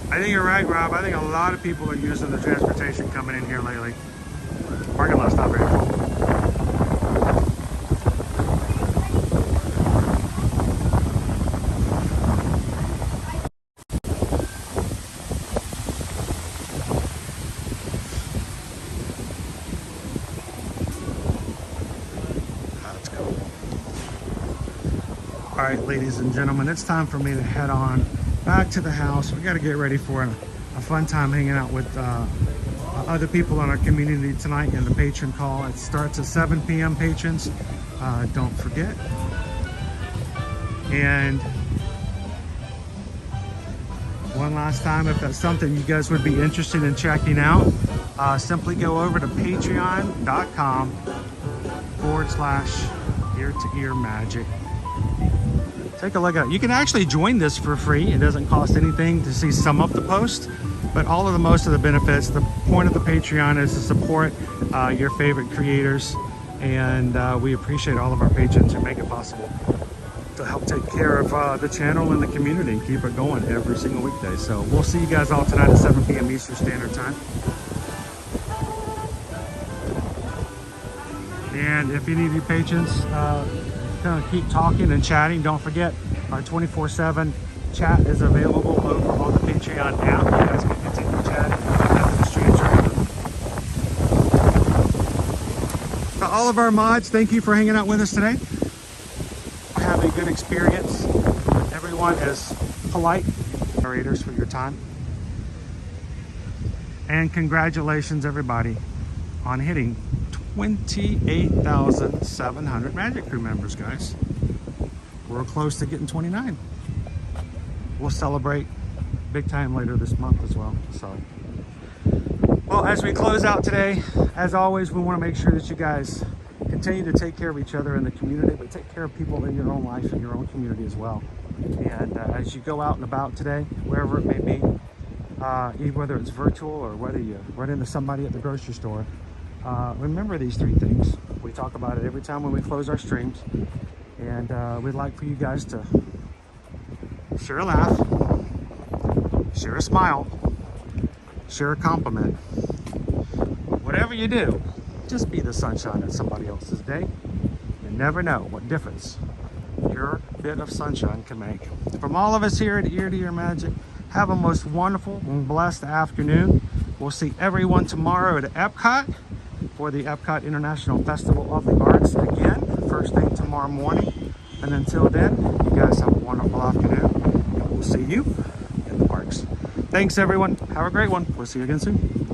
I think you're right, Rob. I think a lot of people are using the transportation coming in here lately. Parking lot's not very full. That's cool. All right, ladies and gentlemen, it's time for me to head on back to the house. We got to get ready for a fun time hanging out with other people in our community tonight in the patron call. It starts at 7 p.m. patrons. Don't forget. And one last time, if that's something you guys would be interested in checking out, simply go over to patreon.com/ear-to-ear magic. Take a look at it. You can actually join this for free. It doesn't cost anything to see some of the posts, but most of the benefits. The point of the Patreon is to support your favorite creators, and we appreciate all of our patrons who make it possible to help take care of the channel and the community and keep it going every single weekday. So we'll see you guys all tonight at 7 p.m. Eastern Standard Time. And if any of you patrons kind of keep talking and chatting, don't forget our 24/7 chat is available over on the Patreon app. You guys can continue chatting after the streams are over. To all of our mods, thank you for hanging out with us today. Have a good experience. Everyone is polite. Moderators for your time. And congratulations, everybody, on hitting 28,700 Magic Crew members, guys. We're close to getting 29. We'll celebrate big time later this month as well. So, well, as we close out today, as always, we want to make sure that you guys continue to take care of each other in the community, but take care of people in your own life and your own community as well. And as you go out and about today, wherever it may be, whether it's virtual or whether you run into somebody at the grocery store, remember these 3 things. We talk about it every time when we close our streams, and we'd like for you guys to share a laugh, share a smile, share a compliment. Whatever you do, just be the sunshine in somebody else's day. You never know what difference your bit of sunshine can make. From all of us here at Ear to Ear Magic, have a most wonderful and blessed afternoon. We'll see everyone tomorrow at Epcot for the Epcot International Festival of the Arts again, first thing tomorrow morning. And until then, you guys have a wonderful afternoon, and we'll see you in the parks. Thanks, everyone. Have a great one. We'll see you again soon.